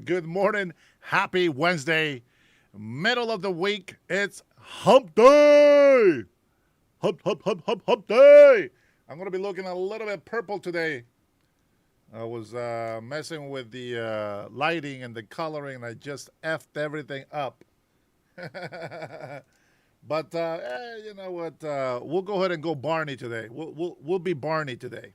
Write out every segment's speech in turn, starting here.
Good morning. Happy Wednesday. Middle of the week. It's hump day. Hump day. I'm going to be looking a little bit purple today. I was messing with the lighting and the coloring, and I just effed everything up. But you know what? We'll go ahead and go Barney today. We'll be Barney today.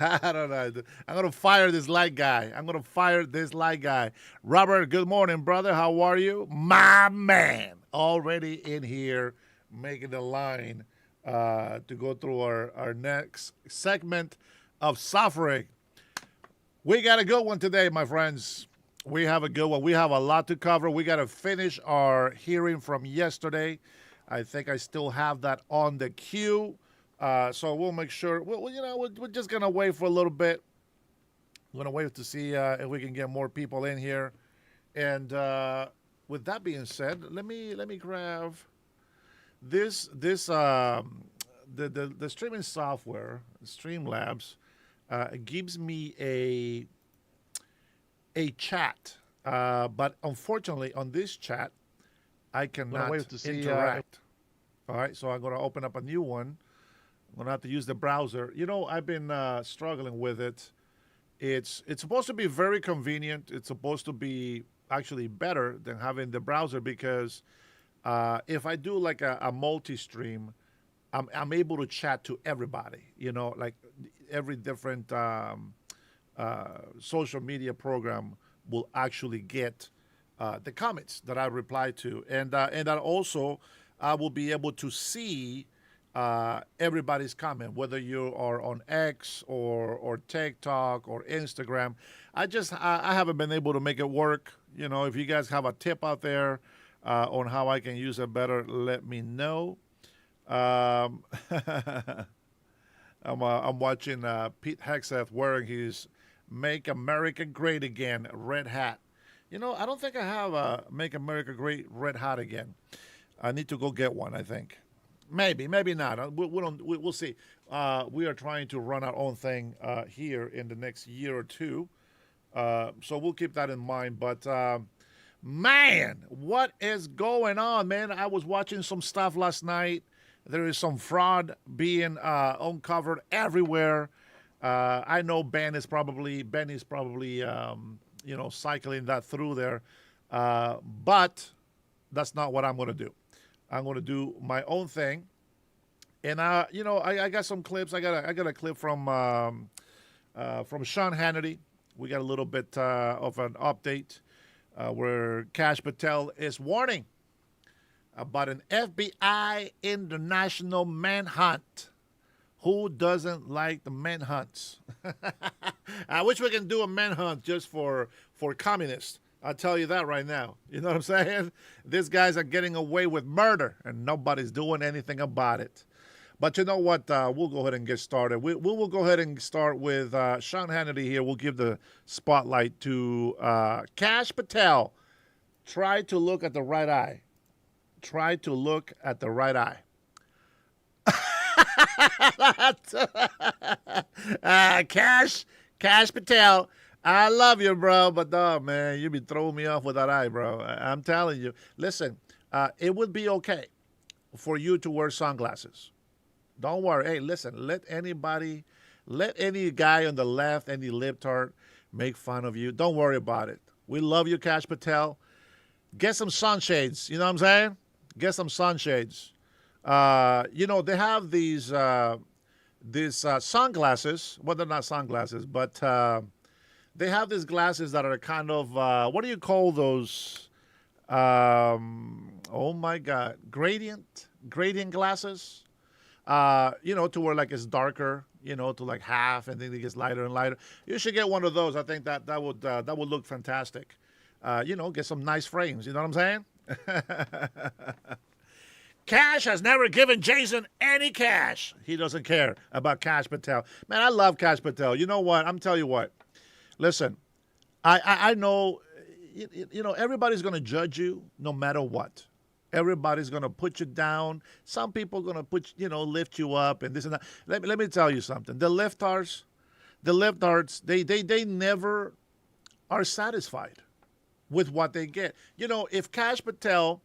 I don't know. I'm gonna fire this light guy. I'm gonna fire this light guy. Robert, good morning, brother. How are you, my man? Already in here, making the line to go through our next segment of suffering. We got a good one today, my friends. We have a good one. We have a lot to cover. We got to finish our hearing from yesterday. I think I still have that on the queue. So we'll make sure. We're just gonna wait for a little bit. We're gonna wait to see if we can get more people in here. And with that being said, let me grab the streaming software, Streamlabs, gives me a chat. But unfortunately, on this chat, I cannot wait to see, interact. All right, so I'm gonna open up a new one. I'm gonna have to use the browser. I've been struggling with it. It's supposed to be very convenient. It's supposed to be actually better than having the browser because if I do like a multi-stream, I'm able to chat to everybody. Like every different social media program will actually get the comments that I reply to, and that also I will be able to see everybody's comment, whether you are on X or TikTok or Instagram. I haven't been able to make it work. If you guys have a tip out there on how I can use it better, let me know. Um, I'm watching Pete Hegseth wearing his "Make America Great Again" red hat. I don't think I have a "Make America Great" red hat again. I need to go get one, I think. Maybe not. We'll see. We are trying to run our own thing here in the next year or two, so we'll keep that in mind. But man, what is going on, man? I was watching some stuff last night. There is some fraud being uncovered everywhere. I know Ben is probably cycling that through there, but that's not what I'm going to do. I'm going to do my own thing, and I got some clips. I got a clip from Sean Hannity. We got a little bit of an update where Cash Patel is warning about an FBI international manhunt. Who doesn't like the manhunts? I wish we can do a manhunt just for communists. I'll tell you that right now. You know what I'm saying? These guys are getting away with murder, and nobody's doing anything about it. But you know what? We'll go ahead and get started. We will go ahead and start with Sean Hannity here. We'll give the spotlight to Cash Patel. Try to look at the right eye. Try to look at the right eye. Cash Patel. I love you, bro, but dog, man, you be throwing me off with that eye, bro. I'm telling you. Listen, it would be okay for you to wear sunglasses. Don't worry. Hey, listen, let any guy on the left, any libtard, make fun of you. Don't worry about it. We love you, Cash Patel. Get some sunshades. You know what I'm saying? Get some sunshades. They have these sunglasses. Well, they're not sunglasses, but they have these glasses that are kind of what do you call those? Oh my God, gradient glasses. To where like it's darker. To like half, and then it gets lighter and lighter. You should get one of those. I think that would look fantastic. Get some nice frames. You know what I'm saying? Cash has never given Jason any cash. He doesn't care about Cash Patel. Man, I love Cash Patel. You know what? I'm telling you what. Listen, I know, everybody's going to judge you no matter what. Everybody's gonna put you down. Some people gonna lift you up and this and that. Let me tell you something. The liftards, they never are satisfied with what they get. If Cash Patel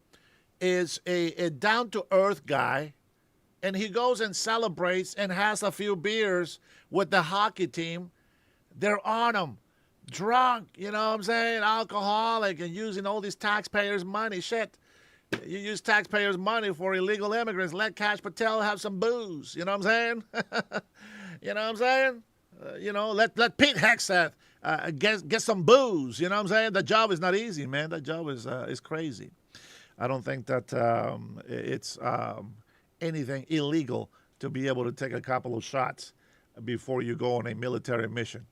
is a down to earth guy and he goes and celebrates and has a few beers with the hockey team, they're on him. Drunk, you know what I'm saying? Alcoholic and using all these taxpayers' money. Shit. You use taxpayers' money for illegal immigrants. Let Cash Patel have some booze. You know what I'm saying? You know what I'm saying? Let Pete Hegseth get some booze. You know what I'm saying? The job is not easy, man. That job is crazy. I don't think that it's anything illegal to be able to take a couple of shots before you go on a military mission.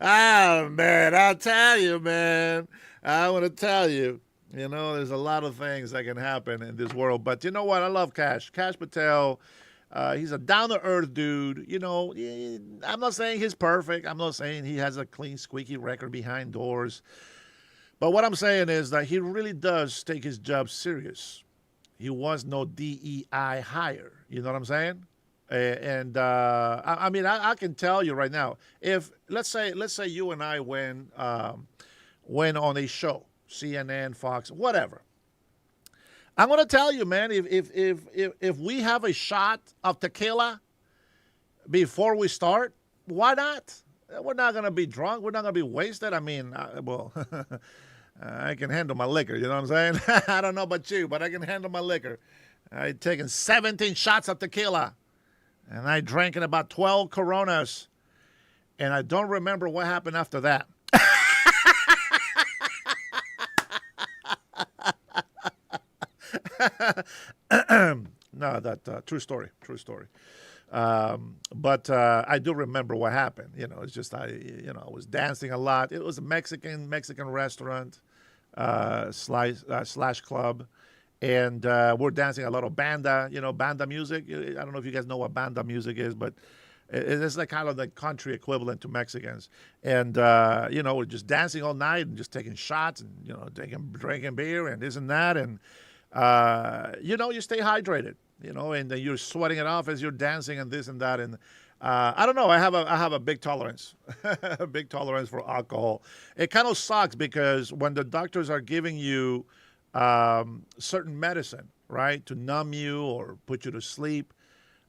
Oh, man, I'll tell you, man. I want to tell you. There's a lot of things that can happen in this world. But you know what? I love Cash. Cash Patel, he's a down-to-earth dude. I'm not saying he's perfect. I'm not saying he has a clean, squeaky record behind doors. But what I'm saying is that he really does take his job serious. He was no DEI hire. You know what I'm saying? And I mean, I can tell you right now, if let's say you and I went on a show, CNN, Fox, whatever. I'm gonna tell you, man, if we have a shot of tequila before we start, why not? We're not gonna be drunk. We're not gonna be wasted. I mean, well, I can handle my liquor. You know what I'm saying? I don't know about you, but I can handle my liquor. I've taken 17 shots of tequila. And I drank in about 12 Coronas. And I don't remember what happened after that. No, true story. But I do remember what happened. It's just I was dancing a lot. It was a Mexican restaurant slash club. And we're dancing a lot of banda, banda music. I don't know if you guys know what banda music is, but it's like kind of the country equivalent to Mexicans. And, we're just dancing all night and just taking shots and, drinking beer and this and that. And, you stay hydrated, and then you're sweating it off as you're dancing and this and that. And I don't know. I have a big tolerance, a big tolerance for alcohol. It kind of sucks because when the doctors are giving you certain medicine, right, to numb you or put you to sleep.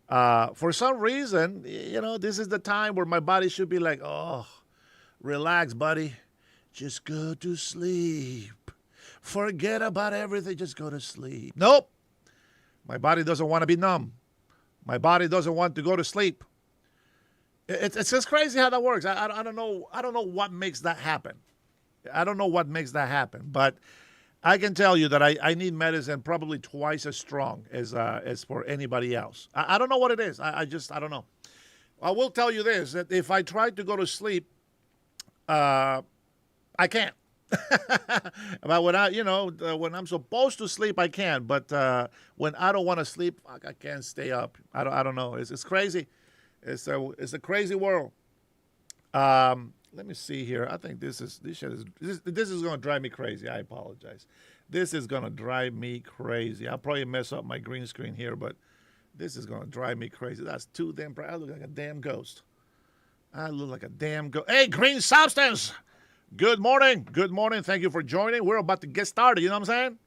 For some reason, this is the time where my body should be like, oh, relax, buddy. Just go to sleep. Forget about everything. Just go to sleep. Nope. My body doesn't want to be numb. My body doesn't want to go to sleep. It's just crazy how that works. I don't know. I don't know what makes that happen. But I can tell you that I need medicine probably twice as strong as for anybody else. I don't know what it is. I don't know. I will tell you this, that if I try to go to sleep, I can't. But when I'm supposed to sleep, I can. But when I don't want to sleep, I can't stay up. I don't know. It's crazy. It's a crazy world. Let me see here. I think this is going to drive me crazy. I apologize. This is going to drive me crazy. I'll probably mess up my green screen here, but this is going to drive me crazy. That's too damn bright. I look like a damn ghost. Hey, green substance. Good morning. Thank you for joining. We're about to get started. You know what I'm saying?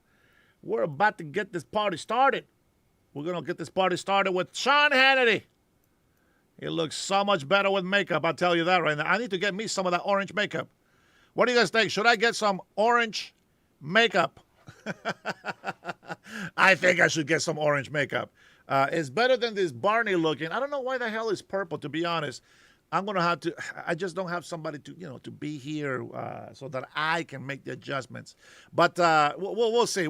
We're about to get this party started. We're going to get this party started with Sean Hannity. He looks so much better with makeup, I'll tell you that right now. I need to get me some of that orange makeup. What do you guys think? Should I get some orange makeup? I think I should get some orange makeup. It's better than this Barney looking. I don't know why the hell is purple, to be honest. I'm going to have to, I just don't have somebody to be here so that I can make the adjustments. But we'll see.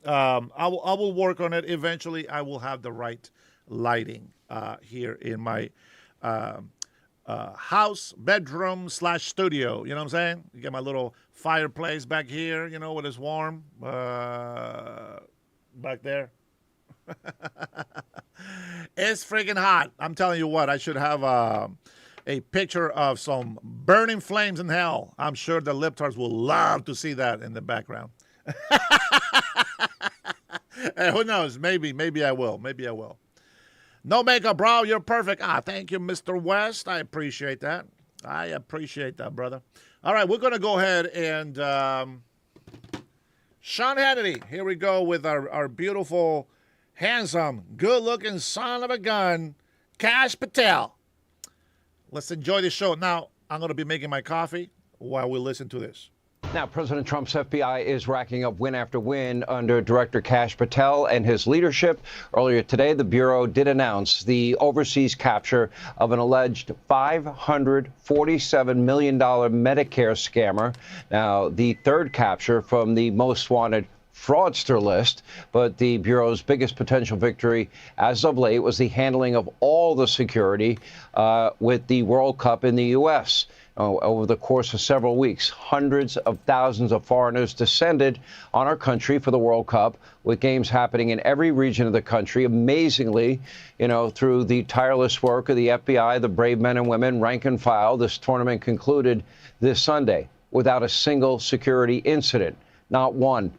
I will work on it. Eventually, I will have the right lighting here in my house, bedroom / studio. You know what I'm saying? You get my little fireplace back here, when it's warm. Back there. It's freaking hot. I'm telling you what, I should have a a picture of some burning flames in hell. I'm sure the libtards will love to see that in the background. Hey, who knows? Maybe I will. Maybe I will. No makeup, bro. You're perfect. Thank you, Mr. West. I appreciate that. I appreciate that, brother. All right, we're going to go ahead and Sean Hannity. Here we go with our beautiful, handsome, good-looking son of a gun, Kash Patel. Let's enjoy the show. Now, I'm going to be making my coffee while we listen to this. Now, President Trump's FBI is racking up win after win under Director Kash Patel and his leadership. Earlier today, the Bureau did announce the overseas capture of an alleged $547 million Medicare scammer. Now, the third capture from the most wanted fraudster list, but the Bureau's biggest potential victory as of late was the handling of all the security with the World Cup in the U.S. Over the course of several weeks, hundreds of thousands of foreigners descended on our country for the World Cup, with games happening in every region of the country. Amazingly, through the tireless work of the FBI, the brave men and women, rank and file, this tournament concluded this Sunday without a single security incident, not one.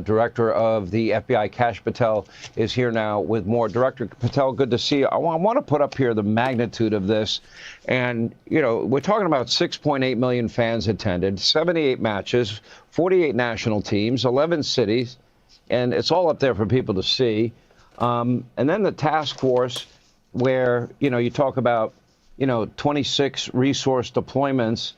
Director of the FBI, Kash Patel, is here now with more. Director Patel, good to see you. I want to put up here the magnitude of this. And, we're talking about 6.8 million fans attended, 78 matches, 48 national teams, 11 cities, and it's all up there for people to see. And then the task force where, you talk about, 26 resource deployments,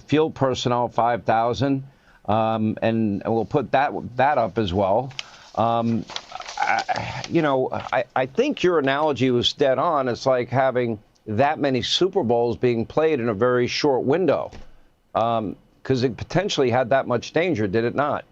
field personnel, 5,000. And we'll put that up as well. I think your analogy was dead on. It's like having that many Super Bowls being played in a very short window, because it potentially had that much danger, did it not?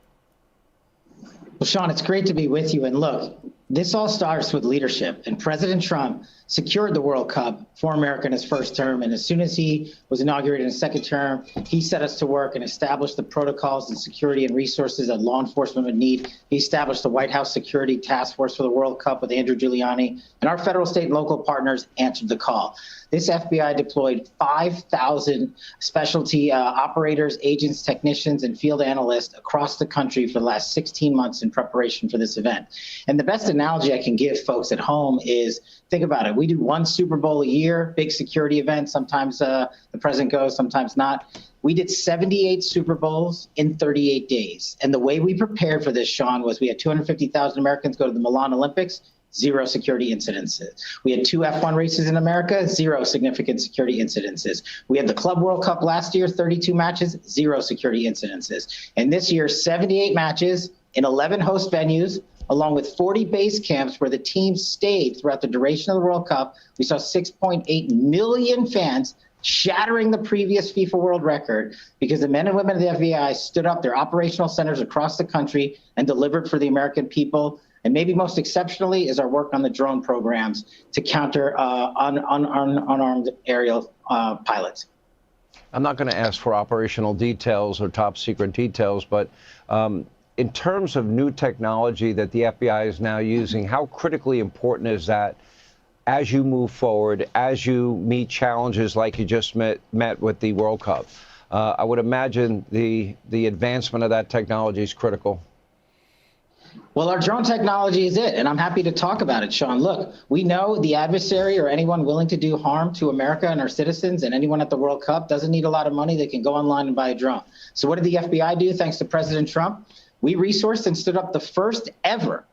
Well, Sean, it's great to be with you. And look, this all starts with leadership. And President Trump secured the World Cup for America in his first term. And as soon as he was inaugurated in his second term, he set us to work and established the protocols and security and resources that law enforcement would need. He established the White House Security Task Force for the World Cup with Andrew Giuliani. And our federal, state, and local partners answered the call. This FBI deployed 5,000 specialty operators, agents, technicians, and field analysts across the country for the last 16 months in preparation for this event. And the best analogy I can give folks at home is, think about it. We do one Super Bowl a year, big security event. Sometimes the president goes, sometimes not. We did 78 Super Bowls in 38 days. And the way we prepared for this, Sean, was we had 250,000 Americans go to the Milan Olympics, 0 security incidences. We had 2 F1 races in America, 0 significant security incidences. We had the Club World Cup last year, 32 matches, 0 security incidences. And this year, 78 matches in 11 host venues, along with 40 base camps where the team stayed throughout the duration of the World Cup. We saw 6.8 million fans, shattering the previous FIFA world record, because the men and women of the FBI stood up their operational centers across the country and delivered for the American people. And maybe most exceptionally is our work on the drone programs to counter unarmed aerial pilots. I'm not going to ask for operational details or top secret details, but in terms of new technology that the FBI is now using, how critically important is that as you move forward, as you meet challenges like you just met with the World Cup? I would imagine the advancement of that technology is critical. Well, our drone technology is it, and I'm happy to talk about it, Sean. Look, we know the adversary or anyone willing to do harm to America and our citizens and anyone at the World Cup doesn't need a lot of money. They can go online and buy a drone. So what did the FBI do thanks to President Trump? We resourced and stood up the first ever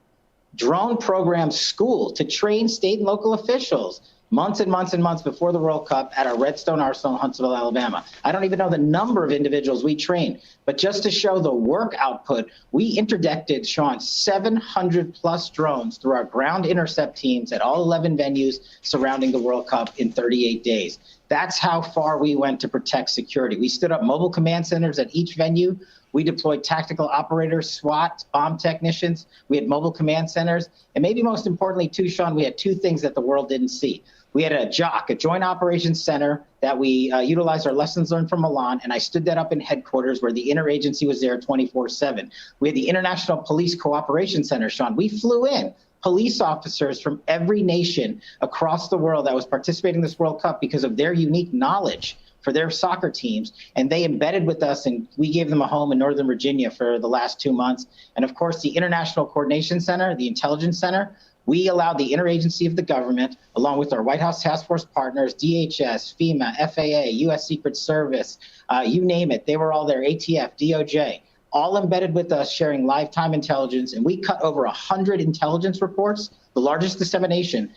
drone program school to train state and local officials months and months and months before the World Cup at our Redstone Arsenal in Huntsville, Alabama. I don't even know the number of individuals we trained, but just to show the work output, we interdicted, Sean, 700 plus drones through our ground intercept teams at all 11 venues surrounding the World Cup in 38 days. That's how far we went to protect security. We stood up mobile command centers at each venue. We deployed tactical operators, SWAT, bomb technicians. We had mobile command centers. And maybe most importantly, too, Sean, we had 2 things that the world didn't see. We had a JOC, a Joint Operations Center, that that we utilized our lessons learned from Milan, and I stood that up in headquarters where the interagency was there 24/7. We had the International Police Cooperation Center, Sean. We flew in police officers from every nation across the world that was participating in this World Cup because of their unique knowledge for their soccer teams, and they embedded with us, and we gave them a home in Northern Virginia for the last 2 months. And of course, the International Coordination Center, the Intelligence Center, we allowed the interagency of the government, along with our White House task force partners, DHS, FEMA, FAA, U.S. Secret Service, you name it, they were all there, ATF, DOJ, all embedded with us, sharing lifetime intelligence. And we cut over 100 intelligence reports, the largest dissemination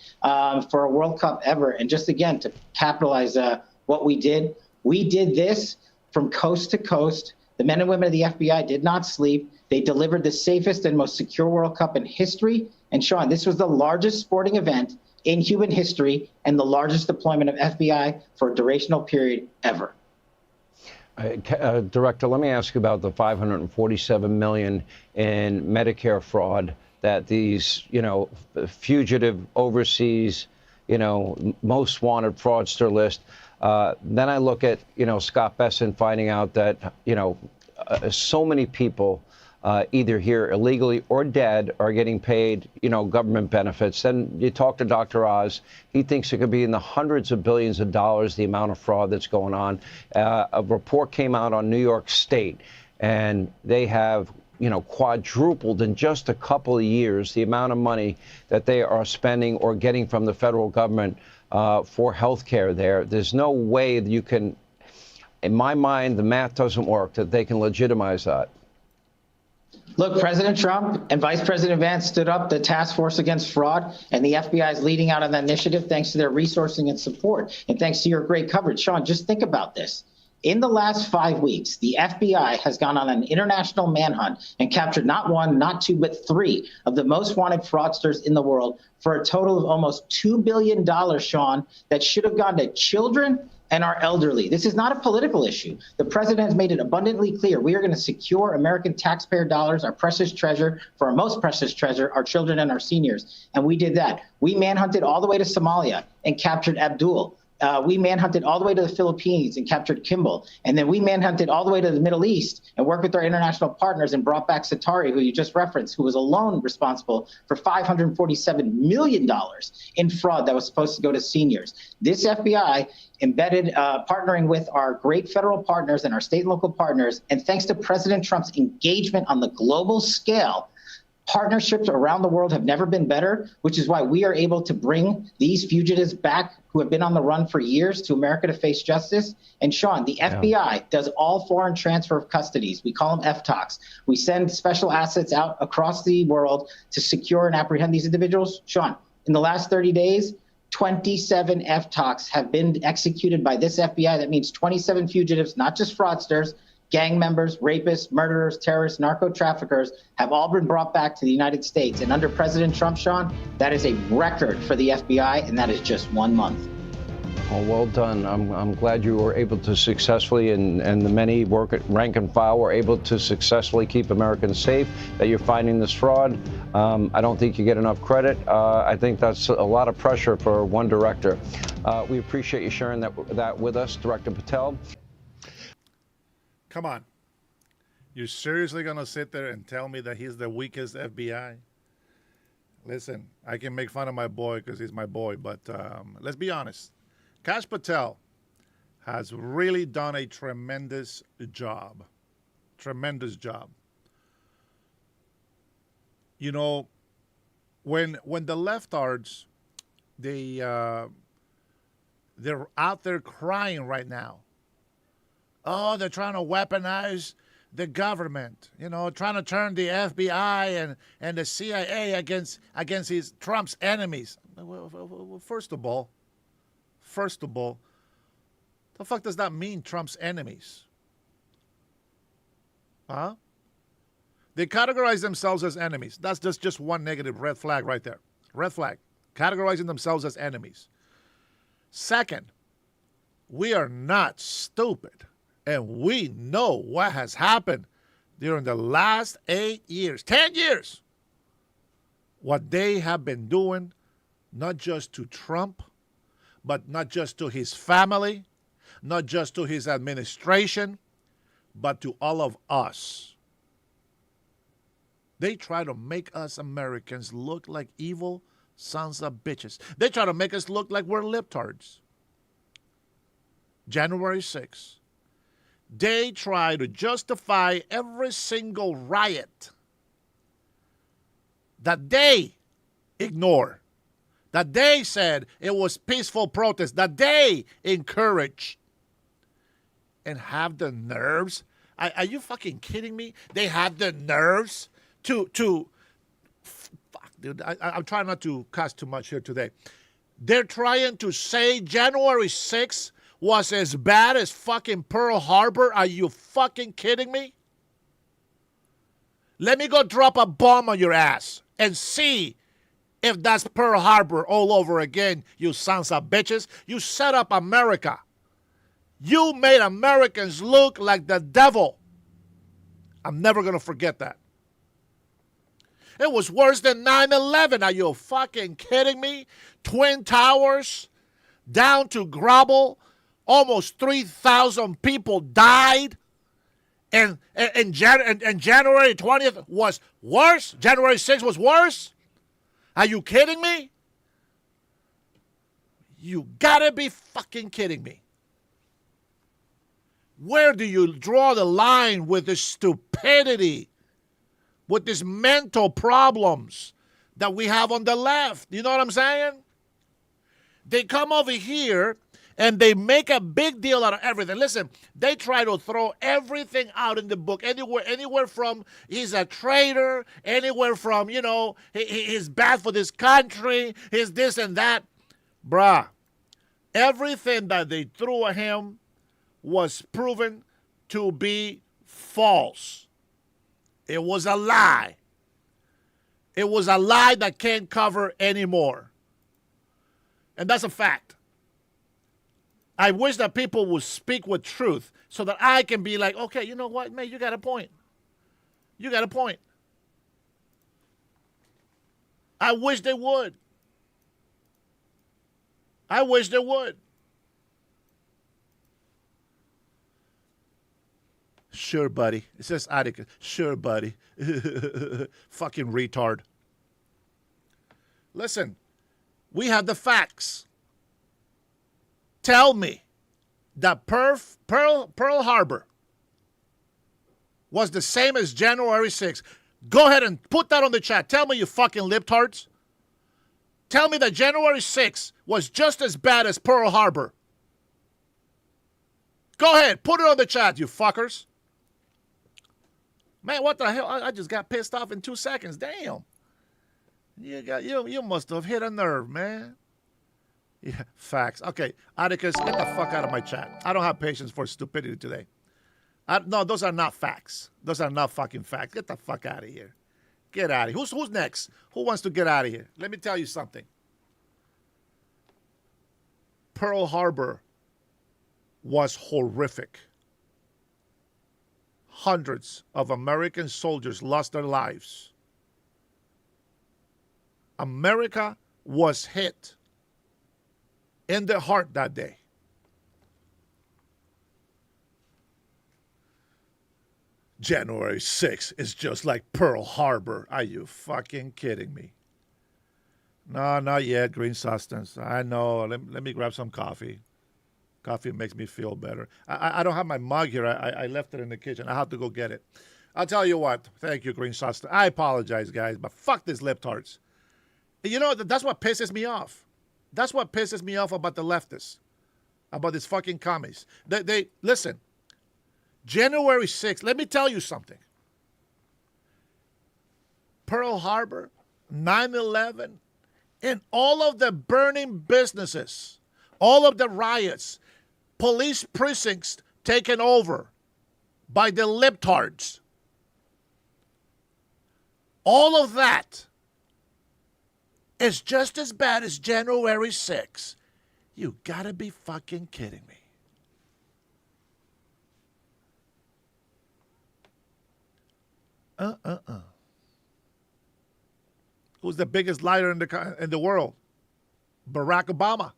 for a World Cup ever. And just again, to capitalize what we did this from coast to coast. The men and women of the FBI did not sleep. They delivered the safest and most secure World Cup in history. And Sean, this was the largest sporting event in human history and the largest deployment of FBI for a durational period ever. Director, let me ask you about the $547 million in Medicare fraud that these, fugitive overseas, most wanted fraudster list. Then I look at, Scott Besson finding out that, so many people either here illegally or dead are getting paid, government benefits. Then you talk to Dr. Oz. He thinks it could be in the hundreds of billions of dollars, the amount of fraud that's going on. A report came out on New York State, and they have, quadrupled in just a couple of years the amount of money that they are spending or getting from the federal government for health care there. There's no way that you can, in my mind, the math doesn't work, that they can legitimize that. Look, President Trump and Vice President Vance stood up the task force against fraud, and the FBI is leading out on that initiative thanks to their resourcing and support, and thanks to your great coverage. Sean, just think about this. In the last 5 weeks, the FBI has gone on an international manhunt and captured not one, not two, but three of the most wanted fraudsters in the world for a total of almost $2 billion, Sean, that should have gone to children and our elderly. This is not a political issue. The president has made it abundantly clear we are going to secure American taxpayer dollars, our precious treasure, for our most precious treasure, our children and our seniors. And we did that. We manhunted all the way to Somalia and captured Abdul. We manhunted all the way to the Philippines and captured Kimball. And then we manhunted all the way to the Middle East and worked with our international partners and brought back Satari, who you just referenced, who was alone responsible for $547 million in fraud that was supposed to go to seniors. This FBI embedded, partnering with our great federal partners and our state and local partners, and thanks to President Trump's engagement on the global scale, partnerships around the world have never been better, which is why we are able to bring these fugitives back who have been on the run for years to America to face justice. And Sean, the FBI does all foreign transfer of custodies. We call them FTOCs. We send special assets out across the world to secure and apprehend these individuals. Sean, in the last 30 days, 27 FTOCs have been executed by this FBI. That means 27 fugitives, not just fraudsters, gang members, rapists, murderers, terrorists, narco traffickers have all been brought back to the United States. And under President Trump, Sean, that is a record for the FBI, and that is just 1 month. Well done. I'm glad you were able to successfully, and the many work at rank and file were able to successfully keep Americans safe, that you're finding this fraud. I don't think you get enough credit. I think that's a lot of pressure for one director. We appreciate you sharing that with us, Director Patel. Come on. You're seriously going to sit there and tell me that he's the weakest FBI? Listen, I can make fun of my boy because he's my boy, but let's be honest. Kash Patel has really done a tremendous job. Tremendous job. You know, when the leftards, they're out there crying right now. Oh, they're trying to weaponize the government, trying to turn the FBI and the CIA against Trump's enemies. Well, first of all, the fuck does that mean, Trump's enemies? Huh? They categorize themselves as enemies. That's just one negative red flag right there. Red flag. Categorizing themselves as enemies. Second, we are not stupid. And we know what has happened during the last 8 years, 10 years. What they have been doing, not just to Trump, but not just to his family, not just to his administration, but to all of us. They try to make us Americans look like evil sons of bitches. They try to make us look like we're libtards. January 6th. They try to justify every single riot that they ignore, that they said it was peaceful protest, that they encouraged, and have the nerves. Are you fucking kidding me? They have the nerves to fuck, dude. I'm trying not to cuss too much here today. They're trying to say January 6th was as bad as fucking Pearl Harbor. Are you fucking kidding me? Let me go drop a bomb on your ass and see if that's Pearl Harbor all over again, you sons of bitches. You set up America. You made Americans look like the devil. I'm never going to forget that. It was worse than 9/11. Are you fucking kidding me? Twin Towers, down to Grubble. Almost 3,000 people died. And January 20th was worse? January 6th was worse? Are you kidding me? You gotta be fucking kidding me. Where do you draw the line with this stupidity, with these mental problems that we have on the left? You know what I'm saying? They come over here and they make a big deal out of everything. Listen, they try to throw everything out in the book. Anywhere from he's a traitor, anywhere from, he's bad for this country, he's this and that. Bruh, everything that they threw at him was proven to be false. It was a lie. It was a lie that can't cover anymore. And that's a fact. I wish that people would speak with truth so that I can be like, okay, you know what, man, you got a point. You got a point. I wish they would. I wish they would. Sure, buddy. It says Atticus. Sure, buddy. Fucking retard. Listen, we have the facts. Tell me that Pearl Harbor was the same as January 6th. Go ahead and put that on the chat. Tell me, you fucking libtards. Tell me that January 6th was just as bad as Pearl Harbor. Go ahead, put it on the chat, you fuckers. Man, what the hell? I just got pissed off in 2 seconds. Damn. You must have hit a nerve, man. Yeah, facts. Okay, Atticus, get the fuck out of my chat. I don't have patience for stupidity today. No, those are not facts. Those are not fucking facts. Get the fuck out of here. Get out of here. Who's next? Who wants to get out of here? Let me tell you something. Pearl Harbor was horrific. Hundreds of American soldiers lost their lives. America was hit in the heart that day. January 6th is just like Pearl Harbor. Are you fucking kidding me? No, not yet, Green Substance. I know. Let me grab some coffee. Coffee makes me feel better. I don't have my mug here. I left it in the kitchen. I have to go get it. I'll tell you what. Thank you, Green Substance. I apologize, guys, but fuck these libtards. You know, that's what pisses me off. That's what pisses me off about the leftists, about these fucking commies. They listen, January 6th, let me tell you something. Pearl Harbor, 9/11, and all of the burning businesses, all of the riots, police precincts taken over by the libtards, all of that is just as bad as January 6th. You gotta be fucking kidding me. Who's the biggest liar in the world? Barack Obama.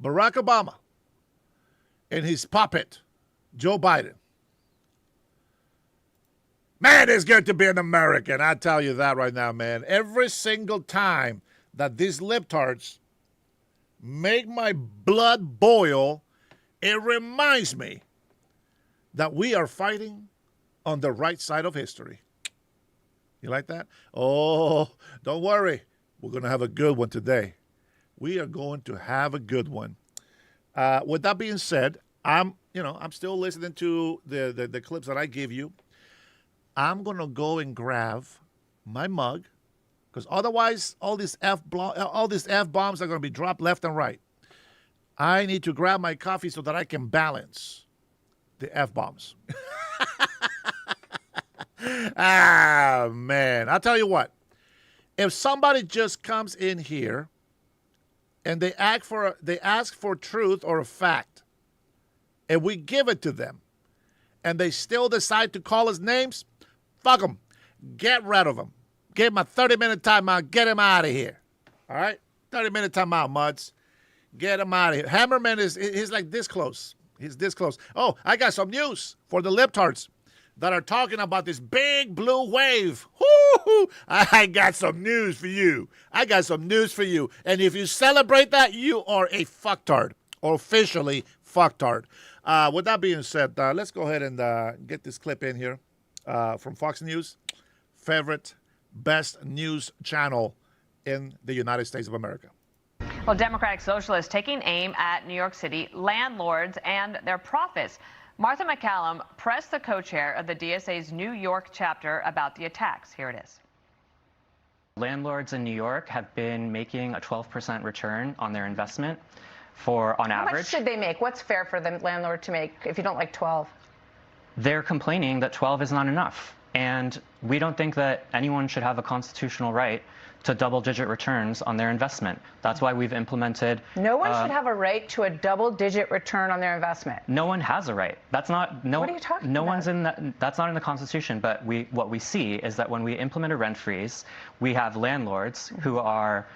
Barack Obama and his puppet, Joe Biden. Man, it's good to be an American. I tell you that right now, man. Every single time that these libtards make my blood boil, it reminds me that we are fighting on the right side of history. You like that? Oh, don't worry. We're going to have a good one today. We are going to have a good one. With that being said, I'm still listening to the clips that I give you. I'm going to go and grab my mug, because otherwise all these F-bombs are going to be dropped left and right. I need to grab my coffee so that I can balance the F-bombs. Ah, man. I'll tell you what. If somebody just comes in here and they ask for truth or a fact, and we give it to them, and they still decide to call us names, fuck them. Get rid of them. Give them a 30-minute timeout. Get him out of here. All right? 30-minute timeout, Muds. Get him out of here. Hammerman he's like this close. He's this close. Oh, I got some news for the libtards that are talking about this big blue wave. Woo-hoo. I got some news for you. I got some news for you. And if you celebrate that, you are a fucktard. Or officially fucktard. With that being said, let's go ahead and get this clip in here from Fox News. Favorite, best news channel in the United States of America. Well, Democratic Socialists taking aim at New York City landlords and their profits. Martha McCallum pressed the co-chair of the DSA's New York chapter about the attacks. Here it is. Landlords in New York have been making a 12% return on their investment on average. How much should they make? What's fair for the landlord to make if you don't like 12? They're complaining that 12 is not enough. And we don't think that anyone should have a constitutional right to double-digit returns on their investment. That's why we've implemented... No one should have a right to a double-digit return on their investment. No one has a right. That's not... No, what are you talking about? No one's in that... That's not in the Constitution, but what we see is that when we implement a rent freeze, we have landlords who are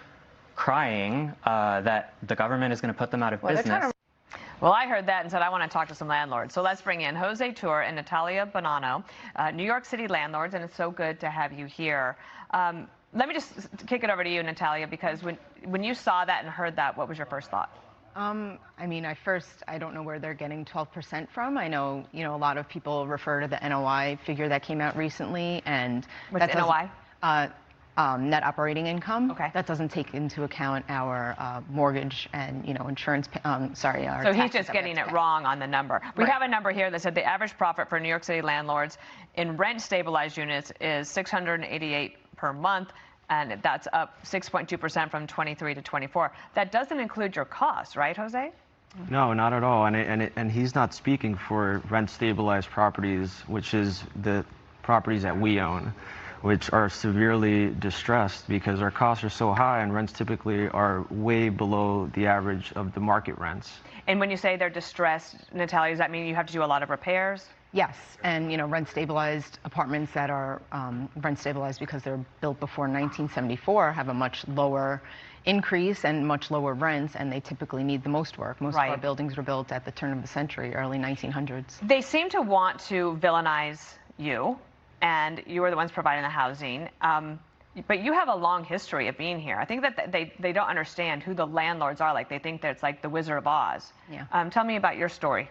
crying that the government is going to put them out of business. Well, I heard that and said I want to talk to some landlords. So let's bring in Jose Tour and Natalia Bonanno, New York City landlords, and it's so good to have you here. Let me just kick it over to you, Natalia, because when you saw that and heard that, what was your first thought? I mean, I don't know where they're getting 12% from. I know, a lot of people refer to the NOI figure that came out recently, and what's NOI? Net operating income. Okay. That doesn't take into account our mortgage and insurance. Our so he's just getting it wrong on the number. We Right. have a number here that said the average profit for New York City landlords in rent stabilized units is $688 per month, and that's up 6.2% from 23 to 24. That doesn't include your costs, right, Jose? No, not at all. And he's not speaking for rent stabilized properties, which is the properties that we own, which are severely distressed because our costs are so high and rents typically are way below the average of the market rents. And when you say they're distressed, Natalia, does that mean you have to do a lot of repairs? Yes, and rent stabilized apartments that are rent stabilized because they're built before 1974 have a much lower increase and much lower rents, and they typically need the most work. Most of our buildings were built at the turn of the century, early 1900s. They seem to want to villainize you, and you are the ones providing the housing. But you have a long history of being here. I think that they don't understand who the landlords are. Like, they think that it's like the Wizard of Oz. Yeah. Tell me about your story.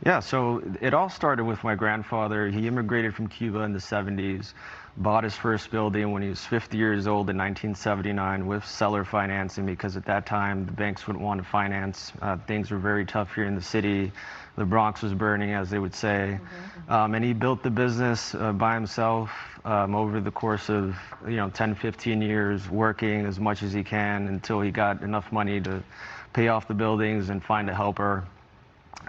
Yeah, so it all started with my grandfather. He immigrated from Cuba in the 70s, bought his first building when he was 50 years old in 1979 with seller financing, because at that time the banks wouldn't want to finance. Things were very tough here in the city. The Bronx was burning, as they would say. And he built the business by himself over the course of 10, 15 years, working as much as he can until he got enough money to pay off the buildings and find a helper.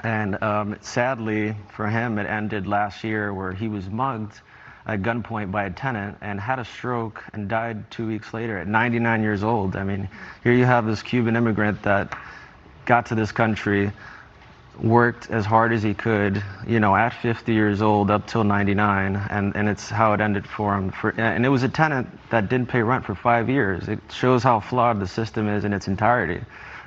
And sadly for him, it ended last year where he was mugged at gunpoint by a tenant and had a stroke and died 2 weeks later at 99 years old. I mean, here you have this Cuban immigrant that got to this country, worked as hard as he could, at 50 years old up till 99, and it's how it ended for him. And it was a tenant that didn't pay rent for 5 years. It shows how flawed the system is in its entirety.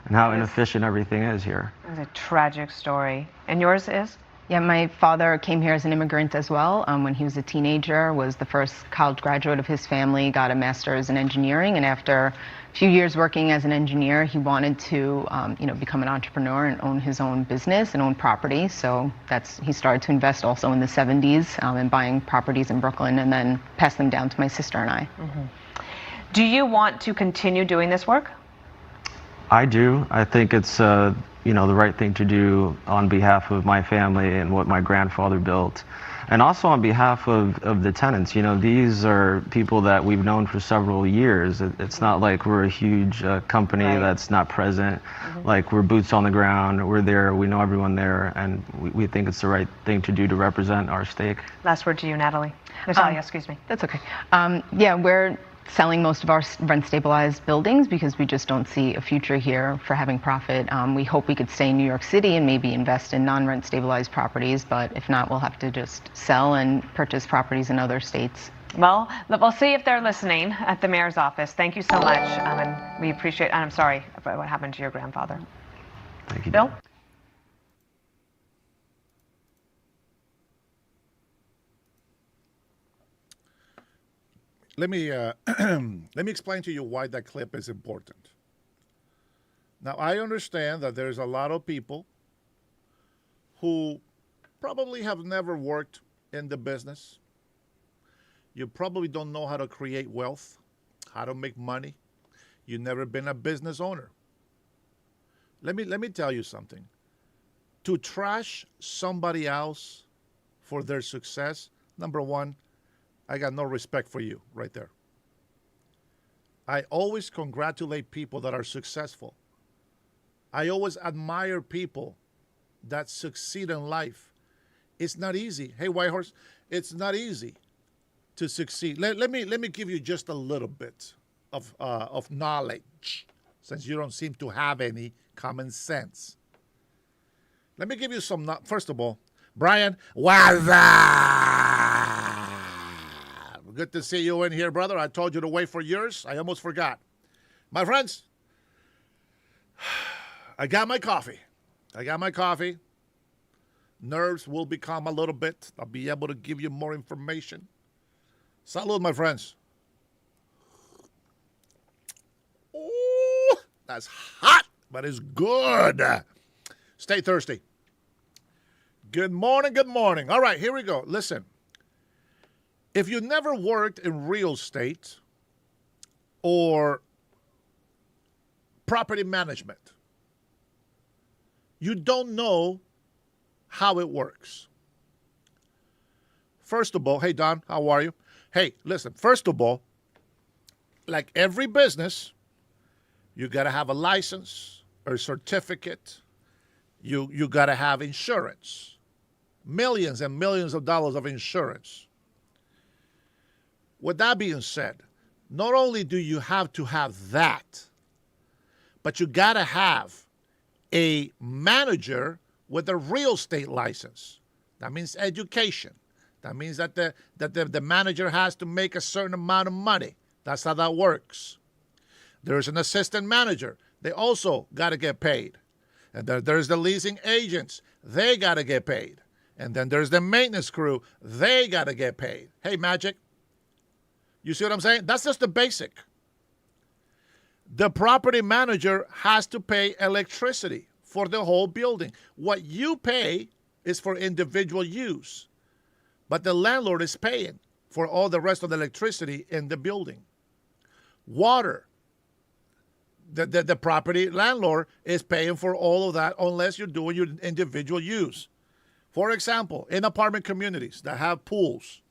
and how inefficient everything is here. It's a tragic story. And yours is? Yeah, my father came here as an immigrant as well. When he was a teenager, was the first college graduate of his family, got a master's in engineering, and after a few years working as an engineer, he wanted to, become an entrepreneur and own his own business and own property. So he started to invest also in the 70s and buying properties in Brooklyn, and then pass them down to my sister and I. Do you want to continue doing this work? I do. I think it's the right thing to do on behalf of my family and what my grandfather built, and also on behalf of the tenants. These are people that we've known for several years. It's not like we're a huge company that's not present. Like, we're boots on the ground. We're there. We know everyone there, and we think it's the right thing to do to represent our stake. Last word to you, Natalia, excuse me. That's okay. Yeah, we're selling most of our rent-stabilized buildings because we just don't see a future here for having profit. We hope we could stay in New York City and maybe invest in non-rent stabilized properties, but if not, we'll have to just sell and purchase properties in other states. Well, we'll see if they're listening at the mayor's office. Thank you so much, and we appreciate. And I'm sorry about what happened to your grandfather. Thank you, Bill? Let me let me explain to you why that clip is important. Now, I understand that there's a lot of people who probably have never worked in the business. You probably don't know how to create wealth, how to make money. You've never been a business owner. Let me tell you something. To trash somebody else for their success, number one, I got no respect for you right there. I always congratulate people that are successful. I always admire people that succeed in life. It's not easy. Hey, Whitehorse, it's not easy to succeed. Let me give you just a little bit of knowledge, since you don't seem to have any common sense. Let me give you some. First of all, Brian, what's up? Good to see you in here, brother. I told you to wait for yours. I almost forgot. My friends, I got my coffee. Nerves will become a little bit. I'll be able to give you more information. Salud, my friends. Ooh, that's hot, but it's good. Stay thirsty. Good morning, good morning. All right, here we go. Listen. If you never worked in real estate or property management, you don't know how it works. First of all, hey, Don, how are you? Hey, listen, first of all, like every business, you got to have a license or a certificate. You got to have insurance, millions and millions of dollars of insurance. With that being said, not only do you have to have that, but you got to have a manager with a real estate license. That means education. That means that the manager has to make a certain amount of money. That's how that works. There's an assistant manager. They also got to get paid. And there's the leasing agents. They got to get paid. And then there's the maintenance crew. They got to get paid. Hey, Magic. You see what I'm saying? That's just the basic. The property manager has to pay electricity for the whole building. What you pay is for individual use, but the landlord is paying for all the rest of the electricity in the building. Water. The property landlord is paying for all of that unless you're doing your individual use. For example, in apartment communities that have pools,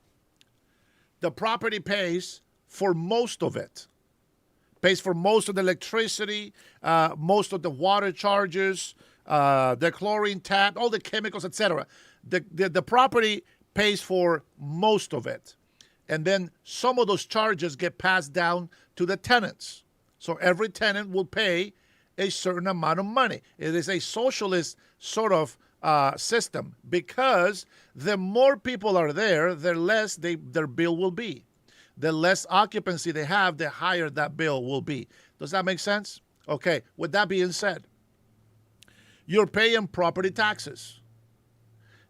the property pays for most of it. Pays for most of the electricity, most of the water charges, the chlorine tap, all the chemicals, etc. The property pays for most of it. And then some of those charges get passed down to the tenants. So every tenant will pay a certain amount of money. It is a socialist sort of system, because the more people are there, the less their bill will be. The less occupancy they have, the higher that bill will be. Does that make sense? Okay, with that being said, you're paying property taxes.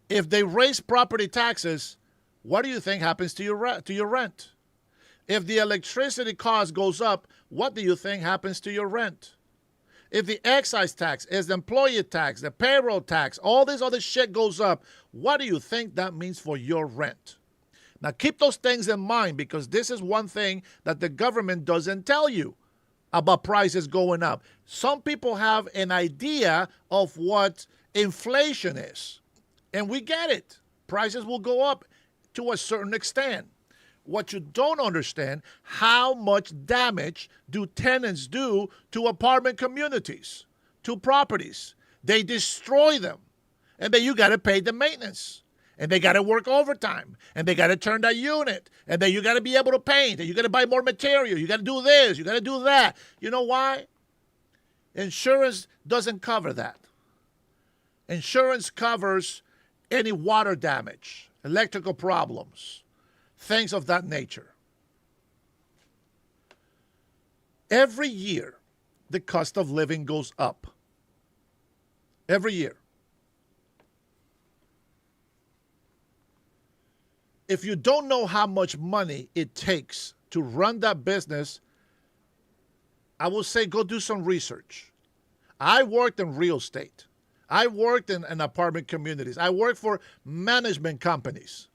If they raise property taxes, what do you think happens to your rent? If the electricity cost goes up, what do you think happens to your rent? If the excise tax, is the employee tax, the payroll tax, all this other shit goes up, what do you think that means for your rent? Now keep those things in mind, because this is one thing that the government doesn't tell you about prices going up. Some people have an idea of what inflation is, and we get it. Prices will go up to a certain extent. What you don't understand, how much damage do tenants do to apartment communities, to properties? They destroy them, and then you got to pay the maintenance, and they got to work overtime, and they got to turn that unit, and then you got to be able to paint, and you got to buy more material, you got to do this, you got to do that. You know why? Insurance doesn't cover that. Insurance covers any water damage, electrical problems, things of that nature. Every year, the cost of living goes up. Every year. If you don't know how much money it takes to run that business, I will say go do some research. I worked in real estate. I worked in apartment communities. I worked for management companies.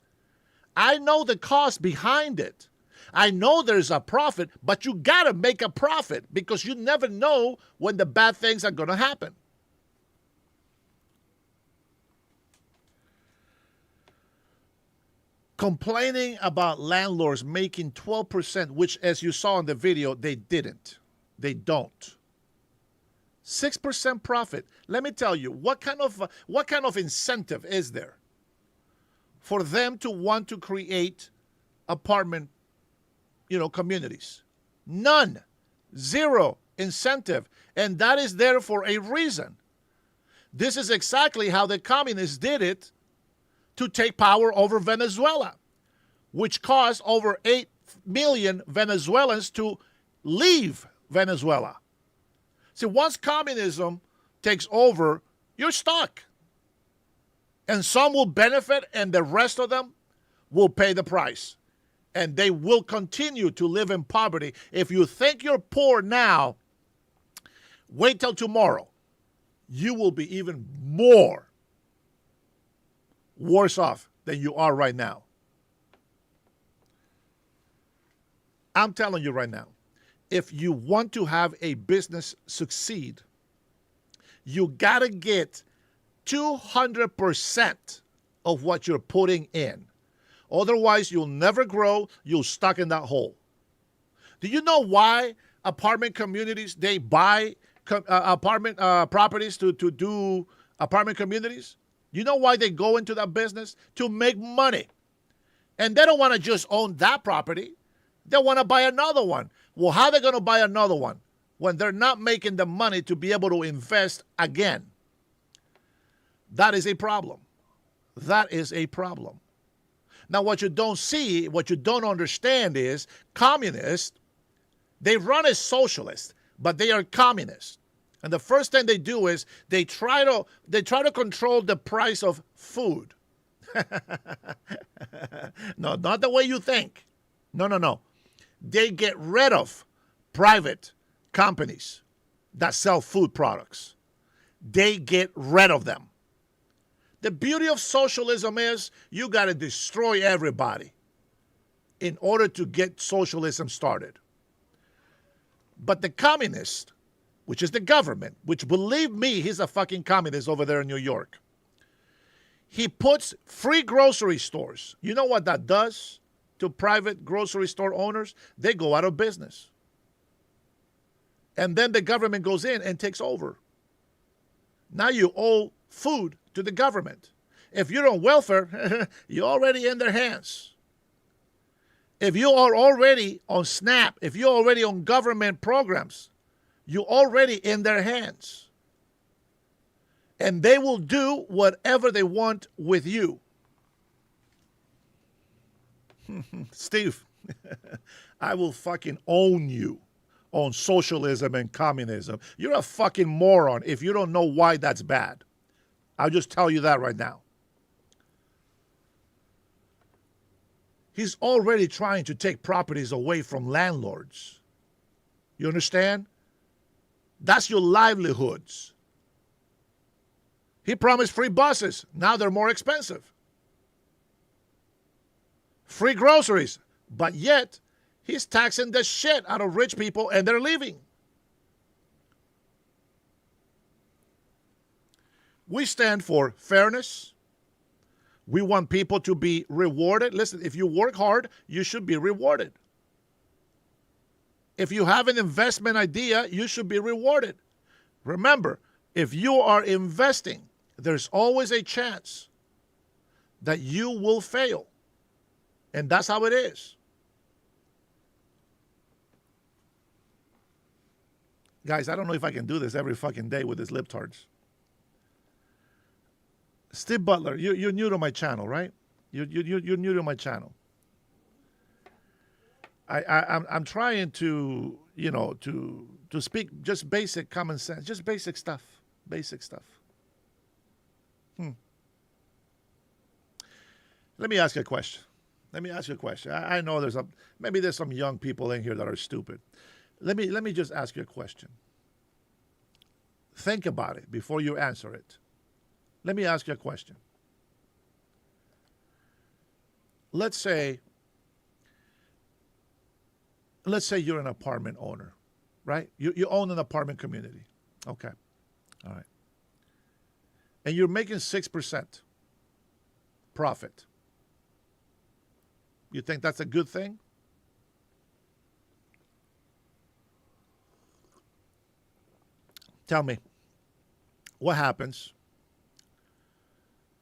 I know the cost behind it. I know there's a profit, but you got to make a profit, because you never know when the bad things are going to happen. Complaining about landlords making 12%, which, as you saw in the video, they didn't. They don't. 6% profit. Let me tell you, what kind of incentive is there for them to want to create apartment, communities? None. Zero incentive. And that is there for a reason. This is exactly how the communists did it to take power over Venezuela, which caused over 8 million Venezuelans to leave Venezuela. See, once communism takes over, you're stuck. And some will benefit, and the rest of them will pay the price. And they will continue to live in poverty. If you think you're poor now, wait till tomorrow. You will be even more worse off than you are right now. I'm telling you right now, if you want to have a business succeed, you got to get 200% of what you're putting in. Otherwise, you'll never grow. You're stuck in that hole. Do you know why apartment communities, they buy apartment properties to do apartment communities? You know why they go into that business? To make money. And they don't want to just own that property. They want to buy another one. Well, how are they going to buy another one when they're not making the money to be able to invest again? That is a problem. That is a problem. Now, what you don't see, what you don't understand is communists, they run as socialists, but they are communists. And the first thing they do is they try to control the price of food. No, not the way you think. No. They get rid of private companies that sell food products. They get rid of them. The beauty of socialism is you got to destroy everybody in order to get socialism started. But the communist, which is the government, which, believe me, he's a fucking communist over there in New York. He puts free grocery stores. You know what that does to private grocery store owners? They go out of business. And then the government goes in and takes over. Now you owe food to the government. If you're on welfare, you're already in their hands. If you are already on SNAP, if you're already on government programs, you're already in their hands. And they will do whatever they want with you. Steve, I will fucking own you. on socialism and communism. You're a fucking moron if you don't know why that's bad. I'll just tell you that right now. He's already trying to take properties away from landlords. You understand? That's your livelihoods. He promised free buses. Now they're more expensive. Free groceries. But yet, he's taxing the shit out of rich people and they're leaving. We stand for fairness. We want people to be rewarded. Listen, if you work hard, you should be rewarded. If you have an investment idea, you should be rewarded. Remember, if you are investing, there's always a chance that you will fail. And that's how it is. Guys, I don't know if I can do this every fucking day with these libtards. Steve Butler, you're new to my channel, right? You're new to my channel. I'm trying to, to speak just basic common sense, just basic stuff. Let me ask you a question. I know maybe there's some young people in here that are stupid. Let me just ask you a question. Think about it before you answer it. Let me ask you a question. Let's say you're an apartment owner, right? You own an apartment community. Okay. All right. And you're making 6% profit. You think that's a good thing? Tell me, what happens?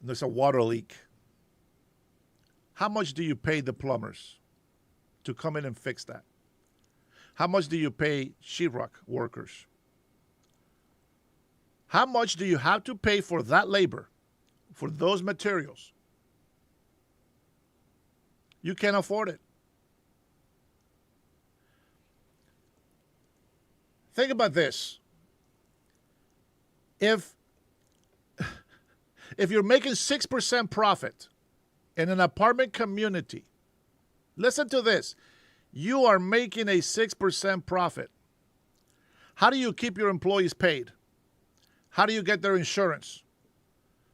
There's a water leak. How much do you pay the plumbers to come in and fix that? How much do you pay sheetrock workers? How much do you have to pay for that labor, for those materials? You can't afford it. Think about this. If you're making 6% profit in an apartment community, listen to this. You are making a 6% profit. How do you keep your employees paid? How do you get their insurance?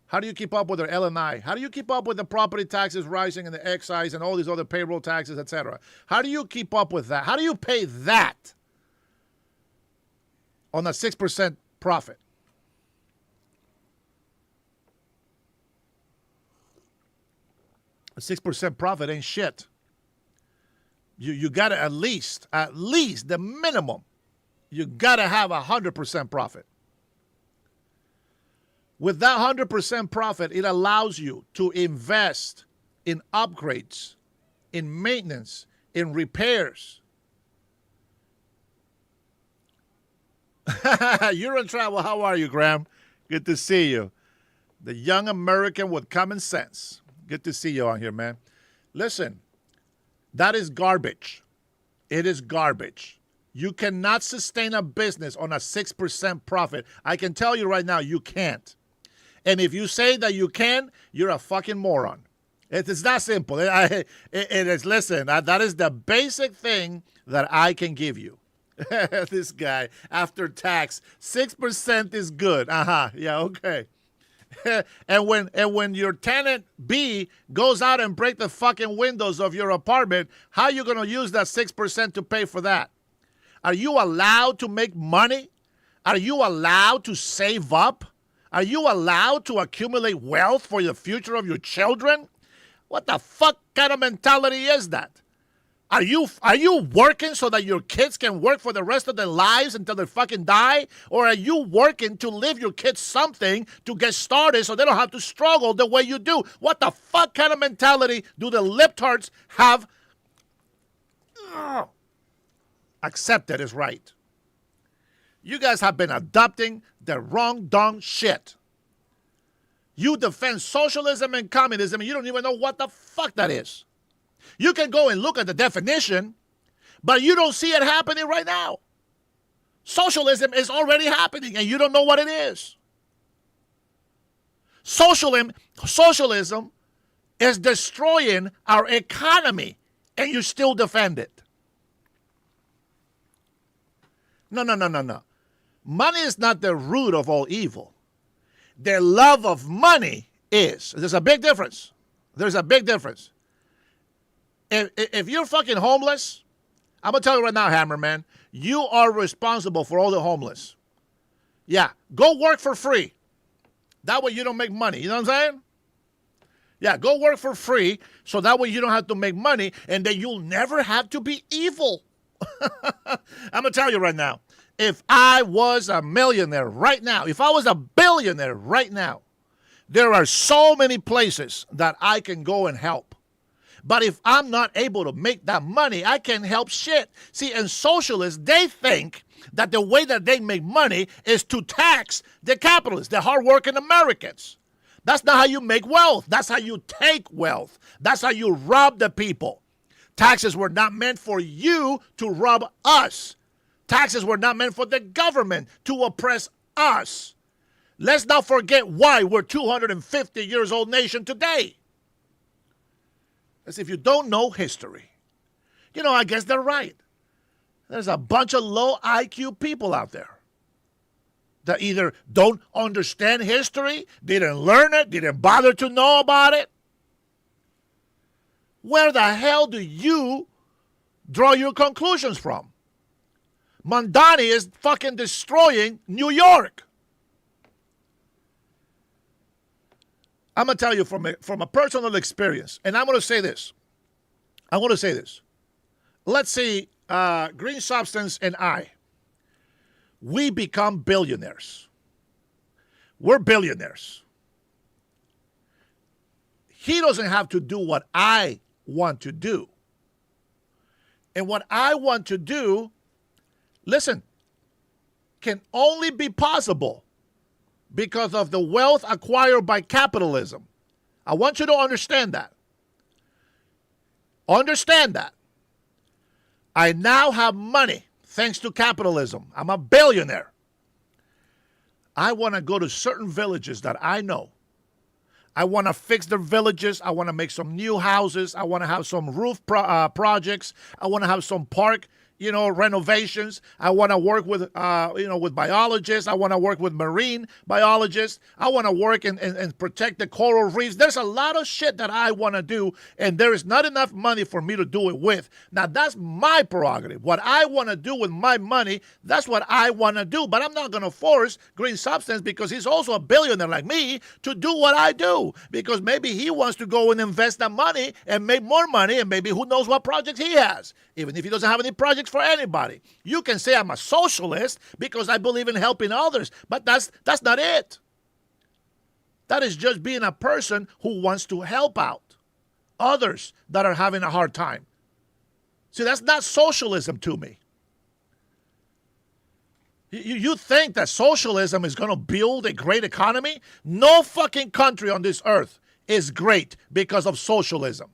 How do you keep up with their L&I? How do you keep up with the property taxes rising and the excise and all these other payroll taxes, etc.? How do you keep up with that? How do you pay that on a 6% profit? A 6% profit ain't shit. You gotta at least the minimum, you gotta have 100% profit. With that 100% profit, it allows you to invest in upgrades, in maintenance, in repairs. You're in trouble. How are you, Graham? Good to see you. The young American with common sense. Good to see you on here, man. Listen, that is garbage. It is garbage. You cannot sustain a business on a 6% profit. I can tell you right now, you can't. And if you say that you can, you're a fucking moron. It's that simple. It is, listen, that is the basic thing that I can give you. This guy, after tax, 6% is good. Yeah, okay. and when your tenant B goes out and break the fucking windows of your apartment, how are you going to use that 6% to pay for that? Are you allowed to make money? Are you allowed to save up? Are you allowed to accumulate wealth for the future of your children? What the fuck kind of mentality is that? Are you working so that your kids can work for the rest of their lives until they fucking die? Or are you working to leave your kids something to get started so they don't have to struggle the way you do? What the fuck kind of mentality do the libtards have accepted as right? You guys have been adopting the wrong dung shit. You defend socialism and communism and you don't even know what the fuck that is. You can go and look at the definition, but you don't see it happening right now. Socialism is already happening and you don't know what it is. Socialism is destroying our economy and you still defend it. No. Money is not the root of all evil. Their love of money is. There's a big difference. There's a big difference. If you're fucking homeless, I'm going to tell you right now, Hammerman, you are responsible for all the homeless. Yeah, go work for free. That way you don't make money. You know what I'm saying? Yeah, go work for free so that way you don't have to make money and then you'll never have to be evil. I'm going to tell you right now, if I was a millionaire right now, if I was a billionaire right now, there are so many places that I can go and help. But if I'm not able to make that money, I can't help shit. See, and socialists, they think that the way that they make money is to tax the capitalists, the hardworking Americans. That's not how you make wealth. That's how you take wealth. That's how you rob the people. Taxes were not meant for you to rob us. Taxes were not meant for the government to oppress us. Let's not forget why we're 250 years old nation today. As if you don't know history. You know, I guess they're right. There's a bunch of low IQ people out there that either don't understand history, didn't learn it, didn't bother to know about it. Where the hell do you draw your conclusions from? Mondani is fucking destroying New York. I'm going to tell you from a personal experience, and I'm going to say this. Let's see, Green Substance and I, we become billionaires. We're billionaires. He doesn't have to do what I want to do. And what I want to do, listen, can only be possible because of the wealth acquired by capitalism. I want you to understand that. Understand that. I now have money thanks to capitalism. I'm a billionaire. I want to go to certain villages that I know. I want to fix their villages. I want to make some new houses. I want to have some roof projects. I want to have some park renovations. I want to work with, with biologists. I want to work with marine biologists. I want to work and protect the coral reefs. There's a lot of shit that I want to do, and there is not enough money for me to do it with. Now, that's my prerogative. What I want to do with my money, that's what I want to do. But I'm not going to force Green Substance, because he's also a billionaire like me, to do what I do. Because maybe he wants to go and invest that money and make more money, and maybe who knows what projects he has. Even if he doesn't have any projects for anybody. You can say I'm a socialist because I believe in helping others, but that's not it. That is just being a person who wants to help out others that are having a hard time. See, that's not socialism to me. You think that socialism is going to build a great economy? No fucking country on this earth is great because of socialism.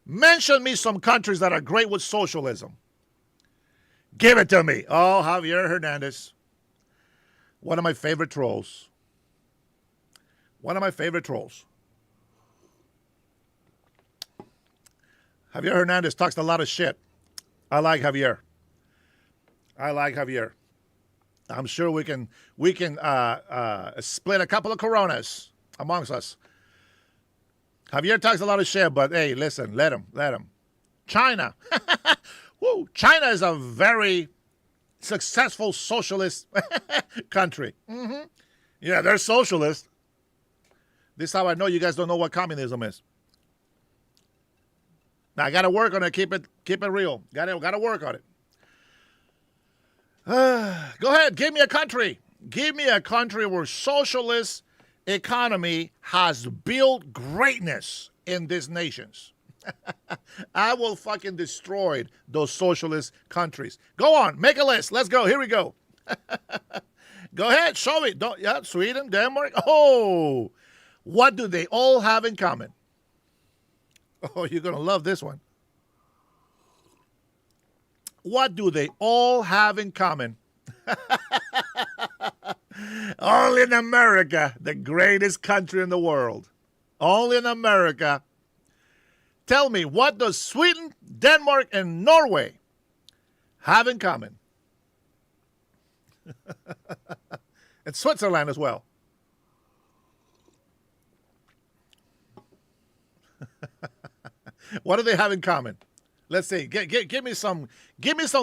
Mention me some countries that are great with socialism. Give it to me. Oh, Javier Hernandez. One of my favorite trolls. Javier Hernandez talks a lot of shit. I like Javier. I'm sure we can split a couple of Coronas amongst us. Javier talks a lot of shit, but hey, listen, let him. China. Woo, China is a very successful socialist country. Mm-hmm. Yeah, they're socialist. This is how I know you guys don't know what communism is. Now, I got to work on it. Keep it real. Got to work on it. Go ahead. Give me a country. Give me a country where socialist economy has built greatness in these nations. I will fucking destroy those socialist countries. Go on, make a list. Let's go. Here we go. Go ahead, show me. Sweden, Denmark. Oh, what do they all have in common? Oh, you're going to love this one. What do they all have in common? Only in America, the greatest country in the world. Only in America. Tell me, what does Sweden, Denmark, and Norway have in common? And Switzerland as well. What do they have in common? Let's see. Give me some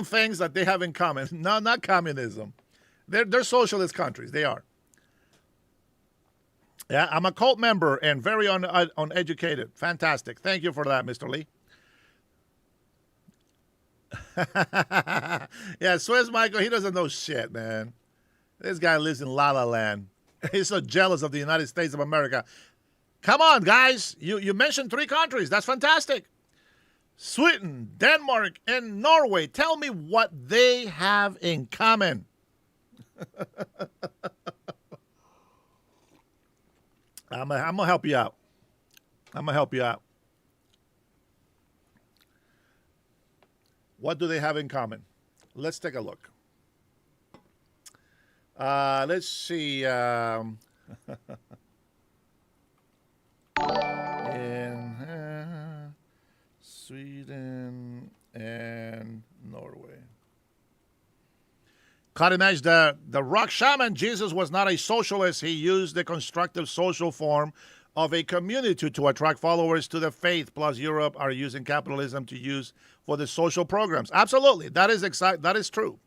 things that they have in common. No, not communism. They're socialist countries. They are. Yeah, I'm a cult member and very uneducated. Fantastic. Thank you for that, Mr. Lee. Yeah, Swiss Michael, he doesn't know shit, man. This guy lives in La La Land. He's so jealous of the United States of America. Come on, guys. You mentioned 3 countries. That's fantastic. Sweden, Denmark, and Norway. Tell me what they have in common. I'm going to help you out. What do they have in common? Let's take a look. Let's see. In Sweden and Norway. Cutting edge, the rock shaman Jesus was not a socialist. He used the constructive social form of a community to attract followers to the faith. Plus, Europe are using capitalism to use for the social programs. Absolutely, that is true.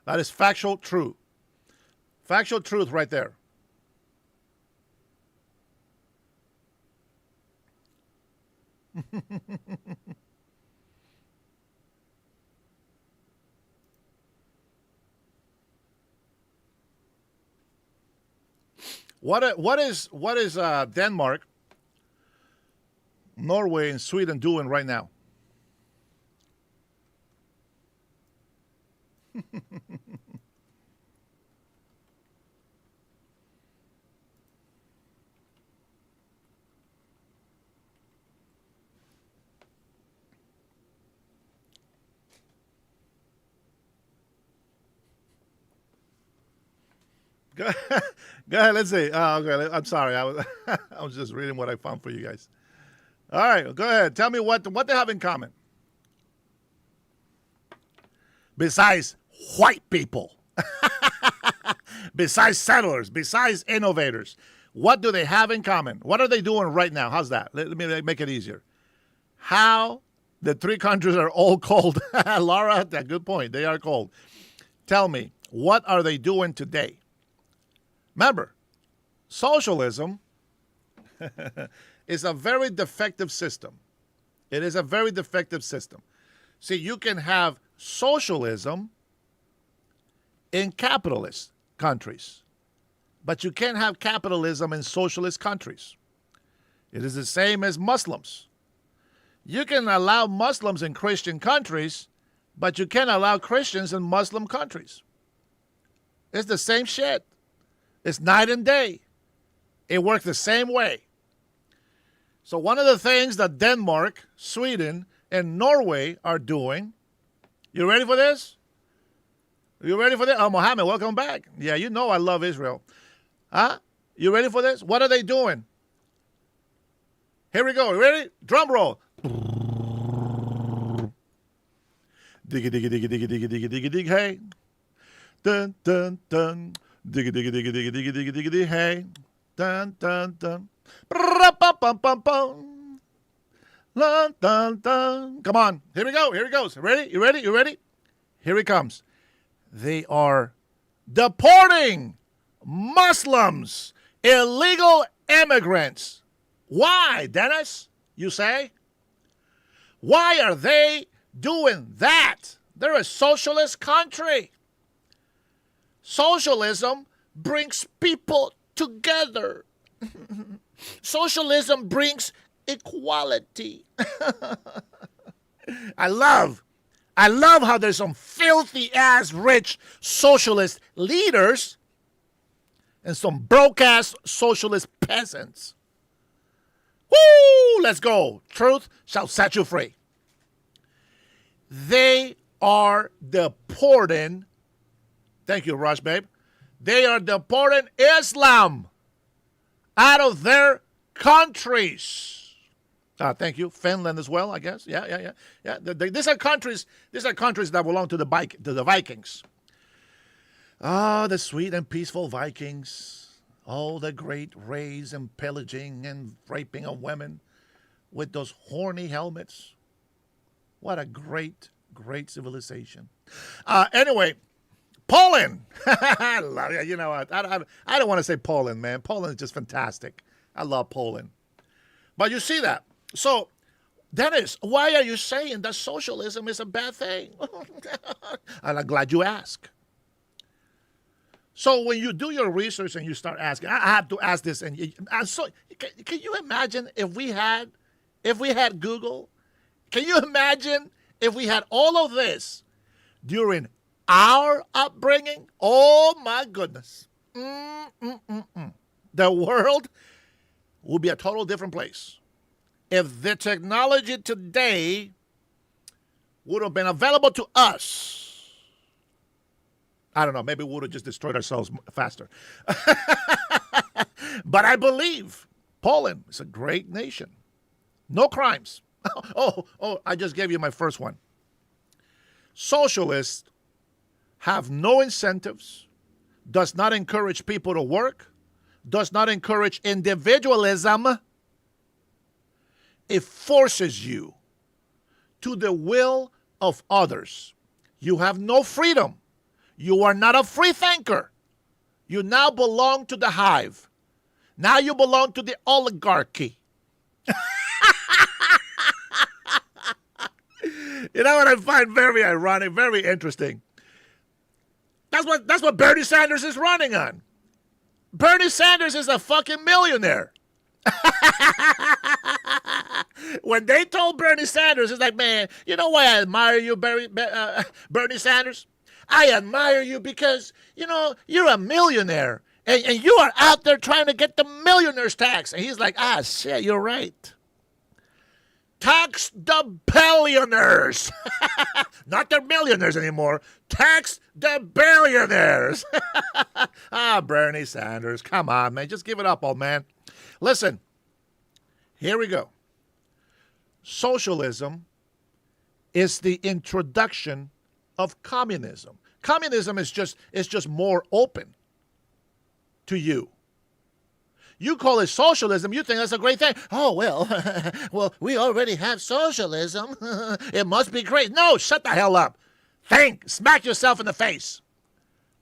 That is factual truth. Factual truth right there. What is Denmark, Norway, and Sweden doing right now? Go ahead. Let's see. Oh, okay. I'm sorry. I was just reading what I found for you guys. All right. Go ahead. Tell me what they have in common. Besides white people, besides settlers, besides innovators, what do they have in common? What are they doing right now? How's that? Let me make it easier. How the 3 countries are all cold. Laura, that good point. They are cold. Tell me, what are they doing today? Remember, socialism is a very defective system. It is a very defective system. See, you can have socialism in capitalist countries, but you can't have capitalism in socialist countries. It is the same as Muslims. You can allow Muslims in Christian countries, but you can't allow Christians in Muslim countries. It's the same shit. It's night and day. It works the same way. So one of the things that Denmark, Sweden, and Norway are doing, you ready for this? You ready for this? Oh, Mohammed, welcome back. Yeah, you know I love Israel. Huh? You ready for this? What are they doing? Here we go. You ready? Drum roll. Diggy, diggy, diggy, diggy, diggy, diggy, diggy, diggy, hey. Dun, dun, dun. Diggy, diggy, diggy, diggy, diggy, diggy, diggy, diggy, hey. Dun, dun, dun. Bum. Dun, dun, dun. Come on. Here we go. Here it goes. Ready? You ready? You ready? Here it comes. They are deporting Muslims, illegal immigrants. Why, Dennis? You say? Why are they doing that? They're a socialist country. Socialism brings people together. Socialism brings equality. I love how there's some filthy ass rich socialist leaders and some broke ass socialist peasants. Woo! Let's go. Truth shall set you free. They are deporting Thank you, Rush, babe. They are deporting Islam out of their countries. Thank you. Finland as well, I guess. Yeah. These are countries. These are countries that belong to the Vikings. The sweet and peaceful Vikings. Oh, the great raids and pillaging and raping of women with those horny helmets. What a great civilization. Anyway, Poland. I love it. You know what? I don't want to say Poland, man. Poland is just fantastic. I love Poland. But you see that. So, Dennis, why are you saying that socialism is a bad thing? And I'm glad you asked. So when you do your research and you start asking, I have to ask this. And so, can you imagine if we had Google? Can you imagine if we had all of this during our upbringing? Oh my goodness. The world would be a total different place. If the technology today would have been available to us, I don't know, maybe we would have just destroyed ourselves faster. But I believe Poland is a great nation. No crimes. Oh, I just gave you my first one. Socialists have no incentives, does not encourage people to work, does not encourage individualism. It forces you to the will of others. You have no freedom. You are not a free thinker. You now belong to the hive. Now you belong to the oligarchy. You know what I find very ironic, very interesting? That's what Bernie Sanders is running on. Bernie Sanders is a fucking millionaire. When they told Bernie Sanders, it's like, man, you know why I admire you, Bernie Sanders? I admire you because, you know, you're a millionaire. And you are out there trying to get the millionaire's tax. And he's like, shit, you're right. Tax the billionaires. Not the millionaires anymore. Tax the billionaires. Bernie Sanders. Come on, man. Just give it up, old man. Listen, here we go. Socialism is the introduction of communism. Communism is just more open to you. You call it socialism, you think that's a great thing. Oh, well, we already have socialism. It must be great. No, shut the hell up. Think, smack yourself in the face.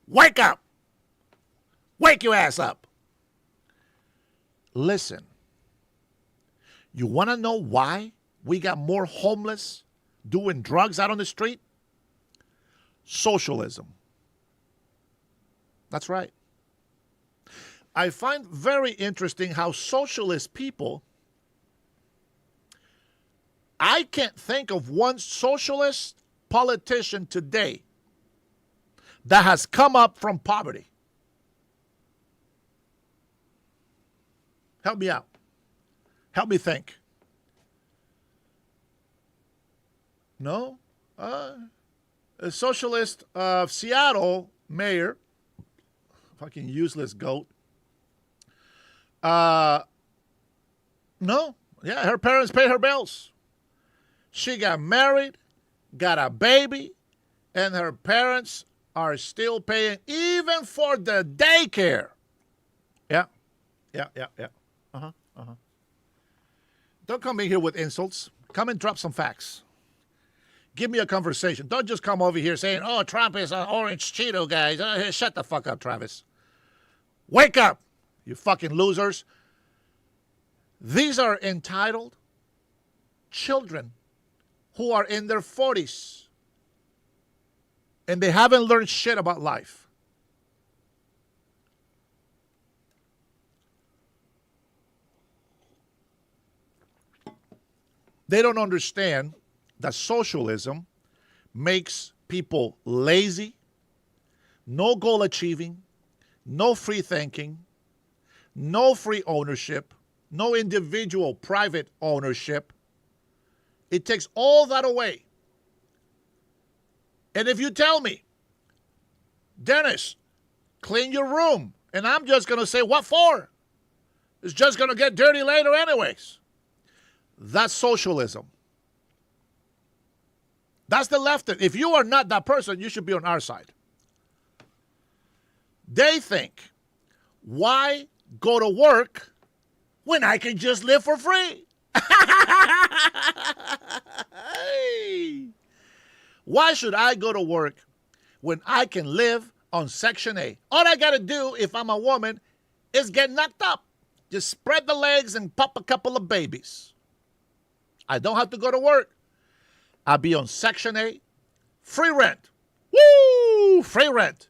Wake up. Wake your ass up. Listen, you want to know why we got more homeless doing drugs out on the street? Socialism. That's right. I find very interesting how socialist people, I can't think of one socialist politician today that has come up from poverty. Help me out. Help me think. No? A socialist of Seattle mayor, fucking useless goat. No. Yeah, her parents paid her bills. She got married, got a baby, and her parents are still paying even for the daycare. Yeah. Don't come in here with insults. Come and drop some facts. Give me a conversation. Don't just come over here saying, oh, Trump is an orange Cheeto guy. Shut the fuck up, Travis. Wake up, you fucking losers. These are entitled children who are in their 40s and they haven't learned shit about life. They don't understand that socialism makes people lazy, no goal achieving, no free thinking, no free ownership, no individual private ownership. It takes all that away. And if you tell me Dennis, clean your room. And I'm just going to say, what for? It's just going to get dirty later anyways. That's socialism. That's the left. If you are not that person, you should be on our side. They think, why go to work when I can just live for free? Why should I go to work when I can live on Section A? All I got to do if I'm a woman is get knocked up. Just spread the legs and pop a couple of babies. I don't have to go to work. I'll be on Section A. Free rent. Woo! Free rent.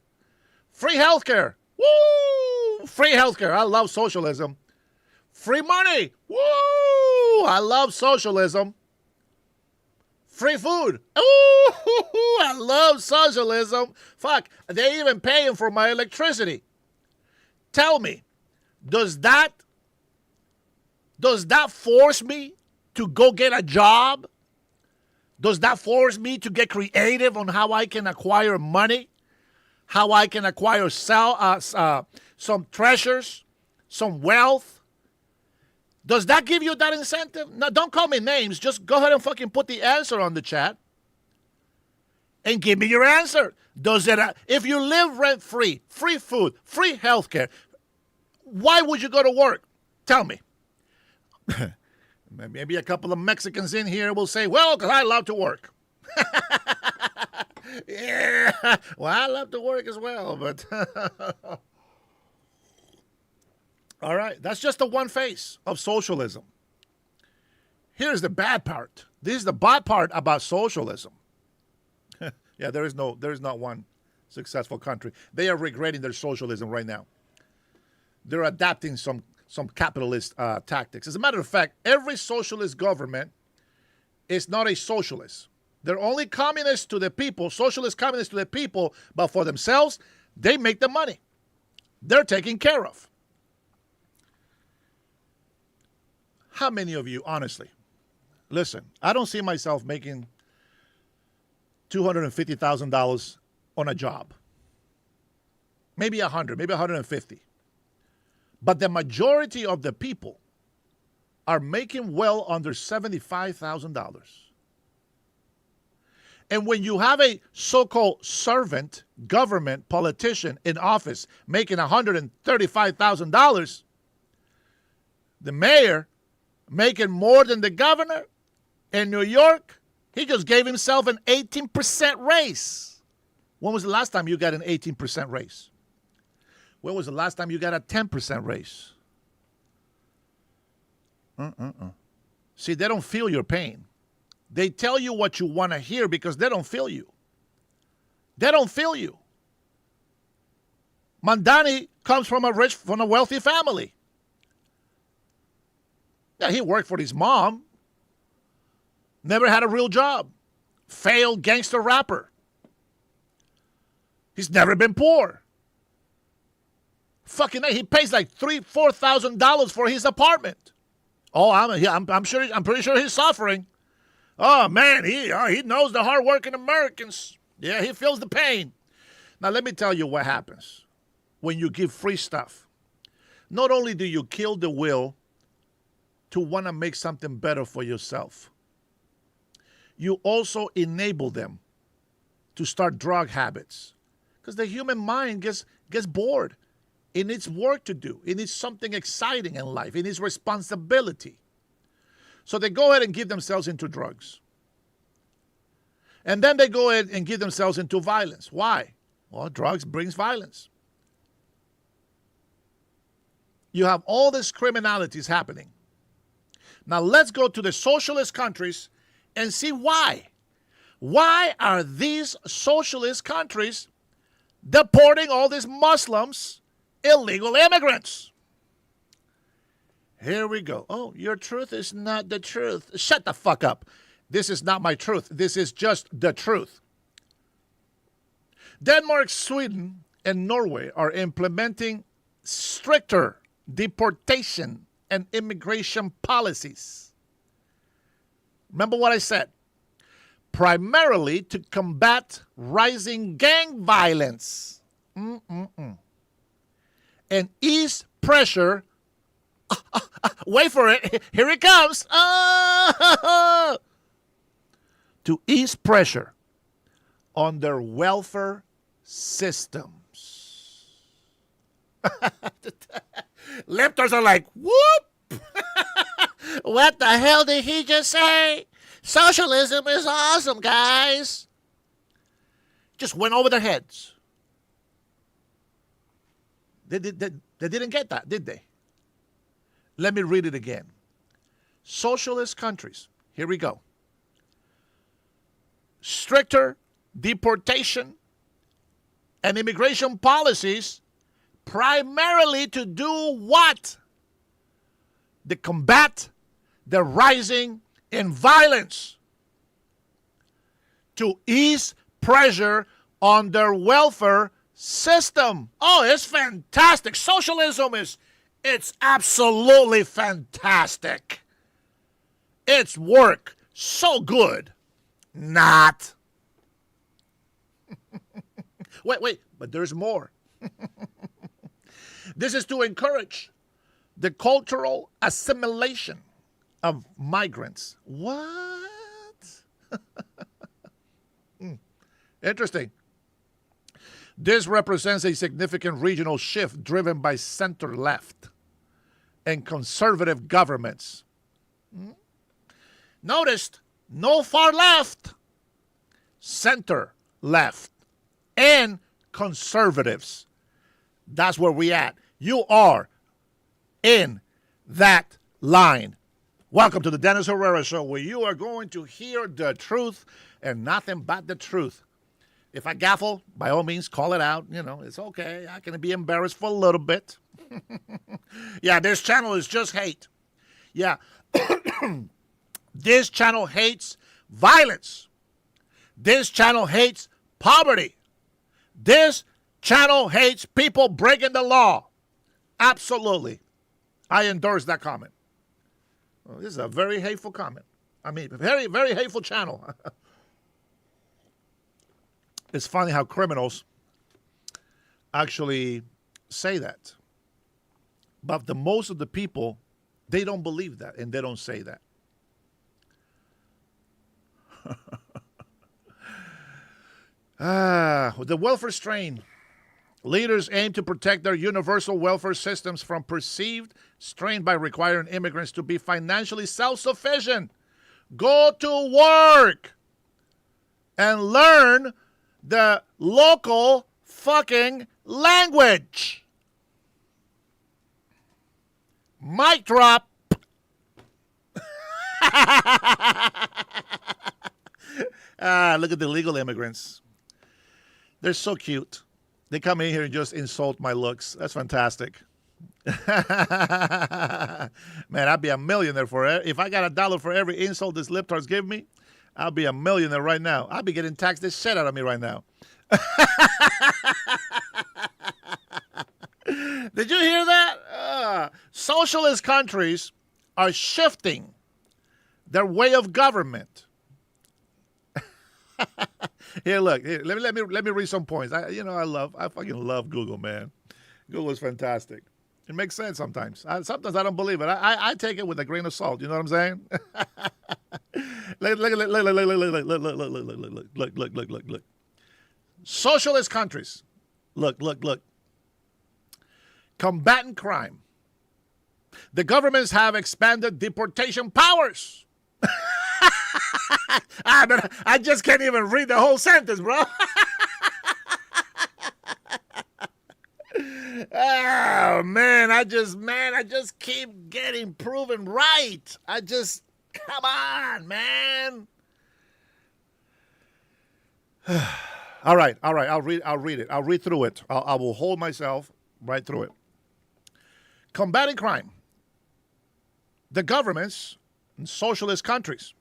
Free healthcare. Woo! Free healthcare. I love socialism. Free money. Woo! I love socialism. Free food. Ooh, I love socialism. Fuck, they even paying for my electricity. Tell me, does that force me to go get a job? Does that force me to get creative on how I can acquire money? How I can acquire some treasures, some wealth? Does that give you that incentive? No, don't call me names. Just go ahead and fucking put the answer on the chat and give me your answer. Does it? If you live rent-free, free food, free healthcare, why would you go to work? Tell me. Maybe a couple of Mexicans in here will say, well, because I love to work. Yeah. Well, I love to work as well, but... All right, that's just the one face of socialism. Here's the bad part. This is the bad part about socialism. Yeah, there is not one successful country. They are regretting their socialism right now. They're adapting some capitalist tactics. As a matter of fact, every socialist government is not a socialist. They're only communists to the people, socialist communists to the people, but for themselves, they make the money. They're taken care of. How many of you, honestly, listen, I don't see myself making $250,000 on a job. Maybe 100, maybe 150. But the majority of the people are making well under $75,000. And when you have a so-called servant, government, politician in office making $135,000, the mayor making more than the governor in New York, he just gave himself an 18% raise. When was the last time you got an 18% raise? When was the last time you got a 10% raise? See, they don't feel your pain. They tell you what you want to hear because they don't feel you. They don't feel you. Mandani comes from a wealthy family. Yeah, he worked for his mom. Never had a real job. Failed gangster rapper. He's never been poor. Fucking, he pays like $3,000-$4,000 for his apartment. Oh, I'm pretty sure he's suffering. Oh man, he knows the hardworking Americans. Yeah, he feels the pain. Now let me tell you what happens when you give free stuff. Not only do you kill the will to want to make something better for yourself, you also enable them to start drug habits. Because the human mind gets bored. It needs work to do. It needs something exciting in life. It needs responsibility. So they go ahead and give themselves into drugs. And then they go ahead and give themselves into violence. Why? Well, drugs brings violence. You have all these criminalities happening. Now let's go to the socialist countries and see why. Why are these socialist countries deporting all these Muslims, illegal immigrants? Here we go. Oh, your truth is not the truth. Shut the fuck up. This is not my truth. This is just the truth. Denmark, Sweden, and Norway are implementing stricter deportation and immigration policies. Remember what I said? Primarily to combat rising gang violence. And ease pressure. Wait for it. Here it comes. To ease pressure on their welfare systems. Lipters are like, whoop. What the hell did he just say? Socialism is awesome, guys. Just went over their heads. They didn't get that, did they? Let me read it again. Socialist countries, here we go. Stricter deportation and immigration policies primarily to do what? To combat the rising in violence. To ease pressure on their welfare system. Oh, it's fantastic. Socialism it's absolutely fantastic. It's work so good. Not. Wait, but there's more. This is to encourage the cultural assimilation of migrants. What? Interesting. This represents a significant regional shift driven by center-left and conservative governments. Noticed, no far left, center-left, and conservatives. That's where we at. You are in that line. Welcome to the Dennis Herrera Show, where you are going to hear the truth and nothing but the truth. If I gaffle, by all means, call it out. You know, it's okay. I can be embarrassed for a little bit. Yeah, this channel is just hate. Yeah. This channel hates violence. This channel hates poverty. This channel hates people breaking the law. Absolutely. I endorse that comment. Well, this is a very hateful comment. I mean, very, very hateful channel. It's funny how criminals actually say that. But the most of the people, they don't believe that, and they don't say that. The welfare strain. Leaders aim to protect their universal welfare systems from perceived strain by requiring immigrants to be financially self-sufficient. Go to work and learn the local fucking language. Mic drop. Look at the legal immigrants. They're so cute. They come in here and just insult my looks. That's fantastic. Man, I'd be a millionaire for it. If I got $1 for every insult this liptards give me, I'll be a millionaire right now. I'll be getting taxed the shit out of me right now. Did you hear that? Socialist countries are shifting their way of government. Here, look. Here, let me read some points. I fucking love Google, man. Google is fantastic. It makes sense sometimes. Sometimes I don't believe it. I take it with a grain of salt. You know what I'm saying? Look. Socialist countries. Look. Combating crime. The governments have expanded deportation powers. I just can't even read the whole sentence, bro. Oh, man, I just keep getting proven right. Come on, man. All right. I'll read it. I'll read through it. I will hold myself right through it. Combating crime. The governments in socialist countries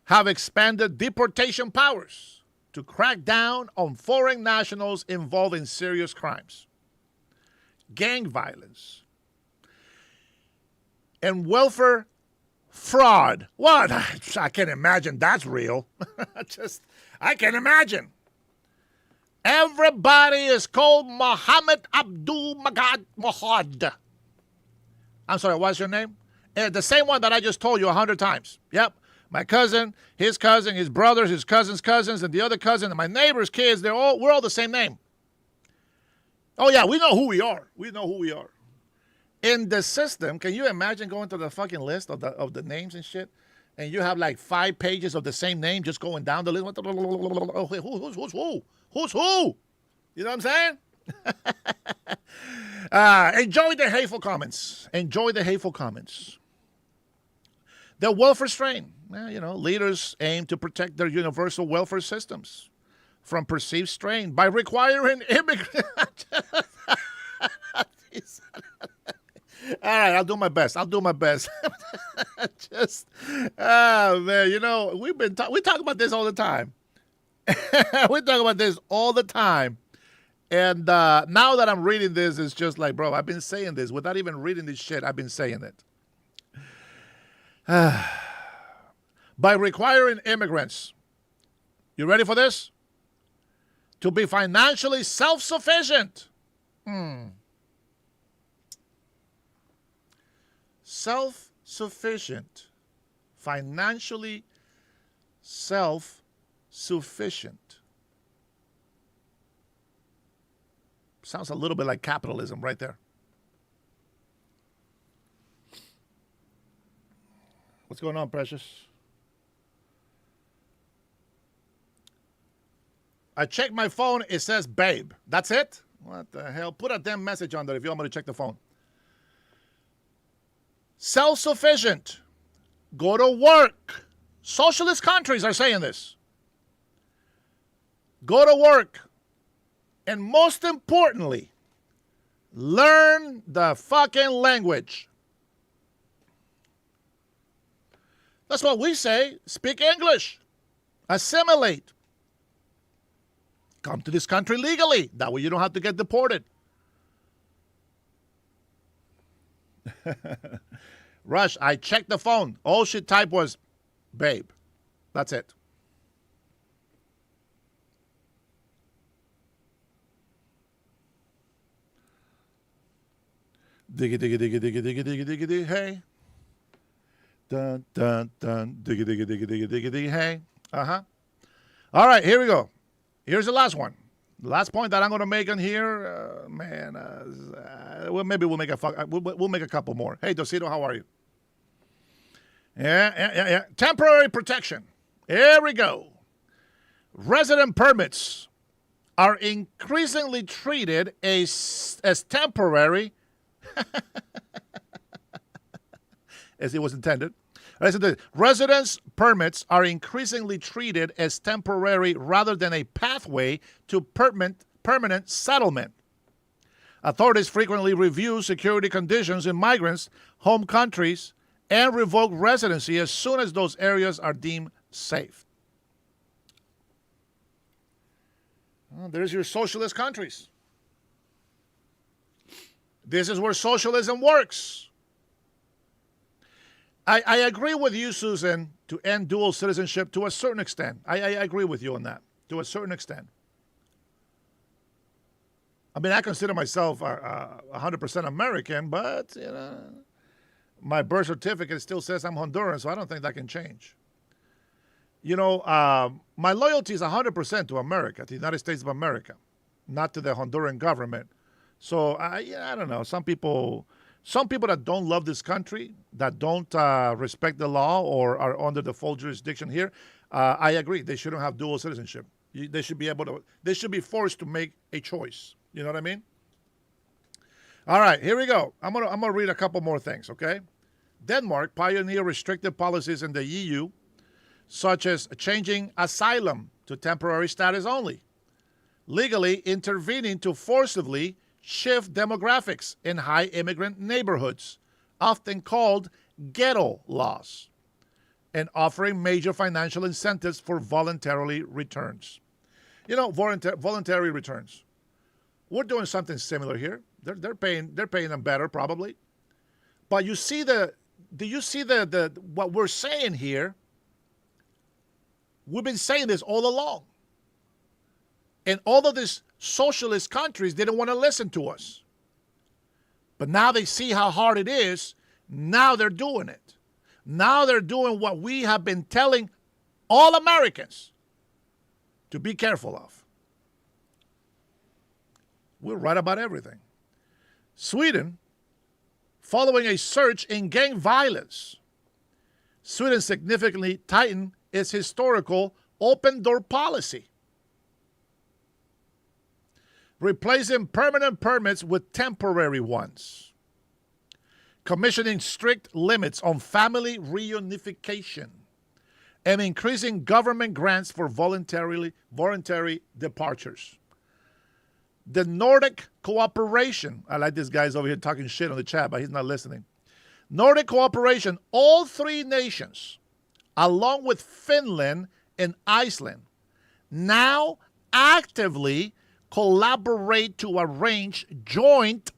have expanded deportation powers to crack down on foreign nationals involved in serious crimes, gang violence, and welfare fraud. What? I can't imagine that's real. I can't imagine. Everybody is called Muhammad Abdul Mahad. I'm sorry, what's your name? The same one that I just told you 100 times. Yep. My cousin, his brothers, his cousin's cousins, and the other cousin, and my neighbor's kids, we're all the same name. Oh, yeah, we know who we are. We know who we are. In the system, can you imagine going to the fucking list of the names and shit? And you have like 5 pages of the same name just going down the list. Oh, who's who? Who's who? You know what I'm saying? Enjoy the hateful comments. Enjoy the hateful comments. The welfare strain. Well, leaders aim to protect their universal welfare systems from perceived strain by requiring immigrants. All right, I'll do my best. Just, man, we talk about this all the time. We talk about this all the time. And now that I'm reading this, it's just like, bro, I've been saying this. Without even reading this shit, I've been saying it. By requiring immigrants, you ready for this? To be financially self-sufficient. Self-sufficient. Financially self-sufficient. Sounds a little bit like capitalism right there. What's going on, Precious? I checked my phone. It says babe. That's it? What the hell? Put a damn message on there if you want me to check the phone. Self-sufficient. Go to work. Socialist countries are saying this. Go to work. And most importantly, learn the fucking language. That's what we say. Speak English. Assimilate. Come to this country legally. That way you don't have to get deported. Rush, I checked the phone. All she typed was, babe. That's it. Diggy, diggy, diggy, diggy, diggy, diggy, diggy, diggy, hey. Dun, dun, dun, diggy, diggy, diggy, diggy, diggy, diggy, hey. Uh-huh. All right, here we go. Here's the last one. The last point that I'm going to make on here, well, maybe we'll make we'll make a couple more. Hey, Dosito, how are you? Yeah. Temporary protection. Here we go. Resident permits are increasingly treated as temporary, as it was intended. Residence permits are increasingly treated as temporary rather than a pathway to permanent settlement. Authorities frequently review security conditions in migrants' home countries and revoke residency as soon as those areas are deemed safe. Well, there's your socialist countries. This is where socialism works. I agree with you, Susan, to end dual citizenship to a certain extent. I agree with you on that, to a certain extent. I mean, I consider myself 100% American, but, my birth certificate still says I'm Honduran, so I don't think that can change. My loyalty is 100% to America, to the United States of America, not to the Honduran government. So, I don't know. Some people that don't love this country, that don't respect the law or are under the full jurisdiction here, I agree. They shouldn't have dual citizenship. They should be forced to make a choice. You know what I mean? All right, here we go. I'm gonna read a couple more things, okay? Denmark pioneered restrictive policies in the EU, such as changing asylum to temporary status only, legally intervening to forcibly shift demographics in high immigrant neighborhoods, often called ghetto laws, and offering major financial incentives for voluntary returns. Voluntary returns. We're doing something similar here. They're paying them better probably. But do you see what we're saying here? We've been saying this all along. And all of these socialist countries didn't want to listen to us. But now they see how hard it is. Now they're doing it. Now they're doing what we have been telling all Americans to be careful of. We're right about everything. Sweden, following a surge in gang violence, Sweden significantly tightened its historical open door policy, replacing permanent permits with temporary ones, commissioning strict limits on family reunification, and increasing government grants for voluntary departures. The Nordic cooperation, I like this guy's over here talking shit on the chat, but he's not listening. Nordic cooperation, all three nations, along with Finland and Iceland, now actively collaborate to arrange joint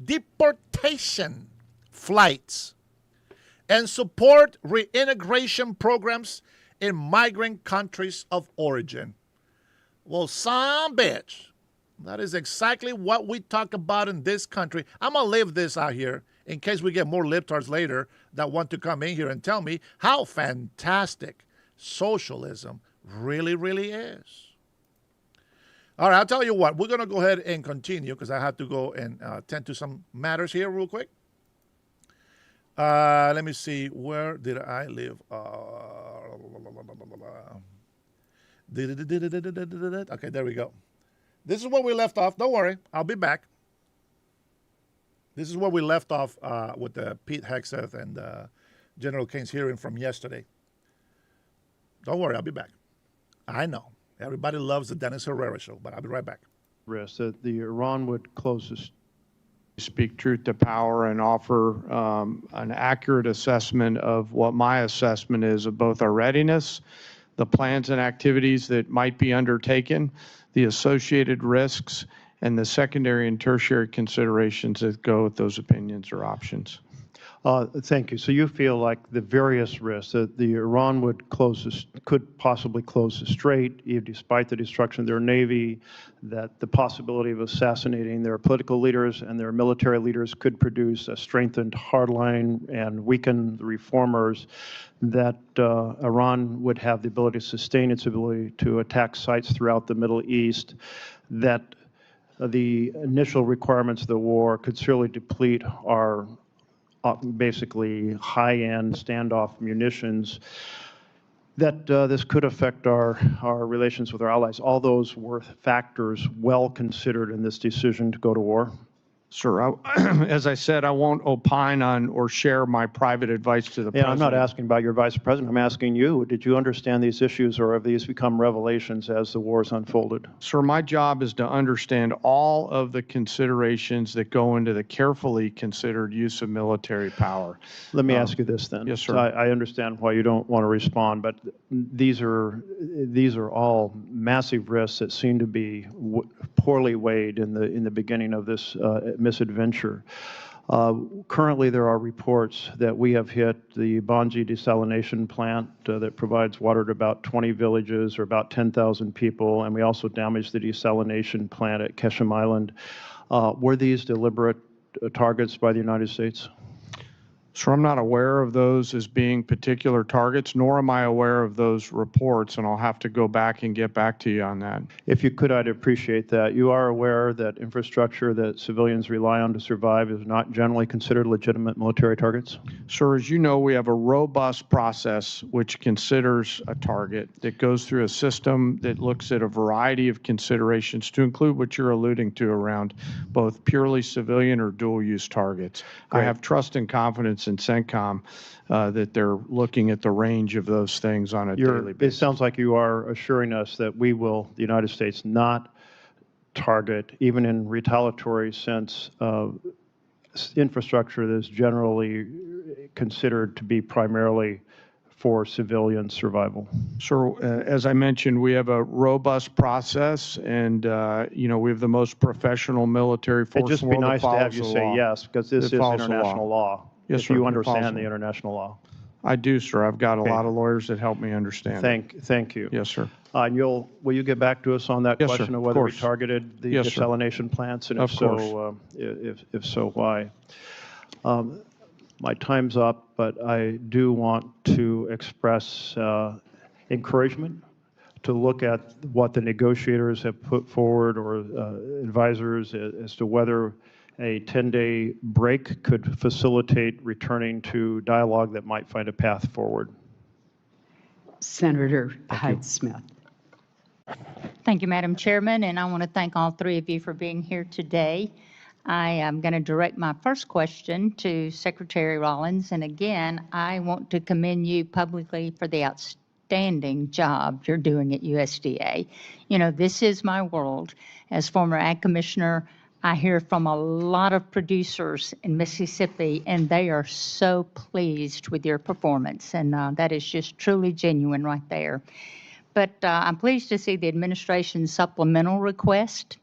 deportation flights and support reintegration programs in migrant countries of origin. Well, son bitch, that is exactly what we talk about in this country. I'm going to leave this out here in case we get more libtards later that want to come in here and tell me how fantastic socialism really, really is. All right, I'll tell you what. We're going to go ahead and continue because I have to go and tend to some matters here real quick. Let me see. Where did I live? Okay, there we go. This is where we left off. Don't worry. I'll be back. This is where we left off with Pete Hegseth and General Kane's hearing from yesterday. Don't worry. I'll be back. I know. Everybody loves the Dennis Herrera show, but I'll be right back. Risk that the Iran would close speak truth to power and offer an accurate assessment of what my assessment is of both our readiness, the plans and activities that might be undertaken, the associated risks, and the secondary and tertiary considerations that go with those opinions or options. Thank you. So you feel like the various risks that the Iran could possibly close the strait, even despite the destruction of their navy, that the possibility of assassinating their political leaders and their military leaders could produce a strengthened hardline and weaken the reformers, that Iran would have the ability to sustain its ability to attack sites throughout the Middle East, that the initial requirements of the war could surely deplete our basically high-end standoff munitions, that this could affect our relations with our allies. All those were factors well considered in this decision to go to war. Sir, as I said, I won't opine on or share my private advice to the president. I'm not asking about your vice president. I'm asking you, did you understand these issues, or have these become revelations as the wars unfolded? Sir, my job is to understand all of the considerations that go into the carefully considered use of military power. Let me ask you this then. Yes, sir. So I understand why you don't want to respond, but these are all massive risks that seem to be poorly weighed in the beginning of this misadventure. Currently, there are reports that we have hit the Banji desalination plant that provides water to about 20 villages or about 10,000 people, and we also damaged the desalination plant at Keshem Island. Were these deliberate targets by the United States? So I'm not aware of those as being particular targets, nor am I aware of those reports, and I'll have to go back and get back to you on that. If you could, I'd appreciate that. You are aware that infrastructure that civilians rely on to survive is not generally considered legitimate military targets? Sir, as you know, we have a robust process which considers a target that goes through a system that looks at a variety of considerations to include what you're alluding to around both purely civilian or dual-use targets. Great. I have trust and confidence in CENTCOM that they're looking at the range of those things on a daily basis. It sounds like you are assuring us that we will, the United States, not target, even in retaliatory sense, infrastructure that is generally considered to be primarily for civilian survival. So, as I mentioned, we have a robust process, and we have the most professional military force. It'd just be nice to have you say yes, because this is international law. Yes, if you understand the international law. I do, sir. I've got a lot of lawyers that help me understand it. Thank you. Yes, sir. And will you get back to us on that Yes, sir. question of Of whether we course. targeted the Yes, sir. desalination plants, and Of if so, if so, why? My time's up, but I do want to express encouragement to look at what the negotiators have put forward, or advisors, as to whether a 10-day break could facilitate returning to dialogue that might find a path forward. Senator Hyde-Smith. Thank you, Madam Chairman, and I want to thank all three of you for being here today. I am going to direct my first question to Secretary Rollins, and again, I want to commend you publicly for the outstanding job you're doing at USDA. You know, this is my world. As former Ag Commissioner, I hear from a lot of producers in Mississippi, and they are so pleased with your performance, and that is just truly genuine right there. But I'm pleased to see the administration's supplemental request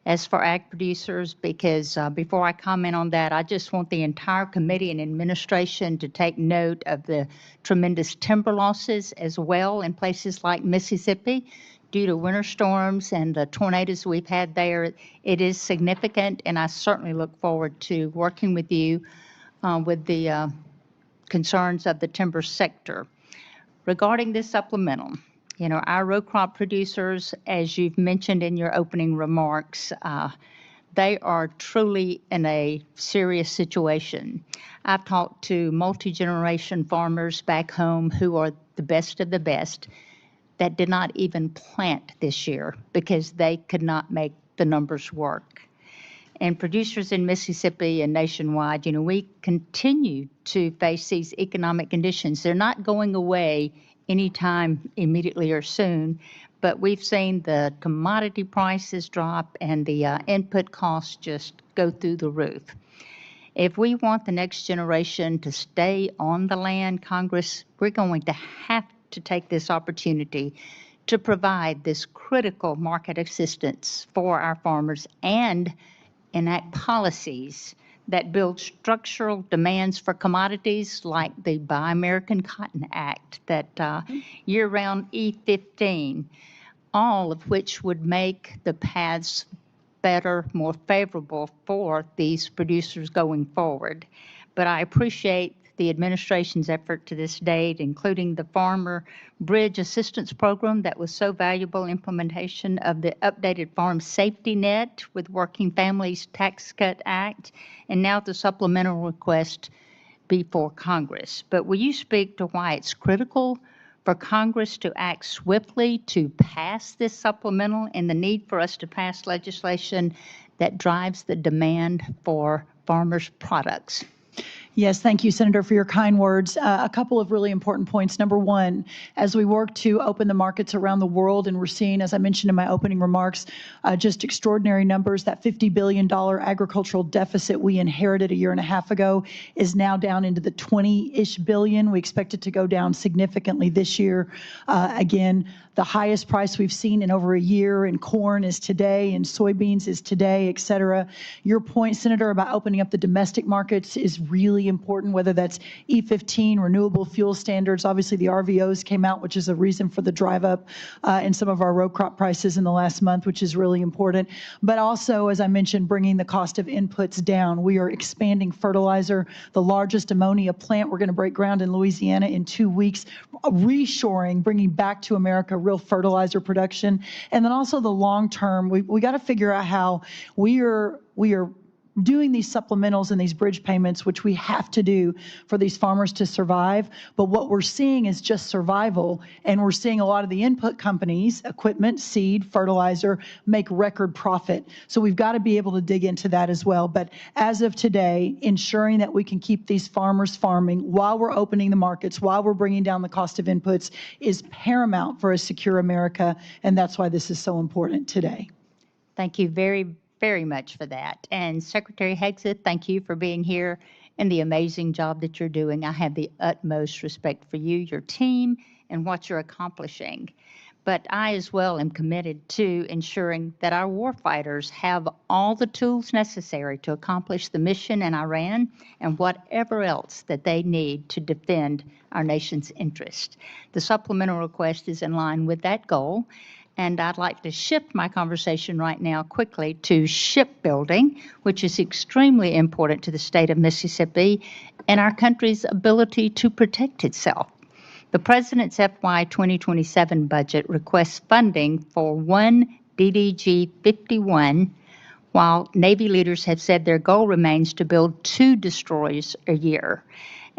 as for ag producers, because before I comment on that, I just want the entire committee and administration to take note of the tremendous timber losses as well in places like Mississippi due to winter storms and the tornadoes we've had there. It is significant, and I certainly look forward to working with you with the concerns of the timber sector. Regarding this supplemental, you know, our row crop producers, as you've mentioned in your opening remarks, they are truly in a serious situation. I've talked to multi-generation farmers back home who are the best of the best that did not even plant this year because they could not make the numbers work. And producers in Mississippi and nationwide, you know, we continue to face these economic conditions. They're not going away anytime immediately or soon, but we've seen the commodity prices drop and the input costs just go through the roof. If we want the next generation to stay on the land, Congress, we're going to have to take this opportunity to provide this critical market assistance for our farmers and enact policies that build structural demands for commodities like the Buy American Cotton Act, that year-round E15, all of which would make the paths better, more favorable for these producers going forward. But I appreciate the administration's effort to this date, including the Farmer Bridge Assistance Program that was so valuable, implementation of the updated Farm Safety Net with Working Families Tax Cut Act, and now the supplemental request before Congress. But will you speak to why it's critical for Congress to act swiftly to pass this supplemental and the need for us to pass legislation that drives the demand for farmers' products? Yes, thank you, Senator, for your kind words. A couple of really important points. Number one, as we work to open the markets around the world, and we're seeing, as I mentioned in my opening remarks, just extraordinary numbers. That $50 billion agricultural deficit we inherited a year and a half ago is now down into the 20-ish billion. We expect it to go down significantly this year. Again, the highest price we've seen in over a year in corn is today, and soybeans is today, et cetera. Your point, Senator, about opening up the domestic markets is really important, whether that's E15, renewable fuel standards. Obviously, the RVOs came out, which is a reason for the drive up in some of our row crop prices in the last month, which is really important. But also, as I mentioned, bringing the cost of inputs down. We are expanding fertilizer, the largest ammonia plant. We're going to break ground in Louisiana in 2 weeks, reshoring, bringing back to America real fertilizer production. And then also the long term, we got to figure out how we are doing these supplementals and these bridge payments, which we have to do for these farmers to survive. But what we're seeing is just survival. And we're seeing a lot of the input companies, equipment, seed, fertilizer, make record profit. So we've got to be able to dig into that as well. But as of today, ensuring that we can keep these farmers farming while we're opening the markets, while we're bringing down the cost of inputs, is paramount for a secure America. And that's why this is so important today. Thank you very much for that. And Secretary Hegseth, thank you for being here and the amazing job that you're doing. I have the utmost respect for you, your team, and what you're accomplishing. But I as well am committed to ensuring that our warfighters have all the tools necessary to accomplish the mission in Iran and whatever else that they need to defend our nation's interest. The supplemental request is in line with that goal, and I'd like to shift my conversation right now quickly to shipbuilding, which is extremely important to the state of Mississippi and our country's ability to protect itself. The President's FY 2027 budget requests funding for one DDG 51, while Navy leaders have said their goal remains to build 2 destroyers a year.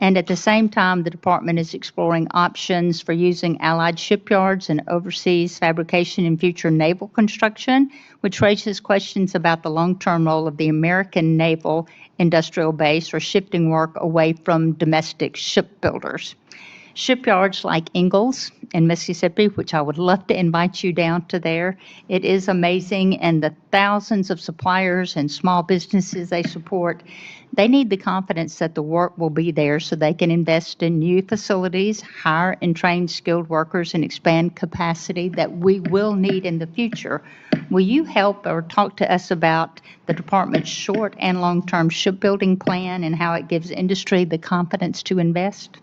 And at the same time, the Department is exploring options for using allied shipyards and overseas fabrication in future naval construction, which raises questions about the long-term role of the American naval industrial base or shifting work away from domestic shipbuilders. Shipyards like Ingalls in Mississippi, which I would love to invite you down to there. It is amazing, and the thousands of suppliers and small businesses they support, they need the confidence that the work will be there so they can invest in new facilities, hire and train skilled workers, and expand capacity that we will need in the future. Will you help or talk to us about the Department's short and long-term shipbuilding plan and how it gives industry the confidence to invest?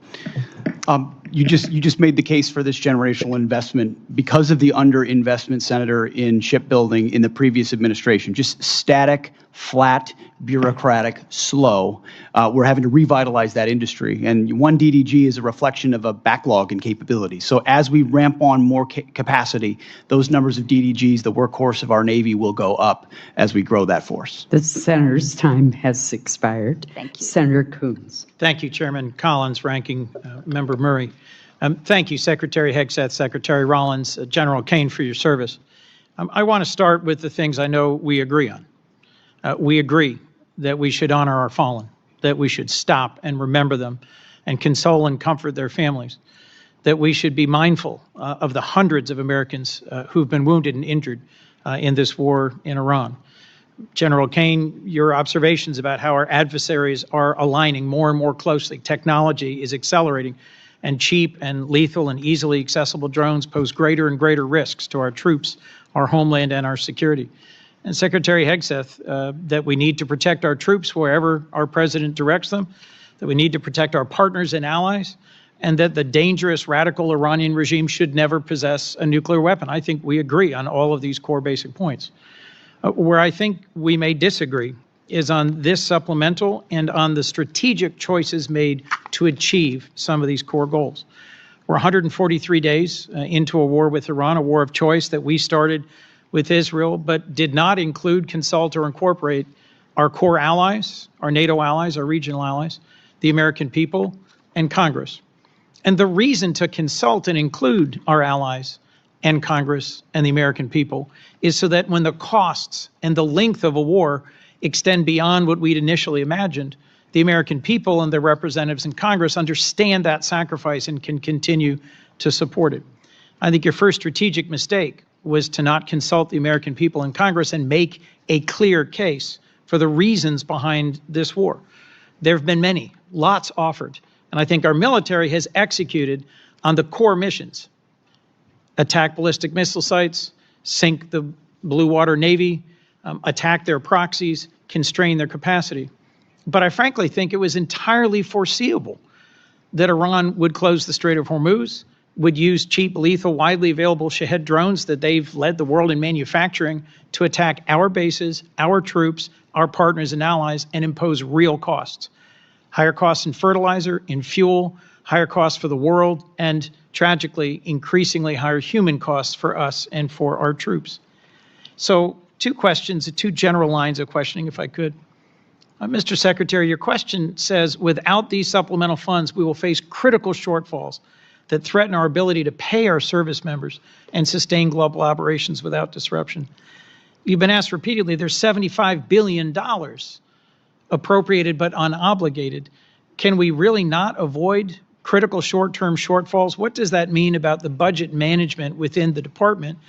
You just made the case for this generational investment because of the underinvestment, Senator, in shipbuilding in the previous administration. Just static, flat, bureaucratic, slow. We're having to revitalize that industry. And one DDG is a reflection of a backlog in capability. So as we ramp on more capacity, those numbers of DDGs, the workhorse of our Navy, will go up as we grow that force. The Senator's time has expired. Thank you. Senator Coons. Thank you, Chairman Collins, Ranking Member Murray. Thank you, Secretary Hegseth, Secretary Rollins, General Kane, for your service. I want to start with the things I know we agree on. We agree that we should honor our fallen, that we should stop and remember them and console and comfort their families, that we should be mindful of the hundreds of Americans who've been wounded and injured in this war in Iran. General Kane, your observations about how our adversaries are aligning more and more closely. Technology is accelerating, and cheap and lethal and easily accessible drones pose greater and greater risks to our troops, our homeland, and our security. And Secretary Hegseth, that we need to protect our troops wherever our president directs them, that we need to protect our partners and allies, and that the dangerous radical Iranian regime should never possess a nuclear weapon. I think we agree on all of these core basic points. Where I think we may disagree is on this supplemental and on the strategic choices made to achieve some of these core goals. We're 143 days into a war with Iran, a war of choice that we started with Israel, but did not include, consult, or incorporate our core allies, our NATO allies, our regional allies, the American people, and Congress. And the reason to consult and include our allies and Congress and the American people is so that when the costs and the length of a war extend beyond what we'd initially imagined, the American people and their representatives in Congress understand that sacrifice and can continue to support it. I think your first strategic mistake was to not consult the American people in Congress and make a clear case for the reasons behind this war. There have been many, lots offered, and I think our military has executed on the core missions: attack ballistic missile sites, sink the Blue Water Navy, attack their proxies, constrain their capacity. But I frankly think it was entirely foreseeable that Iran would close the Strait of Hormuz, would use cheap, lethal, widely available Shahed drones that they've led the world in manufacturing to attack our bases, our troops, our partners and allies, and impose real costs. Higher costs in fertilizer, in fuel, higher costs for the world, and tragically, increasingly higher human costs for us and for our troops. So, two questions, two general lines of questioning, if I could. Mr. Secretary, your question says, without these supplemental funds, we will face critical shortfalls that threaten our ability to pay our service members and sustain global operations without disruption. You've been asked repeatedly, there's $75 billion appropriated but unobligated. Can we really not avoid critical short-term shortfalls? What does that mean about the budget management within the department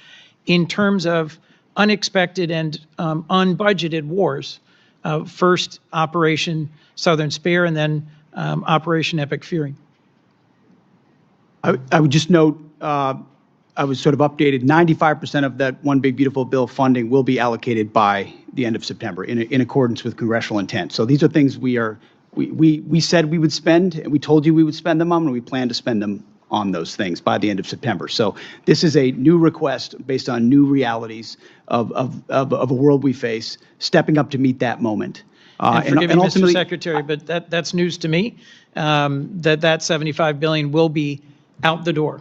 in terms of unexpected and unbudgeted wars? First, Operation Southern Spear, and then Operation Epic Fury. I would just note I was sort of updated. 95% of that one big beautiful bill funding will be allocated by the end of September in accordance with congressional intent. So these are things we said we would spend, and we told you we would spend them on, and we plan to spend them on those things by the end of September. So this is a new request based on new realities of a world we face, stepping up to meet that moment. And forgive me, Mr. Secretary, but that's news to me, that $75 billion will be out the door,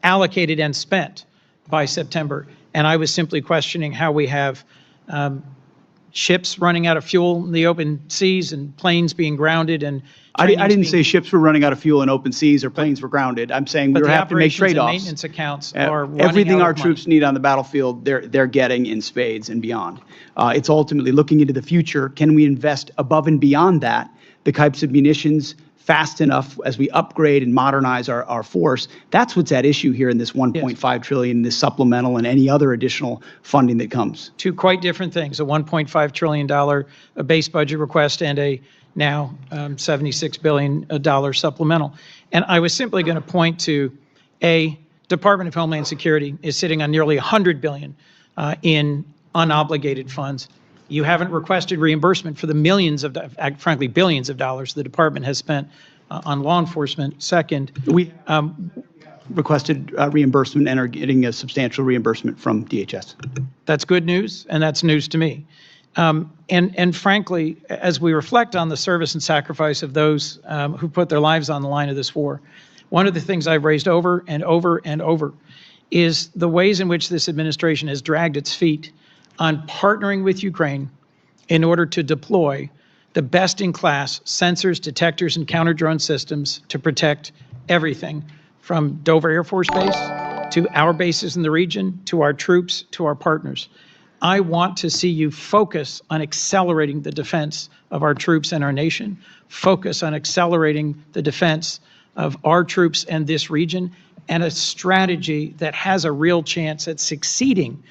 allocated and spent by September. And I was simply questioning how we have ships running out of fuel in the open seas and planes being grounded and I didn't say ships were running out of fuel in open seas or planes were grounded. I'm saying we have to make trade-offs. Maintenance accounts are running everything out our of money. troops need on the battlefield, they're getting in spades and beyond. It's ultimately looking into the future. Can we invest above and beyond that, the types of munitions fast enough as we upgrade and modernize our force? That's what's at issue here in this $1.5 trillion, this supplemental and any other additional funding that comes. Two quite different things, a $1.5 trillion base budget request and a now $76 billion supplemental. And I was simply going to point to Department of Homeland Security is sitting on nearly $100 billion in unobligated funds. You haven't requested reimbursement for the frankly, billions of dollars the department has spent on law enforcement. Second, we requested reimbursement and are getting a substantial reimbursement from DHS. That's good news, and that's news to me. And frankly, as we reflect on the service and sacrifice of those who put their lives on the line of this war, one of the things I've raised over and over and over is the ways in which this administration has dragged its feet on partnering with Ukraine in order to deploy the best-in-class sensors, detectors, and counter-drone systems to protect everything from Dover Air Force Base to our bases in the region, to our troops, to our partners. I want to see you focus on accelerating the defense of our troops and our nation, focus on accelerating the defense of our troops and this region, and a strategy that has a real chance at succeeding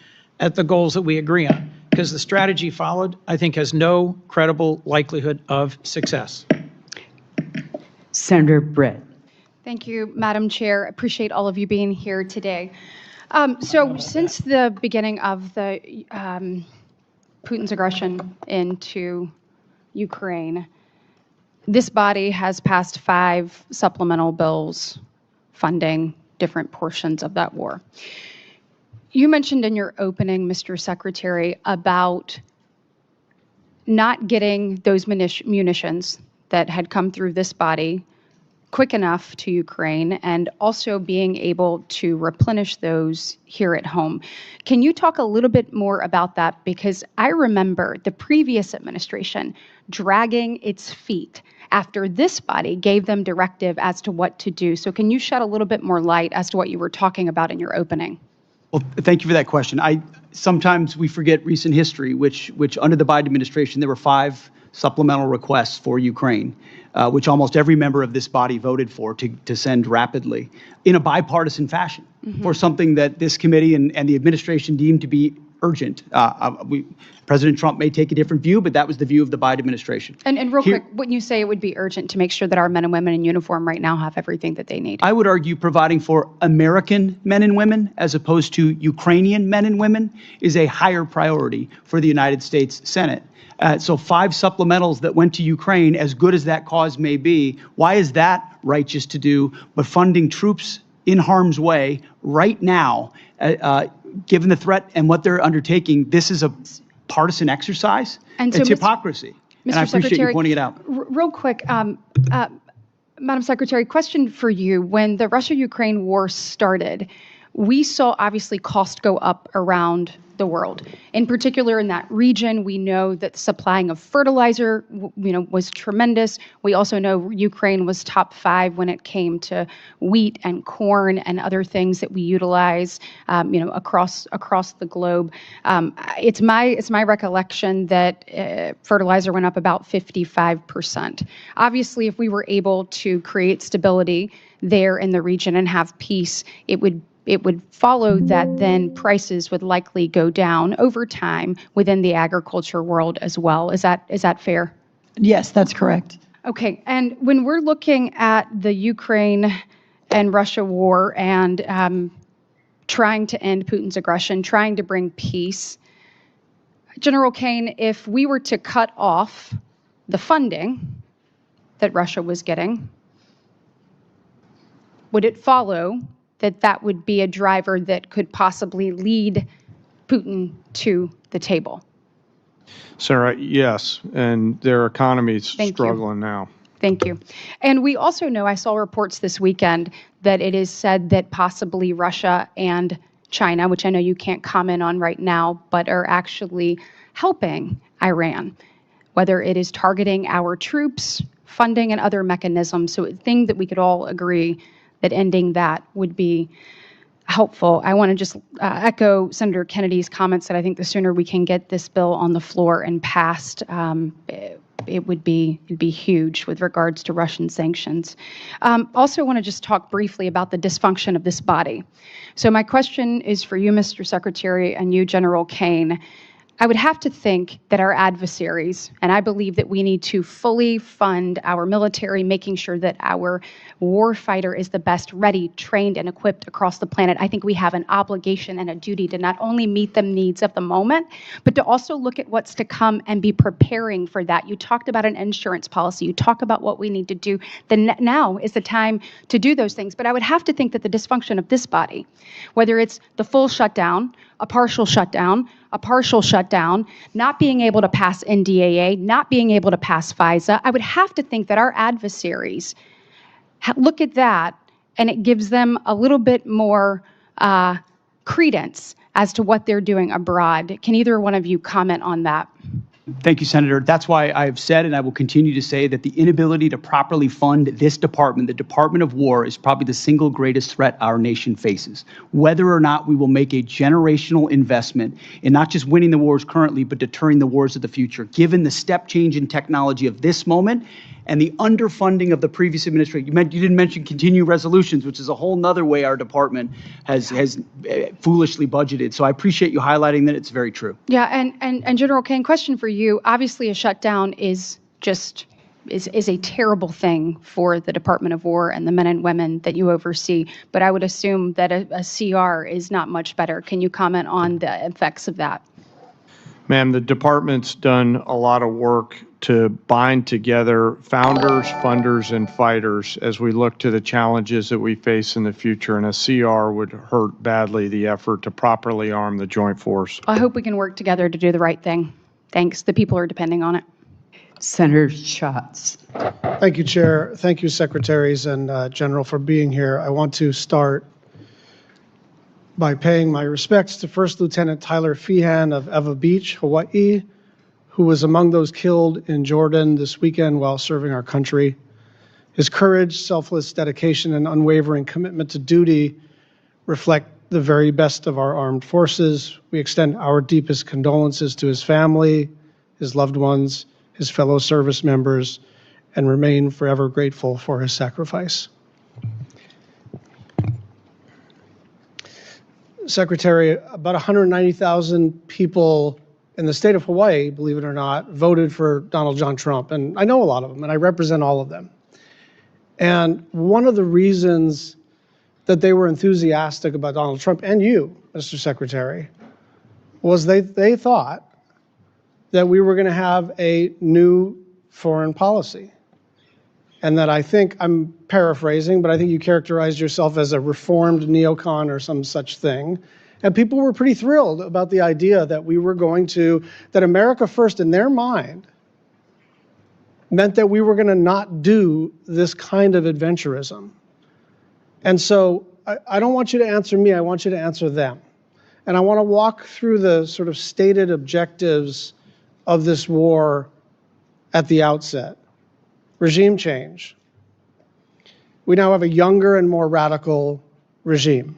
at the goals that we agree on. Because the strategy followed, I think, has no credible likelihood of success. Senator Britt. Thank you, Madam Chair. Appreciate all of you being here today. So since the beginning of the Putin's aggression into Ukraine, this body has passed 5 supplemental bills funding different portions of that war. You mentioned in your opening, Mr. Secretary, about not getting those munitions that had come through this body quick enough to Ukraine and also being able to replenish those here at home. Can you talk a little bit more about that? Because I remember the previous administration dragging its feet after this body gave them directive as to what to do. So can you shed a little bit more light as to what you were talking about in your opening? Well, thank you for that question. Sometimes we forget recent history, which under the Biden administration, there were 5 supplemental requests for Ukraine, which almost every member of this body voted for to send rapidly in a bipartisan fashion for something that this committee and the administration deemed to be urgent. President Trump may take a different view, but that was the view of the Biden administration. And real quick, wouldn't you say it would be urgent to make sure that our men and women in uniform right now have everything that they need? I would argue providing for American men and women as opposed to Ukrainian men and women is a higher priority for the United States Senate. So 5 supplementals that went to Ukraine, as good as that cause may be, why is that righteous to do? But funding troops in harm's way right now, given the threat and what they're undertaking, this is a partisan exercise. And so it's hypocrisy. And I appreciate you pointing it out. Real quick, Madam Secretary, question for you. When the Russia-Ukraine war started, we saw obviously costs go up around the world. In particular, in that region, we know that the supplying of fertilizer, was tremendous. We also know Ukraine was top 5 when it came to wheat and corn and other things that we utilize, across the globe. It's my recollection that fertilizer went up about 55%. Obviously, if we were able to create stability there in the region and have peace, it would follow that then prices would likely go down over time within the agriculture world as well. Is that fair? Yes, that's correct. Okay, and when we're looking at the Ukraine and Russia war and trying to end Putin's aggression, trying to bring peace. General Kane, if we were to cut off the funding that Russia was getting, would it follow that that would be a driver that could possibly lead Putin to the table? Sarah, yes, and their economy's Thank you. struggling now. Thank you. And we also know, I saw reports this weekend, that it is said that possibly Russia and China, which I know you can't comment on right now, but are actually helping Iran, whether it is targeting our troops, funding, and other mechanisms. So a thing that we could all agree that ending that would be helpful. I want to just echo Senator Kennedy's comments that I think the sooner we can get this bill on the floor and passed, it'd be huge with regards to Russian sanctions. Also want to just talk briefly about the dysfunction of this body. So my question is for you, Mr. Secretary, and you, General Kane. I would have to think that our adversaries, and I believe that we need to fully fund our military, making sure that our warfighter is the best ready, trained, and equipped across the planet. I think we have an obligation and a duty to not only meet the needs of the moment, but to also look at what's to come and be preparing for that. You talked about an insurance policy. You talk about what we need to do. Now is the time to do those things. But I would have to think that the dysfunction of this body, whether it's the full shutdown, a partial shutdown, not being able to pass NDAA, not being able to pass FISA, I would have to think that our adversaries look at that and it gives them a little bit more credence as to what they're doing abroad. Can either one of you comment on that? Thank you, Senator. That's why I've said, and I will continue to say, that the inability to properly fund this department, the Department of War, is probably the single greatest threat our nation faces. Whether or not we will make a generational investment in not just winning the wars currently, but deterring the wars of the future, given the step change in technology of this moment and the underfunding of the previous administration. You didn't mention continuing resolutions, which is a whole nother way our department has foolishly budgeted. So I appreciate you highlighting that. It's very true. Yeah, and General Kane, question for you. Obviously, a shutdown is a terrible thing for the Department of War and the men and women that you oversee. But I would assume that a CR is not much better. Can you comment on the effects of that? Ma'am, the department's done a lot of work to bind together founders, funders, and fighters as we look to the challenges that we face in the future, and a CR would hurt badly the effort to properly arm the joint force. I hope we can work together to do the right thing. Thanks. The people are depending on it. Senator Schatz. Thank you, Chair. Thank you, Secretaries and General, for being here. I want to start by paying my respects to First Lieutenant Tyler Feehan of Eva Beach, Hawaii, who was among those killed in Jordan this weekend while serving our country. His courage, selfless dedication, and unwavering commitment to duty reflect the very best of our armed forces. We extend our deepest condolences to his family, his loved ones, his fellow service members, and remain forever grateful for his sacrifice. Secretary, about 190,000 people in the state of Hawaii, believe it or not, voted for Donald John Trump. And I know a lot of them, and I represent all of them. And one of the reasons that they were enthusiastic about Donald Trump, and you, Mr. Secretary, was they thought that we were going to have a new foreign policy. And that I think, I'm paraphrasing, but I think you characterized yourself as a reformed neocon or some such thing. And people were pretty thrilled about the idea that we were going to, that America First in their mind meant that we were going to not do this kind of adventurism. And so I don't want you to answer me, I want you to answer them. And I want to walk through the sort of stated objectives of this war at the outset. Regime change. We now have a younger and more radical regime.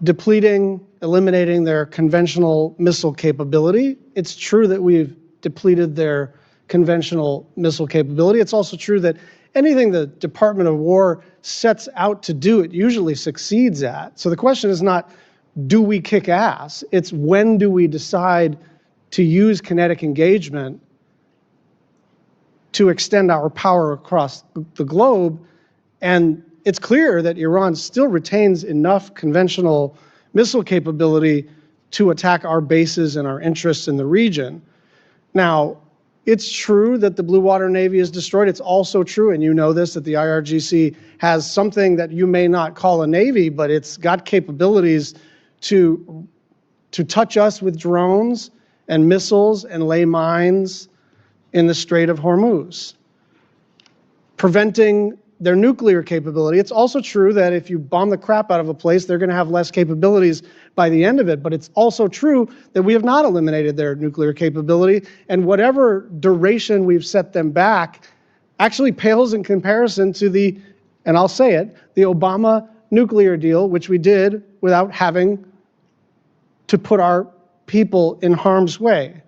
Depleting, eliminating their conventional missile capability. It's true that we've depleted their conventional missile capability. It's also true that anything the Department of War sets out to do, it usually succeeds at. So the question is not, do we kick ass? It's when do we decide to use kinetic engagement to extend our power across the globe And it's clear that Iran still retains enough conventional missile capability to attack our bases and our interests in the region. Now, it's true that the Blue Water Navy is destroyed. It's also true, and you know this, that the IRGC has something that you may not call a navy, but it's got capabilities to touch us with drones and missiles and lay mines in the Strait of Hormuz, preventing their nuclear capability. It's also true that if you bomb the crap out of a place, they're going to have less capabilities by the end of it. But it's also true that we have not eliminated their nuclear capability, and whatever duration we've set them back actually pales in comparison to the, and I'll say it, the Obama nuclear deal, which we did without having to put our people in harm's way.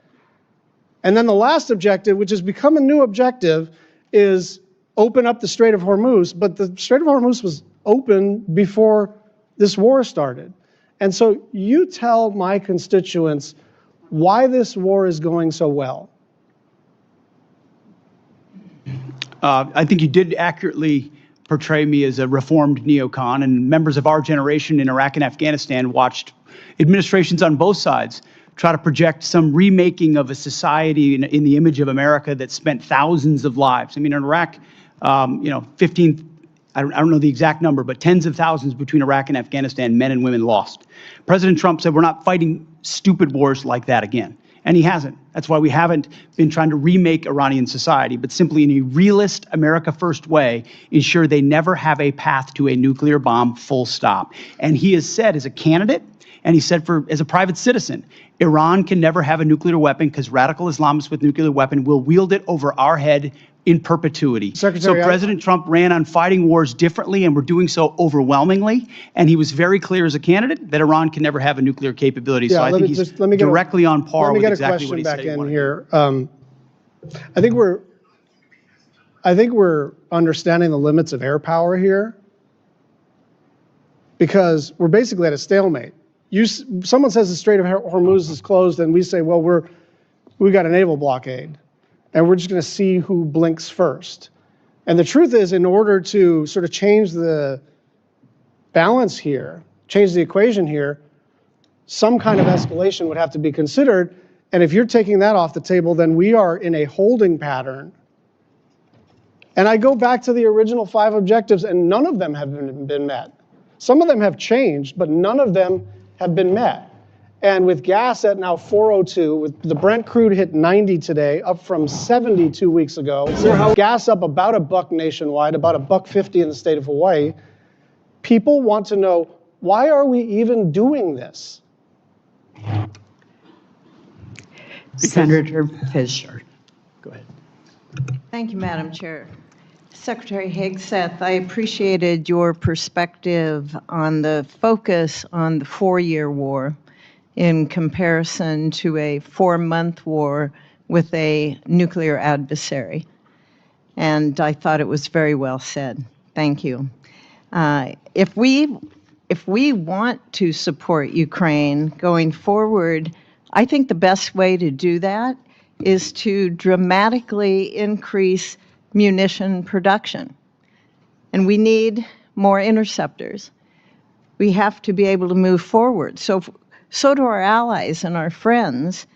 And then the last objective, which has become a new objective, is open up the Strait of Hormuz. But the Strait of Hormuz was open before this war started. And so you tell my constituents why this war is going so well. I think you did accurately portray me as a reformed neocon, and members of our generation in Iraq and Afghanistan watched administrations on both sides try to project some remaking of a society in the image of America that spent thousands of lives. I mean, in Iraq, 15, I don't know the exact number, but tens of thousands between Iraq and Afghanistan, men and women lost. President Trump said we're not fighting stupid wars like that again. And he hasn't. That's why we haven't been trying to remake Iranian society, but simply in a realist, America first way, ensure they never have a path to a nuclear bomb, full stop. And he has said as a candidate, and he said as a private citizen, Iran can never have a nuclear weapon because radical Islamists with nuclear weapon will wield it over our head in perpetuity. Secretary, so President Trump ran on fighting wars differently, and we're doing so overwhelmingly. And he was very clear as a candidate that Iran can never have a nuclear capability. Yeah, so I think he's directly on par with exactly what he said. Let me get a question back in here. I think we're understanding the limits of air power here, because we're basically at a stalemate. Someone says the Strait of Hormuz is closed, and we say, well, we got a naval blockade, and we're just going to see who blinks first. And the truth is, in order to sort of change the balance here, change the equation here, some kind of escalation would have to be considered. And if you're taking that off the table, then we are in a holding pattern. And I go back to the original 5 objectives, and none of them have been met. Some of them have changed, but none of them have been met. And with gas at now 402, with the Brent crude hit 90 today, up from 70 2 weeks ago, gas up about $1 nationwide, about $1.50 in the state of Hawaii, people want to know, why are we even doing this? Senator Fisher. Go ahead. Thank you, Madam Chair. Secretary Hegseth, I appreciated your perspective on the focus on the 4-year war in comparison to a 4-month war with a nuclear adversary. And I thought it was very well said. Thank you. If we want to support Ukraine going forward, I think the best way to do that is to dramatically increase munition production. And we need more interceptors. We have to be able to move forward. So do our allies and our friends.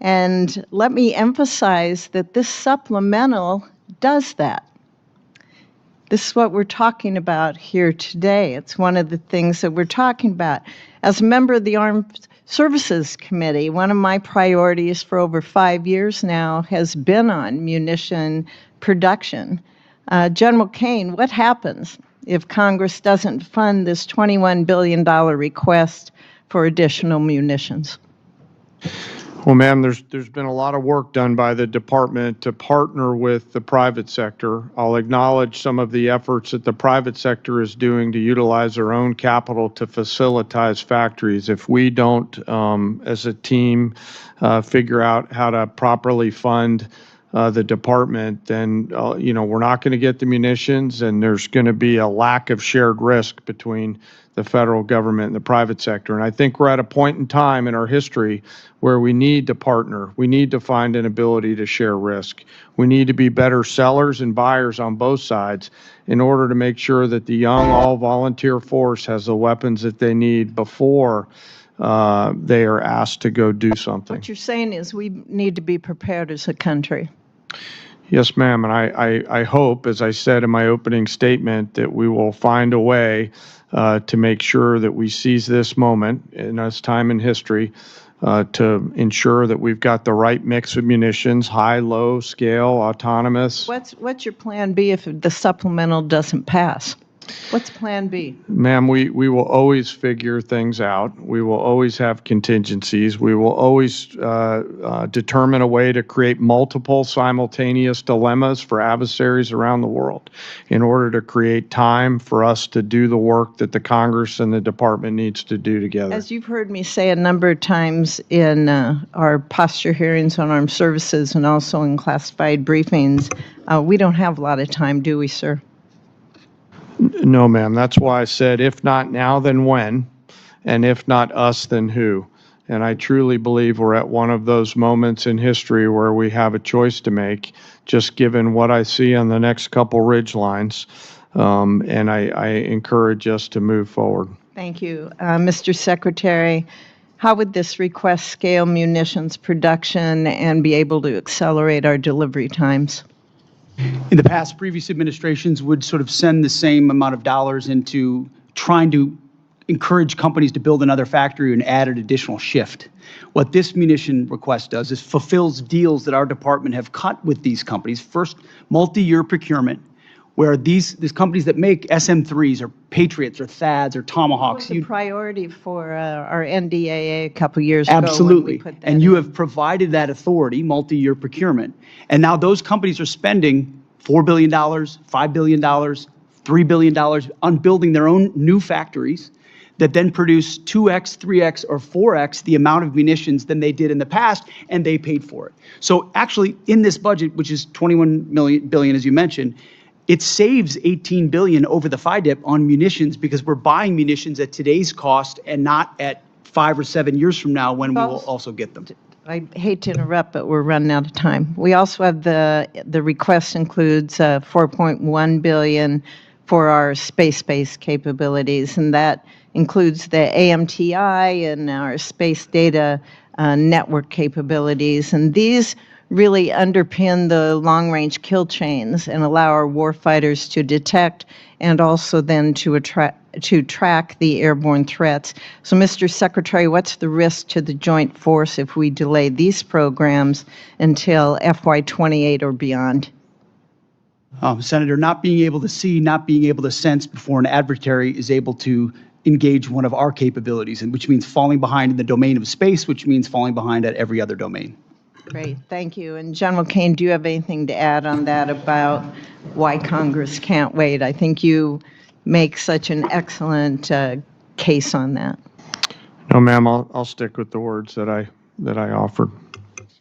And let me emphasize that this supplemental does that. This is what we're talking about here today. It's one of the things that we're talking about. As a member of the Armed Services Committee, one of my priorities for over 5 years now has been on munition production. General Kane, what happens if Congress doesn't fund this $21 billion request for additional munitions? Well, ma'am, there's been a lot of work done by the department to partner with the private sector. I'll acknowledge some of the efforts that the private sector is doing to utilize their own capital to facilitate factories. If we don't, as a team, figure out how to properly fund the department, then we're not going to get the munitions, and there's going to be a lack of shared risk between the federal government and the private sector. And I think we're at a point in time in our history where we need to partner. We need to find an ability to share risk. We need to be better sellers and buyers on both sides in order to make sure that the young all-volunteer force has the weapons that they need before they are asked to go do something. What you're saying is we need to be prepared as a country. Yes, ma'am, and I hope, as I said in my opening statement, that we will find a way to make sure that we seize this moment in this time in history to ensure that we've got the right mix of munitions, high, low scale, autonomous. What's your plan B if the supplemental doesn't pass? What's plan B? Ma'am, we will always figure things out. We will always have contingencies. We will always determine a way to create multiple simultaneous dilemmas for adversaries around the world in order to create time for us to do the work that the Congress and the department needs to do together. As you've heard me say a number of times in our posture hearings on armed services and also in classified briefings, we don't have a lot of time, do we, sir? No, ma'am. That's why I said, if not now, then when? And if not us, then who? And I truly believe we're at one of those moments in history where we have a choice to make, just given what I see on the next couple ridge lines. And I encourage us to move forward. Thank you. Mr. Secretary, how would this request scale munitions production and be able to accelerate our delivery times? In the past, previous administrations would sort of send the same amount of dollars into trying to encourage companies to build another factory and add an additional shift. What this munition request does is fulfills deals that our department have cut with these companies. First, multi-year procurement, where these companies that make SM-3s or Patriots or THAADs or Tomahawks. What was the priority for our NDAA a couple years ago? Absolutely. And you have provided that authority, multi-year procurement. And now those companies are spending $4 billion, $5 billion, $3 billion on building their own new factories that then produce 2x, 3x, or 4x the amount of munitions than they did in the past, and they paid for it. So actually, in this budget, which is $21 billion, as you mentioned, it saves $18 billion over the FIDIP on munitions because we're buying munitions at today's cost and not at 5 or 7 years from now when we will also get them. I hate to interrupt, but we're running out of time. We also have the request includes $4.1 billion for our space-based capabilities, and that includes the AMTI and our space data network capabilities. And these really underpin the long-range kill chains and allow our warfighters to detect and also then to track the airborne threats. So, Mr. Secretary, what's the risk to the joint force if we delay these programs until FY28 or beyond? Senator, not being able to see, not being able to sense before an adversary is able to engage one of our capabilities, and which means falling behind in the domain of space, which means falling behind at every other domain. Great, thank you. And General Kane, do you have anything to add on that about why Congress can't wait? I think you make such an excellent case on that. No, ma'am. I'll stick with the words that I offered.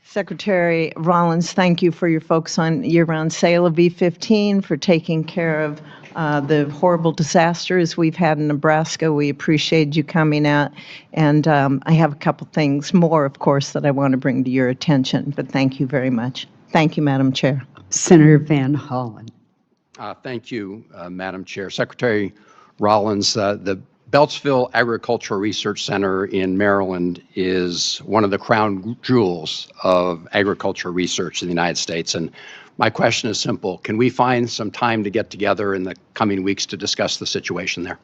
Secretary Rollins, thank you for your focus on year-round sale of V-15, for taking care of the horrible disasters we've had in Nebraska. We appreciate you coming out. And I have a couple things more, of course, that I want to bring to your attention. But thank you very much. Thank you, Madam Chair. Senator Van Hollen. Thank you, Madam Chair. Secretary Rollins, the Beltsville Agricultural Research Center in Maryland is one of the crown jewels of agricultural research in the United States. And my question is simple. Can we find some time to get together in the coming weeks to discuss the situation there?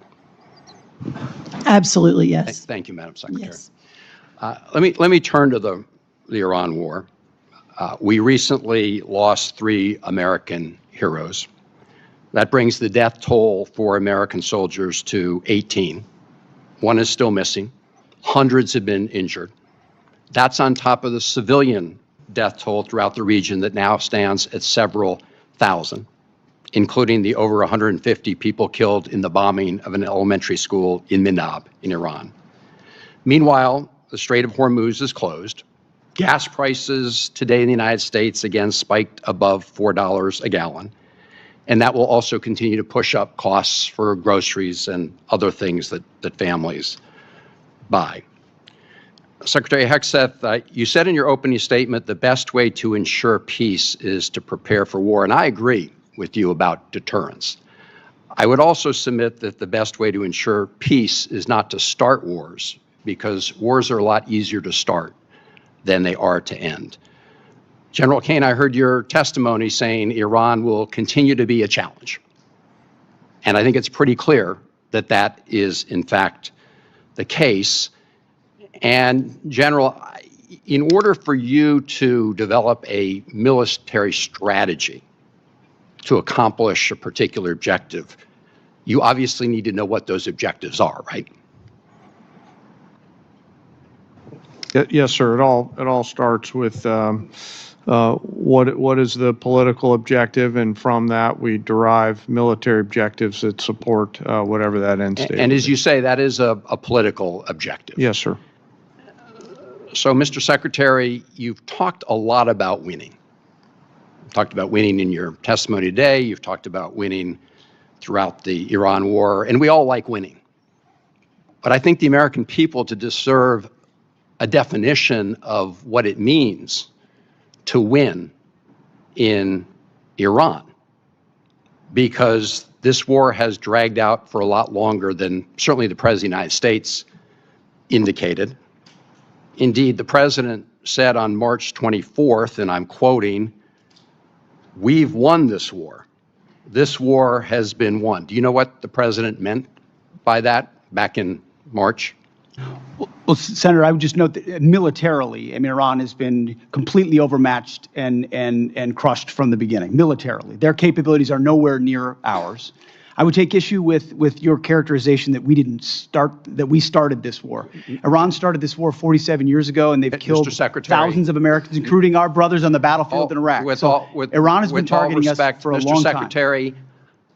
Absolutely, yes. Thank you, Madam Secretary. Yes. Let me turn to the Iran war. We recently lost 3 American heroes. That brings the death toll for American soldiers to 18. 1 is still missing. Hundreds have been injured. That's on top of the civilian death toll throughout the region that now stands at several thousand, including the over 150 people killed in the bombing of an elementary school in Minab in Iran. Meanwhile, the Strait of Hormuz is closed. Gas prices today in the United States, again, spiked above $4 a gallon. And that will also continue to push up costs for groceries and other things that families buy. Secretary Hegseth, you said in your opening statement the best way to ensure peace is to prepare for war, and I agree with you about deterrence. I would also submit that the best way to ensure peace is not to start wars, because wars are a lot easier to start than they are to end. General Kane, I heard your testimony saying Iran will continue to be a challenge. And I think it's pretty clear that that is, in fact, the case. And, General, in order for you to develop a military strategy to accomplish a particular objective, you obviously need to know what those objectives are, right? Yes, sir. It all starts with what is the political objective, and from that we derive military objectives that support whatever that end state. And as you say, that is a political objective. Yes, sir. So, Mr. Secretary, you've talked a lot about winning. You've talked about winning in your testimony today. You've talked about winning throughout the Iran war, and we all like winning. But I think the American people deserve a definition of what it means to win in Iran, because this war has dragged out for a lot longer than certainly the President of the United States indicated. Indeed, the President said on March 24th, and I'm quoting, "We've won this war. This war has been won." Do you know what the President meant by that back in March? Well, Senator, I would just note that militarily, I mean, Iran has been completely overmatched and crushed from the beginning, militarily. Their capabilities are nowhere near ours. I would take issue with your characterization that we started this war. Iran started this war 47 years ago, and they've killed thousands of Americans, including our brothers on the battlefield in Iraq. Iran has been targeting us for a long time.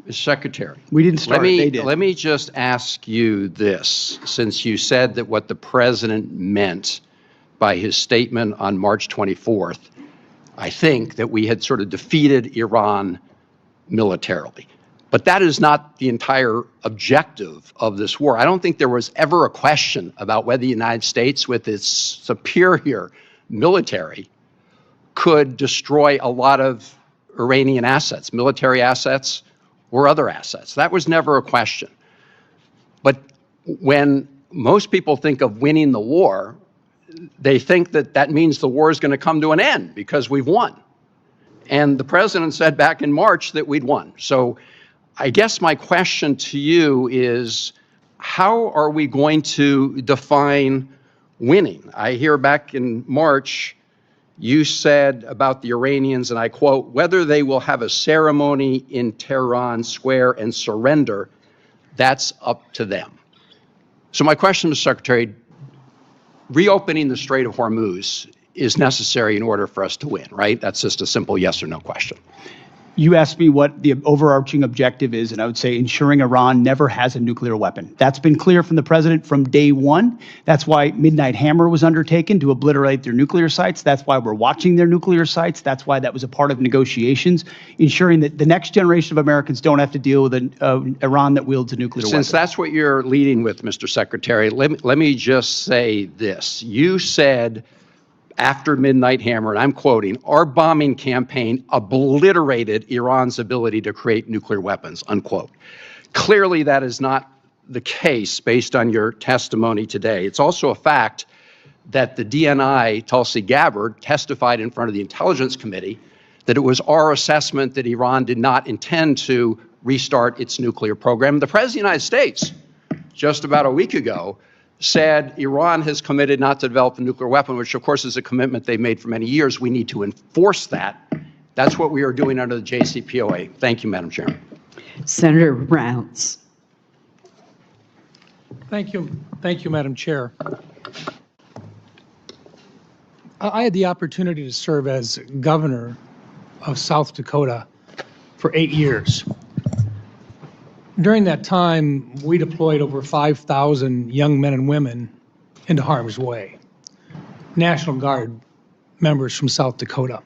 Mr. Secretary, we didn't start it, they did. Let me just ask you this, since you said that what the President meant by his statement on March 24th, I think that we had sort of defeated Iran militarily. But that is not the entire objective of this war. I don't think there was ever a question about whether the United States, with its superior military, could destroy a lot of Iranian assets, military assets, or other assets. That was never a question. But when most people think of winning the war, they think that that means the war is going to come to an end because we've won. And the President said back in March that we'd won. So I guess my question to you is, how are we going to define winning? I hear back in March, you said about the Iranians, and I quote, "Whether they will have a ceremony in Tehran Square and surrender, that's up to them." So my question, Mr. Secretary, reopening the Strait of Hormuz is necessary in order for us to win, right? That's just a simple yes or no question. You asked me what the overarching objective is, and I would say ensuring Iran never has a nuclear weapon. That's been clear from the President from day one. That's why Midnight Hammer was undertaken, to obliterate their nuclear sites. That's why we're watching their nuclear sites. That's why that was a part of negotiations, ensuring that the next generation of Americans don't have to deal with an Iran that wields a nuclear weapon. Since that's what you're leading with, Mr. Secretary, let me just say this. You said after Midnight Hammer, and I'm quoting, "Our bombing campaign obliterated Iran's ability to create nuclear weapons," unquote. Clearly, that is not the case based on your testimony today. It's also a fact that the DNI, Tulsi Gabbard, testified in front of the Intelligence Committee that it was our assessment that Iran did not intend to restart its nuclear program. The President of the United States, just about a week ago, said Iran has committed not to develop a nuclear weapon, which of course is a commitment they've made for many years. We need to enforce that. That's what we are doing under the JCPOA. Thank you, Madam Chairman. Senator Rounds. Thank you, Madam Chair. I had the opportunity to serve as governor of South Dakota for 8 years. During that time, we deployed over 5,000 young men and women into harm's way. National Guard members from South Dakota.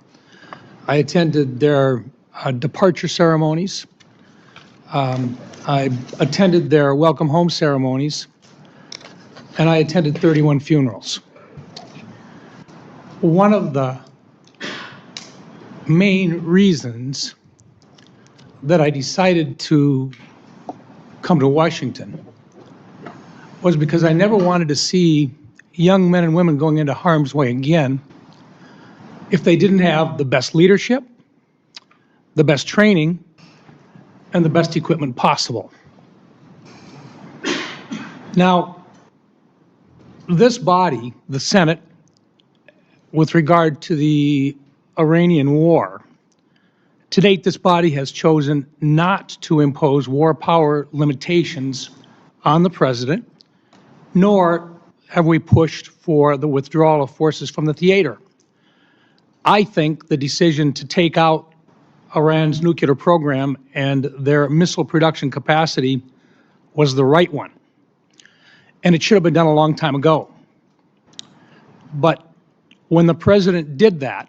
I attended their departure ceremonies. I attended their welcome home ceremonies, and I attended 31 funerals. One of the main reasons that I decided to come to Washington was because I never wanted to see young men and women going into harm's way again if they didn't have the best leadership, the best training, and the best equipment possible. Now, this body, the Senate, with regard to the Iranian war, to date, this body has chosen not to impose war power limitations on the president, nor have we pushed for the withdrawal of forces from the theater. I think the decision to take out Iran's nuclear program and their missile production capacity was the right one. And it should have been done a long time ago. But when the president did that,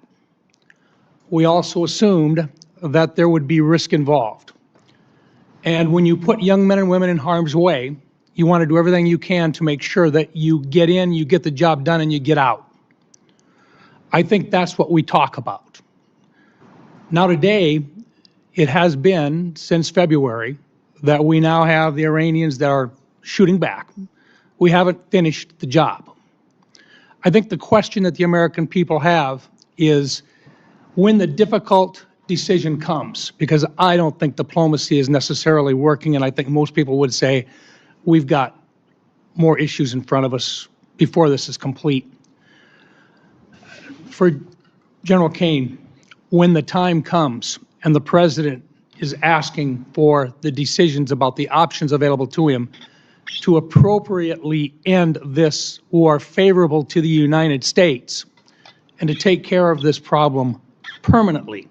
we also assumed that there would be risk involved. And when you put young men and women in harm's way, you want to do everything you can to make sure that you get in, you get the job done, and you get out. I think that's what we talk about. Now today, it has been since February that we now have the Iranians that are shooting back. We haven't finished the job. I think the question that the American people have is when the difficult decision comes, because I don't think diplomacy is necessarily working, and I think most people would say we've got more issues in front of us before this is complete. For General Kane, when the time comes and the president is asking for the decisions about the options available to him to appropriately end this war favorable to the United States and to take care of this problem permanently,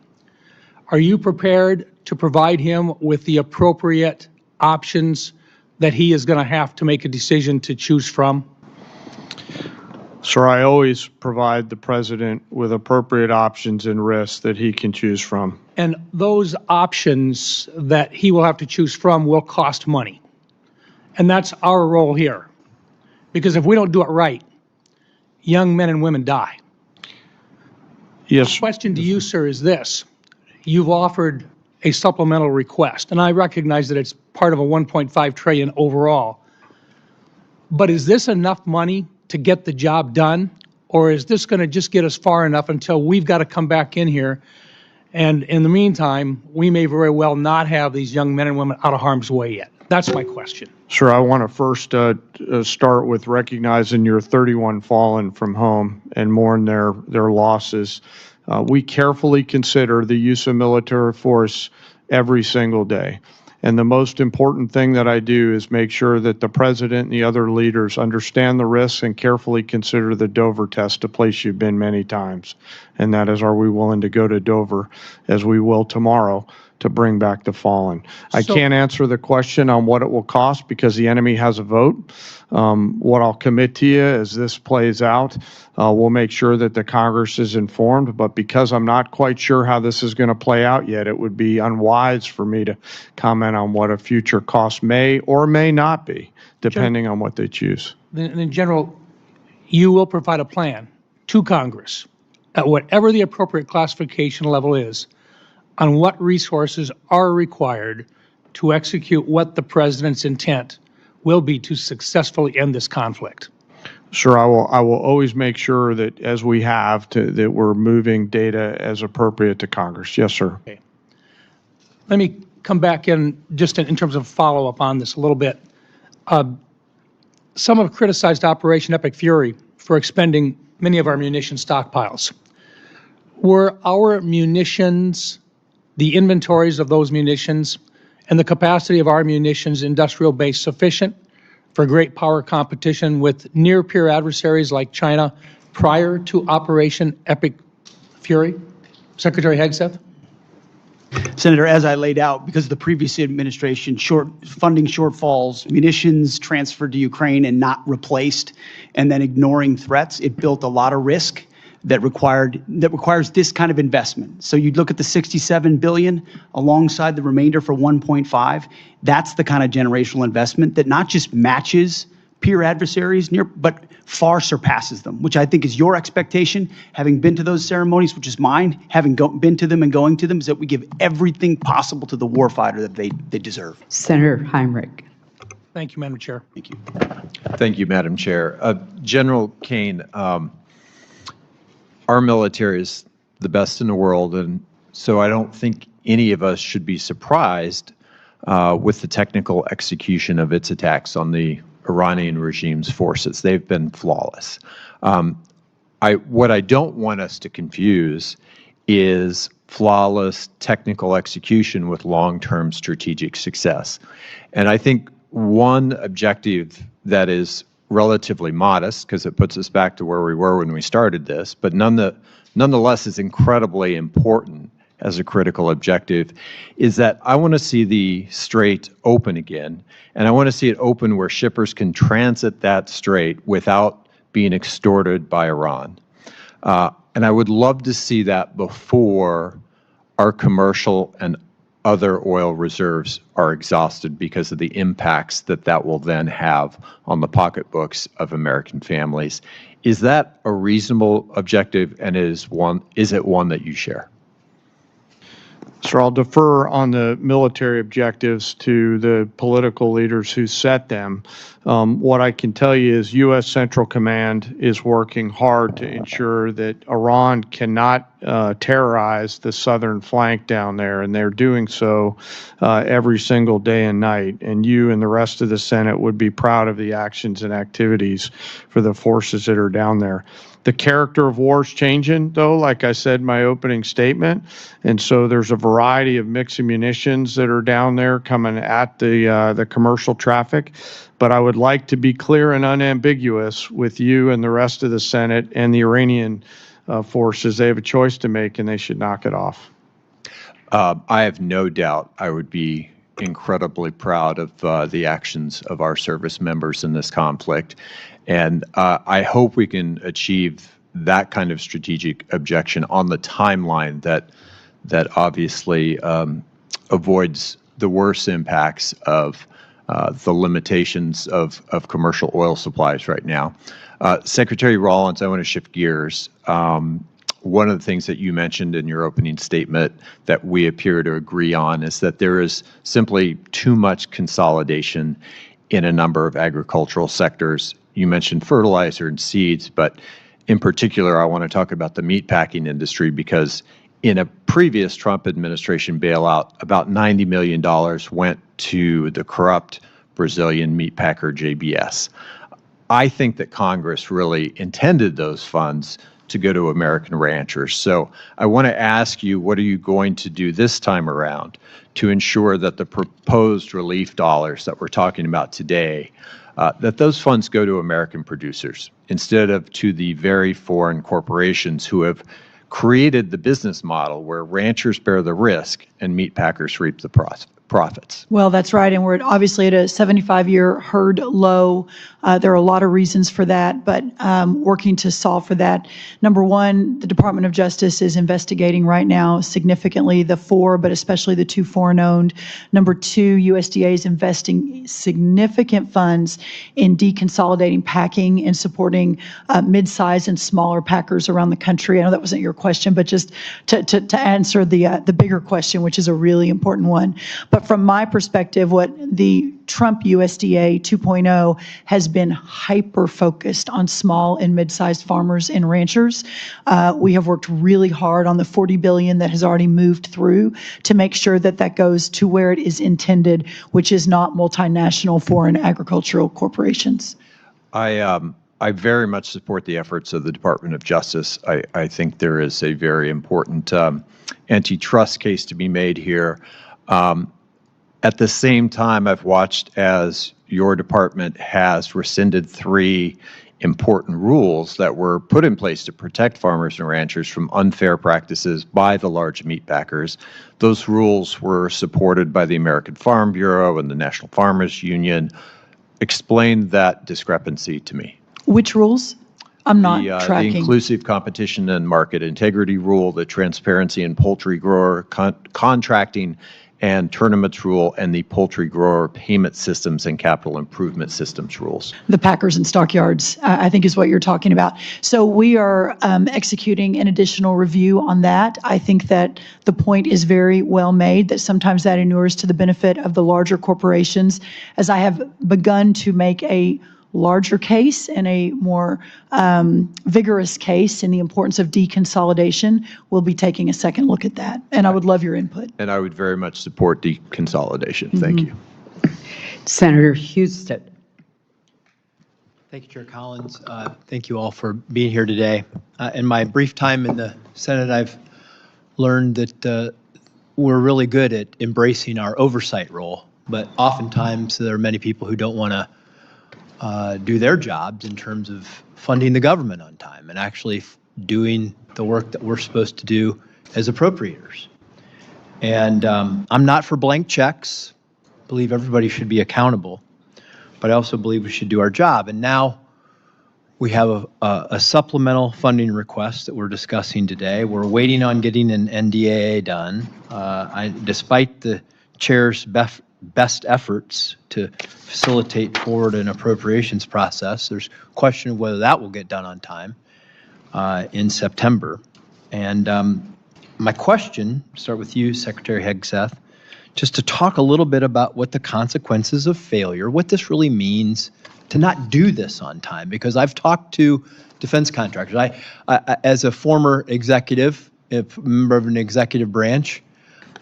are you prepared to provide him with the appropriate options that he is going to have to make a decision to choose from? Sir, I always provide the president with appropriate options and risks that he can choose from. And those options that he will have to choose from will cost money. And that's our role here. Because if we don't do it right, young men and women die. Yes. The question to you, sir, is this. You've offered a supplemental request, and I recognize that it's part of a $1.5 trillion overall. But is this enough money to get the job done, or is this going to just get us far enough until we've got to come back in here, and in the meantime, we may very well not have these young men and women out of harm's way yet? That's my question. Sir, I want to first start with recognizing your 31 fallen from home and mourn their losses. We carefully consider the use of military force every single day. And the most important thing that I do is make sure that the president and the other leaders understand the risks and carefully consider the Dover test, a place you've been many times. And that is, are we willing to go to Dover, as we will tomorrow, to bring back the fallen? I can't answer the question on what it will cost because the enemy has a vote. What I'll commit to you as this plays out, we'll make sure that the Congress is informed. But because I'm not quite sure how this is going to play out yet, it would be unwise for me to comment on what a future cost may or may not be, depending on what they choose. Then, General, you will provide a plan to Congress at whatever the appropriate classification level is on what resources are required to execute what the president's intent will be to successfully end this conflict. Sure, I will always make sure that, as we have, that we're moving data as appropriate to Congress. Yes, sir. Okay. Let me come back in just in terms of follow-up on this a little bit. Some have criticized Operation Epic Fury for expending many of our munition stockpiles. Were our munitions, the inventories of those munitions, and the capacity of our munitions industrial base sufficient for great power competition with near-peer adversaries like China prior to Operation Epic Fury? Secretary Hegseth? Senator, as I laid out, because of the previous administration funding shortfalls, munitions transferred to Ukraine and not replaced, and then ignoring threats, it built a lot of risk that requires this kind of investment. So you'd look at the $67 billion alongside the remainder for 1.5. That's the kind of generational investment that not just matches peer adversaries but far surpasses them, which I think is your expectation, having been to those ceremonies, which is mine, having been to them and going to them, is that we give everything possible to the warfighter that they deserve. Senator Heinrich. Thank you, Madam Chair. Thank you. Thank you, Madam Chair. General Kane, our military is the best in the world, and so I don't think any of us should be surprised with the technical execution of its attacks on the Iranian regime's forces. They've been flawless. What I don't want us to confuse is flawless technical execution with long-term strategic success. And I think one objective that is relatively modest, because it puts us back to where we were when we started this, but nonetheless is incredibly important as a critical objective, is that I want to see the strait open again, and I want to see it open where shippers can transit that strait without being extorted by Iran. And I would love to see that before our commercial and other oil reserves are exhausted because of the impacts that will then have on the pocketbooks of American families. Is that a reasonable objective, and is it one that you share? So I'll defer on the military objectives to the political leaders who set them. What I can tell you is U.S. Central Command is working hard to ensure that Iran cannot terrorize the southern flank down there, and they're doing so every single day and night. And you and the rest of the Senate would be proud of the actions and activities for the forces that are down there. The character of war is changing, though, like I said in my opening statement. And so there's a variety of mixed munitions that are down there coming at the commercial traffic. But I would like to be clear and unambiguous with you and the rest of the Senate and the Iranian forces. They have a choice to make, and they should knock it off. I have no doubt I would be incredibly proud of the actions of our service members in this conflict. And I hope we can achieve that kind of strategic objection on the timeline that obviously avoids the worst impacts of the limitations of commercial oil supplies right now. Secretary Rollins, I want to shift gears. One of the things that you mentioned in your opening statement that we appear to agree on is that there is simply too much consolidation in a number of agricultural sectors. You mentioned fertilizer and seeds, but in particular, I want to talk about the meatpacking industry, because in a previous Trump administration bailout, about $90 million went to the corrupt Brazilian meatpacker JBS. I think that Congress really intended those funds to go to American ranchers. So I want to ask you, what are you going to do this time around to ensure that the proposed relief dollars that we're talking about today, that those funds go to American producers instead of to the very foreign corporations who have created the business model where ranchers bear the risk and meat packers reap the profits? Well, that's right. And we're obviously at a 75-year herd low. There are a lot of reasons for that, but working to solve for that. Number one, the Department of Justice is investigating right now significantly the four, but especially the two foreign-owned. Number two, USDA is investing significant funds in deconsolidating packing and supporting mid-size and smaller packers around the country. I know that wasn't your question, but just to answer the bigger question, which is a really important one. But from my perspective, what the Trump USDA 2.0 has been hyper-focused on small and mid-sized farmers and ranchers. We have worked really hard on the $40 billion that has already moved through to make sure that that goes to where it is intended, which is not multinational foreign agricultural corporations. I very much support the efforts of the Department of Justice. I think there is a very important antitrust case to be made here. At the same time, I've watched as your department has rescinded 3 important rules that were put in place to protect farmers and ranchers from unfair practices by the large meat packers. Those rules were supported by the American Farm Bureau and the National Farmers Union. Explain that discrepancy to me. Which rules? I'm not the tracking. inclusive competition and market integrity rule, the transparency and poultry grower contracting and tournaments rule, and the poultry grower payment systems and capital improvement systems rules. The packers and stockyards, I think is what you're talking about. So we are executing an additional review on that. I think that the point is very well made, that sometimes that inures to the benefit of the larger corporations. As I have begun to make a larger case and a more vigorous case in the importance of deconsolidation, we'll be taking a second look at that. And I would love your input. And I would very much support deconsolidation. Thank you. Senator Houston. Thank you, Chair Collins. Thank you all for being here today. In my brief time in the Senate, I've learned that we're really good at embracing our oversight role, but oftentimes there are many people who don't want to do their jobs in terms of funding the government on time and actually doing the work that we're supposed to do as appropriators. And I'm not for blank checks. I believe everybody should be accountable, but I also believe we should do our job. And now we have a supplemental funding request that we're discussing today. We're waiting on getting an NDAA done. Despite the chair's best efforts to facilitate forward an appropriations process, there's question of whether that will get done on time in September. And my question, start with you, Secretary Hegseth, just to talk a little bit about what the consequences of failure, what this really means to not do this on time, because I've talked to defense contractors. I as a former executive, a member of an executive branch,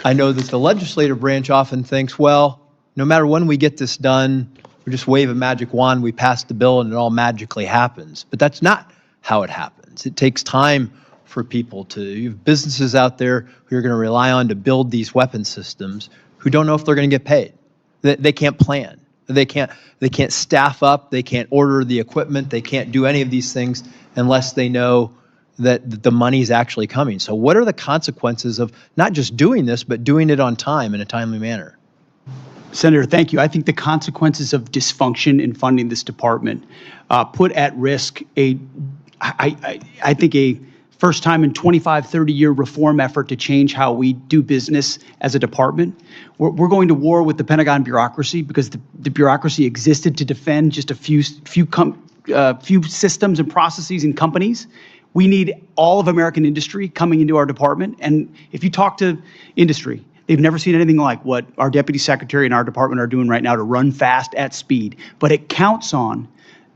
I know that the legislative branch often thinks, well, no matter when we get this done, we just wave a magic wand, we pass the bill, and it all magically happens. But that's not how it happens. It takes time for people to, you have businesses out there who are going to rely on to build these weapon systems who don't know if they're going to get paid. They can't plan. They can't staff up. They can't order the equipment. They can't do any of these things unless they know that the money is actually coming. So what are the consequences of not just doing this, but doing it on time in a timely manner? Senator, thank you. I think the consequences of dysfunction in funding this department put at risk I think a first time in 25, 30-year reform effort to change how we do business as a department. We're going to war with the Pentagon bureaucracy because the bureaucracy existed to defend just a few systems and processes and companies. We need all of American industry coming into our department. And if you talk to industry, they've never seen anything like what our deputy secretary and our department are doing right now to run fast at speed. But it counts on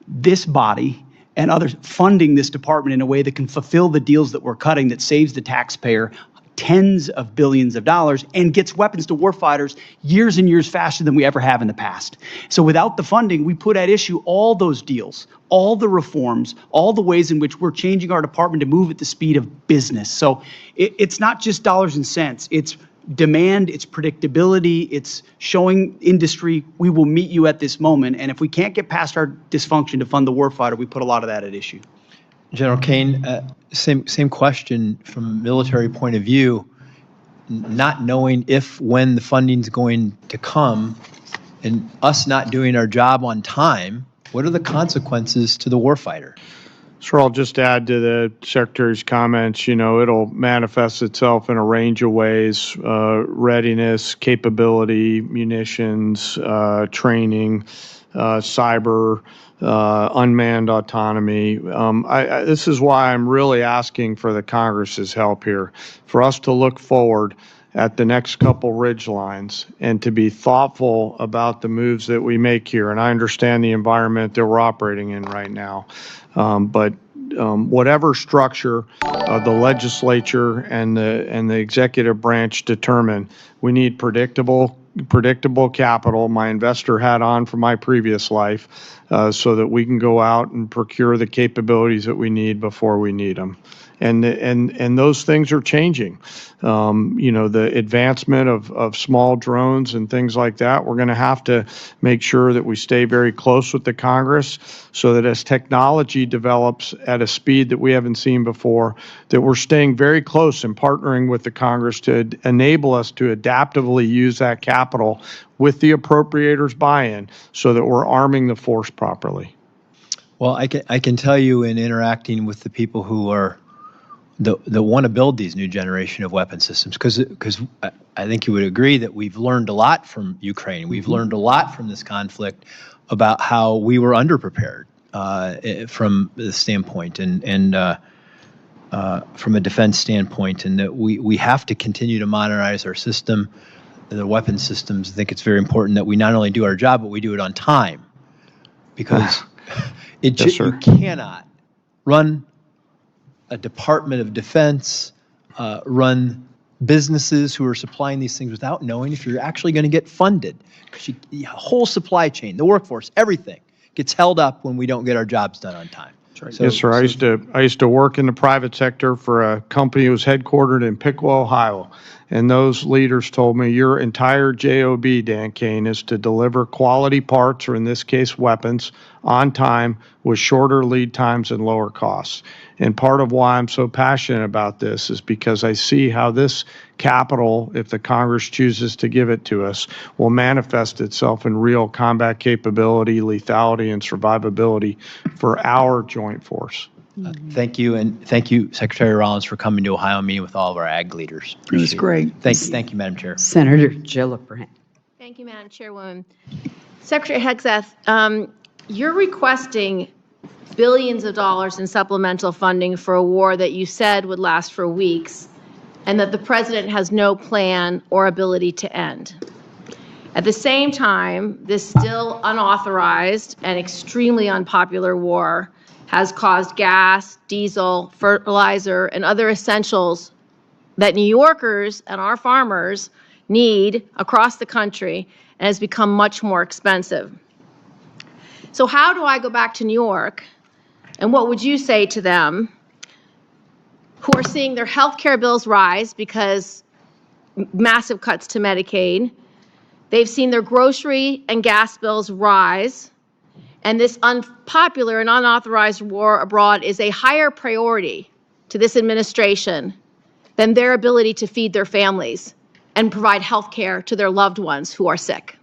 this body and others funding this department in a way that can fulfill the deals that we're cutting, that saves the taxpayer tens of billions of dollars and gets weapons to warfighters years and years faster than we ever have in the past. So without the funding, we put at issue all those deals, all the reforms, all the ways in which we're changing our department to move at the speed of business. So it's not just dollars and cents. It's demand, it's predictability, it's showing industry we will meet you at this moment. And if we can't get past our dysfunction to fund the warfighter, we put a lot of that at issue. General Kane, same question from a military point of view, not knowing when the funding's going to come and us not doing our job on time, what are the consequences to the warfighter? Sure, I'll just add to the Secretary's comments. It'll manifest itself in a range of ways: readiness, capability, munitions, training, cyber, unmanned autonomy. This is why I'm really asking for the Congress's help here, for us to look forward at the next couple ridge lines and to be thoughtful about the moves that we make here. And I understand the environment that we're operating in right now. But whatever structure the legislature and the executive branch determine, we need predictable capital, my investor hat on from my previous life, so that we can go out and procure the capabilities that we need before we need them. And those things are changing. The advancement of small drones and things like that, we're going to have to make sure that we stay very close with the Congress so that as technology develops at a speed that we haven't seen before, that we're staying very close and partnering with the Congress to enable us to adaptively use that capital with the appropriators' buy-in so that we're arming the force properly. Well, I can tell you in interacting with the people who are that want to build these new generation of weapon systems, because I think you would agree that we've learned a lot from Ukraine. We've learned a lot from this conflict about how we were underprepared from the standpoint and from a defense standpoint, and that we have to continue to modernize our system, the weapon systems. I think it's very important that we not only do our job, but we do it on time, because you cannot run a Department of Defense, run businesses who are supplying these things without knowing if you're actually going to get funded. Because the whole supply chain, the workforce, everything gets held up when we don't get our jobs done on time. So, yes, sir. I used to work in the private sector for a company that was headquartered in Piqua, Ohio. And those leaders told me, your entire job, Dan Kane, is to deliver quality parts, or in this case, weapons, on time with shorter lead times and lower costs. And part of why I'm so passionate about this is because I see how this capital, if the Congress chooses to give it to us, will manifest itself in real combat capability, lethality, and survivability for our joint force. Thank you, and thank you, Secretary Rollins, for coming to Ohio and meeting with all of our ag leaders. It was great. Thank you, Madam Chair. Senator Gillibrand. Thank you, Madam Chairwoman. Secretary Hegseth, you're requesting billions of dollars in supplemental funding for a war that you said would last for weeks, and that the president has no plan or ability to end. At the same time, this still unauthorized and extremely unpopular war has caused gas, diesel, fertilizer, and other essentials that New Yorkers and our farmers need across the country, and has become much more expensive. So how do I go back to New York, and what would you say to them who are seeing their health care bills rise because massive cuts to Medicaid? They've seen their grocery and gas bills rise, and this unpopular and unauthorized war abroad is a higher priority to this administration than their ability to feed their families and provide health care to their loved ones who are sick.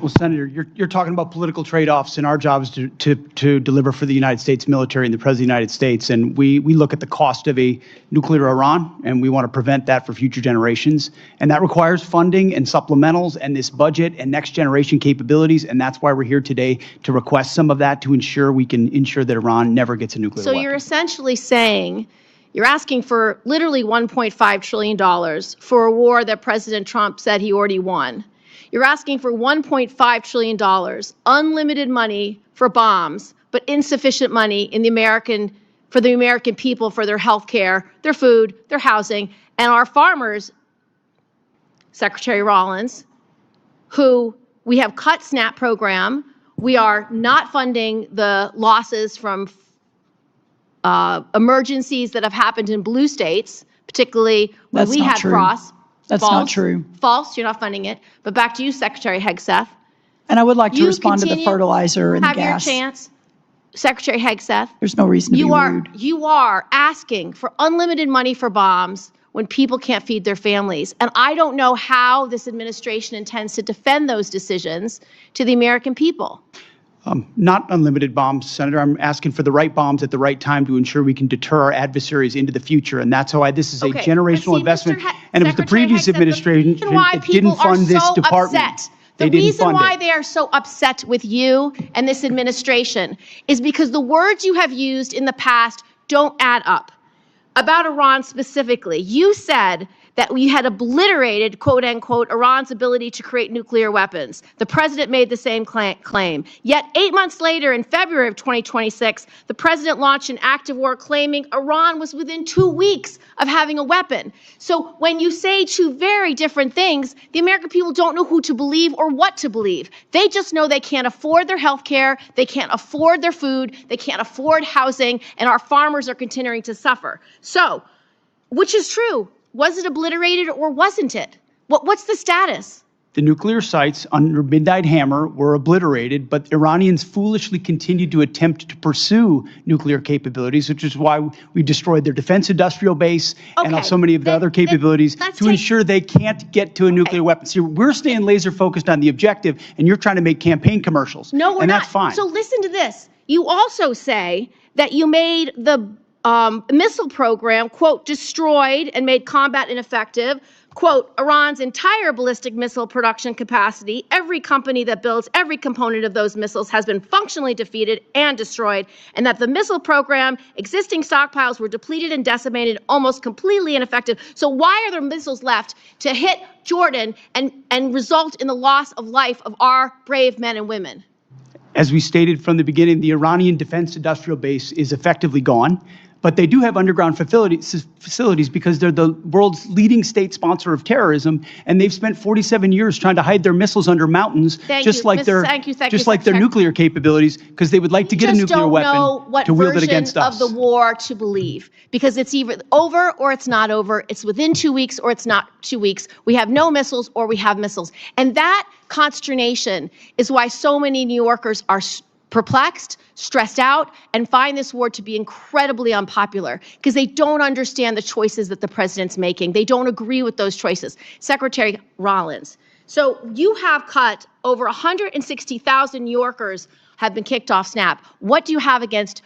Well, Senator, you're talking about political trade-offs, and our job is to deliver for the United States military and the President of the United States. And we look at the cost of a nuclear Iran, and we want to prevent that for future generations. And that requires funding and supplementals and this budget and next generation capabilities. And that's why we're here today to request some of that to ensure we can ensure that Iran never gets a nuclear weapon. So you're essentially saying you're asking for literally $1.5 trillion for a war that President Trump said he already won. You're asking for $1.5 trillion, unlimited money for bombs, but insufficient money in for the American people, for their health care, their food, their housing, and our farmers, Secretary Rollins, who we have cut SNAP program. We are not funding the losses from emergencies that have happened in blue states, particularly when we had frost. That's not true. False. You're not funding it. But back to you, Secretary Hegseth. And I would like to respond to the fertilizer and the gas. Have your chance, Secretary Hegseth. There's no reason to be rude. You are asking for unlimited money for bombs when people can't feed their families. And I don't know how this administration intends to defend those decisions to the American people. Not unlimited bombs, Senator. I'm asking for the right bombs at the right time to ensure we can deter our adversaries into the future. And that's why this is a generational investment. And it was the previous administration that didn't fund this department. The reason why they are so upset with you and this administration is because the words you have used in the past don't add up. About Iran specifically, you said that we had obliterated, quote unquote, Iran's ability to create nuclear weapons. The president made the same claim. Yet 8 months later, in February of 2026, the president launched an active war claiming Iran was within 2 weeks of having a weapon. So when you say two very different things, the American people don't know who to believe or what to believe. They just know they can't afford their health care, they can't afford their food, they can't afford housing, and our farmers are continuing to suffer. So, which is true? Was it obliterated or wasn't it? What's the status? The nuclear sites under Midnight Hammer were obliterated, but Iranians foolishly continued to attempt to pursue nuclear capabilities, which is why we destroyed their defense industrial base and Okay. so many of their other capabilities to ensure they can't get to a nuclear weapon. So we're staying laser focused on the objective, and you're trying to make campaign commercials. No, we're and not. that's fine. So listen to this. You also say that you made the missile program, quote, destroyed and made combat ineffective, quote, Iran's entire ballistic missile production capacity, every company that builds every component of those missiles has been functionally defeated and destroyed, and that the missile program, existing stockpiles were depleted and decimated, almost completely ineffective. So why are there missiles left to hit Jordan and result in the loss of life of our brave men and women? As we stated from the beginning, the Iranian defense industrial base is effectively gone. But they do have underground facilities because they're the world's leading state sponsor of terrorism, and they've spent 47 years trying to hide their missiles under mountains, just like their nuclear capabilities, because they would like to get a nuclear weapon to wield it against us. Of the war to believe, because it's either over or it's not over. It's within 2 weeks or it's not 2 weeks. We have no missiles or we have missiles, and that consternation is why so many New Yorkers are perplexed, stressed out, and find this war to be incredibly unpopular because they don't understand the choices that the president's making. They don't agree with those choices. Secretary Rollins, so you have cut over 160,000 New Yorkers have been kicked off SNAP. What do you have against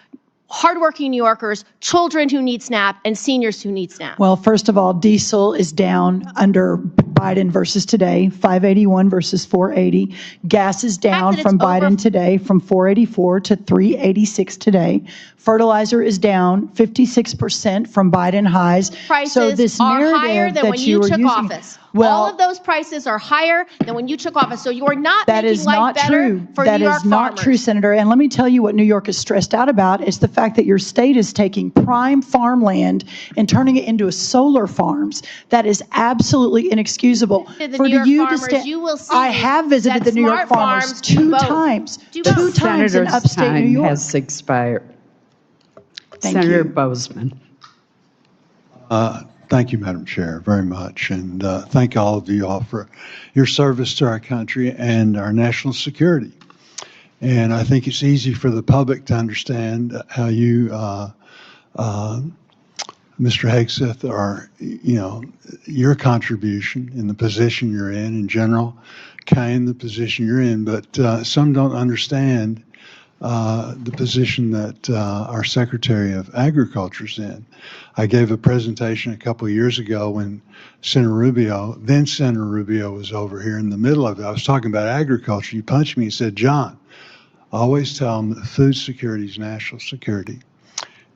hardworking New Yorkers, children who need SNAP, and seniors who need SNAP? Well, first of all, diesel is down under Biden versus today, 581 versus 480. Gas is down from Biden today from 484 to 386 today. Fertilizer is down 56% from Biden highs. Prices so this are narrative higher than that when you are took using, office. Well, all of those prices are higher than when you took office. So you are not that making is life not better true. for That New York is not farmers. true, Senator. And let me tell you what New York is stressed out about is the fact that your state is taking prime farmland and turning it into solar farms. That is absolutely inexcusable. The New York farmers, you will see I have visited that the New York smart farmers farms do two both. times. Do Two both. times in Senator's upstate New time York. has expired. Thank Senator you. Bozeman. Thank you, Madam Chair, very much. And thank all of you all for your service to our country and our national security. And I think it's easy for the public to understand how you, Mr. Hegseth, are, your contribution in the position you're in general, Kane, the position you're in. But some don't understand the position that our Secretary of Agriculture's in. I gave a presentation a couple of years ago when Senator Rubio was over here in the middle of it. I was talking about agriculture. You punched me and said, John, always tell them that food security is national security.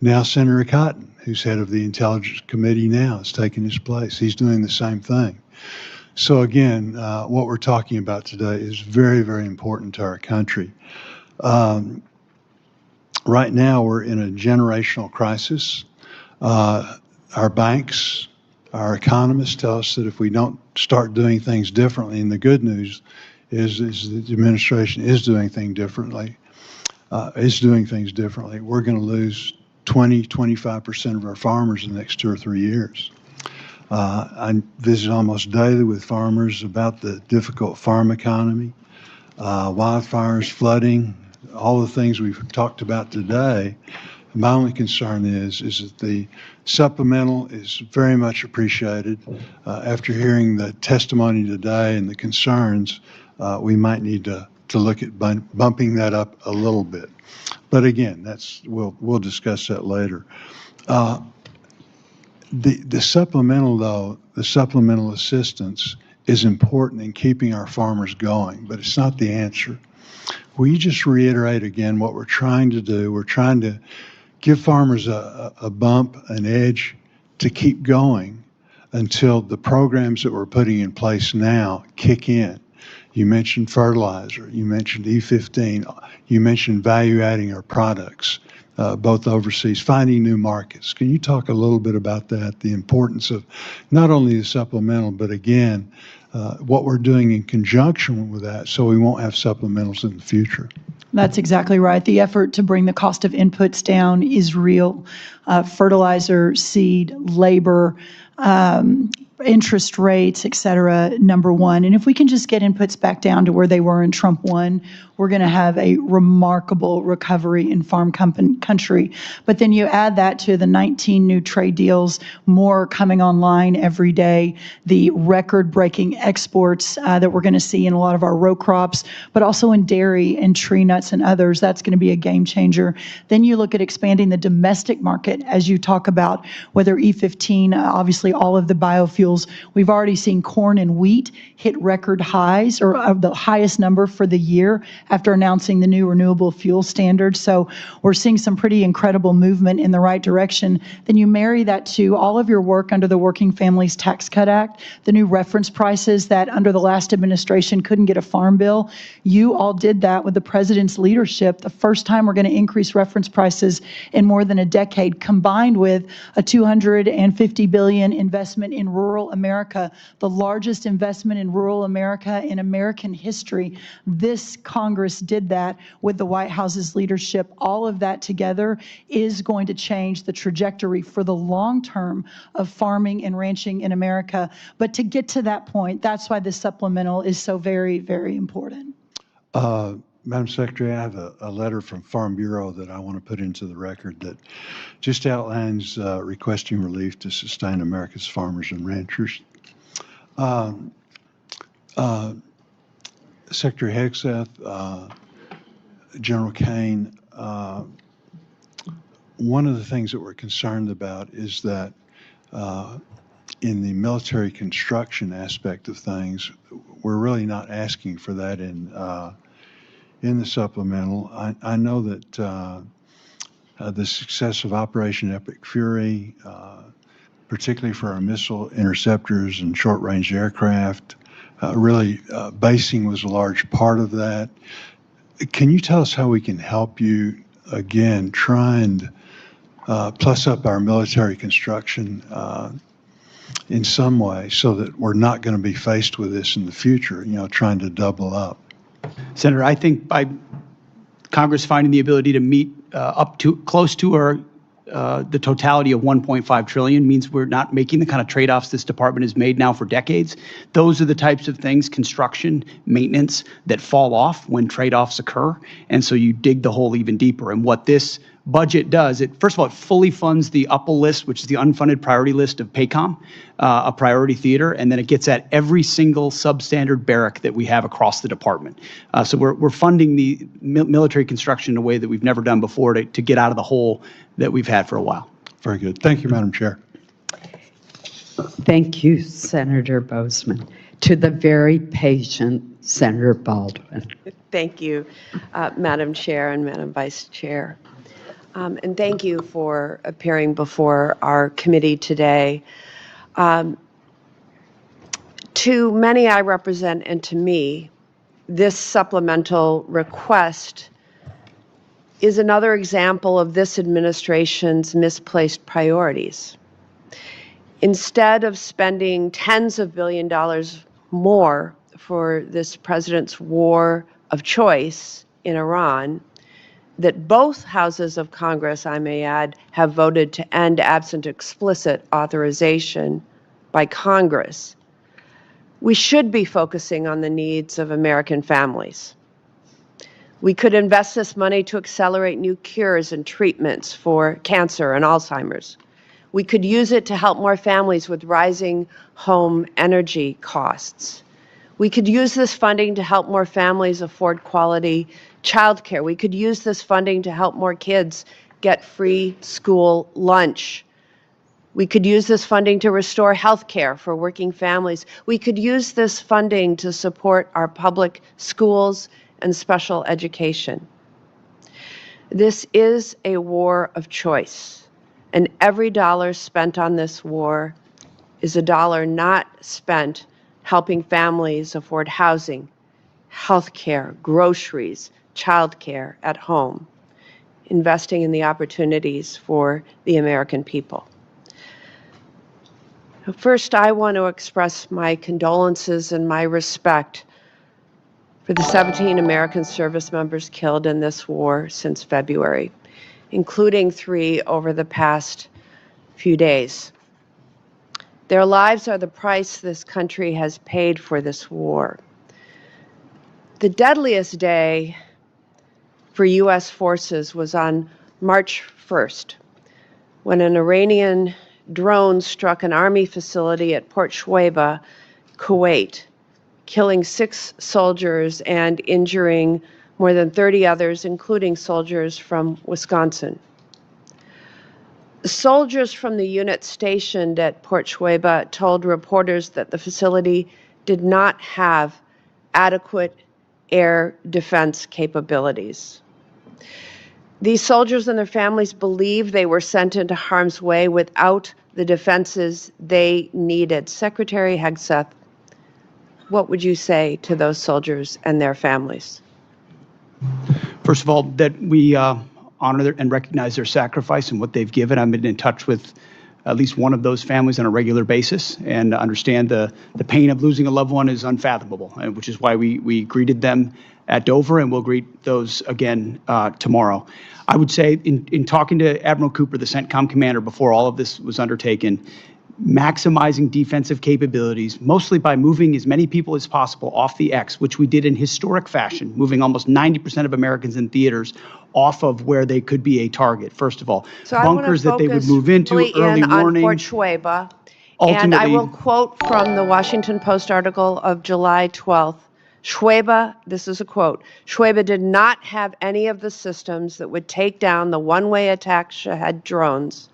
Now Senator Cotton, who's head of the Intelligence Committee now, is taking his place. He's doing the same thing. So again, what we're talking about today is very, very important to our country. Right now, we're in a generational crisis. Our banks, our economists tell us that if we don't start doing things differently, and the good news is the administration is doing things differently, we're going to lose 20–25% of our farmers in the next 2 or 3 years. I visit almost daily with farmers about the difficult farm economy, wildfires, flooding, all the things we've talked about today. My only concern is that the supplemental is very much appreciated. After hearing the testimony today and the concerns, we might need to look at bumping that up a little bit. But again, we'll discuss that later. The supplemental, though, the supplemental assistance is important in keeping our farmers going, but it's not the answer. Will you just reiterate again what we're trying to do? We're trying to give farmers a bump, an edge to keep going until the programs that we're putting in place now kick in. You mentioned fertilizer, you mentioned E15, you mentioned value adding our products, both overseas, finding new markets. Can you talk a little bit about that, the importance of not only the supplemental, but again, what we're doing in conjunction with that so we won't have supplementals in the future? That's exactly right. The effort to bring the cost of inputs down is real. Fertilizer, seed, labor, interest rates, et cetera, number one. And if we can just get inputs back down to where they were in Trump 1, we're going to have a remarkable recovery in farm country. But then you add that to the 19 new trade deals, more coming online every day, the record-breaking exports that we're going to see in a lot of our row crops, but also in dairy and tree nuts and others. That's going to be a game changer. Then you look at expanding the domestic market, as you talk about, whether E15, obviously all of the biofuels. We've already seen corn and wheat hit record highs, or the highest number for the year after announcing the new renewable fuel standard. So we're seeing some pretty incredible movement in the right direction. Then you marry that to all of your work under the Working Families Tax Cut Act, the new reference prices that under the last administration couldn't get a farm bill. You all did that with the president's leadership. The first time we're going to increase reference prices in more than a decade, combined with a $250 billion investment in rural America, the largest investment in rural America in American history. This Congress did that with the White House's leadership. All of that together is going to change the trajectory for the long term of farming and ranching in America. But to get to that point, that's why this supplemental is so very, very important. Madam Secretary, I have a letter from Farm Bureau that I want to put into the record that just outlines requesting relief to sustain America's farmers and ranchers. Secretary Hegseth, General Kane, one of the things that we're concerned about is that in the military construction aspect of things, we're really not asking for that in the supplemental. I know that the success of Operation Epic Fury, particularly for our missile interceptors and short-range aircraft, really basing was a large part of that. Can you tell us how we can help you, again, try and plus up our military construction in some way so that we're not going to be faced with this in the future, trying to double up? Senator, I think by Congress finding the ability to meet up to close to our the totality of $1.5 trillion means we're not making the kind of trade-offs this department has made now for decades. Those are the types of things, construction, maintenance, that fall off when trade-offs occur. And so you dig the hole even deeper. And what this budget does, first of all, it fully funds the UPA list, which is the unfunded priority list of PACOM, a priority theater, and then it gets at every single substandard barrack that we have across the department. So we're funding the military construction in a way that we've never done before to get out of the hole that we've had for a while. Very good. Thank you, Madam Chair. Thank you, Senator Bozeman. To the very patient Senator Baldwin. Thank you, Madam Chair and Madam Vice Chair. And thank you for appearing before our committee today. To many I represent and to me, this supplemental request is another example of this administration's misplaced priorities. Instead of spending tens of billions of dollars more for this president's war of choice in Iran, that both houses of Congress, I may add, have voted to end absent explicit authorization by Congress, we should be focusing on the needs of American families. We could invest this money to accelerate new cures and treatments for cancer and Alzheimer's. We could use it to help more families with rising home energy costs. We could use this funding to help more families afford quality childcare. We could use this funding to help more kids get free school lunch. We could use this funding to restore health care for working families. We could use this funding to support our public schools and special education. This is a war of choice, and every dollar spent on this war is a dollar not spent helping families afford housing, health care, groceries, childcare at home, investing in the opportunities for the American people. First, I want to express my condolences and my respect for the 17 American service members killed in this war since February, including 3 over the past few days. Their lives are the price this country has paid for this war. The deadliest day for U.S. forces was on March 1st, when an Iranian drone struck an army facility at Port Shuaibah, Kuwait, killing 6 soldiers and injuring more than 30 others, including soldiers from Wisconsin. Soldiers from the unit stationed at Port Shuaibah told reporters that the facility did not have adequate air defense capabilities. These soldiers and their families believed they were sent into harm's way without the defenses they needed. Secretary Hegseth, what would you say to those soldiers and their families? First of all, that we honor and recognize their sacrifice and what they've given. I've been in touch with at least one of those families on a regular basis and understand the pain of losing a loved one is unfathomable, which is why we greeted them at Dover, and we'll greet those again tomorrow. I would say in talking to Admiral Cooper, the CENTCOM commander, before all of this was undertaken, maximizing defensive capabilities, mostly by moving as many people as possible off the X, which we did in historic fashion, moving almost 90% of Americans in theaters off of where they could be a target, first of all. So bunkers that they would move into, early warning. On Fort Shuaibah, and I will quote from the Washington Post article of July 12th. Shuaibah, this is a quote, Shuaibah did not have any of the systems that would take down the one-way attack Shahed drones,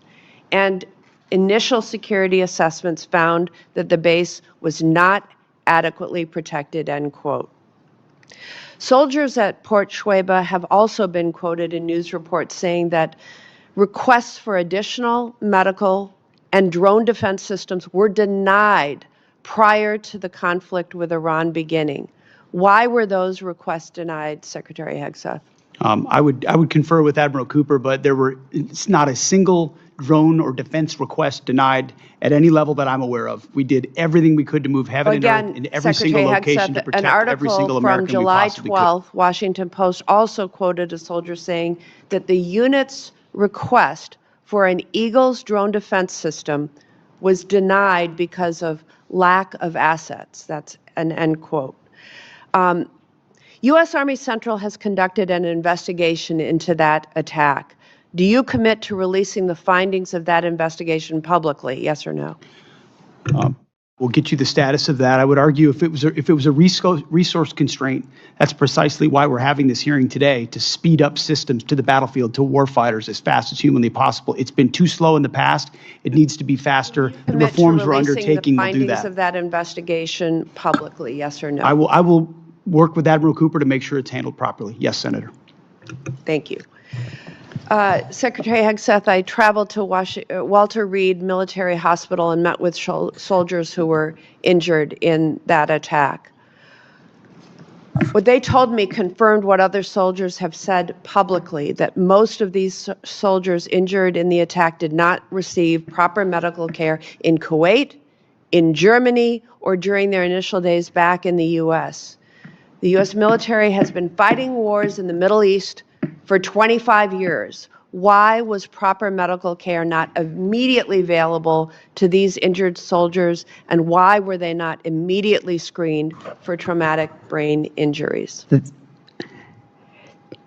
and initial security assessments found that the base was not adequately protected, end quote. Soldiers at Port Shuaibah have also been quoted in news reports saying that requests for additional medical and drone defense systems were denied prior to the conflict with Iran beginning. Why were those requests denied, Secretary Hegseth? I would confer with Admiral Cooper, but it's not a single drone or defense request denied at any level that I'm aware of. We did everything we could to move heaven and earth in every single location to protect every single American we possibly could. An article from July 12th, Washington Post also quoted a soldier saying that the unit's request for an Eagles drone defense system was denied because of lack of assets. That's an end quote. U.S. Army Central has conducted an investigation into that attack. Do you commit to releasing the findings of that investigation publicly, yes or no? We'll get you the status of that. I would argue if it was a resource constraint, that's precisely why we're having this hearing today, to speed up systems to the battlefield, to warfighters as fast as humanly possible. It's been too slow in the past. It needs to be faster. The reforms we're undertaking will do findings that. of that investigation publicly, yes or no? I will work with Admiral Cooper to make sure it's handled properly. Yes, Senator. Thank you. Secretary Hegseth, I traveled to Walter Reed Military Hospital and met with soldiers who were injured in that attack. What they told me confirmed what other soldiers have said publicly, that most of these soldiers injured in the attack did not receive proper medical care in Kuwait, in Germany, or during their initial days back in the U.S. The U.S. military has been fighting wars in the Middle East for 25 years. Why was proper medical care not immediately available to these injured soldiers, and why were they not immediately screened for traumatic brain injuries?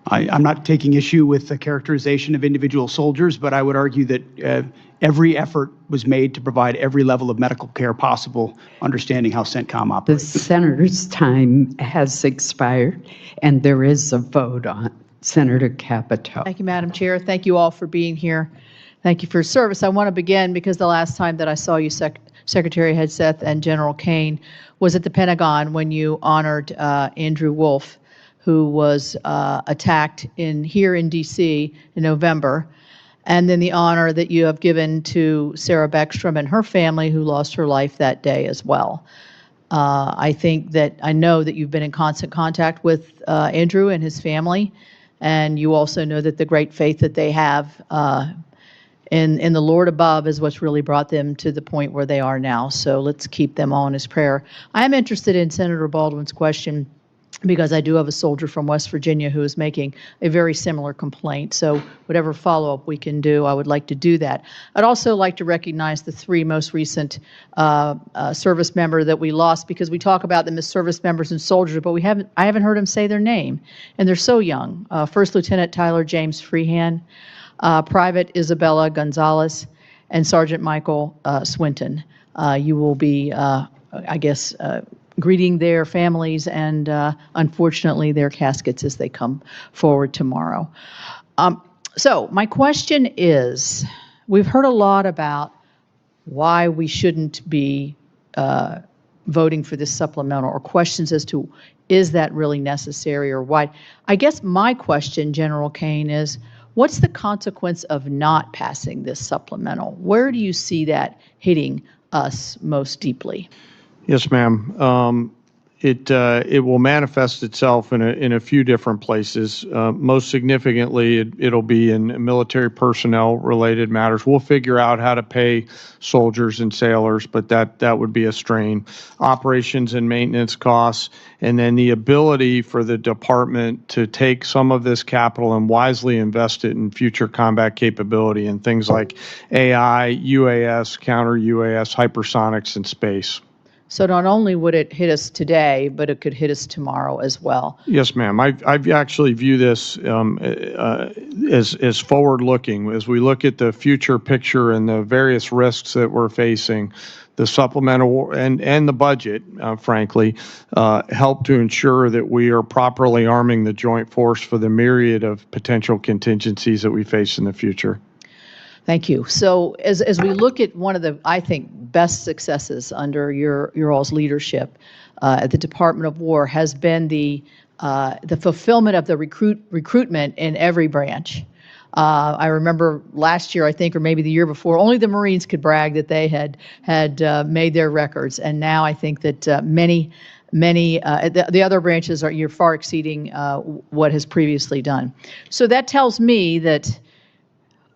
I'm not taking issue with the characterization of individual soldiers, but I would argue that every effort was made to provide every level of medical care possible, understanding how CENTCOM operates. The senator's time has expired, and there is a vote on. Senator Capito. Thank you, Madam Chair. Thank you all for being here. Thank you for your service. I want to begin because the last time that I saw you, Secretary Hegseth and General Kane, was at the Pentagon when you honored Andrew Wolf, who was attacked here in D.C. in November, and then the honor that you have given to Sarah Beckstrom and her family, who lost her life that day as well. I know that you've been in constant contact with Andrew and his family, and you also know that the great faith that they have in the Lord above is what's really brought them to the point where they are now. So let's keep them all in his prayer. I am interested in Senator Baldwin's question because I do have a soldier from West Virginia who is making a very similar complaint. So whatever follow-up we can do, I would like to do that. I'd also like to recognize the 3 most recent service member that we lost, because we talk about them as service members and soldiers, but I haven't heard them say their name, and they're so young. First Lieutenant Tyler James Freehan, Private Isabella Gonzalez, and Sergeant Michael Swinton. You will be, I guess, greeting their families and, unfortunately, their caskets as they come forward tomorrow. So my question is, we've heard a lot about why we shouldn't be voting for this supplemental, or questions as to, is that really necessary, or why? I guess my question, General Kane, is what's the consequence of not passing this supplemental? Where do you see that hitting us most deeply? Yes, ma'am. It will manifest itself in a few different places. Most significantly, it'll be in military personnel related matters. We'll figure out how to pay soldiers and sailors, but that would be a strain. Operations and maintenance costs, and then the ability for the department to take some of this capital and wisely invest it in future combat capability and things like AI, UAS, counter UAS, hypersonics, and space. So not only would it hit us today, but it could hit us tomorrow as well. Yes, ma'am. I actually view this as forward-looking. As we look at the future picture and the various risks that we're facing, the supplemental and the budget, frankly, help to ensure that we are properly arming the joint force for the myriad of potential contingencies that we face in the future. Thank you. So as we look at one of the, I think, best successes under your all's leadership at the Department of War has been the fulfillment of the recruitment in every branch. I remember last year, I think, or maybe the year before, only the Marines could brag that they had made their records, and now I think that many the other branches you're far exceeding what has previously done. So that tells me that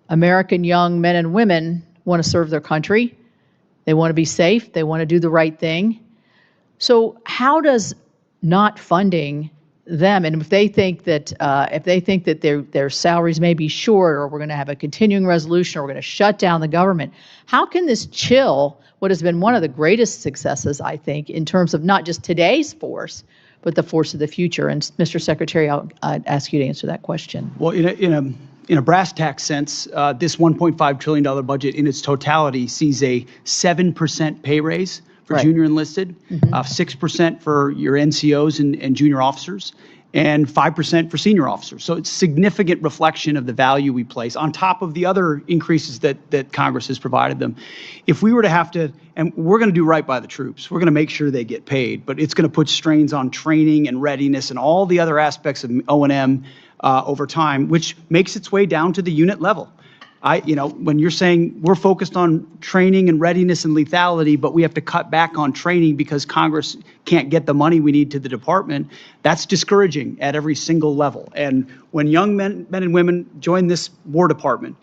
American young men and women want to serve their country. They want to be safe. They want to do the right thing. So how does not funding them, and if they think that their salaries may be short, or we're going to have a continuing resolution, or we're going to shut down the government, how can this chill what has been one of the greatest successes, I think, in terms of not just today's force, but the force of the future? And Mr. Secretary, I'll ask you to answer that question. Well, in a brass tax sense, this $1.5 trillion budget in its totality sees a 7% pay raise for junior enlisted, 6% for your NCOs and junior officers, and 5% for senior officers. So it's a significant reflection of the value we place on top of the other increases that Congress has provided them. If we were to have to, and we're going to do right by the troops, we're going to make sure they get paid, but it's going to put strains on training and readiness and all the other aspects of O&M over time, which makes its way down to the unit level. When you're saying we're focused on training and readiness and lethality, but we have to cut back on training because Congress can't get the money we need to the department, that's discouraging at every single level. And when young men and women join this War Department,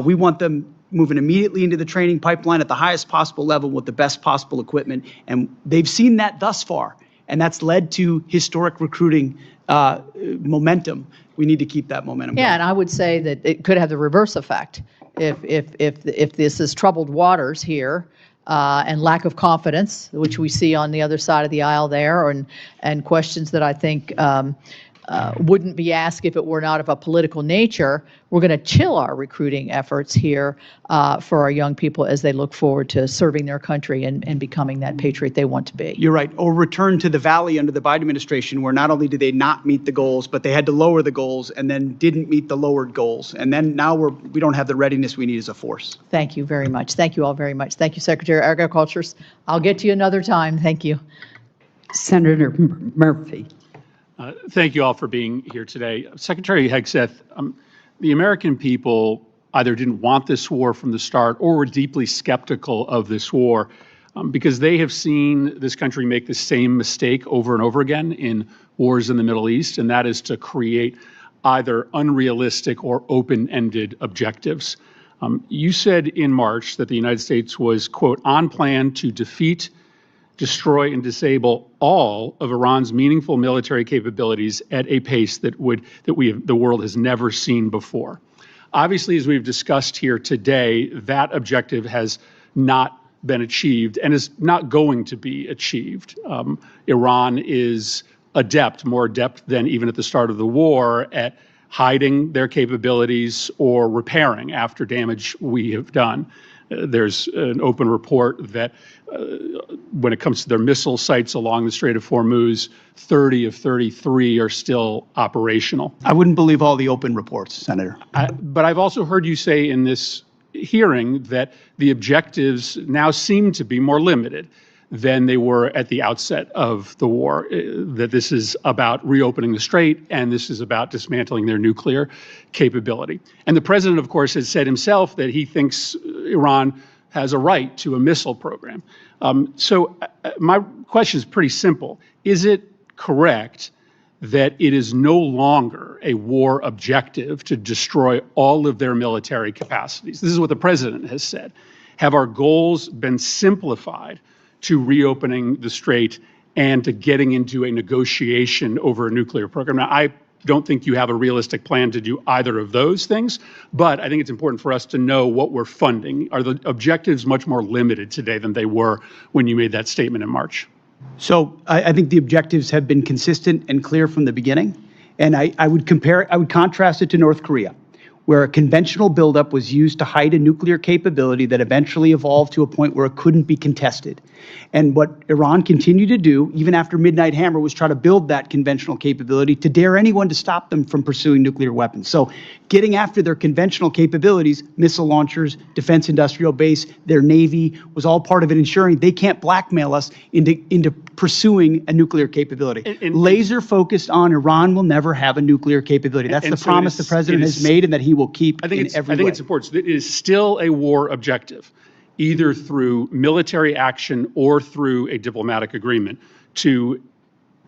we want them moving immediately into the training pipeline at the highest possible level with the best possible equipment. And they've seen that thus far, and that's led to historic recruiting momentum. We need to keep that momentum going. Yeah, and I would say that it could have the reverse effect. If this is troubled waters here and lack of confidence, which we see on the other side of the aisle there, and questions that I think wouldn't be asked if it were not of a political nature, we're going to chill our recruiting efforts here for our young people as they look forward to serving their country and becoming that patriot they want to be. You're right. Or return to the valley under the Biden administration, where not only did they not meet the goals, but they had to lower the goals and then didn't meet the lowered goals. And then now we don't have the readiness we need as a force. Thank you very much. Thank you all very much. Thank you, Secretary of Agriculture. I'll get to you another time. Thank you. Senator Murphy. Thank you all for being here today. Secretary Hegseth, the American people either didn't want this war from the start or were deeply skeptical of this war because they have seen this country make the same mistake over and over again in wars in the Middle East, and that is to create either unrealistic or open-ended objectives. You said in March that the United States was, quote, on plan to defeat destroy and disable all of Iran's meaningful military capabilities at a pace that the world has never seen before. Obviously, as we've discussed here today, that objective has not been achieved and is not going to be achieved. Iran is more adept than even at the start of the war at hiding their capabilities or repairing after damage we have done. There's an open report that when it comes to their missile sites along the Strait of Hormuz, 30 of 33 are still operational. I wouldn't believe all the open reports, Senator. But I've also heard you say in this hearing that the objectives now seem to be more limited than they were at the outset of the war, that this is about reopening the strait and this is about dismantling their nuclear capability. And the president, of course, has said himself that he thinks Iran has a right to a missile program. So my question is pretty simple. Is it correct that it is no longer a war objective to destroy all of their military capacities? This is what the president has said. Have our goals been simplified to reopening the strait and to getting into a negotiation over a nuclear program? Now, I don't think you have a realistic plan to do either of those things, but I think it's important for us to know what we're funding. Are the objectives much more limited today than they were when you made that statement in March? So I think the objectives have been consistent and clear from the beginning. And I would contrast it to North Korea, where a conventional buildup was used to hide a nuclear capability that eventually evolved to a point where it couldn't be contested. And what Iran continued to do, even after Midnight Hammer, was try to build that conventional capability to dare anyone to stop them from pursuing nuclear weapons. So getting after their conventional capabilities, missile launchers, defense industrial base, their Navy, was all part of it, ensuring they can't blackmail us into pursuing a nuclear capability. Laser focused on Iran will never have a nuclear capability. That's the promise the president has made and that he will keep in every way. I think it's important. It is still a war objective, either through military action or through a diplomatic agreement, to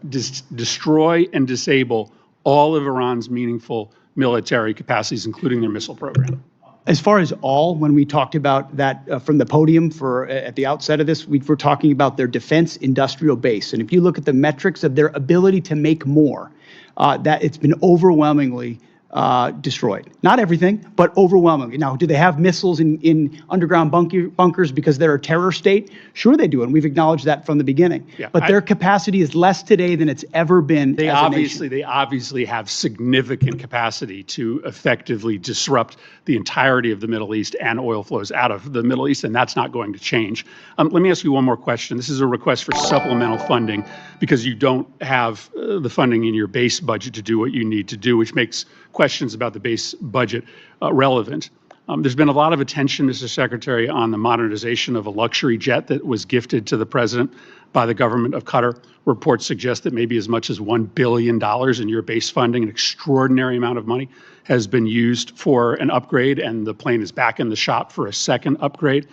destroy and disable all of Iran's meaningful military capacities, including their missile program. As far as all, when we talked about that from the podium at the outset of this, we were talking about their defense industrial base. And if you look at the metrics of their ability to make more, that it's been overwhelmingly destroyed. Not everything, but overwhelmingly. Now, do they have missiles in underground bunkers because they're a terror state? Sure they do, and we've acknowledged that from the beginning. Yeah, but their capacity is less today than it's ever been They as a nation. obviously have significant capacity to effectively disrupt the entirety of the Middle East and oil flows out of the Middle East, and that's not going to change. Let me ask you one more question. This is a request for supplemental funding because you don't have the funding in your base budget to do what you need to do, which makes questions about the base budget relevant. There's been a lot of attention, Mr. Secretary, on the modernization of a luxury jet that was gifted to the president by the government of Qatar. Reports suggest that maybe as much as $1 billion in your base funding, an extraordinary amount of money, has been used for an upgrade, and the plane is back in the shop for a second upgrade.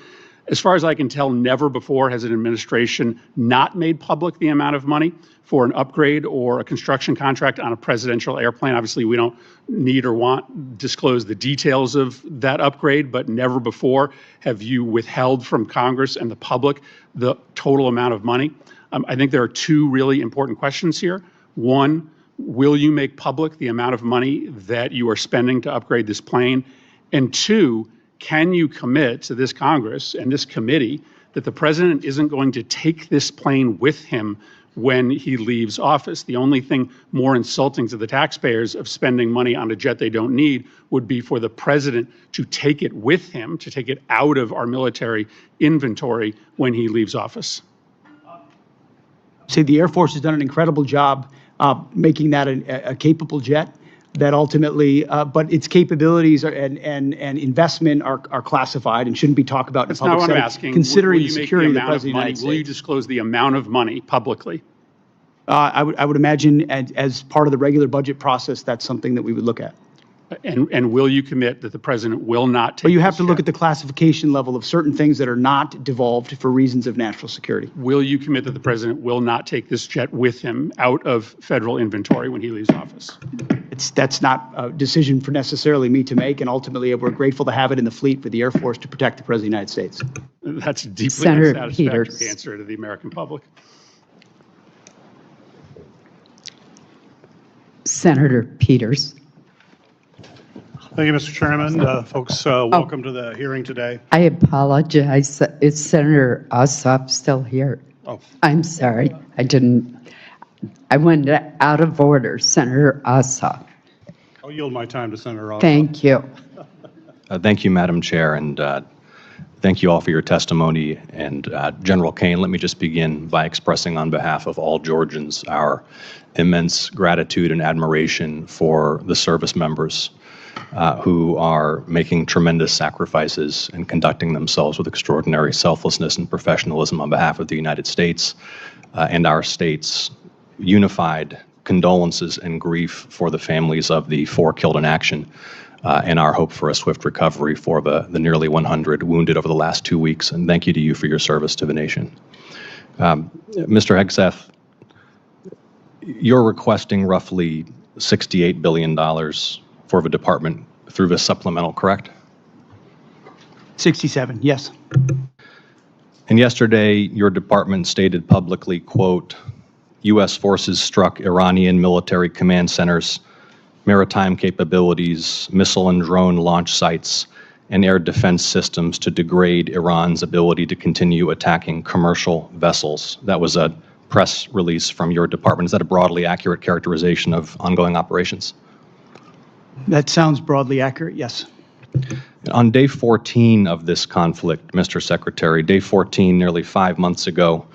As far as I can tell, never before has an administration not made public the amount of money for an upgrade or a construction contract on a presidential airplane. Obviously, we don't need or want disclose the details of that upgrade, but never before have you withheld from Congress and the public the total amount of money. I think there are two really important questions here. One, will you make public the amount of money that you are spending to upgrade this plane? And two, can you commit to this Congress and this committee that the president isn't going to take this plane with him when he leaves office? The only thing more insulting to the taxpayers of spending money on a jet they don't need would be for the president to take it with him, to take it out of our military inventory when he leaves office. Say the Air Force has done an incredible job making that a capable jet. That ultimately, but its capabilities and investment are classified and shouldn't be talked about in That's public not what setting, I'm asking. considering Will the you make security of the amount President of the money? United Will you States. disclose the amount of money publicly? I would imagine as part of the regular budget process, that's something that we would look at. And will you commit that the president will not take But you have this to look jet? at the classification level of certain things that are not devolved for reasons of national security. Will you commit that the president will not take this jet with him out of federal inventory when he leaves office? That's not a decision for necessarily me to make, and ultimately we're grateful to have it in the fleet for the Air Force to protect the President of the United States. That's a deeply Senator unsatisfactory Peters. answer to the American public. Senator Peters. Thank you, Mr. Chairman. Folks, welcome to the hearing today. I apologize. Is Senator Ossoff still here? Oh. I'm sorry. I went out of order. Senator Ossoff. I'll yield my time to Senator Ossoff. Thank you. Thank you, Madam Chair, and thank you all for your testimony. And General Kane, let me just begin by expressing on behalf of all Georgians our immense gratitude and admiration for the service members who are making tremendous sacrifices and conducting themselves with extraordinary selflessness and professionalism on behalf of the United States and our state's unified condolences and grief for the families of the 4 killed in action and our hope for a swift recovery for the nearly 100 wounded over the last 2 weeks. And thank you to you for your service to the nation. Mr. Hegseth, you're requesting roughly $68 billion for the department through this supplemental, correct? 67, yes. And yesterday, your department stated publicly, quote, U.S. forces struck Iranian military command centers, maritime capabilities, missile and drone launch sites, and air defense systems to degrade Iran's ability to continue attacking commercial vessels. That was a press release from your department. Is that a broadly accurate characterization of ongoing operations? That sounds broadly accurate, yes. On day 14 of this conflict, Mr. Secretary, day 14, nearly 5 months ago,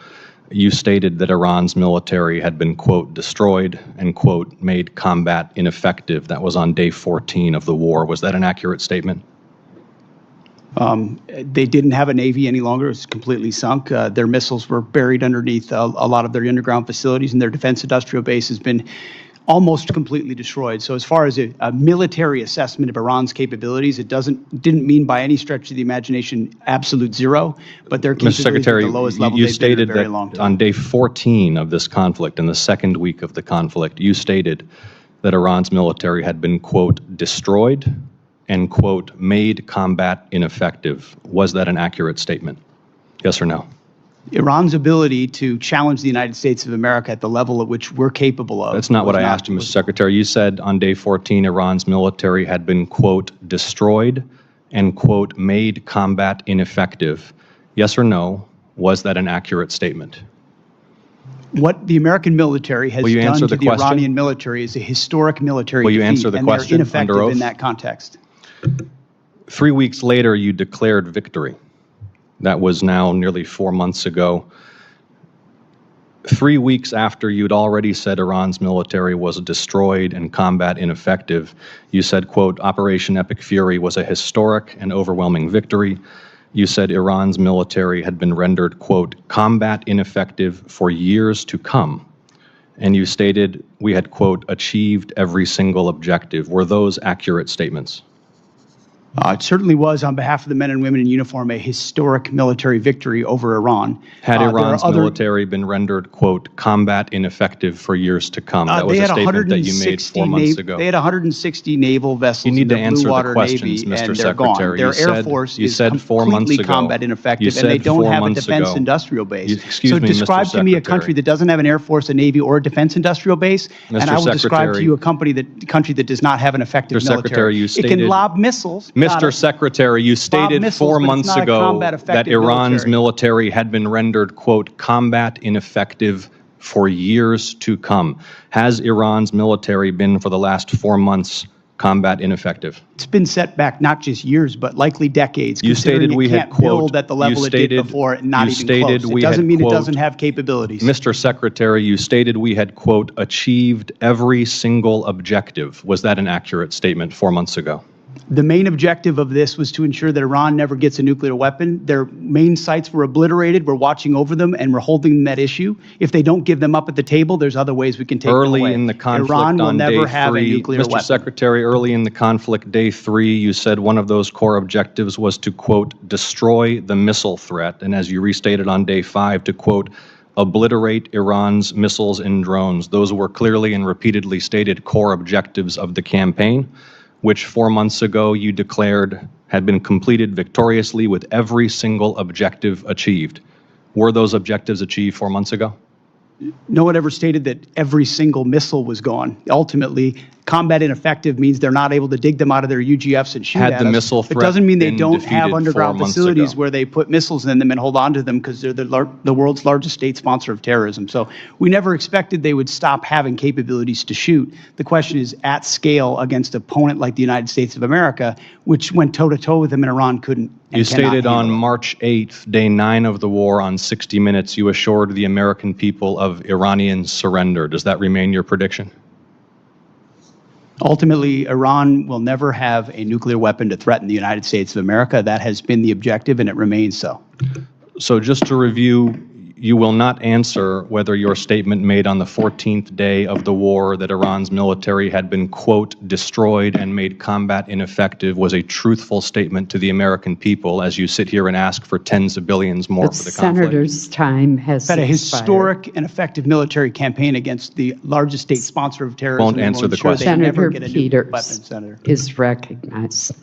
you stated that Iran's military had been, quote, destroyed and, quote, made combat ineffective. That was on day 14 of the war. Was that an accurate statement? They didn't have a Navy any longer. It was completely sunk. Their missiles were buried underneath a lot of their underground facilities, and their defense industrial base has been almost completely destroyed. So as far as a military assessment of Iran's capabilities, it didn't mean by any stretch of the imagination absolute zero, but their capabilities Mr. Secretary, at the lowest level you they've been in stated a very that long time. on day 14 of this conflict, in the second week of the conflict, you stated that Iran's military had been, quote, destroyed and, quote, made combat ineffective. Was that an accurate statement? Yes or no? Iran's ability to challenge the United States of America at the level at which we're capable of. That's not what I asked you, Mr. Secretary. You said on day 14 Iran's military had been, quote, destroyed and, quote, made combat ineffective. Yes or no? Was that an accurate statement? What the American military has done to the Iranian military is a historic military defeat, answer the and they're question under ineffective oath? in that context. 3 weeks later, you declared victory. That was now nearly 4 months ago. 3 weeks after you'd already said Iran's military was destroyed and combat ineffective, you said, quote, Operation Epic Fury was a historic and overwhelming victory. You said Iran's military had been rendered, quote, combat ineffective for years to come. And you stated we had, quote, achieved every single objective. Were those accurate statements? It certainly was, on behalf of the men and women in uniform, a historic military victory over Iran. Had Iran's military been rendered, quote, combat ineffective for years to come? That was They a had statement that you made 4 months ago. They had 160 naval vessels You need to in the answer Blue the Water questions, Navy, Mr. and they're gone. Secretary. Their You Air said- Force you is said 4 months completely ago. combat You ineffective, said and they don't 4 have a months defense ago. industrial base. Excuse so me, Mr. describe to me a Secretary. country that doesn't have an Air Force, a Navy, or a defense industrial base, and Mr. I will describe to Secretary. you a country that does not have an effective Mr. military. Secretary, you It stated- can lob missiles. Mr. Secretary, you stated missiles, 4 but it's months not a ago combat that effective Iran's military had been rendered, quote, combat ineffective for years to come. Has Iran's military been, for the last 4 months, combat ineffective? It's been set back not just years, but likely decades. You considering stated we it had, can't quote, build at the level you it did stated- before, and not you even stated close. It we doesn't had, mean it quote, doesn't have capabilities. Mr. Secretary, you stated we had, quote, achieved every single objective. Was that an accurate statement 4 months ago? The main objective of this was to ensure that Iran never gets a nuclear weapon. Their main sites were obliterated. We're watching over them, and we're holding that issue. If they don't give them up at the table, there's other ways we can take them away. Early in the conflict Iran will on never day have 3, a nuclear Mr. weapon. Secretary, early in the conflict, day 3, you said one of those core objectives was to, quote, destroy the missile threat, and as you restated on day 5, to, quote, obliterate Iran's missiles and drones. Those were clearly and repeatedly stated core objectives of the campaign. which 4 months ago you declared had been completed victoriously with every single objective achieved. Were those objectives achieved 4 months ago? No one ever stated that every single missile was gone. Ultimately, combat ineffective means they're not able to dig them out of their UGFs and shoot Had at the us. missile It threat doesn't mean they been don't defeated have 4 underground months facilities ago? where they put missiles in them and hold on to them because they're the world's largest state sponsor of terrorism. So we never expected they would stop having capabilities to shoot. The question is at scale against an opponent like the United States of America, which went toe-to-toe with them and Iran couldn't. You stated on March 8th, day 9 of the war, on 60 Minutes, you assured the American people of Iranian surrender. Does that remain your prediction? Ultimately, Iran will never have a nuclear weapon to threaten the United States of America. That has been the objective, and it remains so. So just to review, you will not answer whether your statement made on the 14th day of the war that Iran's military had been, quote, destroyed and made combat ineffective was a truthful statement to the American people as you sit here and ask for tens of billions more for the conflict. Senator's time has Had a expired. historic and effective military campaign against the largest state sponsor of terrorism. Won't and answer will the ensure they question. never Senator get a nuclear weapon, Peters Senator. is recognized.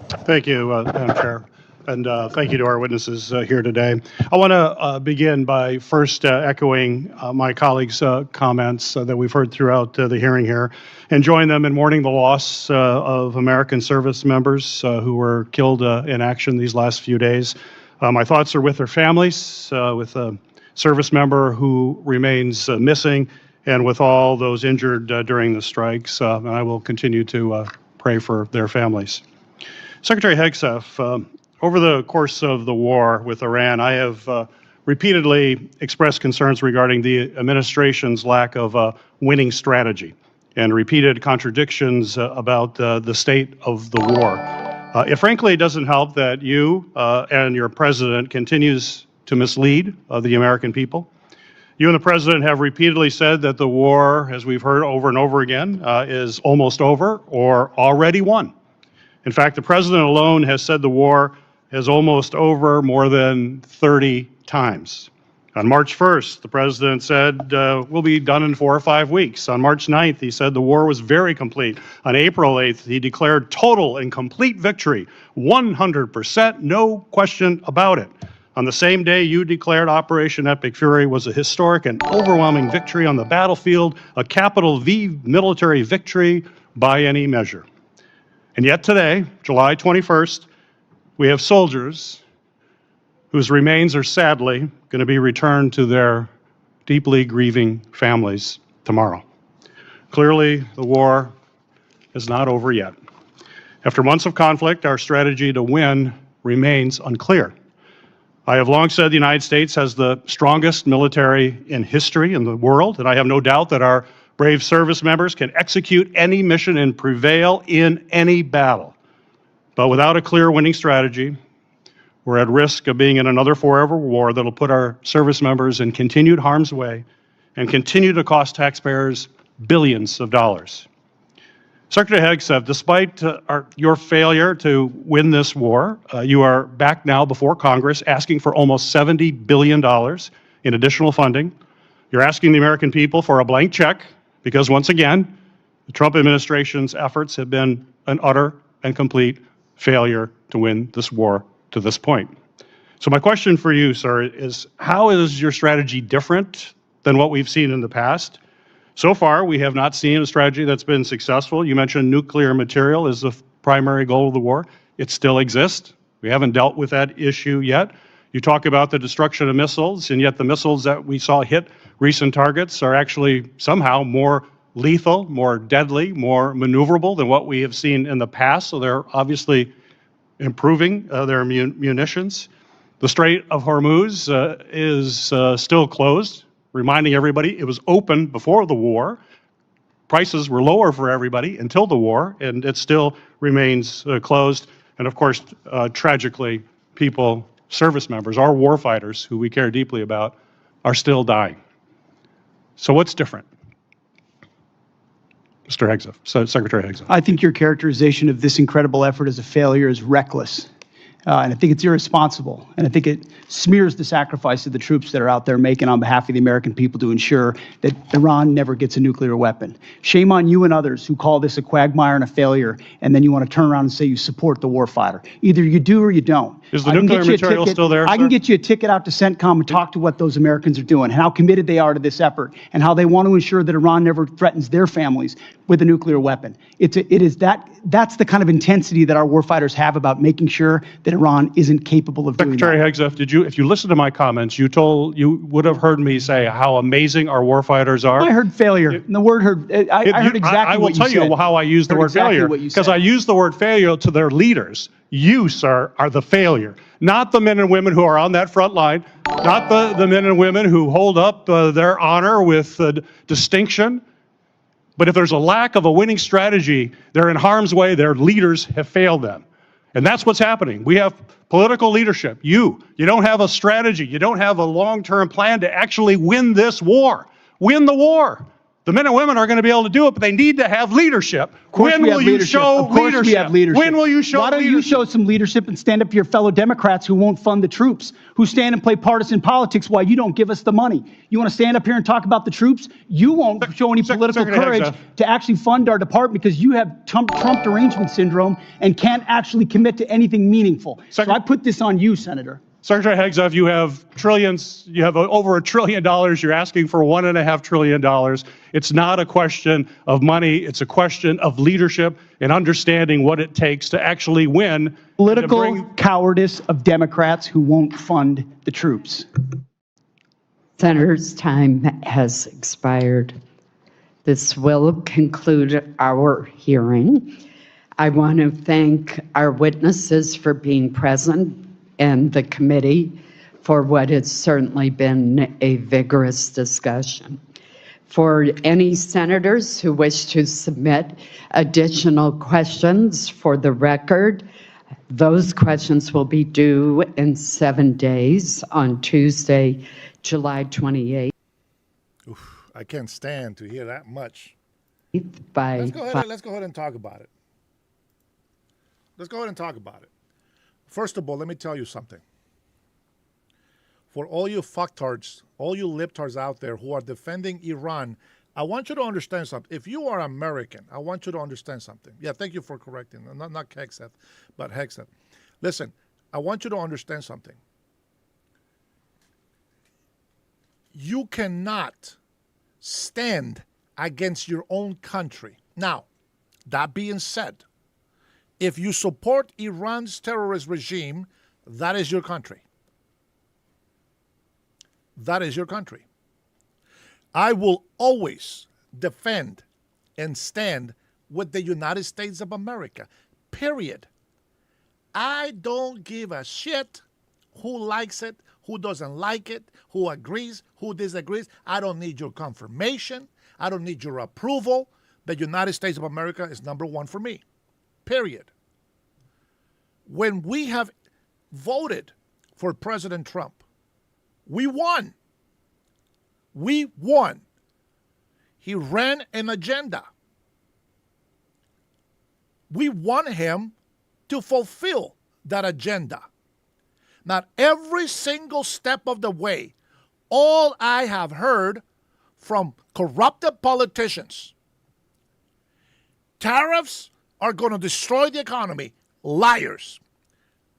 Thank you, Madam Chair. And thank you to our witnesses here today. I want to begin by first echoing my colleagues' comments that we've heard throughout the hearing here and join them in mourning the loss of American service members who were killed in action these last few days. My thoughts are with their families, with a service member who remains missing, and with all those injured during the strikes. And I will continue to pray for their families. Secretary Hegseth, over the course of the war with Iran, I have repeatedly expressed concerns regarding the administration's lack of a winning strategy and repeated contradictions about the state of the war. It frankly doesn't help that you and your president continues to mislead the American people. You and the president have repeatedly said that the war, as we've heard over and over again, is almost over or already won. In fact, the president alone has said the war is almost over more than 30 times. On March 1st, the president said, we'll be done in 4 or 5 weeks. On March 9th, he said the war was very complete. On April 8th, he declared total and complete victory, 100%, no question about it. On the same day, you declared Operation Epic Fury was a historic and overwhelming victory on the battlefield, a capital V military victory by any measure. And yet today, July 21st, we have soldiers whose remains are sadly going to be returned to their deeply grieving families tomorrow. Clearly, the war is not over yet. After months of conflict, our strategy to win remains unclear. I have long said the United States has the strongest military in history in the world, and I have no doubt that our brave service members can execute any mission and prevail in any battle. But without a clear winning strategy, we're at risk of being in another forever war that'll put our service members in continued harm's way and continue to cost taxpayers billions of dollars. Secretary Hegseth, despite your failure to win this war, you are back now before Congress asking for almost $70 billion in additional funding. You're asking the American people for a blank check because, once again, the Trump administration's efforts have been an utter and complete failure to win this war to this point. So my question for you, sir, is how is your strategy different than what we've seen in the past? So far, we have not seen a strategy that's been successful. You mentioned nuclear material is the primary goal of the war. It still exists. We haven't dealt with that issue yet. You talk about the destruction of missiles, and yet the missiles that we saw hit recent targets are actually somehow more lethal, more deadly, more maneuverable than what we have seen in the past. So they're obviously improving their munitions. The Strait of Hormuz is still closed, reminding everybody it was open before the war. Prices were lower for everybody until the war, and it still remains closed. And of course, tragically, people, service members, our war fighters, who we care deeply about, are still dying. So what's different? Mr. Hegseth, Secretary Hegseth. I think your characterization of this incredible effort as a failure is reckless. And I think it's irresponsible. And I think it smears the sacrifice of the troops that are out there making on behalf of the American people to ensure that Iran never gets a nuclear weapon. Shame on you and others who call this a quagmire and a failure, and then you want to turn around and say you support the warfighter. Either you do or you don't. Is the nuclear material still there, I can sir? get you a ticket out to CENTCOM and talk to what those Americans are doing, and how committed they are to this effort, and how they want to ensure that Iran never threatens their families with a nuclear weapon. That's the kind of intensity that our warfighters have about making sure that Iran isn't capable of doing that. Secretary Hegseth, if you listen to my comments, you would have heard me say how amazing our warfighters are. I heard failure. And the word heard, I heard exactly I will what you tell said. you how I use the word Exactly failure, what you because said. I use the word failure to their leaders. You, sir, are the failure, not the men and women who are on that front line, not the men and women who hold up their honor with distinction. But if there's a lack of a winning strategy, they're in harm's way. Their leaders have failed them. And that's what's happening. We have political leadership. You don't have a strategy. You don't have a long-term plan to actually win this war. Win the war. The men and women are going to be able to do it, but they need to have leadership. When will you show leadership? We have leadership. When will you show leadership? Why don't you show some leadership and stand up to your fellow Democrats who won't fund the troops, who stand and play partisan politics while you don't give us the money? You want to stand up here and talk about the troops? You won't show any political courage to actually fund our department because you have Trump derangement syndrome and can't actually commit to anything meaningful. So I put this on you, Senator. Secretary Hegseth, you have trillions, you have over $1 trillion, you're asking for $1.5 trillion. It's not a question of money, it's a question of leadership and understanding what it takes to actually win. Political cowardice of Democrats who won't fund the troops. Senator's time has expired. This will conclude our hearing. I want to thank our witnesses for being present and the committee for what has certainly been a vigorous discussion. For any senators who wish to submit additional questions for the record, those questions will be due in 7 days on Tuesday, July 28th. Oof, I can't stand to hear that much. Let's go ahead and talk about it. Let's go ahead and talk about it. First of all, let me tell you something. For all you fucktards, all you libtards out there who are defending Iran, I want you to understand something. If you are American, I want you to understand something. Yeah, thank you for correcting. Not Hegseth, but Hegseth. Listen, I want you to understand something. You cannot stand against your own country. Now, that being said, if you support Iran's terrorist regime, that is your country. That is your country. I will always defend and stand with the United States of America, period. I don't give a shit who likes it, who doesn't like it, who agrees, who disagrees. I don't need your confirmation. I don't need your approval. The United States of America is number one for me. Period. When we have voted for President Trump, we won. We won. He ran an agenda. We want him to fulfill that agenda. Not every single step of the way, all I have heard from corrupted politicians, tariffs are going to destroy the economy. Liars.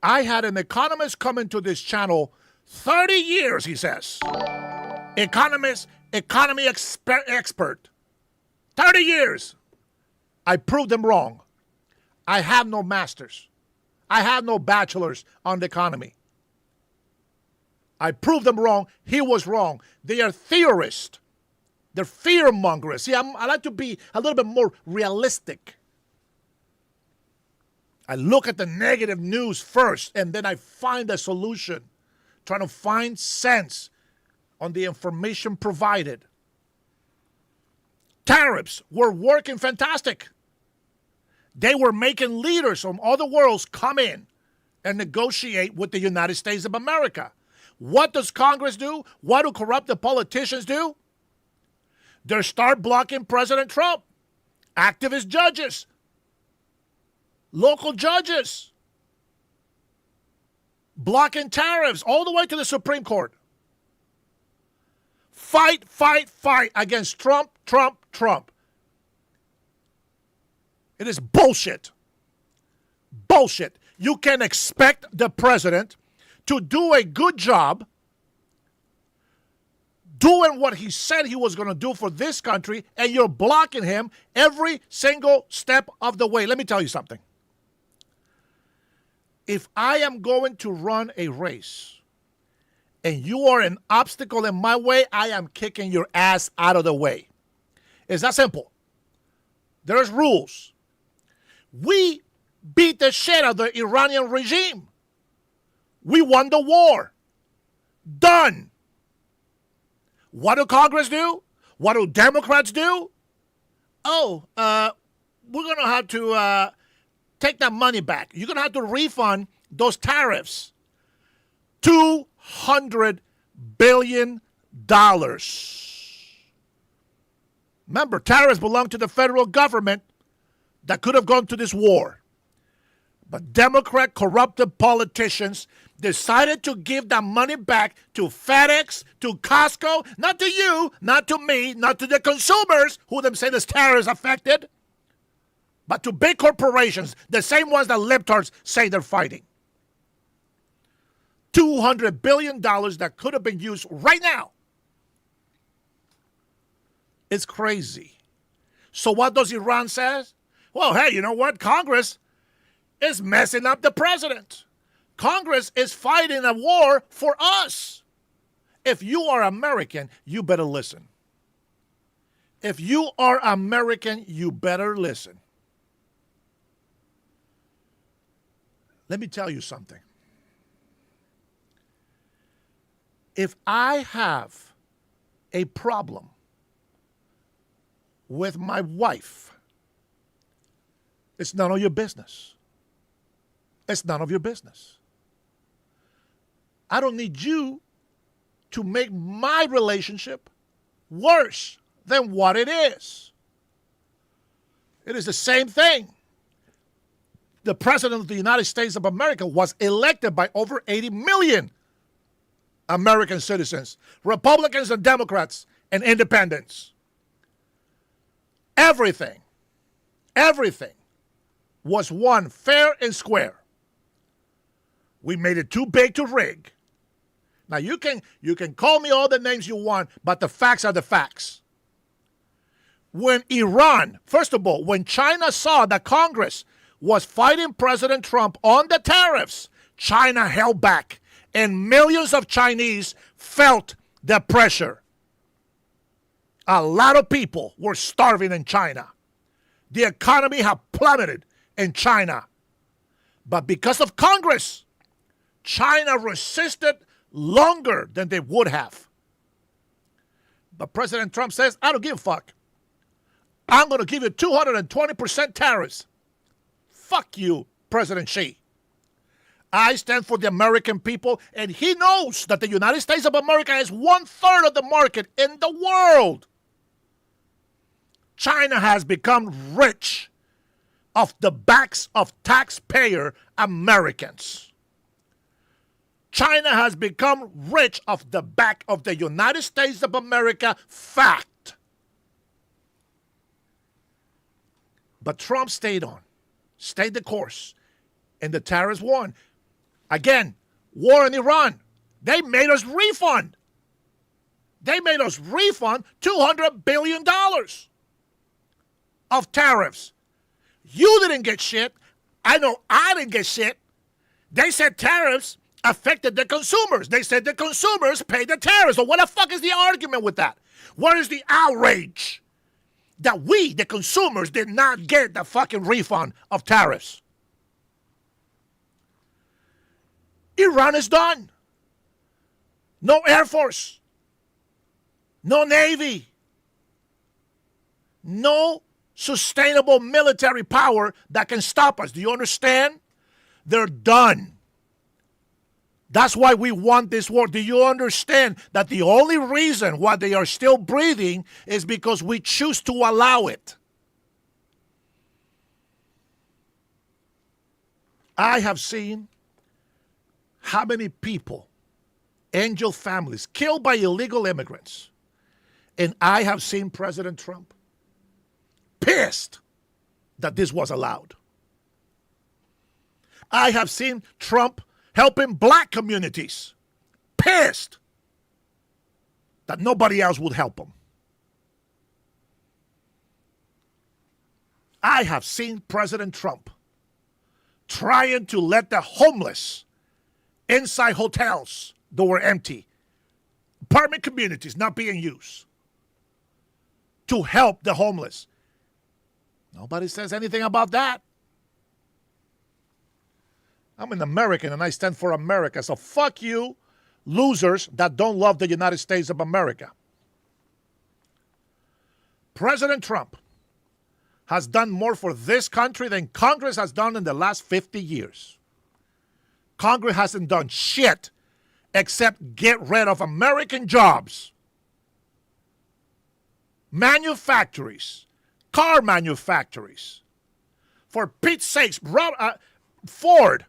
I had an economist come into this channel 30 years, he says. Economist, economy expert. 30 years. I proved them wrong. I have no masters. I have no bachelors on the economy. I proved them wrong. He was wrong. They are theorists. They're fear mongers. See, I like to be a little bit more realistic. I look at the negative news first, and then I find a solution, trying to find sense on the information provided. Tariffs were working fantastic. They were making leaders from other worlds come in and negotiate with the United States of America. What does Congress do? What do corrupted politicians do? They start blocking President Trump. Activist judges. Local judges. blocking tariffs all the way to the Supreme Court. Fight, fight, fight against Trump, Trump, Trump. It is bullshit. Bullshit. You can expect the president to do a good job doing what he said he was going to do for this country, and you're blocking him every single step of the way. Let me tell you something. If I am going to run a race and you are an obstacle in my way, I am kicking your ass out of the way. It's that simple. There's rules. We beat the shit out of the Iranian regime. We won the war. Done. What do Congress do? What do Democrats do? Oh, we're going to have to take that money back. You're going to have to refund those tariffs. $200 billion. Remember, tariffs belong to the federal government that could have gone to this war. But Democrat corrupted politicians decided to give that money back to FedEx, to Costco, not to you, not to me, not to the consumers who themselves tariffs affected, but to big corporations, the same ones that libtards say they're fighting. $200 billion that could have been used right now. It's crazy. So what does Iran say? Well, hey, you know what? Congress is messing up the president. Congress is fighting a war for us. If you are American, you better listen. If you are American, you better listen. Let me tell you something. If I have a problem with my wife, it's none of your business. It's none of your business. I don't need you to make my relationship worse than what it is. It is the same thing. The President of the United States of America was elected by over 80 million American citizens, Republicans and Democrats and independents. Everything was won fair and square. We made it too big to rig. Now, you can call me all the names you want, but the facts are the facts. When Iran, first of all, when China saw that Congress was fighting President Trump on the tariffs, China held back, and millions of Chinese felt the pressure. A lot of people were starving in China. The economy had plummeted in China. But because of Congress, China resisted longer than they would have. But President Trump says, I don't give a fuck. I'm going to give you 220% tariffs. Fuck you, President Xi. I stand for the American people, and he knows that the United States of America is 1/3 of the market in the world. China has become rich off the backs of taxpayer Americans. China has become rich off the back of the United States of America. Fact. But Trump stayed the course, and the tariffs won. Again, war in Iran. They made us refund. $200 billion of tariffs. You didn't get shit. I know I didn't get shit. They said tariffs affected the consumers. They said the consumers paid the tariffs. So what the fuck is the argument with that? What is the outrage that we, the consumers, did not get the fucking refund of tariffs? Iran is done. No Air Force. No Navy. No sustainable military power that can stop us. Do you understand? They're done. That's why we want this war. Do you understand that the only reason why they are still breathing is because we choose to allow it? I have seen how many people, angel families, killed by illegal immigrants. And I have seen President Trump pissed that this was allowed. I have seen Trump helping black communities, pissed that nobody else would help them. I have seen President Trump trying to let the homeless inside hotels that were empty, apartment communities not being used, to help the homeless. Nobody says anything about that. I'm an American and I stand for America, so fuck you, losers that don't love the United States of America. President Trump has done more for this country than Congress has done in the last 50 years. Congress hasn't done shit except get rid of American jobs, manufactories, car manufactories. For Pete's sakes, Ford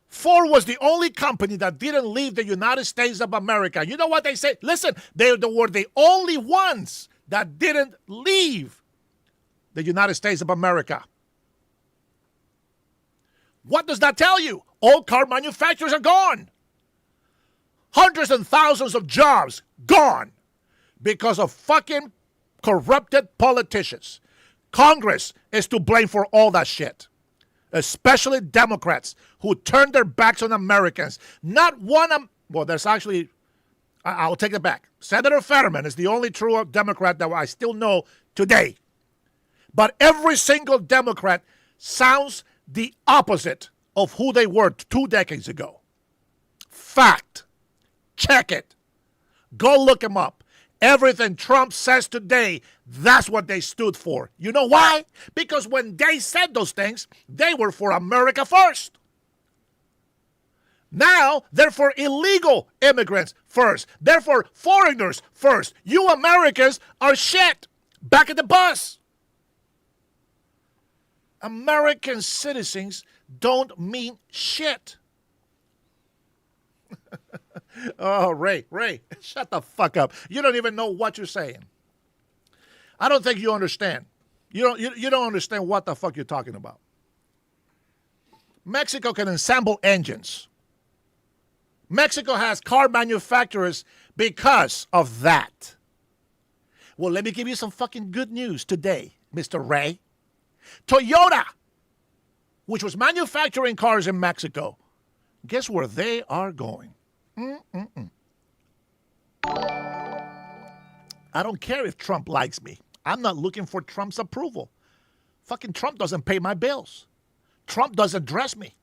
was the only company that didn't leave the United States of America. You know what they say? Listen, they were the only ones that didn't leave the United States of America. What does that tell you? All car manufacturers are gone. Hundreds and thousands of jobs gone because of fucking corrupted politicians. Congress is to blame for all that shit, especially Democrats who turned their backs on Americans. Not one of, well, there's actually, I'll take it back. Senator Fetterman is the only true Democrat that I still know today. But every single Democrat sounds the opposite of who they were 2 decades ago. Fact. Check it. Go look them up. Everything Trump says today, that's what they stood for. You know why? Because when they said those things, they were for America first. Now, they're for illegal immigrants first. They're for foreigners first. You Americans are shit. Back at the bus. American citizens don't mean shit. Oh, Ray, shut the fuck up. You don't even know what you're saying. I don't think you understand. You don't understand what the fuck you're talking about. Mexico can assemble engines. Mexico has car manufacturers because of that. Well, let me give you some fucking good news today, Mr. Ray. Toyota, which was manufacturing cars in Mexico, guess where they are going? I don't care if Trump likes me. I'm not looking for Trump's approval. Fucking Trump doesn't pay my bills. Trump doesn't dress me.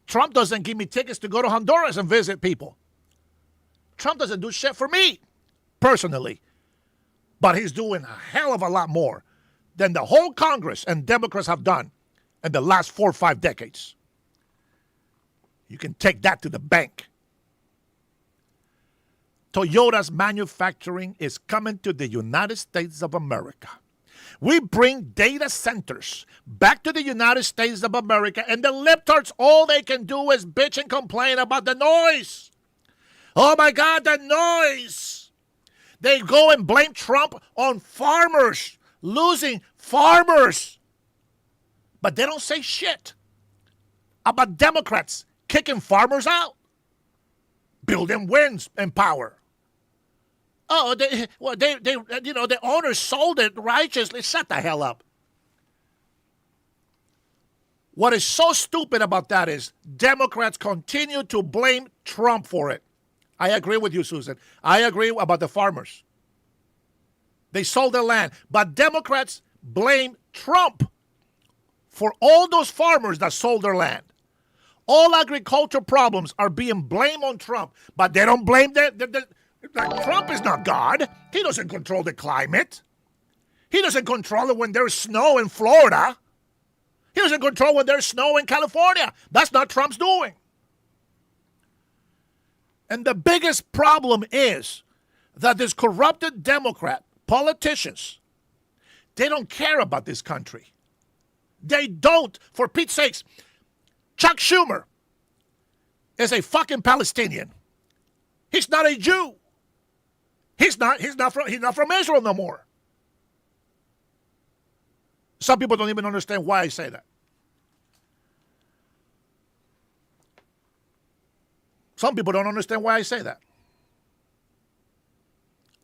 Trump doesn't give me tickets to go to Honduras and visit people. Trump doesn't do shit for me, personally. But he's doing a hell of a lot more than the whole Congress and Democrats have done in the last 4 or 5 decades. You can take that to the bank. Toyota's manufacturing is coming to the United States of America. We bring data centers back to the United States of America, and the libtards, all they can do is bitch and complain about the noise. Oh my God, the noise. They go and blame Trump on farmers, losing farmers. But they don't say shit about Democrats kicking farmers out, building winds and power. Oh, the owners sold it righteously. Shut the hell up. What is so stupid about that is Democrats continue to blame Trump for it. I agree with you, Susan. I agree about the farmers. They sold their land. But Democrats blame Trump for all those farmers that sold their land. All agriculture problems are being blamed on Trump, but they don't blame Trump is not God. He doesn't control the climate. He doesn't control it when there's snow in Florida. He doesn't control when there's snow in California. That's not Trump's doing. And the biggest problem is that this corrupted Democrat politicians, they don't care about this country. They don't. For Pete's sakes, Chuck Schumer is a fucking Palestinian. He's not a Jew. He's not from Israel no more. Some people don't even understand why I say that. Some people don't understand why I say that.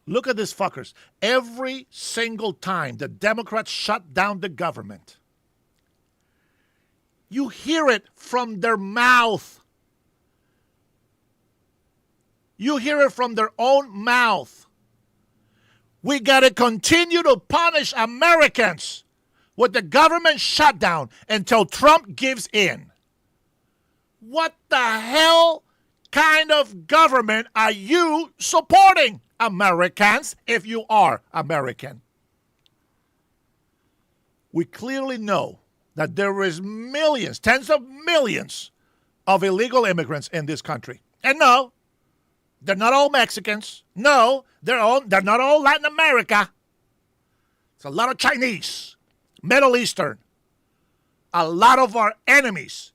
Look at these fuckers. Every single time the Democrats shut down the government, you hear it from their mouth. You hear it from their own mouth. We got to continue to punish Americans with the government shutdown until Trump gives in. What the hell kind of government are you supporting, Americans, if you are American? We clearly know that there is millions, tens of millions of illegal immigrants in this country. And no, they're not all Mexicans. No, they're not all Latin America. It's a lot of Chinese, Middle Eastern. A lot of our enemies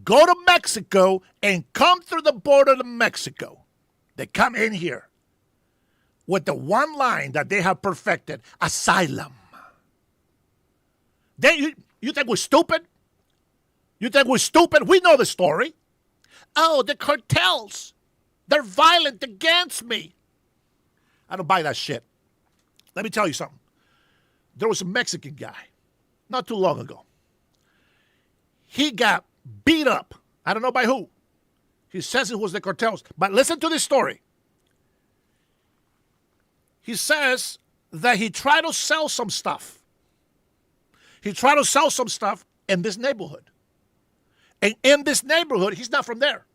go to Mexico and come through the border to Mexico. They come in here with the one line that they have perfected: asylum. You think we're stupid? You think we're stupid? We know the story. Oh, the cartels. They're violent against me. I don't buy that shit. Let me tell you something. There was a Mexican guy not too long ago. He got beat up. I don't know by who. He says it was the cartels. But listen to this story. He says that he tried to sell some stuff. He tried to sell some stuff in this neighborhood. And in this neighborhood, he's not from there.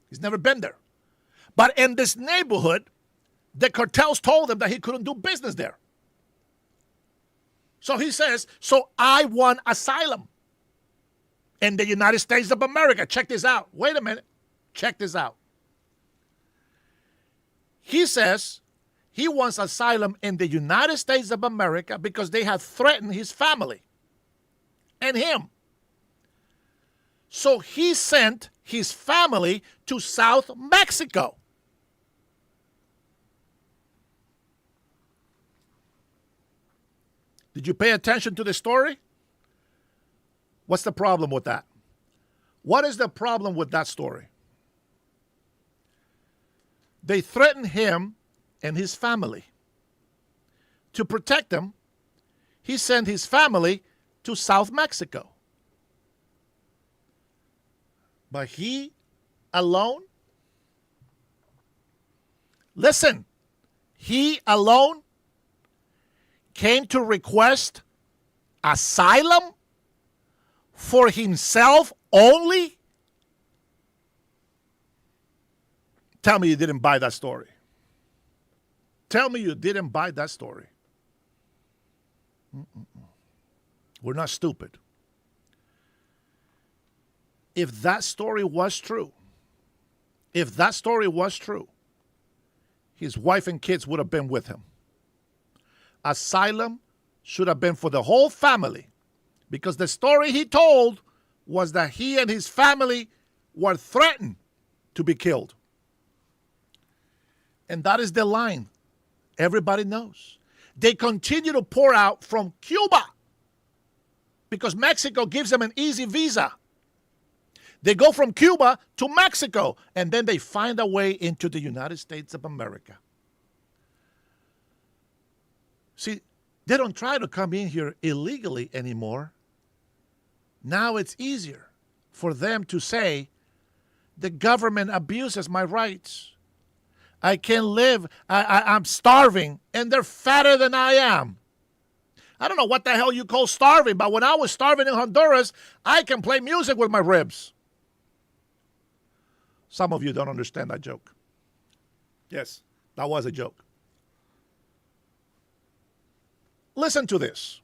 He's never been there. But in this neighborhood, the cartels told him that he couldn't do business there. So he says, so I want asylum in the United States of America. Check this out. Wait a minute. Check this out. He says he wants asylum in the United States of America because they have threatened his family and him. So he sent his family to South Mexico. Did you pay attention to the story? What's the problem with that? What is the problem with that story? They threatened him and his family. To protect them, he sent his family to South Mexico. But he alone, listen, he alone came to request asylum for himself only? Tell me you didn't buy that story. Tell me you didn't buy that story. We're not stupid. If that story was true, his wife and kids would have been with him. Asylum should have been for the whole family, because the story he told was that he and his family were threatened to be killed. And that is the line everybody knows. They continue to pour out from Cuba because Mexico gives them an easy visa. They go from Cuba to Mexico, and then they find a way into the United States of America. See, they don't try to come in here illegally anymore. Now it's easier for them to say, the government abuses my rights. I can't live. I'm starving, and they're fatter than I am. I don't know what the hell you call starving, but when I was starving in Honduras, I can play music with my ribs. Some of you don't understand that joke. Yes, that was a joke. Listen to this.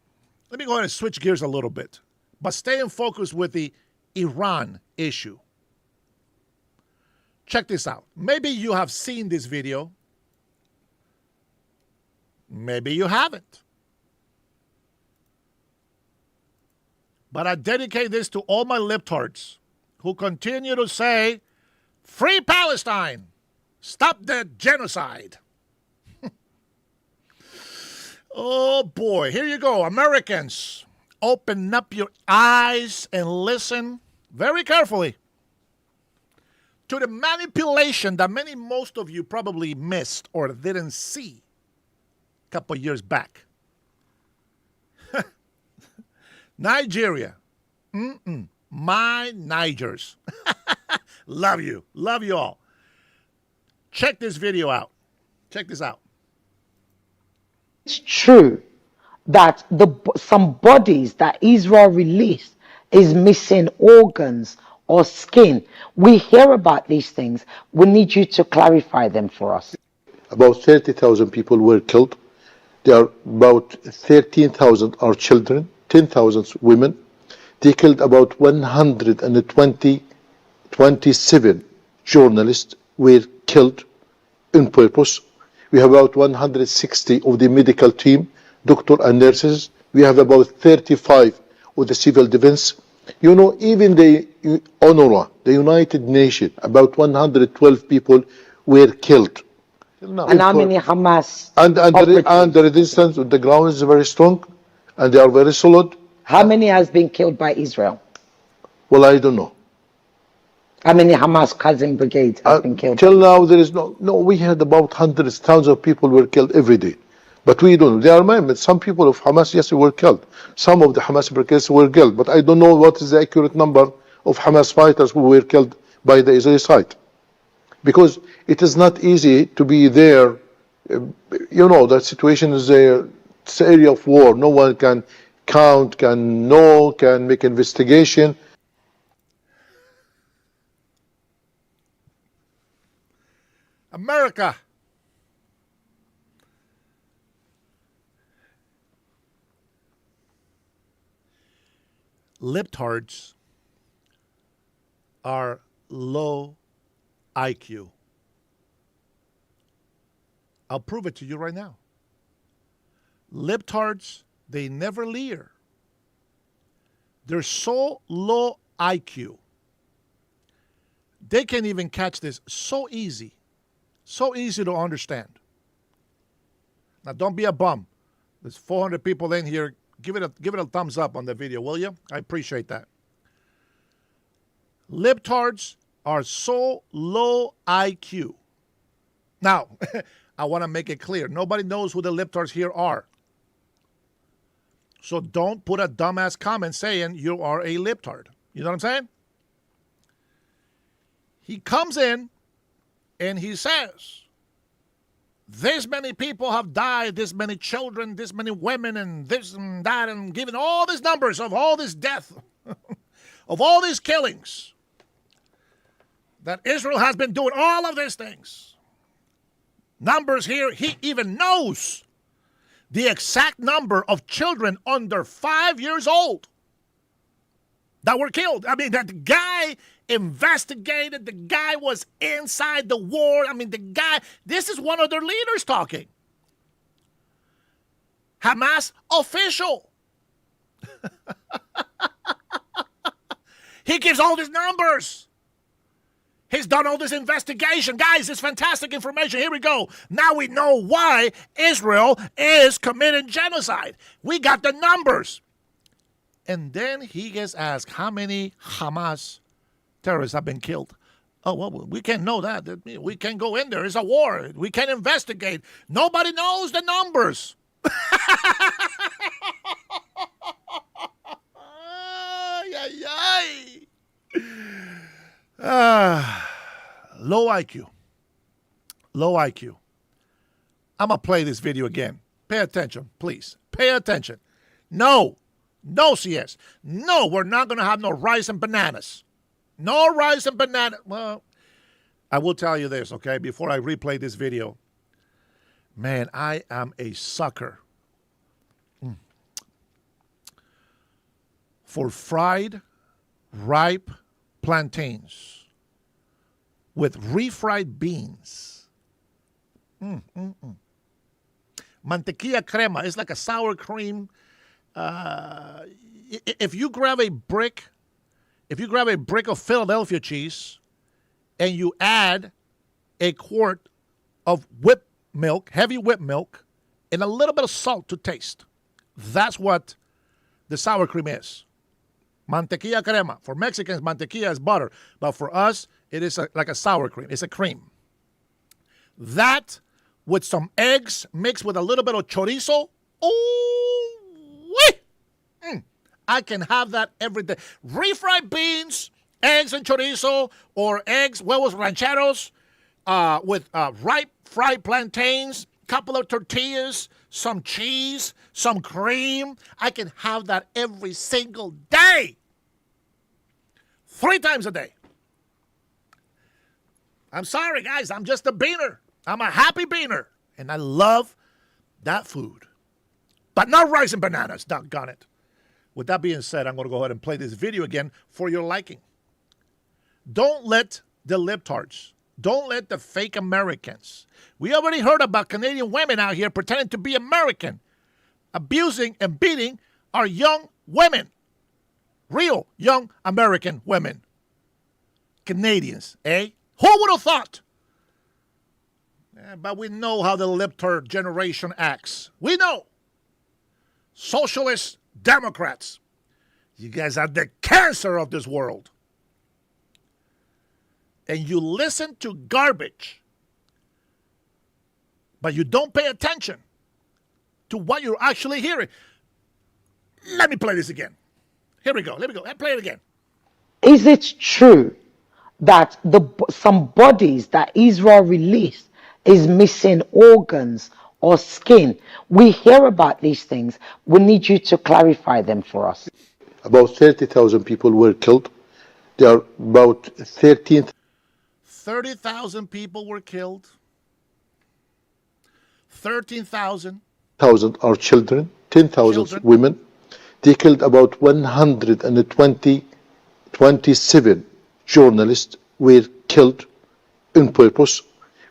Let me go ahead and switch gears a little bit, but stay in focus with the Iran issue. Check this out. Maybe you have seen this video. Maybe you haven't. But I dedicate this to all my libtards who continue to say Free Palestine. Stop the genocide. Oh boy, here you go. Americans, open up your eyes and listen very carefully to the manipulation that most of you probably missed or didn't see a couple years back. Nigeria. My Nigers. Love you. Love you all. Check this video out. Check this out. It's true that some bodies that Israel released is missing organs or skin. We hear about these things. We need you to clarify them for us. About 30,000 people were killed. There are about 13,000 are children, 10,000 women. They killed about 127 journalists were killed on purpose. We have about 160 of the medical team, doctors and nurses. We have about 35 of the civil defense. You know, even the UNRWA, the United Nations, about 112 people were killed. And how many Hamas? And the resistance of the ground is very strong, and they are very solid. How many has been killed by Israel? Well, I don't know. How many Hamas cousin brigades have been killed? Till now, there is no. We had about hundreds, thousands of people were killed every day, but we don't. There are some people of Hamas, yes, were killed. Some of the Hamas brigades were killed, but I don't know what is the accurate number of Hamas fighters who were killed by the Israeli side, because it is not easy to be there. You know, that situation is it's an area of war. No one can count, can know, can make investigation. America. Libtards are low IQ. I'll prove it to you right now. Libtards, they never leer. They're so low IQ. They can even catch this so easy to understand. Now, don't be a bum. There's 400 people in here. Give it a thumbs up on the video, will you? I appreciate that. Libtards are so low IQ. Now, I want to make it clear. Nobody knows who the libtards here are. So don't put a dumbass comment saying you are a libtard. You know what I'm saying? He comes in and he says, this many people have died, this many children, this many women, and this and that, and giving all these numbers of all this death, of all these killings, that Israel has been doing all of these things. Numbers here, he even knows the exact number of children under 5 years old that were killed. I mean, that the guy investigated, the guy was inside the war. I mean, the guy, this is one of their leaders talking. Hamas official. He gives all these numbers. He's done all this investigation. Guys, it's fantastic information. Here we go. Now we know why Israel is committing genocide. We got the numbers. And then he gets asked how many Hamas terrorists have been killed. Oh, well, we can't know that. We can't go in there. It's a war. We can't investigate. Nobody knows the numbers. Low IQ. Low IQ. I'm going to play this video again. Pay attention, please. Pay attention. No, CS. No, we're not going to have no rice and bananas. No rice and banana. Well, I will tell you this, okay, before I replay this video. Man, I am a sucker for fried, ripe plantains with refried beans. Mantequilla crema is like a sour cream. If you grab a brick of Philadelphia cheese and you add a quart of whipped milk, heavy whipped milk, and a little bit of salt to taste. That's what the sour cream is. Mantequilla crema. For Mexicans, mantequilla is butter. But for us, it is like a sour cream. It's a cream. That with some eggs mixed with a little bit of chorizo. I can have that every day. Refried beans, eggs and chorizo, or eggs, huevos rancheros, with ripe fried plantains, couple of tortillas, some cheese, some cream. I can have that every single day. 3 times a day. I'm sorry, guys. I'm just a beaner. I'm a happy beaner. And I love that food. But not rice and bananas. Doggone it. With that being said, I'm going to go ahead and play this video again for your liking. Don't let the libtards, don't let the fake Americans. We already heard about Canadian women out here pretending to be American, abusing and beating our young women. Real young American women. Canadians, eh? Who would have thought? But we know how the libtard generation acts. We know. Socialist Democrats. You guys are the cancer of this world. And you listen to garbage, but you don't pay attention to what you're actually hearing. Let me play this again. Here we go. Let me go. Let's play it again. Is it true that some bodies that Israel released is missing organs or skin? We hear about these things. We need you to clarify them for us. About 30,000 people were killed. There are about 30,000 people were killed. 13,000 are children, 10,000 women. They killed about 127 journalists were killed on purpose.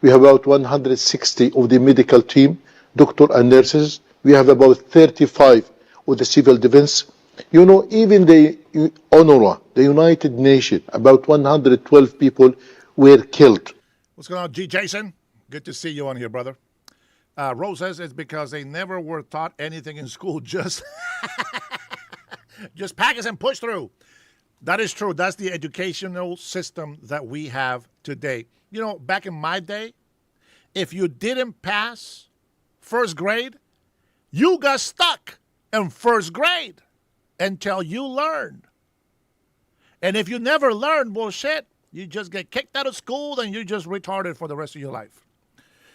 We have about 160 of the medical team, doctors and nurses. We have about 35 of the civil defense. You know, even the UNRWA, the United Nations, about 112 people were killed. What's going on, G. Jason? Good to see you on here, brother. Rose says it's because they never were taught anything in school, just package and push through. That is true. That's the educational system that we have today. You know, back in my day, if you didn't pass first grade, you got stuck in first grade until you learned. And if you never learned, well, shit, you just get kicked out of school and you're just retarded for the rest of your life.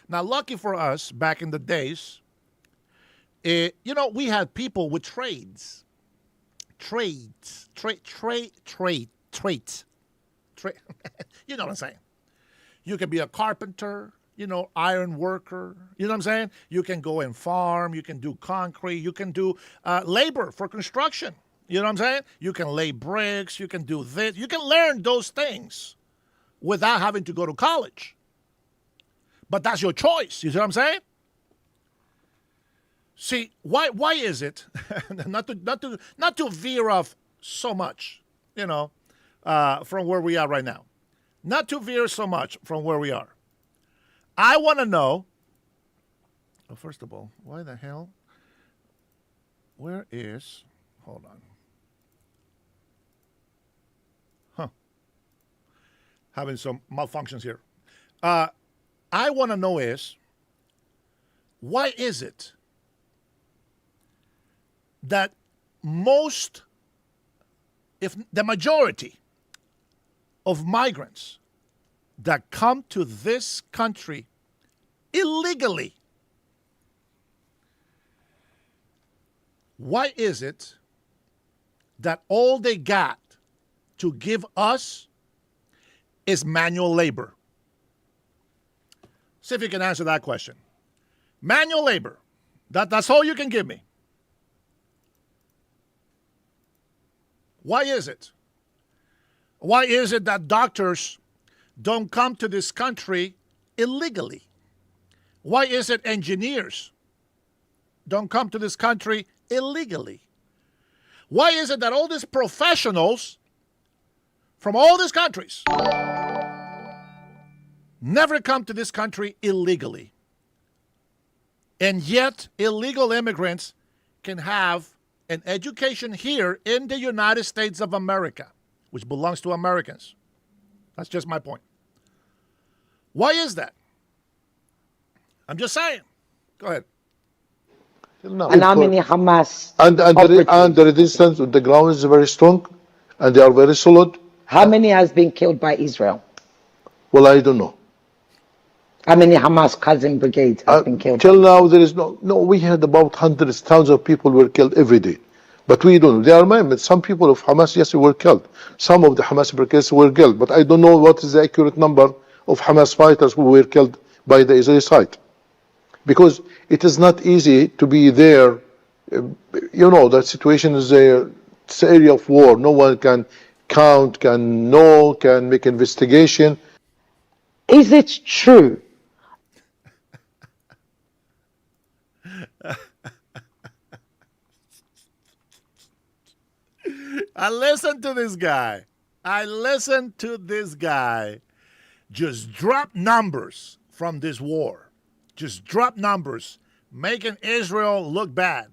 Now, lucky for us, back in the days, you know, we had people with trades. Traits. You know what I'm saying? You can be a carpenter, you know, iron worker. You know what I'm saying? You can go and farm. You can do concrete. You can do labor for construction. You know what I'm saying? You can lay bricks. You can do this. You can learn those things without having to go to college. But that's your choice. You see what I'm saying? See, why is it not to veer off so much, you know, from where we are right now? Not to veer so much from where we are. I want to know, well, first of all, why the hell? Where is, hold on. Having some malfunctions here. I want to know is, why is it that most, if the majority of migrants that come to this country illegally, why is it that all they got to give us is manual labor? See if you can answer that question. Manual labor. That's all you can give me. Why is it? Why is it that doctors don't come to this country illegally? Why is it engineers don't come to this country illegally? Why is it that all these professionals from all these countries never come to this country illegally. And yet, illegal immigrants can have an education here in the United States of America, which belongs to Americans. That's just my point. Why is that? I'm just saying. Go ahead. And how many Hamas And the resistance of the ground is very strong, and they are very solid. How many has been killed by Israel? Well, I don't know. How many Hamas cousin brigades have been killed? Till now, there is no. We heard about hundreds, thousands of people were killed every day. But we don't know. There are some people of Hamas, yes, were killed. Some of the Hamas brigades were killed. But I don't know what is the accurate number of Hamas fighters who were killed by the Israeli side. Because it is not easy to be there. That situation is there. It's an area of war. No one can count, can know, can make investigation. Is it true? I listened to this guy. Just drop numbers from this war. Just drop numbers, making Israel look bad.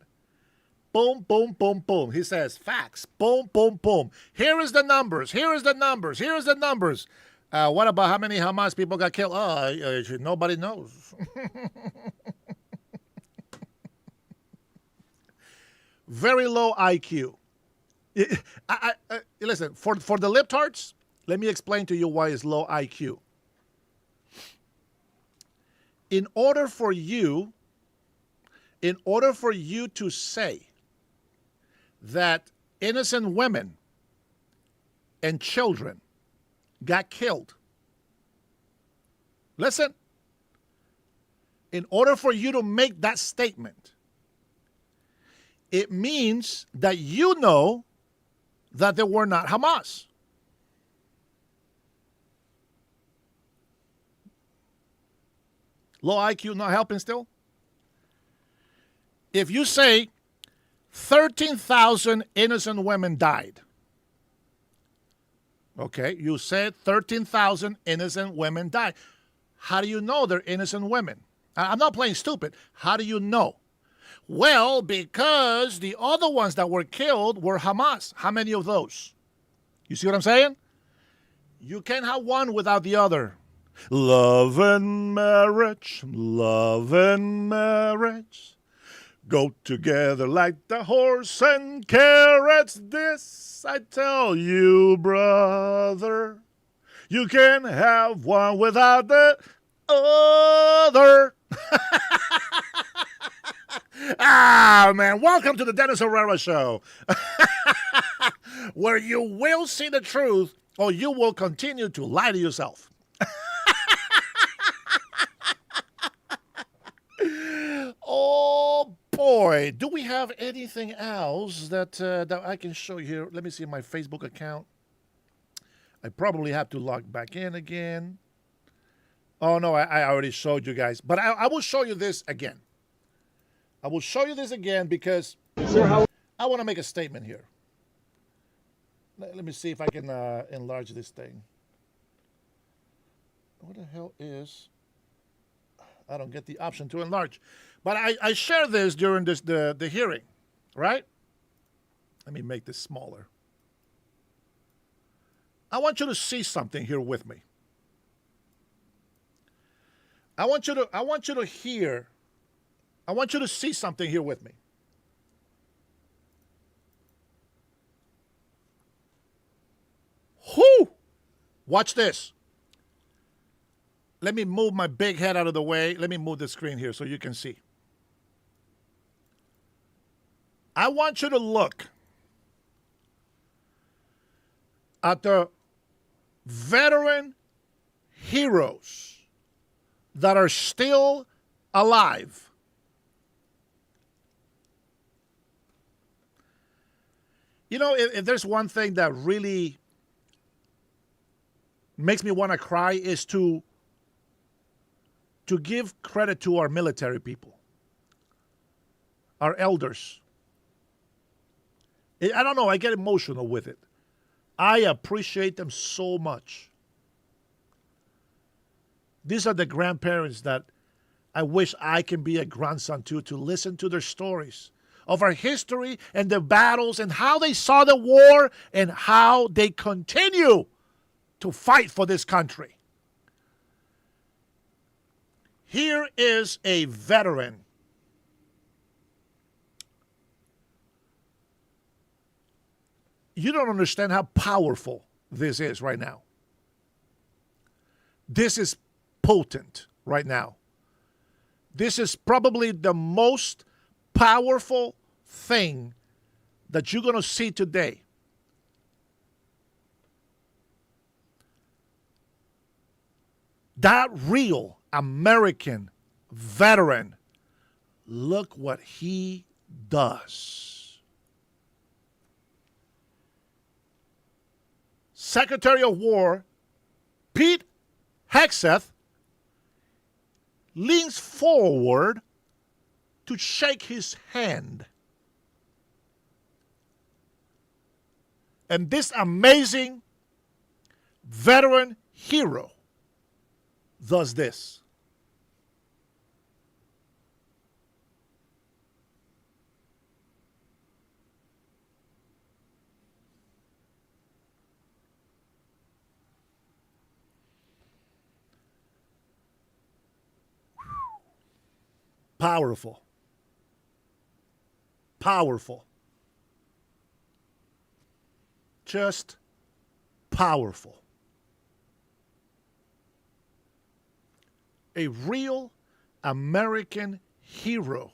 Boom, boom, boom, boom. He says facts. Boom, boom, boom. Here is the numbers. What about how many Hamas people got killed? Nobody knows. Very low IQ. Listen, for the libtards, let me explain to you why it's low IQ. In order for you to say that innocent women and children got killed, listen, in order for you to make that statement, it means that you know that they were not Hamas. Low IQ not helping still? If you say 13,000 innocent women died, okay, you said 13,000 innocent women died. How do you know they're innocent women? I'm not playing stupid. How do you know? Well, because the other ones that were killed were Hamas. How many of those? You see what I'm saying? You can't have one without the other. Love and marriage go together like the horse and carrots. This I tell you, brother. You can't have one without the other. Man, welcome to the Dennis Herrera Show, where you will see the truth or you will continue to lie to yourself. Oh, boy. Do we have anything else that I can show you here? Let me see my Facebook account. I probably have to log back in again. Oh, no, I already showed you guys. But I will show you this again. I will show you this again because I want to make a statement here. Let me see if I can enlarge this thing. What the hell is... I don't get the option to enlarge. But I shared this during the hearing, right? Let me make this smaller. I want you to see something here with me. I want you to hear. I want you to see something here with me. Whoo! Watch this. Let me move my big head out of the way. Let me move the screen here so you can see. I want you to look at the veteran heroes that are still alive. You know, if there's one thing that really makes me want to cry is to give credit to our military people, our elders. I don't know, I get emotional with it. I appreciate them so much. These are the grandparents that I wish I can be a grandson to listen to their stories of our history and the battles and how they saw the war and how they continue to fight for this country. Here is a veteran. You don't understand how powerful this is right now. This is potent right now. This is probably the most powerful thing that you're going to see today. That real American veteran, look what he does. Secretary of War Pete Hegseth leans forward to shake his hand. And this amazing veteran hero does this. Powerful. Powerful. Just powerful. A real American hero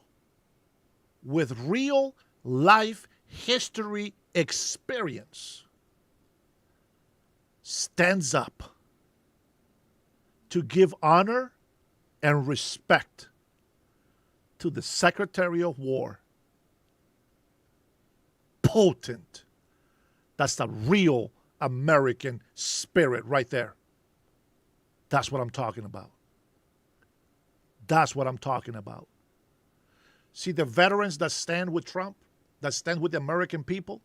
with real life history experience stands up to give honor and respect to the Secretary of War. Potent. That's the real American spirit right there. That's what I'm talking about. That's what I'm talking about. See the veterans that stand with Trump, that stand with the American people,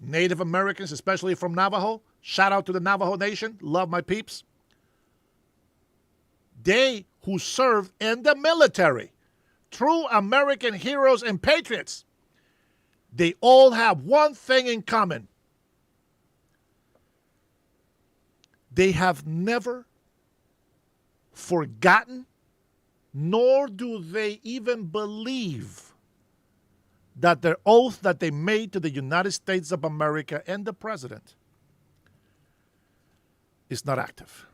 Native Americans, especially from Navajo. Shout out to the Navajo Nation. Love my peeps. They who served in the military, true American heroes and patriots, they all have one thing in common. They have never forgotten, nor do they even believe that their oath that they made to the United States of America and the president is not active.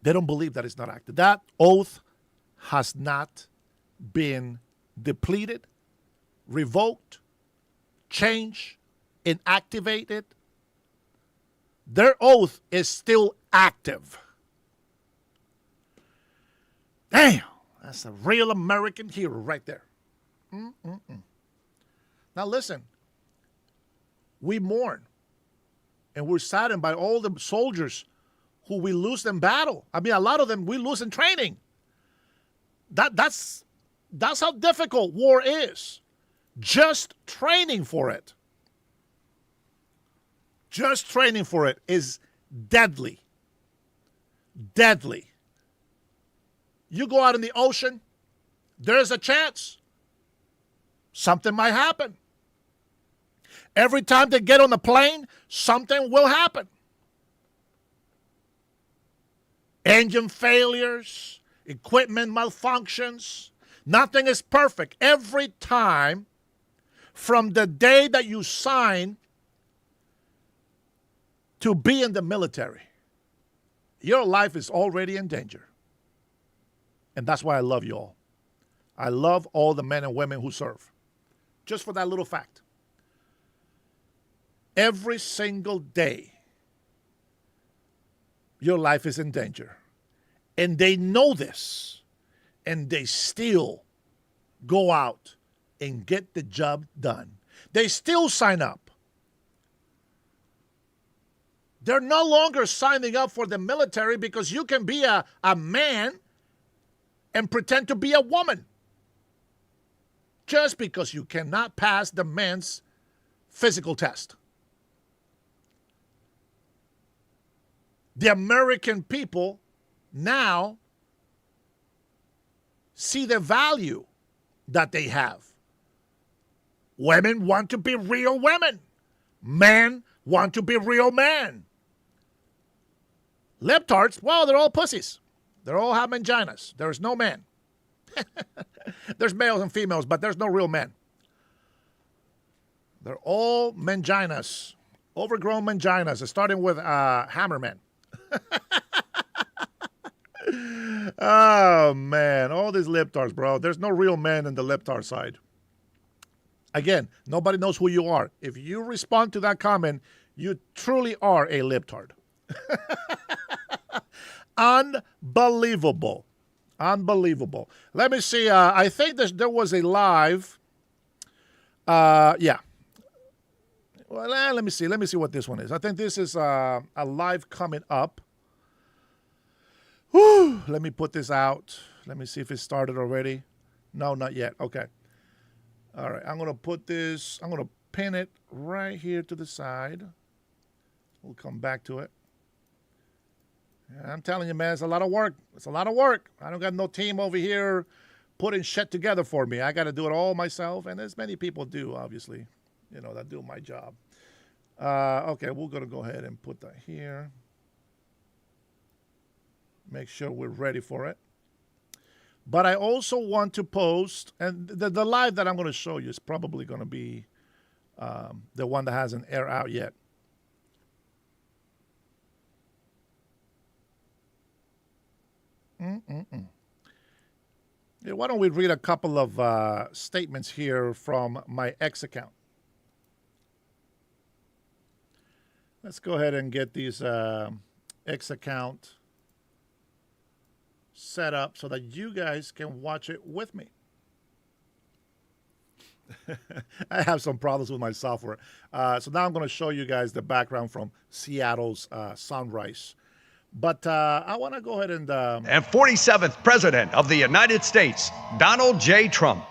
They don't believe that it's not active. That oath has not been depleted, revoked, changed, inactivated. Their oath is still active. Damn, that's a real American hero right there. Now listen, we mourn and we're saddened by all the soldiers who we lose in battle. I mean, a lot of them we lose in training. That's how difficult war is. Just training for it. Just training for it is deadly. Deadly. You go out in the ocean, there's a chance something might happen. Every time they get on the plane, something will happen. Engine failures, equipment malfunctions. Nothing is perfect. Every time from the day that you sign to be in the military, your life is already in danger. And that's why I love you all. I love all the men and women who serve. Just for that little fact. Every single day, your life is in danger. And they know this. And they still go out and get the job done. They still sign up. They're no longer signing up for the military because you can be a man and pretend to be a woman. Just because you cannot pass the man's physical test. The American people now see the value that they have. Women want to be real women. Men want to be real men. Libtards, well, they're all pussies. They all have manginas. There's no men. There's males and females, but there's no real men. They're all manginas. Overgrown manginas, starting with hammermen. Oh, man. All these libtards, bro. There's no real men in the libtard side. Again, nobody knows who you are. If you respond to that comment, you truly are a libtard. Unbelievable. Unbelievable. Let me see. I think there was a live. Yeah. Well, let me see. Let me see what this one is. I think this is a live coming up. Whew. Let me put this out. Let me see if it started already. No, not yet. Okay. All right. I'm going to put this. I'm going to pin it right here to the side. We'll come back to it. I'm telling you, man, it's a lot of work. It's a lot of work. I don't got no team over here putting shit together for me. I got to do it all myself, and as many people do, obviously, that do my job. Okay, we're going to go ahead and put that here. Make sure we're ready for it. But I also want to post, and the live that I'm going to show you is probably going to be the one that hasn't aired out yet. Yeah, why don't we read a couple of statements here from my X account? Let's go ahead and get these X account set up so that you guys can watch it with me. I have some problems with my software. So now I'm going to show you guys the background from Seattle's sunrise. But I want to go ahead and 47th President of the United States, Donald J. Trump.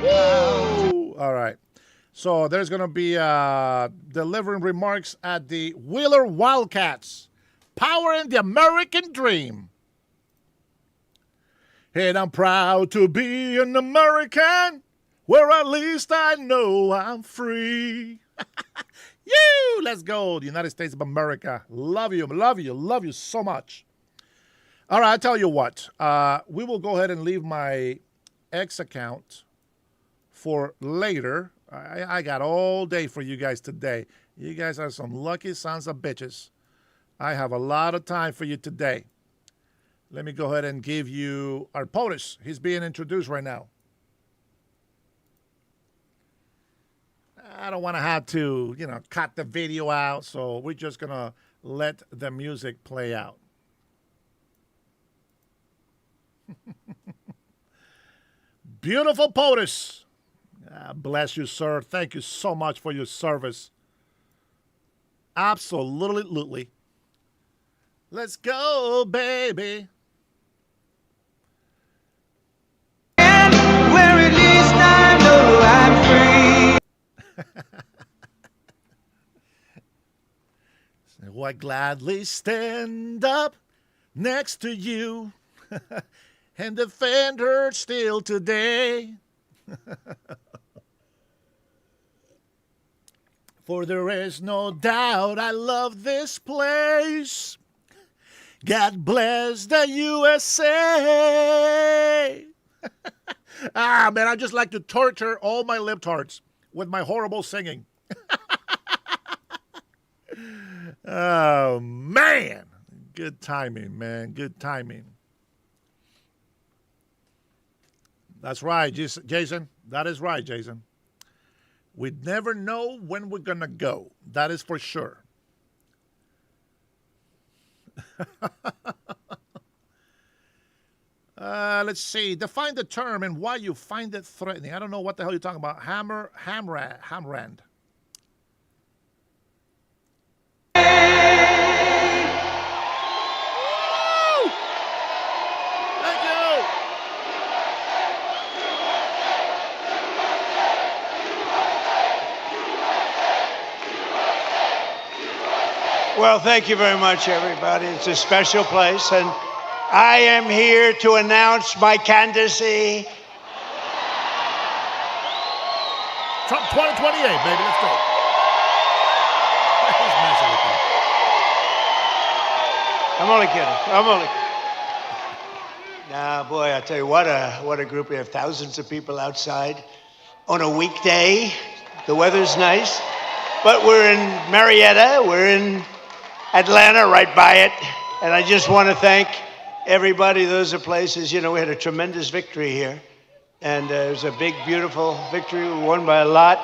Woo! All right. So there's going to be delivering remarks at the Wheeler Wildcats, powering the American dream. And I'm proud to be an American, where at least I know I'm free. Let's go, the United States of America. Love you, love you, love you so much. All right, I'll tell you what. We will go ahead and leave my X account for later. I got all day for you guys today. You guys are some lucky sons of bitches. I have a lot of time for you today. Let me go ahead and give you our POTUS. He's being introduced right now. I don't want to have to, cut the video out, so we're just going to let the music play out. Beautiful POTUS. Bless you, sir. Thank you so much for your service. Absolutely. Let's go, baby. Where at least I know I'm free. So I gladly stand up next to you and defend her still today. For there is no doubt I love this place. God bless the USA. Man, I just like to torture all my libtards with my horrible singing. Oh, man. Good timing, man. Good timing. That's right, Jason. That is right, Jason. We never know when we're going to go. That is for sure. Let's see. Define the term and why you find it threatening. I don't know what the hell you're talking about. Hamrand. Well, thank you very much, everybody. It's a special place, and I am here to announce my candidacy. Trump 2028, baby. Let's go. He's messing with you. I'm only kidding. Nah, boy, I tell you what a group. We have thousands of people outside on a weekday. The weather's nice, but we're in Marietta. We're in Atlanta, right by it. And I just want to thank everybody. Those are places, we had a tremendous victory here. And it was a big, beautiful victory. We won by a lot.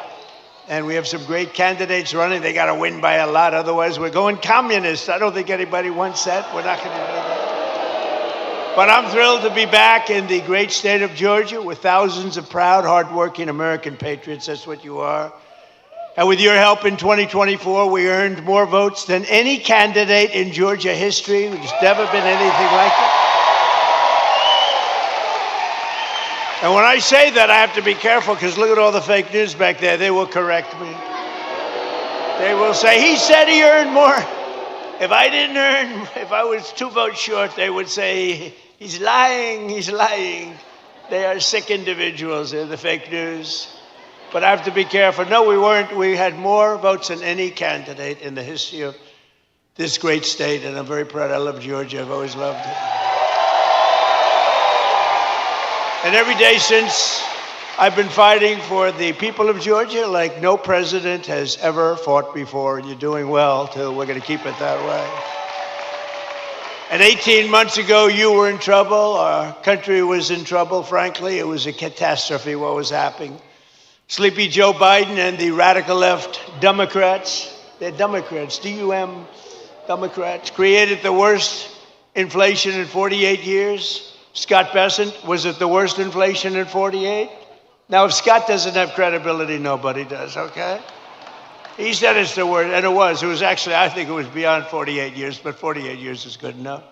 And we have some great candidates running. They got to win by a lot. Otherwise, we're going communist. I don't think anybody wants that. We're not going to do that. But I'm thrilled to be back in the great state of Georgia with thousands of proud, hardworking American patriots. That's what you are. And with your help in 2024, we earned more votes than any candidate in Georgia history. There's never been anything like it. And when I say that, I have to be careful because look at all the fake news back there. They will correct me. They will say, he said he earned more. If I was 2 votes short, they would say, he's lying, he's lying. They are sick individuals. They're the fake news. But I have to be careful. No, we weren't. We had more votes than any candidate in the history of this great state, and I'm very proud. I love Georgia. I've always loved it. And every day since, I've been fighting for the people of Georgia like no president has ever fought before. You're doing well, too. We're going to keep it that way. And 18 months ago, you were in trouble. Our country was in trouble, frankly. It was a catastrophe what was happening. Sleepy Joe Biden and the radical left Democrats, they're Democrats, D-U-M, Democrats, created the worst inflation in 48 years. Scott Bessent, was it the worst inflation in 48? Now, if Scott doesn't have credibility, nobody does, okay? He said it's the worst, and it was. It was actually, I think it was beyond 48 years, but 48 years is good enough.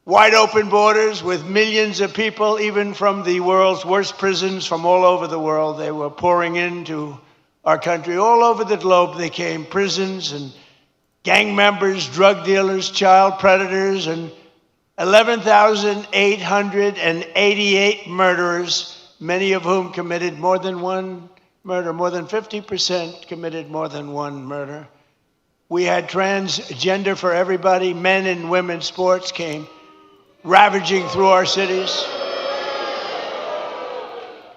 Wide open borders with millions of people, even from the world's worst prisons from all over the world. They were pouring into our country. All over the globe they came, prisons and gang members, drug dealers, child predators, and 11,888 murderers, many of whom committed more than one murder. More than 50% committed more than one murder. We had transgender for everybody. Men and women's sports came ravaging through our cities.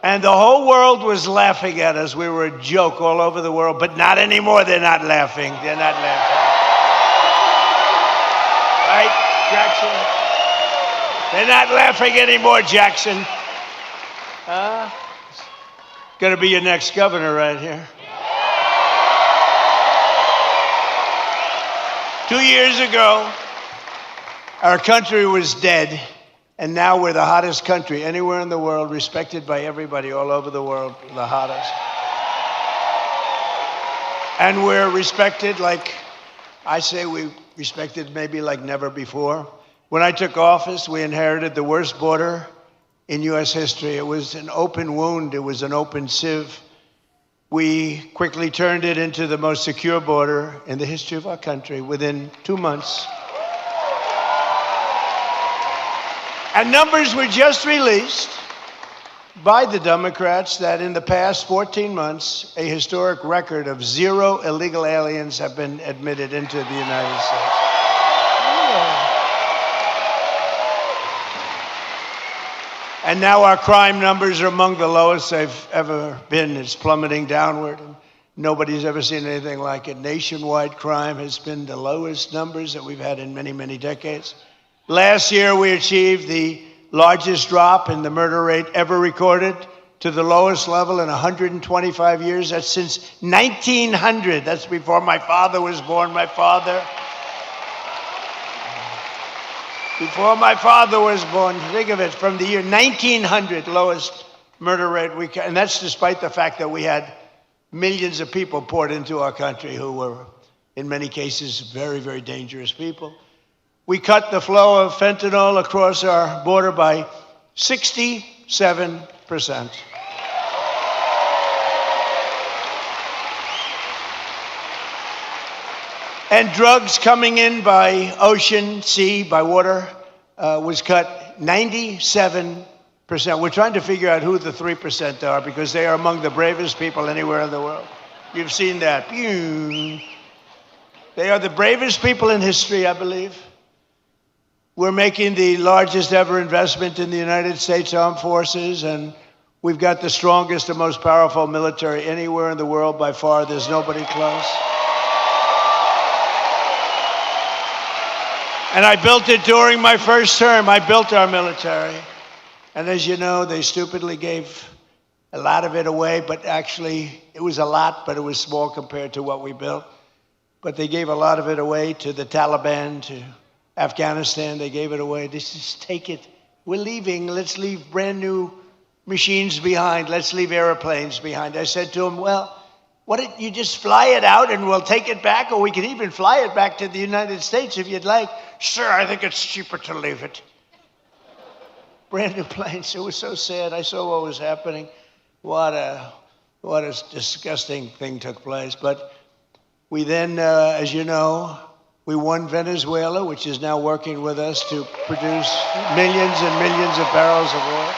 And the whole world was laughing at us. We were a joke all over the world, but not anymore. They're not laughing. They're not laughing. Right, Jackson? They're not laughing anymore, Jackson. Gonna be your next governor right here. 2 years ago, our country was dead, and now we're the hottest country anywhere in the world, respected by everybody all over the world, the hottest. And we're respected like, I say we respected maybe like never before. When I took office, we inherited the worst border in U.S. history. It was an open wound. It was an open sieve. We quickly turned it into the most secure border in the history of our country within 2 months. And numbers were just released by the Democrats that in the past 14 months, a historic record of 0 illegal aliens have been admitted into the United States. And now our crime numbers are among the lowest they've ever been. It's plummeting downward, and nobody's ever seen anything like it. Nationwide crime has been the lowest numbers that we've had in many, many decades. Last year, we achieved the largest drop in the murder rate ever recorded to the lowest level in 125 years. That's since 1900. That's before my father was born. Before my father was born, think of it, from the year 1900, lowest murder rate and that's despite the fact that we had millions of people poured into our country who were, in many cases, very, very dangerous people. We cut the flow of fentanyl across our border by 67%. And drugs coming in by ocean, sea, by water was cut 97%. We're trying to figure out who the 3% are because they are among the bravest people anywhere in the world. You've seen that. They are the bravest people in history, I believe. We're making the largest ever investment in the United States Armed Forces, and we've got the strongest and most powerful military anywhere in the world by far. There's nobody close. And I built it during my first term. I built our military. And as you know, they stupidly gave a lot of it away, but actually it was a lot, but it was small compared to what we built. But they gave a lot of it away to the Taliban, to Afghanistan. They gave it away. They said, take it. We're leaving. Let's leave brand new machines behind. Let's leave airplanes behind. I said to them, well, what if you just fly it out and we'll take it back, or we can even fly it back to the United States if you'd like. Sir, I think it's cheaper to leave it. Brand new planes. It was so sad. I saw what was happening. What a disgusting thing took place. But we then, as you know, we won Venezuela, which is now working with us to produce millions and millions of barrels of oil.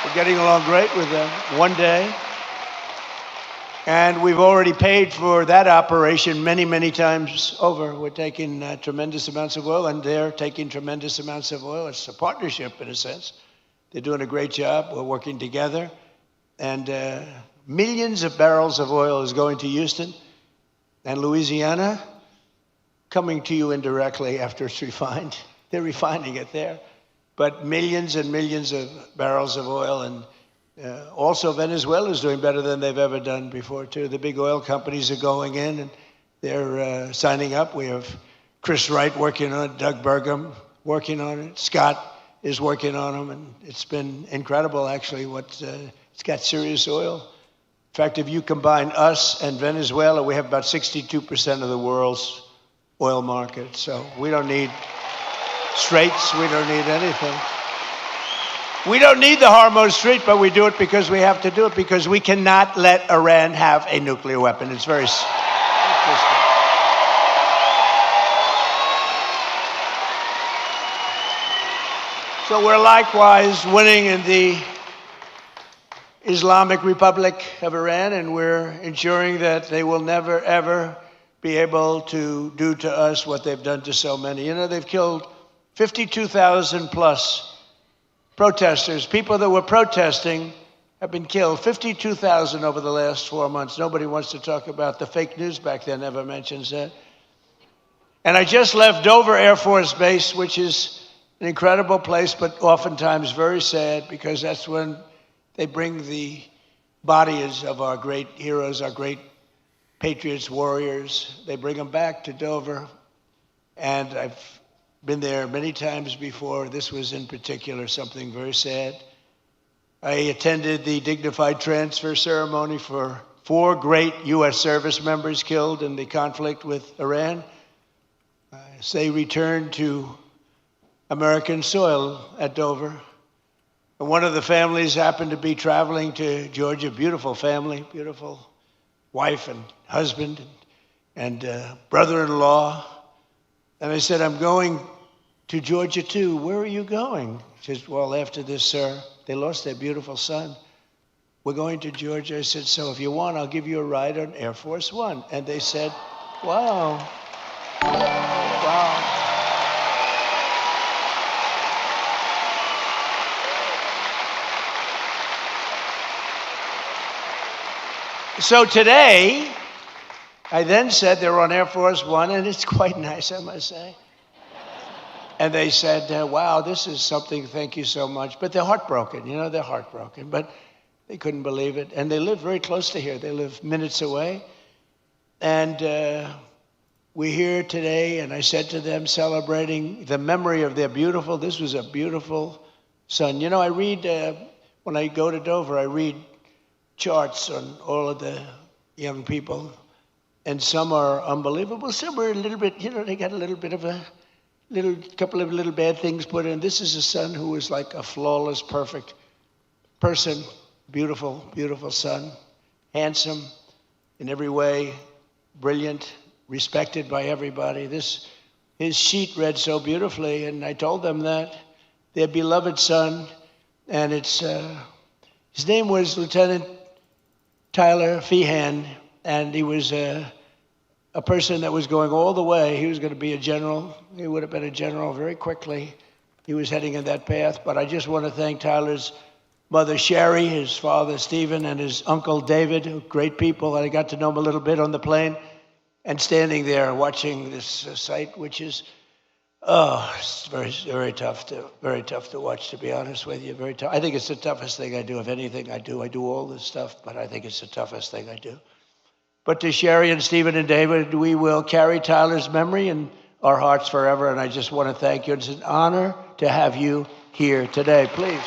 We're getting along great with them. One day. And we've already paid for that operation many, many times over. We're taking tremendous amounts of oil, and they're taking tremendous amounts of oil. It's a partnership, in a sense. They're doing a great job. We're working together. And millions of barrels of oil is going to Houston and Louisiana, coming to you indirectly after it's refined. They're refining it there. But millions and millions of barrels of oil. And also, Venezuela is doing better than they've ever done before, too. The big oil companies are going in, and they're signing up. We have Chris Wright working on it, Doug Burgum working on it, Scott is working on them, and it's been incredible, actually. It's got serious oil. In fact, if you combine us and Venezuela, we have about 62% of the world's oil market. So we don't need straits. We don't need anything. We don't need the Hormuz Strait, but we do it because we have to do it, because we cannot let Iran have a nuclear weapon. It's very interesting. So we're likewise winning in the Islamic Republic of Iran, and we're ensuring that they will never, ever be able to do to us what they've done to so many. You know, they've killed 52,000 plus protesters. People that were protesting have been killed. 52,000 over the last 4 months. Nobody wants to talk about the fake news back there, never mentions that. And I just left Dover Air Force Base, which is an incredible place, but oftentimes very sad, because that's when they bring the bodies of our great heroes, our great patriots, warriors. They bring them back to Dover. And I've been there many times before. This was in particular something very sad. I attended the dignified transfer ceremony for 4 great U.S. service members killed in the conflict with Iran. As they returned to American soil at Dover. And one of the families happened to be traveling to Georgia. Beautiful family, beautiful wife and husband and brother-in-law. And I said, I'm going to Georgia too. Where are you going? She says, well, after this, sir, they lost their beautiful son. We're going to Georgia. I said, so if you want, I'll give you a ride on Air Force One. And they said, wow. Wow. So today, I then said they were on Air Force One, and it's quite nice, I must say. And they said, wow, this is something, thank you so much. But they're heartbroken, you know, they're heartbroken. But they couldn't believe it. And they live very close to here. They live minutes away. And we're here today, and I said to them, celebrating the memory of their beautiful, this was a beautiful son. You know, I read, when I go to Dover, I read charts on all of the young people. And some are unbelievable. Some are a little bit, you know, they got a little bit of a couple of little bad things put in. This is a son who was like a flawless, perfect person. Beautiful, beautiful son. Handsome in every way. Brilliant, respected by everybody. His sheet read so beautifully, and I told them that their beloved son, and his name was Lieutenant Tyler Feehan, and he was a person that was going all the way. He was going to be a general. He would have been a general very quickly. He was heading in that path. But I just want to thank Tyler's mother, Sherry, his father, Stephen, and his uncle, David, great people. I got to know them a little bit on the plane, and standing there watching this sight, which is, it's very tough to watch, to be honest with you. Very tough. I think it's the toughest thing I do. Of anything I do all this stuff, but I think it's the toughest thing I do. But to Sherry and Stephen and David, we will carry Tyler's memory in our hearts forever. And I just want to thank you. It's an honor to have you here today. Please.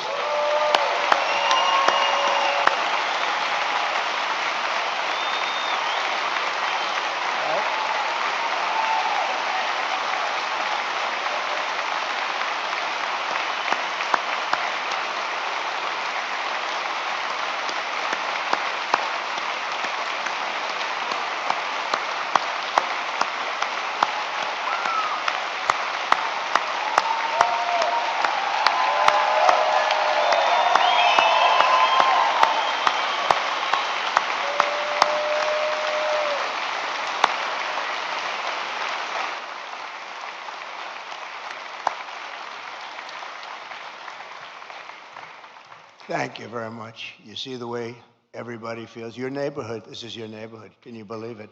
Thank you very much. You see the way everybody feels. Your neighborhood, this is your neighborhood. Can you believe it?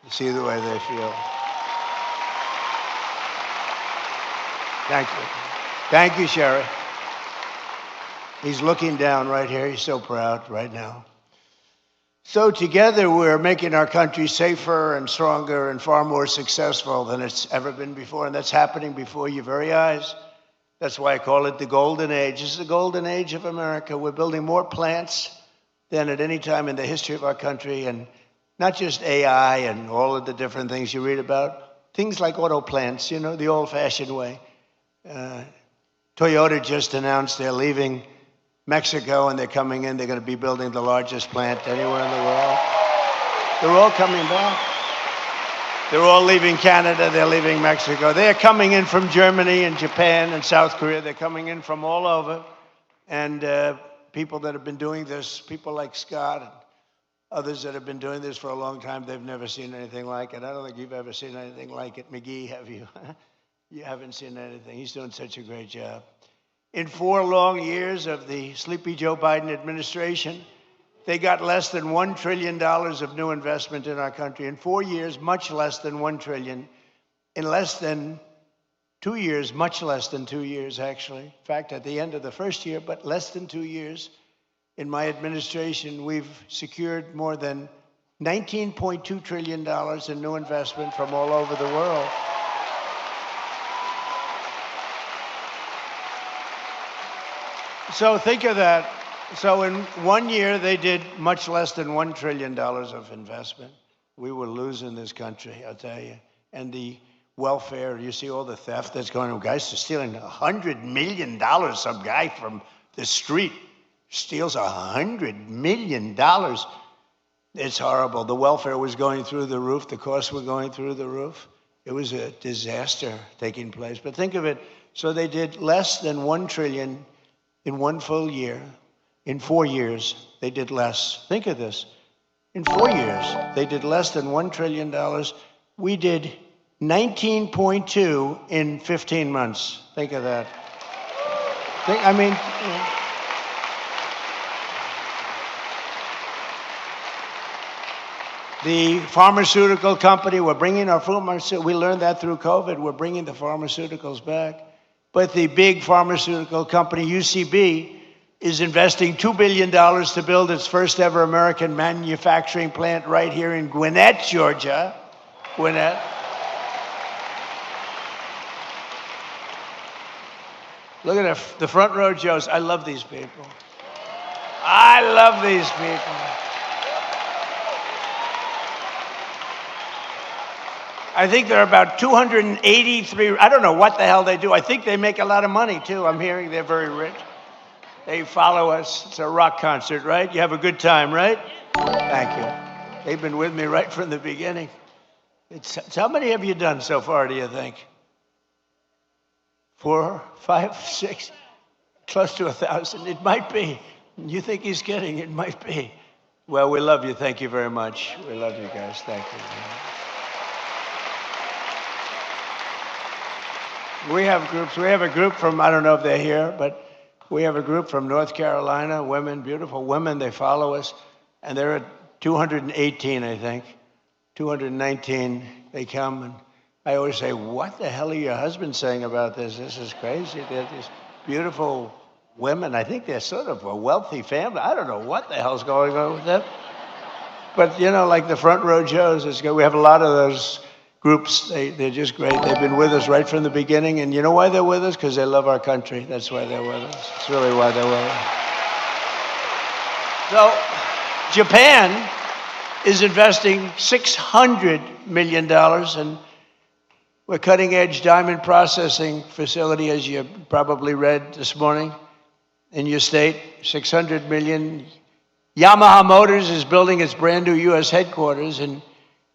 You see the way they feel. Thank you. Thank you, Sherry. He's looking down right here. He's so proud right now. So together we're making our country safer and stronger and far more successful than it's ever been before. And that's happening before your very eyes. That's why I call it the golden age. This is the golden age of America. We're building more plants than at any time in the history of our country. And not just AI and all of the different things you read about. Things like auto plants, you know, the old-fashioned way. Toyota just announced they're leaving Mexico and they're coming in. They're going to be building the largest plant anywhere in the world. They're all coming back. They're all leaving Canada, they're leaving Mexico. They're coming in from Germany and Japan and South Korea. They're coming in from all over. And people that have been doing this, people like Scott and others that have been doing this for a long time, they've never seen anything like it. I don't think you've ever seen anything like it. McGee, have you? You haven't seen anything. He's doing such a great job. In 4 long years of the Sleepy Joe Biden administration, they got less than $1 trillion of new investment in our country. In 4 years, much less than $1 trillion. In less than 2 years, much less than 2 years, actually. In fact, at the end of the first year, but less than 2 years, in my administration, we've secured more than $19.2 trillion in new investment from all over the world. So think of that. So in 1 year, they did much less than $1 trillion of investment. We were losing this country, I'll tell you. And the welfare, you see all the theft that's going on. Guys are stealing $100 million. Some guy from the street steals $100 million. It's horrible. The welfare was going through the roof. The costs were going through the roof. It was a disaster taking place. But think of it. So they did less than $1 trillion in 1 full year. In 4 years, they did less. Think of this. In 4 years, they did less than $1 trillion. We did 19.2 in 15 months. Think of that. The pharmaceutical company, we're bringing our pharmaceuticals, we learned that through COVID, we're bringing the pharmaceuticals back. But the big pharmaceutical company, UCB, is investing $2 billion to build its first ever American manufacturing plant right here in Gwinnett, Georgia. Gwinnett. Look at the front row Joes. I love these people. I love these people. I think there are about 283, I don't know what the hell they do. I think they make a lot of money too. I'm hearing they're very rich. They follow us. It's a rock concert, right? You have a good time, right? Thank you. They've been with me right from the beginning. How many have you done so far, do you think? 4, 5, 6, close to 1,000. It might be. You think he's kidding? It might be. Well, we love you. Thank you very much. We love you guys. Thank you. We have groups. We have a group from, I don't know if they're here, but we have a group from North Carolina, women, beautiful women. They follow us, and they're at 218, I think. 219, they come, and I always say, what the hell are your husbands saying about this? This is crazy. They're these beautiful women. I think they're sort of a wealthy family. I don't know what the hell's going on with them. But, you know, like the Front Row Joes, it's good. We have a lot of those groups. They're just great. They've been with us right from the beginning. And you know why they're with us? Because they love our country. That's why they're with us. It's really why they're with us. So, Japan is investing $600 million in a cutting-edge diamond processing facility, as you probably read this morning in your state. $600 million. Yamaha Motors is building its brand new U.S. headquarters in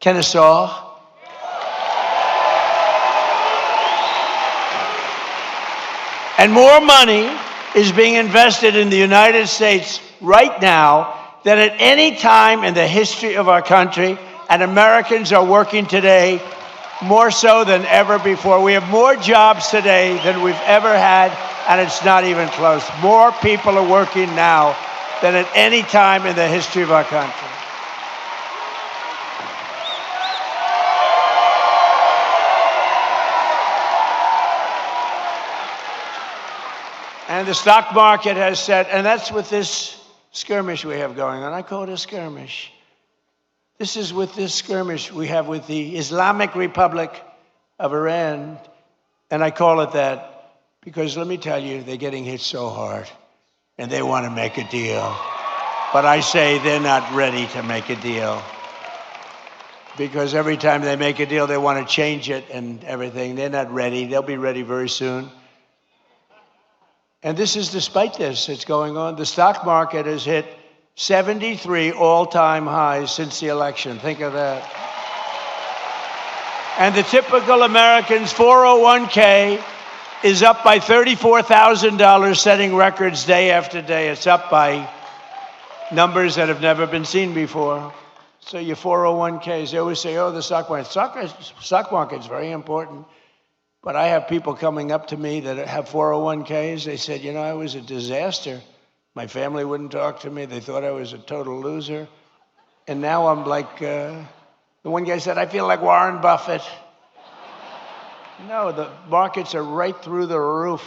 Kennesaw. And more money is being invested in the United States right now than at any time in the history of our country, and Americans are working today more so than ever before. We have more jobs today than we've ever had, and it's not even close. More people are working now than at any time in the history of our country. And the stock market has said, and that's with this skirmish we have going on. I call it a skirmish. This is with this skirmish we have with the Islamic Republic of Iran. And I call it that because, let me tell you, they're getting hit so hard. And they want to make a deal. But I say they're not ready to make a deal. Because every time they make a deal, they want to change it and everything. They're not ready. They'll be ready very soon. And this is despite this. It's going on. The stock market has hit 73 all-time highs since the election. Think of that. And the typical American's 401k is up by $34,000, setting records day after day. It's up by numbers that have never been seen before. So your 401ks, they always say, oh, the stock market. Stock market's very important. But I have people coming up to me that have 401ks. They said, you know, I was a disaster. My family wouldn't talk to me. They thought I was a total loser. And now I'm like, the one guy said, I feel like Warren Buffett. No, the markets are right through the roof.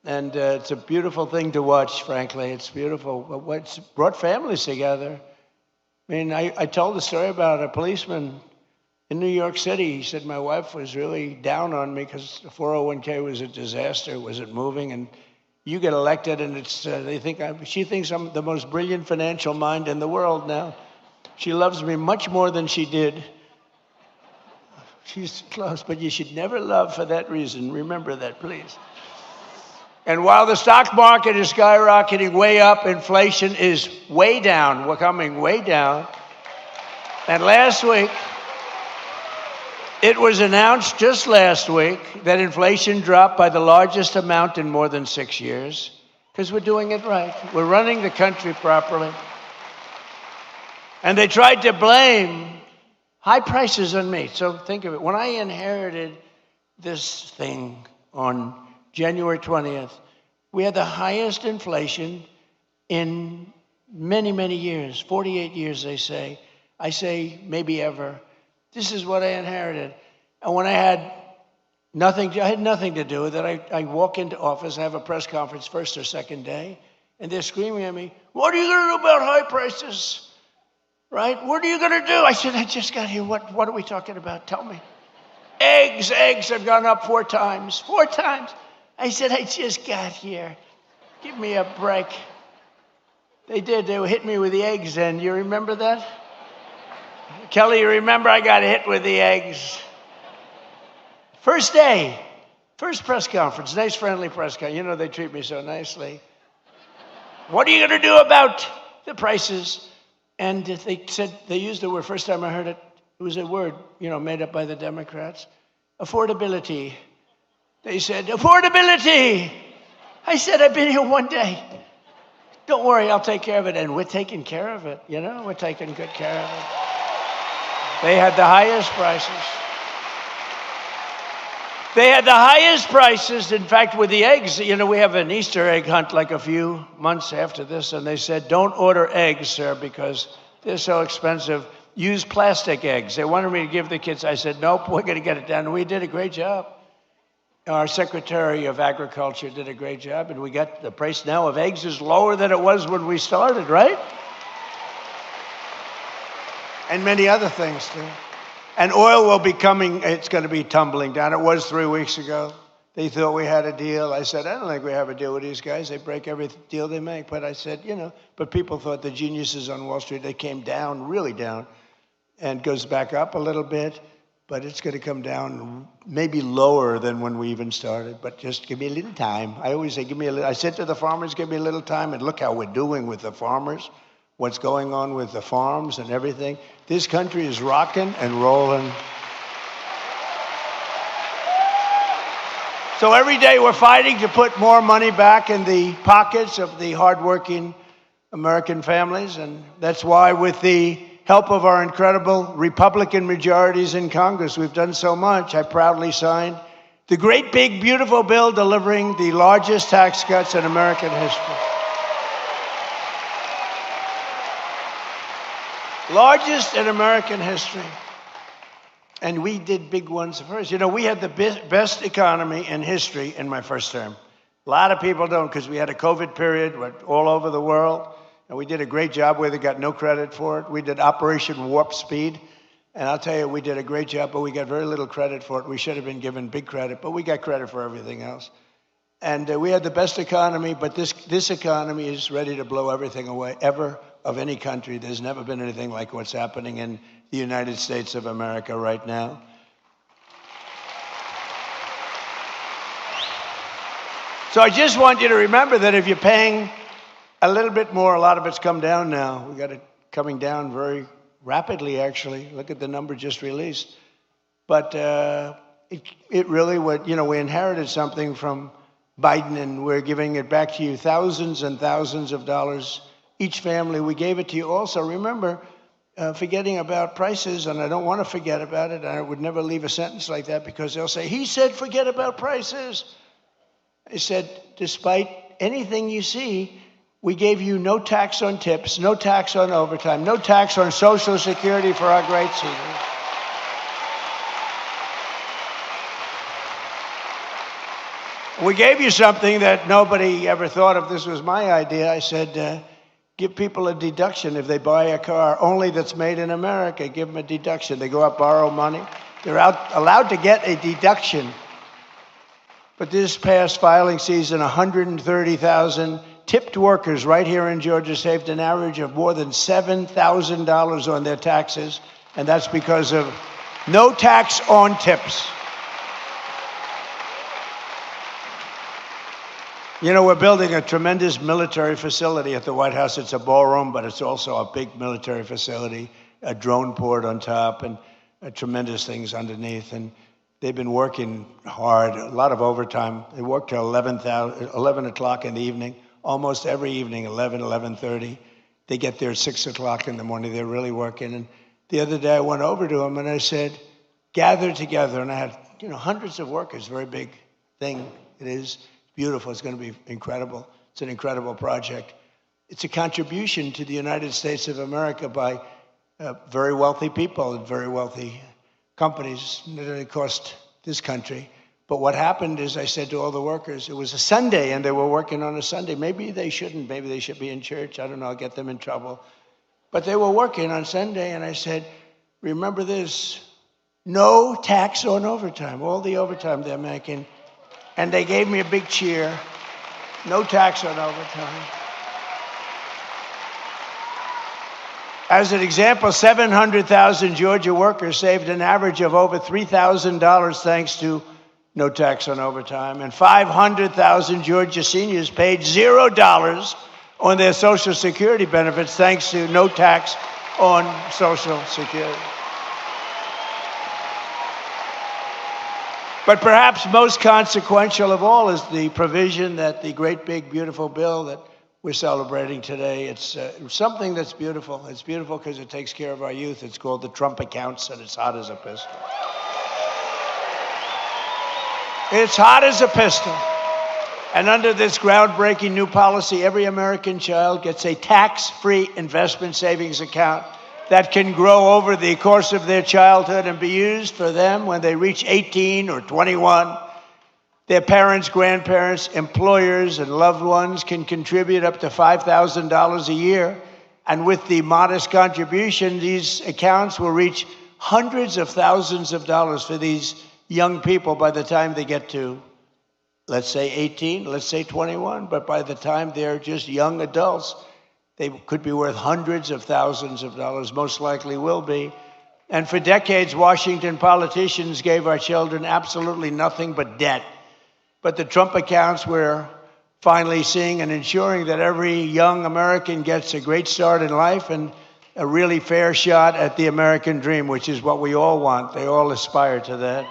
And it's a beautiful thing to watch, frankly. It's beautiful. What's brought families together. I mean, I told the story about a policeman in New York City. He said, my wife was really down on me because the 401k was a disaster. It wasn't moving. And you get elected, and it's she thinks I'm the most brilliant financial mind in the world now. She loves me much more than she did. She's close, but you should never love for that reason. Remember that, please. And while the stock market is skyrocketing way up, inflation is way down. We're coming way down. And last week, it was announced just last week that inflation dropped by the largest amount in more than 6 years, because we're doing it right. We're running the country properly. And they tried to blame high prices on me. So think of it. When I inherited this thing on January 20th, we had the highest inflation in many, many years, 48 years, they say. I say maybe ever. This is what I inherited. And when I had nothing to do with it, I walk into office, I have a press conference first or second day, and they're screaming at me, what are you going to do about high prices? Right? What are you going to do? I said, I just got here. What are we talking about? Tell me. Eggs have gone up 4 times. 4 times. I said, I just got here. Give me a break. They did. They hit me with the eggs then. You remember that? Kelly, you remember I got hit with the eggs. First day, first press conference, nice friendly press conference. You know, they treat me so nicely. What are you going to do about the prices? And they said, they used the word, first time I heard it, It was a word, made up by the Democrats. Affordability. They said, affordability. I said, I've been here one day. Don't worry, I'll take care of it. And we're taking care of it, we're taking good care of it. They had the highest prices. They had the highest prices. In fact, with the eggs, we have an Easter egg hunt like a few months after this, and they said, don't order eggs, sir, because they're so expensive. Use plastic eggs. They wanted me to give the kids. I said, nope, we're going to get it done. And we did a great job. Our Secretary of Agriculture did a great job, and we got the price now of eggs is lower than it was when we started, right? And many other things, too. And oil will be coming, it's going to be tumbling down. It was 3 weeks ago. They thought we had a deal. I said, I don't think we have a deal with these guys. They break every deal they make. But I said, but people thought the geniuses on Wall Street, they came down, really down, and goes back up a little bit. But it's going to come down maybe lower than when we even started. But just give me a little time. I always say, I said to the farmers, give me a little time, and look how we're doing with the farmers. What's going on with the farms and everything. This country is rocking and rolling. So every day we're fighting to put more money back in the pockets of the hardworking American families. And that's why, with the help of our incredible Republican majorities in Congress, we've done so much. I proudly signed the great, big, beautiful bill delivering the largest tax cuts in American history. Largest in American history. And we did big ones first. We had the best economy in history in my first term. A lot of people don't, because we had a COVID period all over the world. And we did a great job where they got no credit for it. We did Operation Warp Speed. And I'll tell you, we did a great job, but we got very little credit for it. We should have been given big credit, but we got credit for everything else. And we had the best economy, but this economy is ready to blow everything away, ever, of any country. There's never been anything like what's happening in the United States of America right now. So I just want you to remember that if you're paying a little bit more, a lot of it's come down now. We got it coming down very rapidly, actually. Look at the number just released. But it really would, we inherited something from Biden, and we're giving it back to you, thousands and thousands of dollars each family. We gave it to you also. Remember, forgetting about prices, and I don't want to forget about it. I would never leave a sentence like that, because they'll say, he said forget about prices. I said, despite anything you see, we gave you no tax on tips, no tax on overtime, no tax on Social Security for our great seniors. We gave you something that nobody ever thought of. This was my idea. I said, give people a deduction if they buy a car only that's made in America. Give them a deduction. They go out, borrow money. They're allowed to get a deduction. But this past filing season, 130,000 tipped workers right here in Georgia saved an average of more than $7,000 on their taxes. And that's because of no tax on tips. We're building a tremendous military facility at the White House. It's a ballroom, but it's also a big military facility, a drone port on top, and tremendous things underneath. And they've been working hard, a lot of overtime. They work till 11 o'clock in the evening, almost every evening, 11:30. They get there at 6 o'clock in the morning. They're really working. And the other day I went over to them and I said, gather together. And I had, hundreds of workers, very big thing it is. Beautiful. It's going to be incredible. It's an incredible project. It's a contribution to the United States of America by very wealthy people and very wealthy companies. It didn't cost this country. But what happened is I said to all the workers, it was a Sunday and they were working on a Sunday. Maybe they shouldn't. Maybe they should be in church. I don't know. I'll get them in trouble. But they were working on Sunday, and I said, remember this, no tax on overtime, all the overtime they're making. And they gave me a big cheer. No tax on overtime. As an example, 700,000 Georgia workers saved an average of over $3,000 thanks to no tax on overtime. And 500,000 Georgia seniors paid $0 on their Social Security benefits thanks to no tax on Social Security. But perhaps most consequential of all is the provision that the great big beautiful bill that we're celebrating today. It's something that's beautiful. It's beautiful because it takes care of our youth. It's called the Trump accounts, and it's hot as a pistol. It's hot as a pistol. And under this groundbreaking new policy, every American child gets a tax-free investment savings account that can grow over the course of their childhood and be used for them when they reach 18 or 21. Their parents, grandparents, employers, and loved ones can contribute up to $5,000 a year. And with the modest contribution, these accounts will reach hundreds of thousands of dollars for these young people by the time they get to, let's say 18, let's say 21. But by the time they're just young adults, they could be worth hundreds of thousands of dollars, most likely will be. And for decades, Washington politicians gave our children absolutely nothing but debt. But the Trump accounts, we're finally seeing and ensuring that every young American gets a great start in life and a really fair shot at the American dream, which is what we all want. They all aspire to that.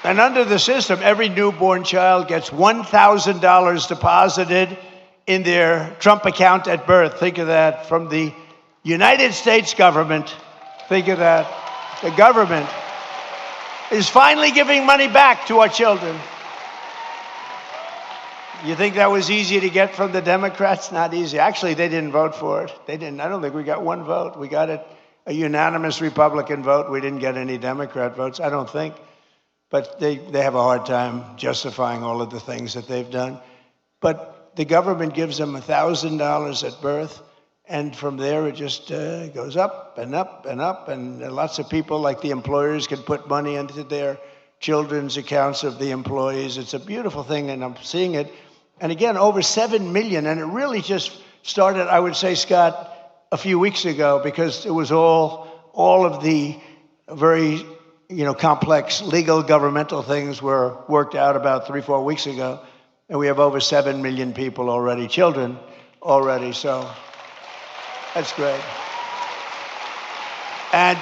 And under the system, every newborn child gets $1,000 deposited in their Trump account at birth. Think of that, from the United States government. Think of that. The government is finally giving money back to our children. You think that was easy to get from the Democrats? Not easy. Actually, they didn't vote for it. They didn't. I don't think we got one vote. We got a unanimous Republican vote. We didn't get any Democrat votes, I don't think. But they have a hard time justifying all of the things that they've done. But the government gives them $1,000 at birth, and from there it just goes up and up and up. And lots of people, like the employers, can put money into their children's accounts of the employees. It's a beautiful thing, and I'm seeing it. And again, over 7 million, and it really just started, I would say, Scott, a few weeks ago, because it was all of the very complex legal governmental things were worked out about 3-4 weeks ago. And we have over 7 million people already, children already, so that's great. And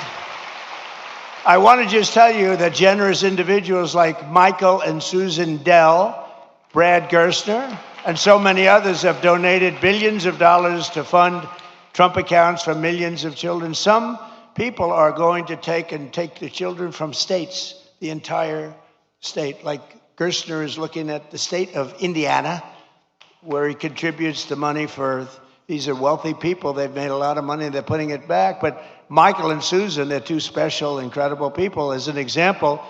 I want to just tell you that generous individuals like Michael and Susan Dell, Brad Gerstner, and so many others have donated billions of dollars to fund Trump accounts for millions of children. Some people are going to take the children from states, the entire state. Like Gerstner is looking at the state of Indiana, where he contributes the money for, these are wealthy people, they've made a lot of money, they're putting it back. But Michael and Susan, they're two special, incredible people. As an example,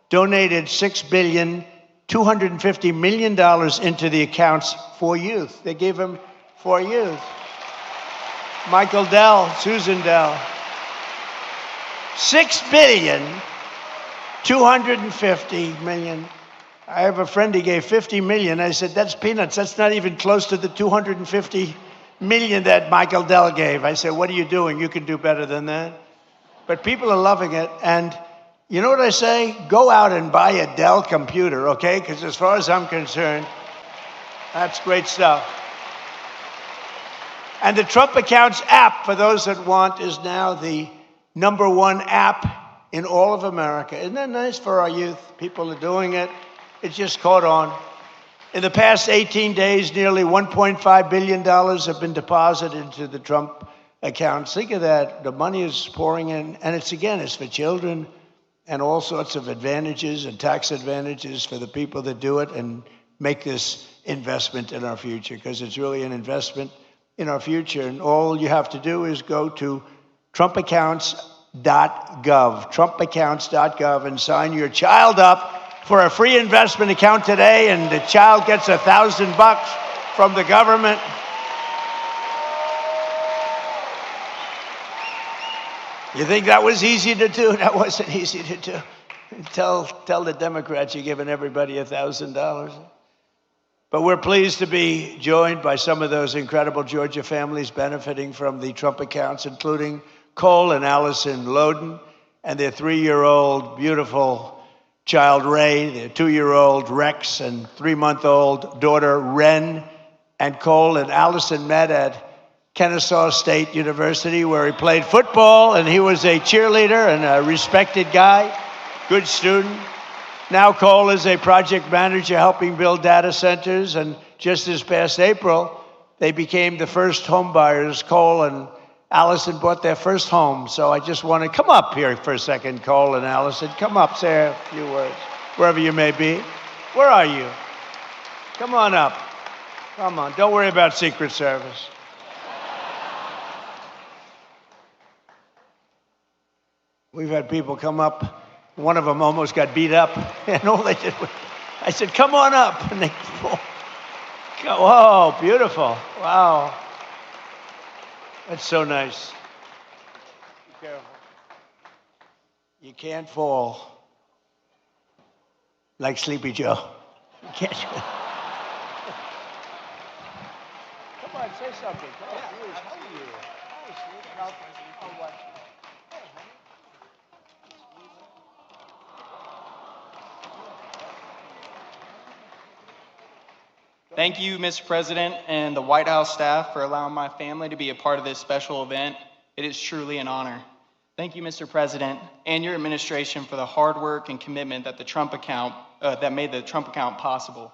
donated $6.25 billion into the accounts for youth. They gave them for youth. Michael Dell, Susan Dell. $6.25 billion. I have a friend, he gave $50 million. I said, that's peanuts. That's not even close to the $250 million that Michael Dell gave. I said, what are you doing? You can do better than that. But people are loving it. And you know what I say? Go out and buy a Dell computer, okay? Because as far as I'm concerned, that's great stuff. And the Trump Accounts app, for those that want, is now the #1 app in all of America. Isn't that nice for our youth? People are doing it. It just caught on. In the past 18 days, nearly $1.5 billion have been deposited into the Trump accounts. Think of that. The money is pouring in, and it's for children and all sorts of advantages and tax advantages for the people that do it and make this investment in our future, because it's really an investment in our future. And all you have to do is go to trumpaccounts.gov, trumpaccounts.gov, and sign your child up for a free investment account today, and the child gets $1,000 from the government. You think that was easy to do? That wasn't easy to do. Tell the Democrats you're giving everybody $1,000. But we're pleased to be joined by some of those incredible Georgia families benefiting from the Trump accounts, including Cole and Allison Loden and their 3-year-old beautiful child Ray, their 2-year-old Rex, and 3-month-old daughter Ren. And Cole and Allison met at Kennesaw State University, where he played football, and he was a cheerleader and a respected guy, good student. Now Cole is a project manager helping build data centers, and just this past April, they became the first home buyers. Cole and Allison bought their first home. So I just want to come up here for a second, Cole and Allison. Come up, say a few words, wherever you may be. Where are you? Come on up. Come on, don't worry about Secret Service. We've had people come up. One of them almost got beat up, and all they did was, I said, come on up. And they, whoa, beautiful. Wow. That's so nice. Be careful. You can't fall like Sleepy Joe. You can't. Come on, say something. Come on, please. How are you? Hi, sweet. I'll watch you. Thank you, Mr. President, and the White House staff for allowing my family to be a part of this special event. It is truly an honor. Thank you, Mr. President, and your administration for the hard work and commitment that that made the Trump account possible.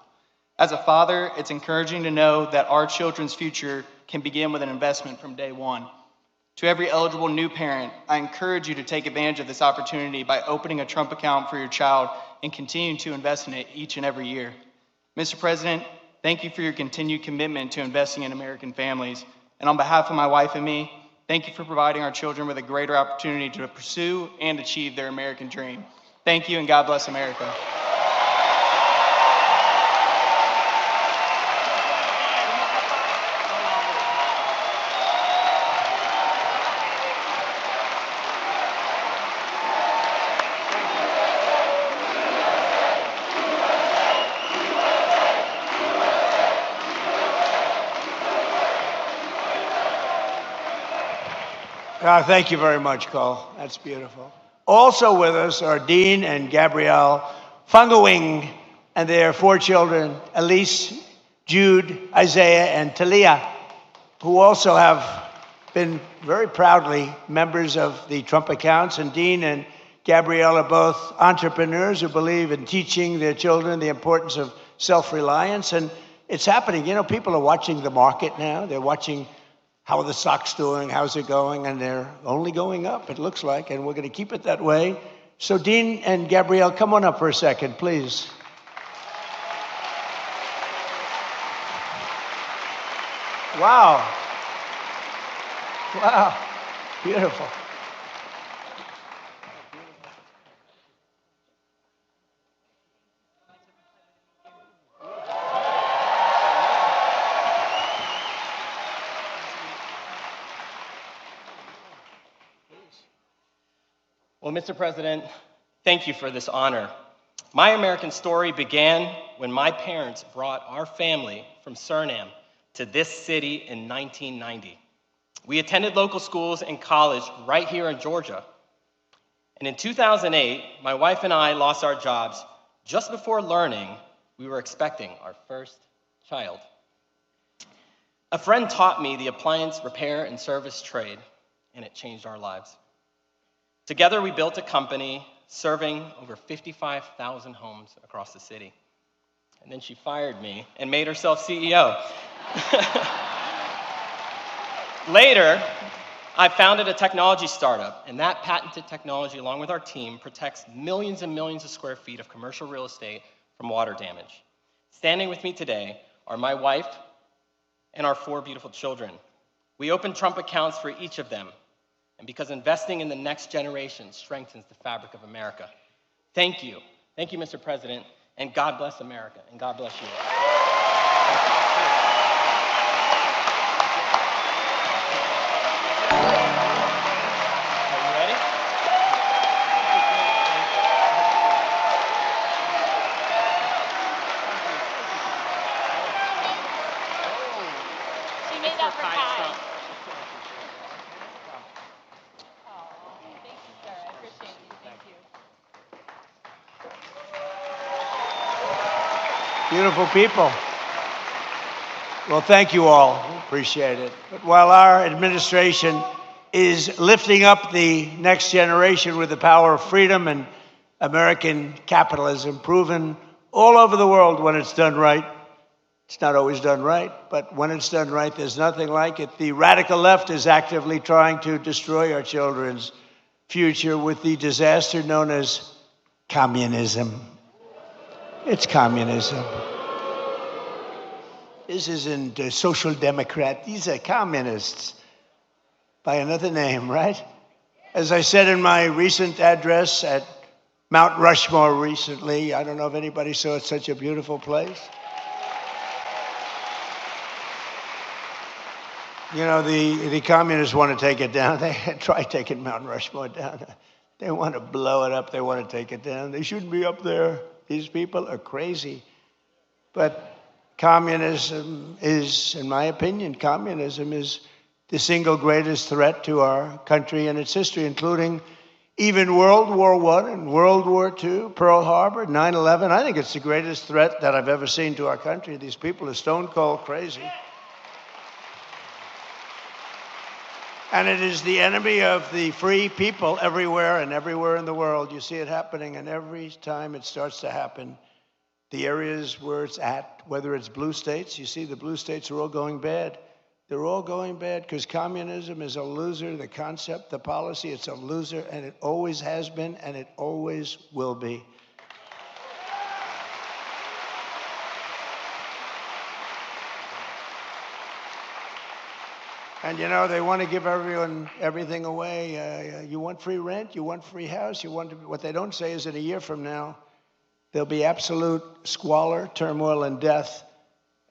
As a father, it's encouraging to know that our children's future can begin with an investment from day one. To every eligible new parent, I encourage you to take advantage of this opportunity by opening a Trump account for your child and continuing to invest in it each and every year. Mr. President, thank you for your continued commitment to investing in American families. And on behalf of my wife and me, thank you for providing our children with a greater opportunity to pursue and achieve their American dream. Thank you, and God bless America. Thank you very much, Cole. That's beautiful. Also with us are Dean and Gabrielle Fungawing and their 4 children, Elise, Jude, Isaiah, and Talia, who also have been very proudly members of the Trump accounts. And Dean and Gabrielle are both entrepreneurs who believe in teaching their children the importance of self-reliance. And it's happening. You know, people are watching the market now. They're watching how are the stocks doing, how's it going, and they're only going up, it looks like, and we're going to keep it that way. So Dean and Gabrielle, come on up for a second, please. Wow. Wow. Beautiful. Well, Mr. President, thank you for this honor. My American story began when my parents brought our family from Suriname to this city in 1990. We attended local schools and college right here in Georgia. And in 2008, my wife and I lost our jobs just before learning we were expecting our first child. A friend taught me the appliance repair and service trade, and it changed our lives. Together, we built a company serving over 55,000 homes across the city. And then she fired me and made herself CEO. Later, I founded a technology startup, and that patented technology, along with our team, protects millions and millions of square feet of commercial real estate from water damage. Standing with me today are my wife and our 4 beautiful children. We opened Trump accounts for each of them, and because investing in the next generation strengthens the fabric of America. Thank you. Thank you, Mr. President, and God bless America, and God bless you. Are you ready? She made that for Kai. Beautiful people. Well, thank you all. Appreciate it. But while our administration is lifting up the next generation with the power of freedom and American capitalism, proven all over the world when it's done right. It's not always done right, but when it's done right, there's nothing like it. The radical left is actively trying to destroy our children's future with the disaster known as communism. It's communism. This isn't a social democrat. These are communists by another name, right? As I said in my recent address at Mount Rushmore recently, I don't know if anybody saw it, such a beautiful place. You know, the communists want to take it down. They tried taking Mount Rushmore down. They want to blow it up. They want to take it down. They shouldn't be up there. These people are crazy. But communism is, in my opinion, communism is the single greatest threat to our country and its history, including even World War I and World War II, Pearl Harbor, 9/11. I think it's the greatest threat that I've ever seen to our country. These people are stone cold crazy. And it is the enemy of the free people everywhere and everywhere in the world. You see it happening, and every time it starts to happen, the areas where it's at, whether it's blue states, you see the blue states are all going bad. They're all going bad because communism is a loser. The concept, the policy, it's a loser, and it always has been, and it always will be. And you know, they want to give everyone everything away. You want free rent, you want free house, you want to, what they don't say is that a year from now, there'll be absolute squalor, turmoil, and death.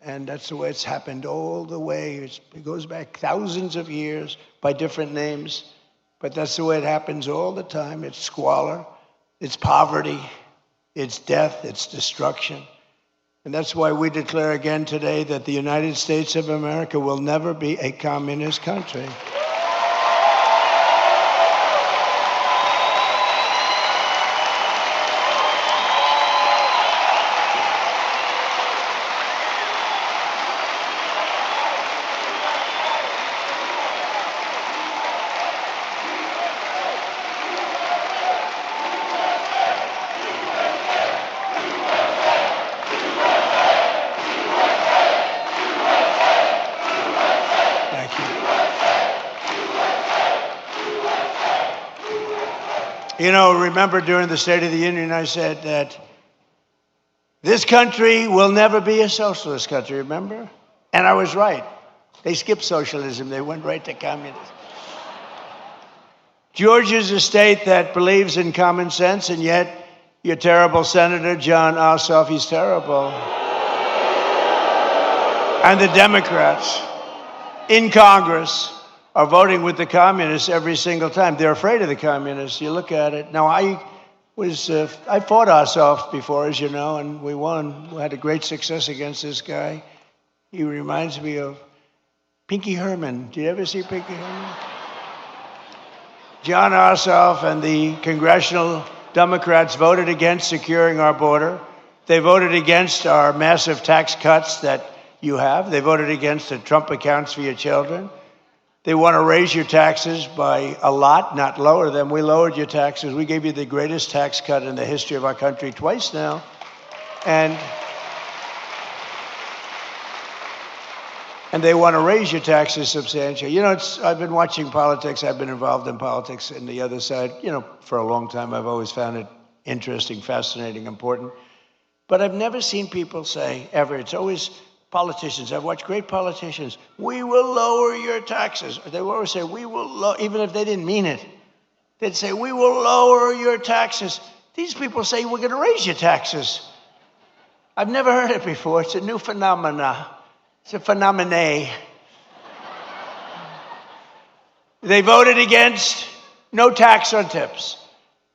And that's the way it's happened all the way. It goes back thousands of years by different names. But that's the way it happens all the time. It's squalor, it's poverty, it's death, it's destruction. And that's why we declare again today that the United States of America will never be a communist country. You know, remember during the State of the Union, I said that this country will never be a socialist country, remember? And I was right. They skipped socialism. They went right to communism. Georgia's a state that believes in common sense, and yet your terrible Senator, John Ossoff, he's terrible. And the Democrats in Congress are voting with the communists every single time. They're afraid of the communists. You look at it. Now, I fought Ossoff before, as you know, and we won. We had a great success against this guy. He reminds me of Pinky Herman. Did you ever see Pinky Herman? John Ossoff and the congressional Democrats voted against securing our border. They voted against our massive tax cuts that you have. They voted against the Trump accounts for your children. They want to raise your taxes by a lot, not lower them. We lowered your taxes. We gave you the greatest tax cut in the history of our country twice now. And they want to raise your taxes substantially. You know, I've been watching politics. I've been involved in politics in the other side, you know, for a long time. I've always found it interesting, fascinating, important. But I've never seen people say, ever, it's always politicians. I've watched great politicians. We will lower your taxes. They will always say, we will, even if they didn't mean it. They'd say, we will lower your taxes. These people say, we're going to raise your taxes. I've never heard it before. It's a new phenomena. It's a phenomenon. They voted against no tax on tips.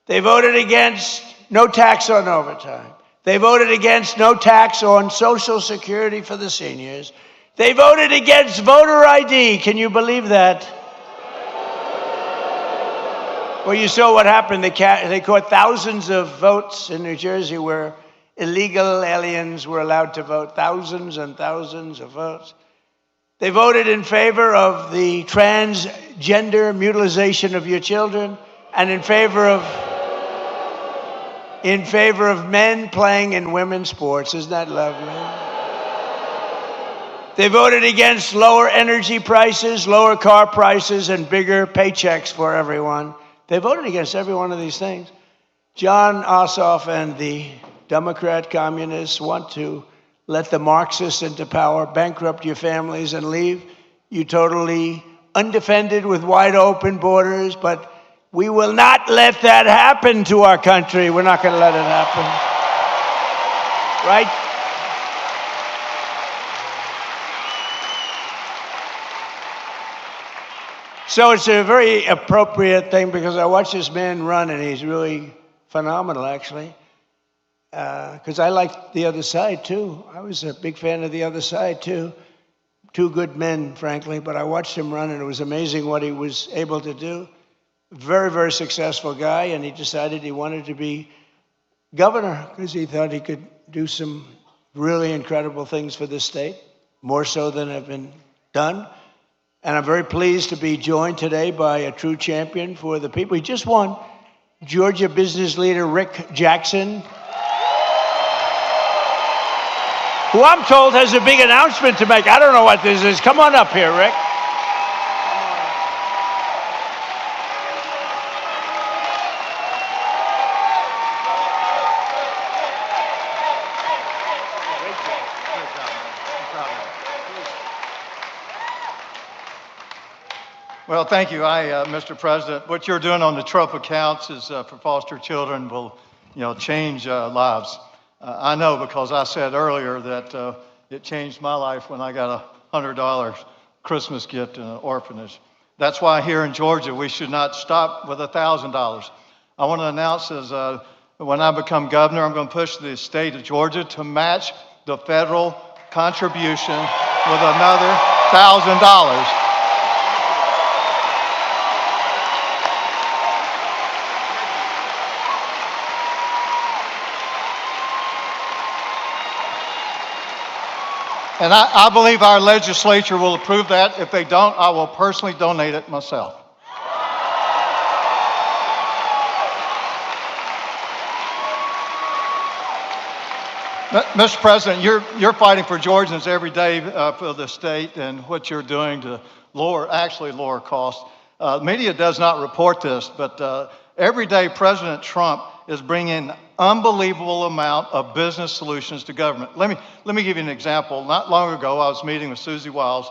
They voted against no tax on overtime. They voted against no tax on Social Security for the seniors. They voted against voter ID. Can you believe that? Well, you saw what happened. They caught thousands of votes in New Jersey where illegal aliens were allowed to vote, thousands and thousands of votes. They voted in favor of the transgender mutilization of your children and in favor of men playing in women's sports. Isn't that lovely? They voted against lower energy prices, lower car prices, and bigger paychecks for everyone. They voted against every one of these things. John Ossoff and the Democrat communists want to let the Marxists into power, bankrupt your families, and leave you totally undefended with wide open borders. But we will not let that happen to our country. We're not going to let it happen. Right? So it's a very appropriate thing because I watch this man run and he's really phenomenal, actually. Because I like the other side, too. I was a big fan of the other side, too. Two good men, frankly, but I watched him run and it was amazing what he was able to do. Very, very successful guy, and he decided he wanted to be governor because he thought he could do some really incredible things for this state, more so than have been done. And I'm very pleased to be joined today by a true champion for the people. He just won, Georgia business leader Rick Jackson, who I'm told has a big announcement to make. I don't know what this is. Come on up here, Rick. Well, thank you. Mr. President, what you're doing on the Trump accounts is for foster children will, change lives. I know because I said earlier that it changed my life when I got a $100 Christmas gift in an orphanage. That's why here in Georgia we should not stop with $1,000. I want to announce when I become governor, I'm going to push the state of Georgia to match the federal contribution with another $1,000. And I believe our legislature will approve that. If they don't, I will personally donate it myself. Mr. President, you're fighting for Georgians every day for the state and what you're doing to lower costs. Media does not report this, but every day President Trump is bringing unbelievable amount of business solutions to government. Let me give you an example. Not long ago, I was meeting with Susie Wiles,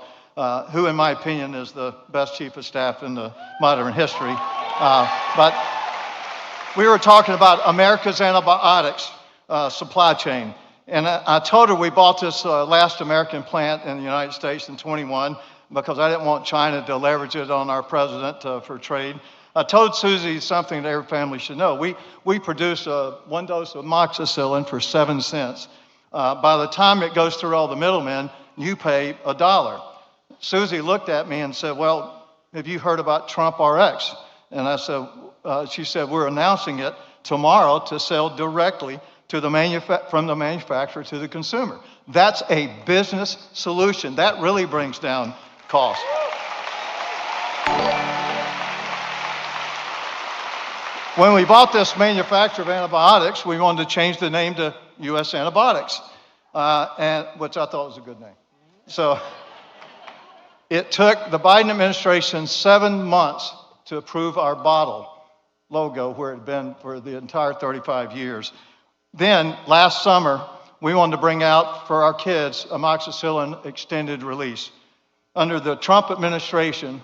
who in my opinion is the best chief of staff in the modern history. But we were talking about America's antibiotics supply chain. And I told her we bought this last American plant in the United States in 21 because I didn't want China to leverage it on our president for trade. I told Susie something that every family should know. We produce one dose of amoxicillin for 7 cents. By the time it goes through all the middlemen, you pay $1. Susie looked at me and said, well, have you heard about Trump RX? And I said, she said, we're announcing it tomorrow to sell directly to from the manufacturer to the consumer. That's a business solution. That really brings down costs. When we bought this manufacturer of antibiotics, we wanted to change the name to U.S. Antibiotics, which I thought was a good name. So it took the Biden administration 7 months to approve our bottle logo where it had been for the entire 35 years. Then last summer, we wanted to bring out for our kids amoxicillin extended release. Under the Trump administration,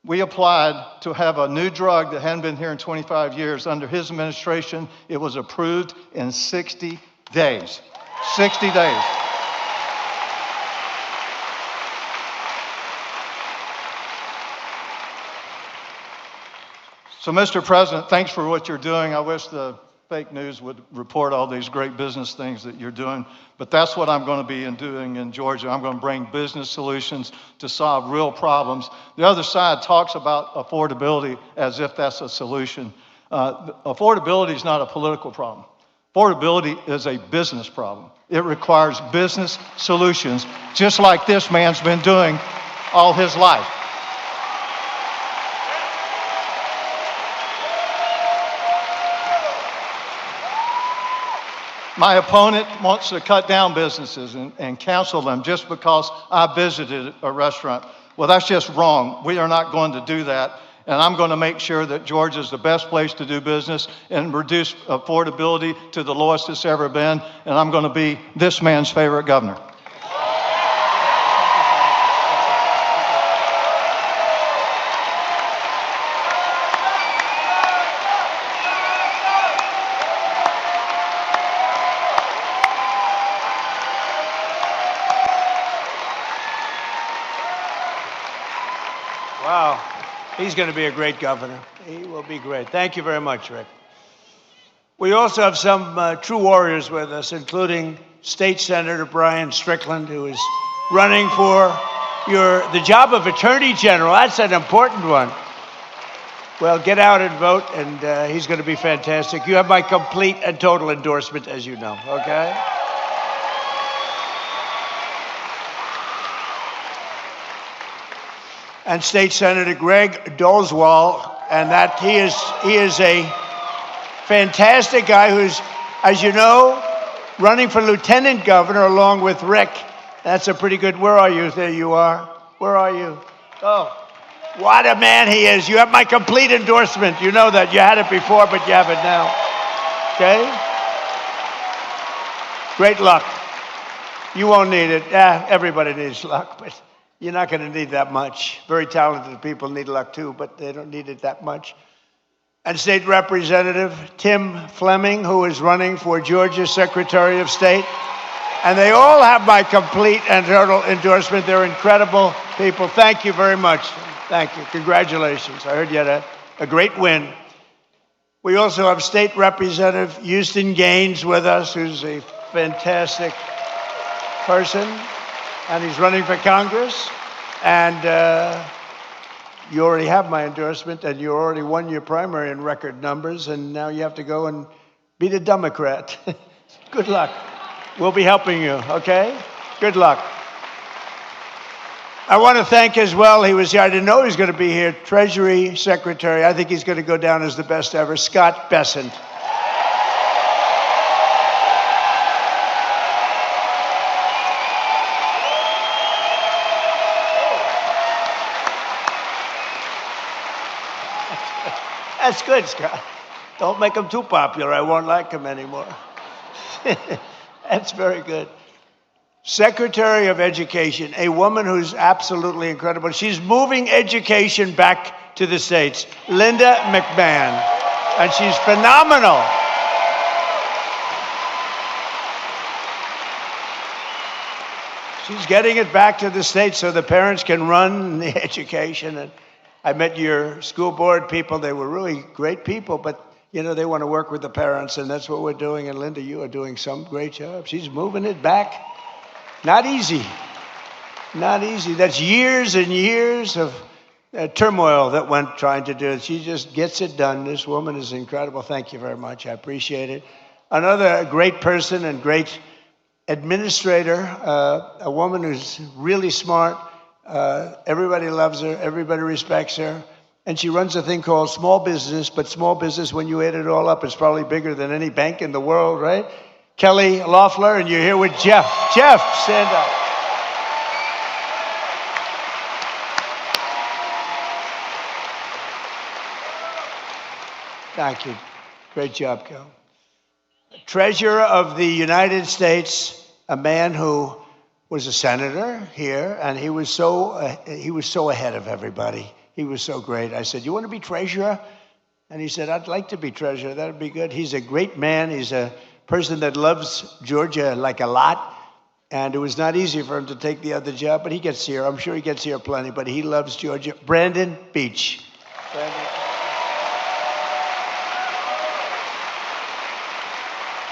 we applied to have a new drug that hadn't been here in 25 years. Under his administration, it was approved in 60 days. 60 days. So, Mr. President, thanks for what you're doing. I wish the fake news would report all these great business things that you're doing, but that's what I'm going to be doing in Georgia. I'm going to bring business solutions to solve real problems. The other side talks about affordability as if that's a solution. Affordability is not a political problem. Affordability is a business problem. It requires business solutions, just like this man's been doing all his life. My opponent wants to cut down businesses and cancel them just because I visited a restaurant. Well, that's just wrong. We are not going to do that. And I'm going to make sure that Georgia is the best place to do business and reduce affordability to the lowest it's ever been. And I'm going to be this man's favorite governor. Wow. He's going to be a great governor. He will be great. Thank you very much, Rick. We also have some true warriors with us, including State Senator Brian Strickland, who is running for the job of Attorney General. That's an important one. Well, get out and vote, and he's going to be fantastic. You have my complete and total endorsement, as you know, okay? And State Senator Greg Dolzwall, and that he is a fantastic guy who's, as you know, running for lieutenant governor along with Rick. That's a pretty good. Where are you? There you are. Where are you? Oh, what a man he is. You have my complete endorsement. You know that. You had it before, but you have it now. Okay? Great luck. You won't need it. Yeah, everybody needs luck, but you're not going to need that much. Very talented people need luck too, but they don't need it that much. And State Representative Tim Fleming, who is running for Georgia Secretary of State. And they all have my complete and total endorsement. They're incredible people. Thank you very much. Thank you. Congratulations. I heard you had a great win. We also have State Representative Houston Gaines with us, who's a fantastic person. And he's running for Congress. And you already have my endorsement, and you already won your primary in record numbers, and now you have to go and beat a Democrat. Good luck. We'll be helping you, okay? Good luck. I want to thank as well, he was here, I didn't know he was going to be here, Treasury Secretary, I think he's going to go down as the best ever, Scott Bessent. That's good, Scott. Don't make him too popular. I won't like him anymore. That's very good. Secretary of Education, a woman who's absolutely incredible. She's moving education back to the States, Linda McMahon. And she's phenomenal. She's getting it back to the States so the parents can run the education. And I met your school board people. They were really great people, but you know, they want to work with the parents, and that's what we're doing. And Linda, you are doing some great job. She's moving it back. Not easy. Not easy. That's years and years of turmoil that went trying to do it. She just gets it done. This woman is incredible. Thank you very much. I appreciate it. Another great person and great administrator, a woman who's really smart. Everybody loves her. Everybody respects her. And she runs a thing called small business, but small business, when you add it all up, is probably bigger than any bank in the world, right? Kelly Loeffler, and you're here with Jeff. Jeff, stand up. Thank you. Great job, Kel. Treasurer of the United States, a man who was a senator here, and he was so ahead of everybody. He was so great. I said, "You want to be treasurer?" And he said, "I'd like to be treasurer. That'd be good." He's a great man. He's a person that loves Georgia like a lot. And it was not easy for him to take the other job, but he gets here. I'm sure he gets here plenty, but he loves Georgia. Brandon Beach. Brandon.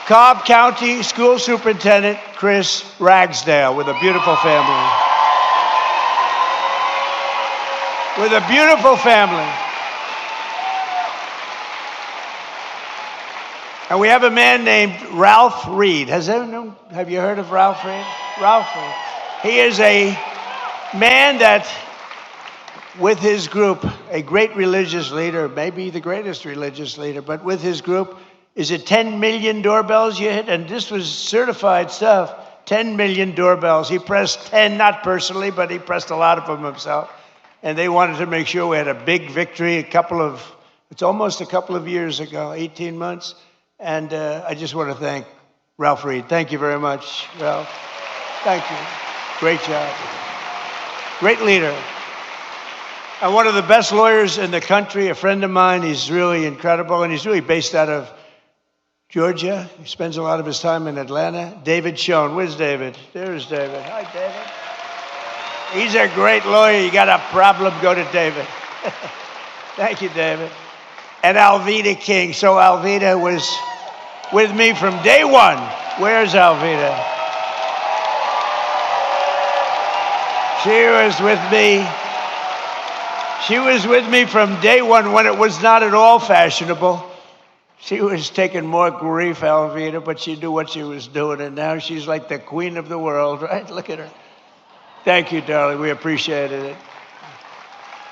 Cobb County School Superintendent Chris Ragsdale with a beautiful family. With a beautiful family. And we have a man named Ralph Reed. Have you heard of Ralph Reed? Ralph Reed. He is a man that, with his group, a great religious leader, maybe the greatest religious leader, but with his group, is it 10 million doorbells you hit? And this was certified stuff. 10 million doorbells. He pressed 10, not personally, but he pressed a lot of them himself. And they wanted to make sure we had a big victory it's almost a couple of years ago, 18 months. And I just want to thank Ralph Reed. Thank you very much, Ralph. Thank you. Great job. Great leader. And one of the best lawyers in the country, a friend of mine. He's really incredible, and he's really based out of Georgia. He spends a lot of his time in Atlanta. David Schoen. Where's David? There's David. Hi, David. He's a great lawyer. You got a problem, go to David. Thank you, David. And Alveda King. So Alveda was with me from day one. Where's Alveda? She was with me. She was with me from day one when it was not at all fashionable. She was taking more grief, Alveda, but she knew what she was doing, and now she's like the queen of the world, right? Look at her. Thank you, darling. We appreciated it.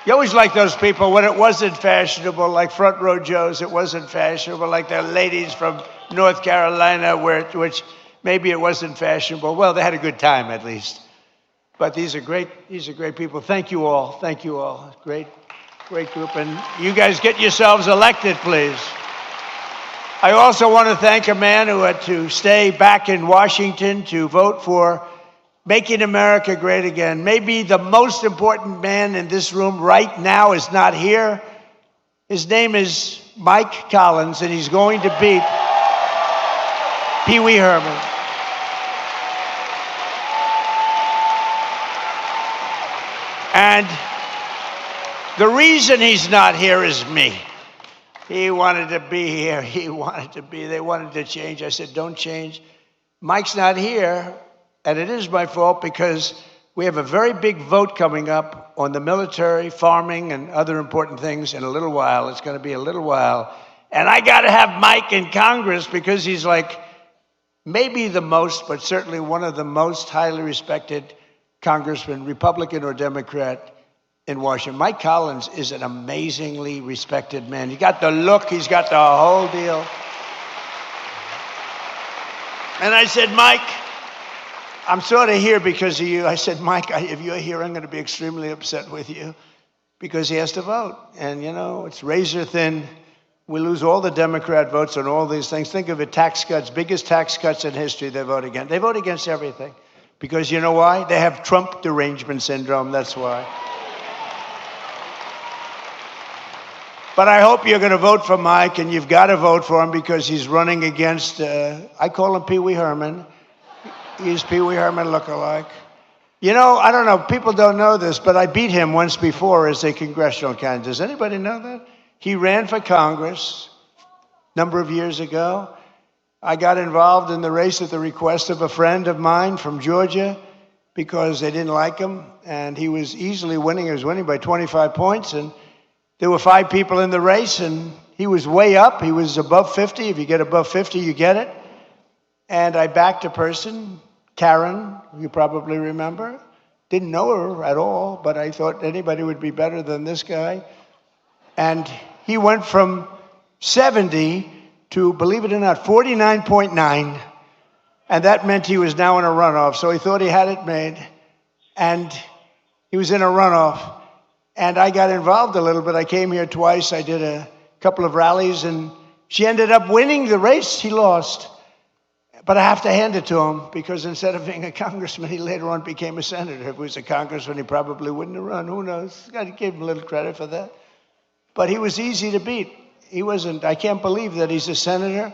You always like those people when it wasn't fashionable, like Front Row Joe's. It wasn't fashionable, like the ladies from North Carolina, which maybe it wasn't fashionable. Well, they had a good time at least. But these are great people. Thank you all. Thank you all. Great group. And you guys get yourselves elected, please. I also want to thank a man who had to stay back in Washington to vote for Making America Great Again. Maybe the most important man in this room right now is not here. His name is Mike Collins, and he's going to beat Pee Wee Herman. And the reason he's not here is me. He wanted to be here. They wanted to change. I said, don't change. Mike's not here. And it is my fault because we have a very big vote coming up on the military, farming, and other important things in a little while. It's going to be a little while. And I got to have Mike in Congress because he's like maybe the most, but certainly one of the most highly respected congressmen, Republican or Democrat, in Washington. Mike Collins is an amazingly respected man. He got the look. He's got the whole deal. And I said, Mike, I'm sort of here because of you. I said, Mike, if you're here, I'm going to be extremely upset with you because he has to vote. And, you know, it's razor thin. We lose all the Democrat votes on all these things. Think of it, tax cuts, biggest tax cuts in history they vote against. They vote against everything because you know why? They have Trump derangement syndrome. That's why. But I hope you're going to vote for Mike, and you've got to vote for him because he's running against, I call him Pee Wee Herman. He's Pee Wee Herman lookalike. You know, I don't know, people don't know this, but I beat him once before as a congressional candidate. Does anybody know that? He ran for Congress a number of years ago. I got involved in the race at the request of a friend of mine from Georgia because they didn't like him, and he was easily winning. He was winning by 25 points, and there were 5 people in the race, and he was way up. He was above 50. If you get above 50, you get it. And I backed a person, Karen, you probably remember. Didn't know her at all, but I thought anybody would be better than this guy. And he went from 70 to, believe it or not, 49.9. And that meant he was now in a runoff. So he thought he had it made. And he was in a runoff. And I got involved a little bit. I came here twice. I did a couple of rallies, and she ended up winning the race. He lost. But I have to hand it to him because instead of being a congressman, he later on became a senator. If he was a congressman, he probably wouldn't have run. Who knows? I gave him a little credit for that. But he was easy to beat. He wasn't. I can't believe that he's a senator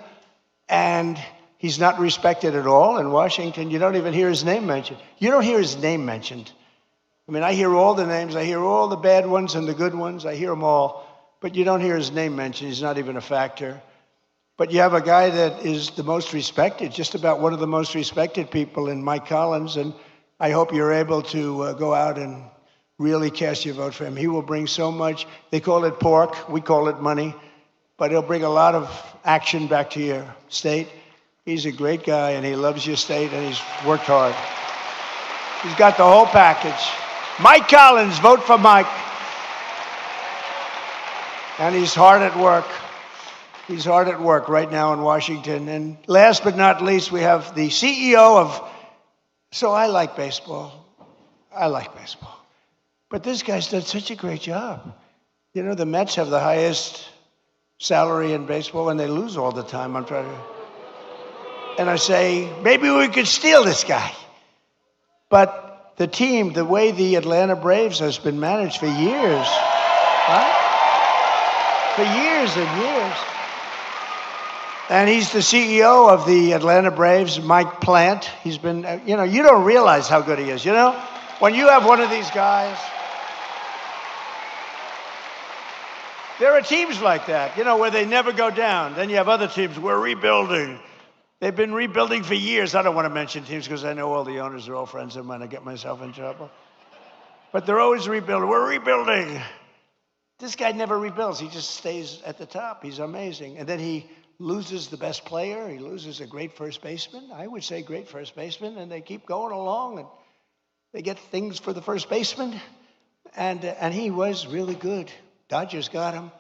and he's not respected at all in Washington. You don't even hear his name mentioned. You don't hear his name mentioned. I mean, I hear all the names. I hear all the bad ones and the good ones. I hear them all. But you don't hear his name mentioned. He's not even a factor. But you have a guy that is the most respected, just about one of the most respected people in Mike Collins, and I hope you're able to go out and really cast your vote for him. He will bring so much. They call it pork. We call it money. but he'll bring a lot of action back to your state. He's a great guy, and he loves your state, and he's worked hard. He's got the whole package. Mike Collins, vote for Mike. And he's hard at work. He's hard at work right now in Washington. And last but not least, we have the CEO of, so I like baseball. I like baseball. But this guy's done such a great job. You know, the Mets have the highest salary in baseball, and they lose all the time. I'm trying to, and I say, maybe we could steal this guy. But the team, the way the Atlanta Braves has been managed for years, right? For years and years. And he's the CEO of the Atlanta Braves, Mike Plant. He's been, you know, you don't realize how good he is, you know? When you have one of these guys, there are teams like that, you know, where they never go down. Then you have other teams, we're rebuilding. They've been rebuilding for years. I don't want to mention teams because I know all the owners are all friends of mine. I get myself in trouble. But they're always rebuilding. We're rebuilding. This guy never rebuilds. He just stays at the top. He's amazing. And then he loses the best player. He loses a great first baseman. I would say great first baseman. And they keep going along. And they get things for the first baseman. And he was really good. Dodgers got him.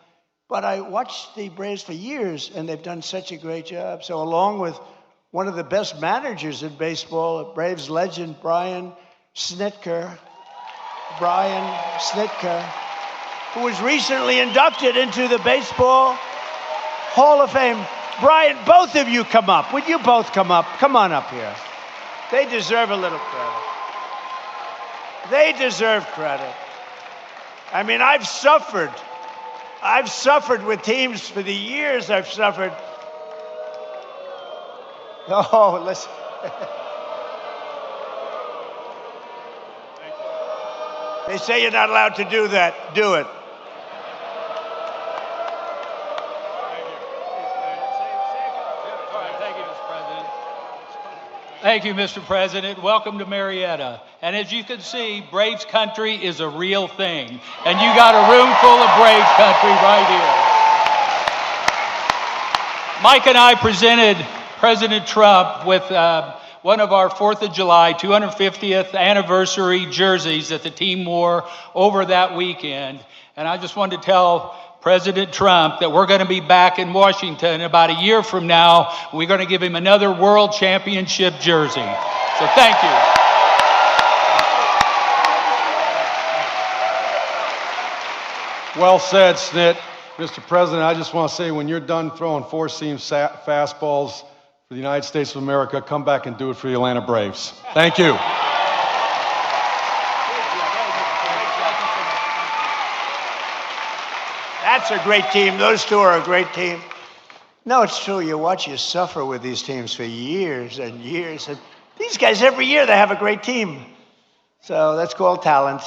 But I watched the Braves for years, and they've done such a great job. So along with one of the best managers in baseball, Braves legend Brian Snitker, who was recently inducted into the Baseball Hall of Fame. Brian, both of you come up. Would you both come up? Come on up here. They deserve a little credit. They deserve credit. I mean, I've suffered with teams for the years I've suffered. Oh, listen. They say you're not allowed to do that. Do it. Thank you, Mr. President. Welcome to Marietta. And as you can see, Braves country is a real thing. And you got a room full of Braves country right here. Mike and I presented President Trump with one of our 4th of July 250th anniversary jerseys that the team wore over that weekend. And I just wanted to tell President Trump that we're going to be back in Washington about a year from now. We're going to give him another World Championship jersey. So thank you. Well said, Snit. Mr. President, I just want to say when you're done throwing four-seam fastballs for the United States of America, come back and do it for the Atlanta Braves. Thank you. That's a great team. Those two are a great team. No, it's true. You watch you suffer with these teams for years and years. And these guys, every year, they have a great team. So that's called talent.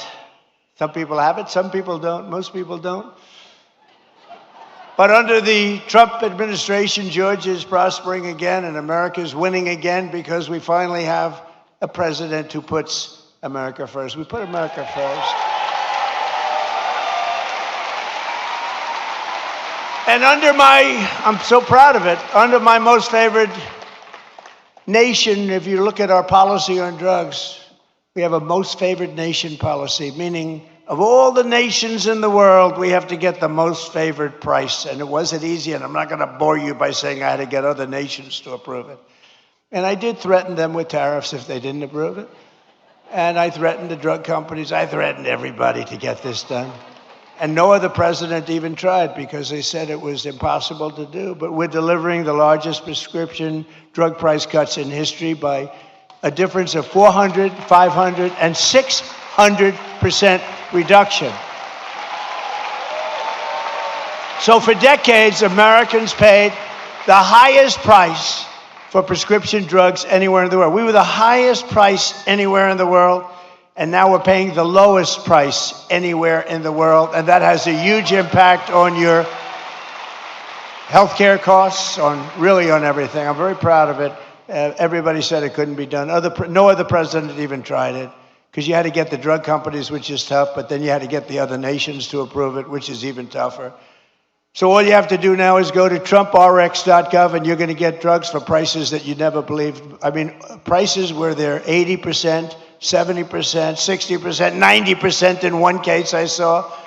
Some people have it, some people don't. Most people don't. But under the Trump administration, Georgia is prospering again and America is winning again because we finally have a president who puts America first. We put America first. And I'm so proud of it, under my most favored nation, if you look at our policy on drugs, we have a most favored nation policy, meaning of all the nations in the world, we have to get the most favored price. And it wasn't easy, and I'm not going to bore you by saying I had to get other nations to approve it. And I did threaten them with tariffs if they didn't approve it. And I threatened the drug companies. I threatened everybody to get this done. And no other president even tried because they said it was impossible to do. But we're delivering the largest prescription drug price cuts in history by a difference of 400, 500, and 600% reduction. So for decades, Americans paid the highest price for prescription drugs anywhere in the world. We were the highest price anywhere in the world. And now we're paying the lowest price anywhere in the world. And that has a huge impact on your healthcare costs, really on everything. I'm very proud of it. Everybody said it couldn't be done. No other president even tried it because you had to get the drug companies, which is tough, but then you had to get the other nations to approve it, which is even tougher. So all you have to do now is go to TrumpRx.gov and you're going to get drugs for prices that you never believed. I mean, prices where they're 80%, 70%, 60%, 90% in one case I saw,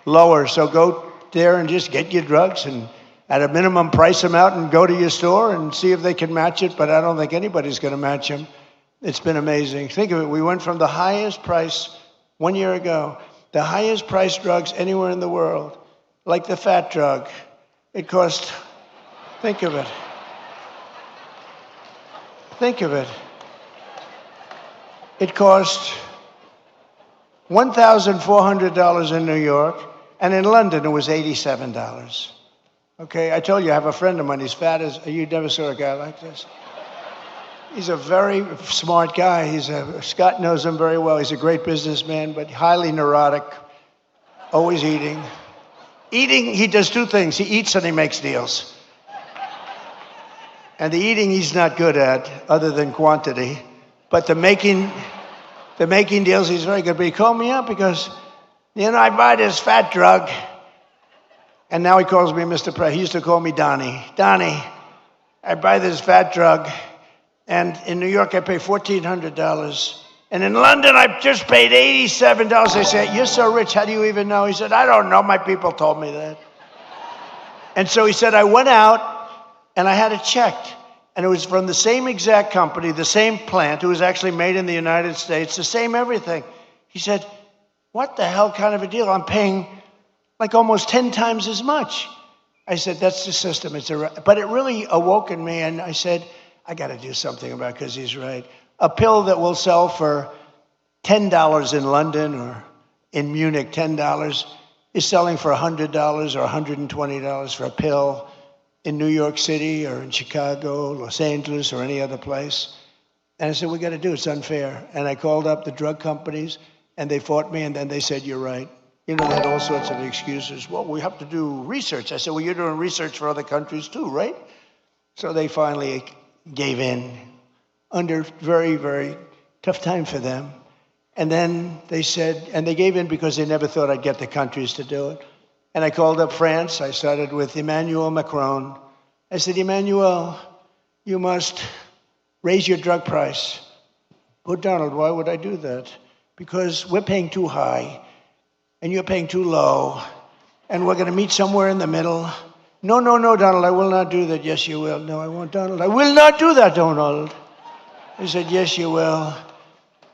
lower. So go there and just get your drugs and at a minimum price them out and go to your store and see if they can match it, but I don't think anybody's going to match them. It's been amazing. Think of it, we went from the highest price 1 year ago, the highest priced drugs anywhere in the world, like the fat drug. It cost, think of it. Think of it. It cost $1,400 in New York, and in London it was $87. Okay, I told you I have a friend of mine, he's fat as, you never saw a guy like this. He's a very smart guy. Scott knows him very well. He's a great businessman, but highly neurotic, always eating. Eating, he does two things. He eats and he makes deals. And the eating he's not good at, other than quantity. But the making deals, he's very good. But he called me up because, I buy this fat drug. And now he calls me Mr. President. He used to call me Donnie. Donnie, I buy this fat drug. And in New York, I pay $1,400. And in London, I just paid $87. I said, you're so rich, how do you even know? He said, I don't know, my people told me that. And so he said, I went out and I had it checked. And it was from the same exact company, the same plant. It was actually made in the United States, the same everything. He said, what the hell kind of a deal? I'm paying like almost 10 times as much. I said, that's the system. But it really awoke in me, and I said, I got to do something about it because he's right. A pill that will sell for $10 in London or in Munich, $10, is selling for $100 or $120 for a pill in New York City or in Chicago, Los Angeles, or any other place. And I said, we got to do it. It's unfair. And I called up the drug companies, and they fought me, and then they said, you're right. They had all sorts of excuses. Well, we have to do research. I said, well, you're doing research for other countries too, right? So they finally gave in under very, very tough time for them. And then they said, and they gave in because they never thought I'd get the countries to do it. And I called up France. I started with Emmanuel Macron. I said, Emmanuel, you must raise your drug price. Oh, Donald, why would I do that? Because we're paying too high. And you're paying too low, and we're going to meet somewhere in the middle. No, Donald, I will not do that. Yes, you will. No, I won't, Donald. I will not do that, Donald. He said, yes, you will.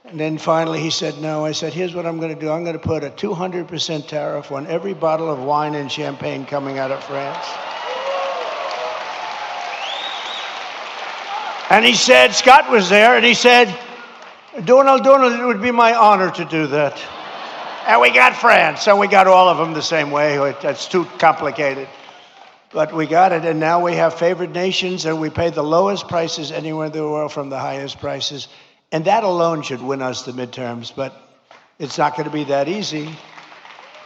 And then finally he said, no. I said, here's what I'm going to do. I'm going to put a 200% tariff on every bottle of wine and champagne coming out of France. And he said, Scott was there, and he said, Donald, it would be my honor to do that. And we got France, so we got all of them the same way. That's too complicated. But we got it, and now we have favored nations, and we pay the lowest prices anywhere in the world from the highest prices. And that alone should win us the midterms, but it's not going to be that easy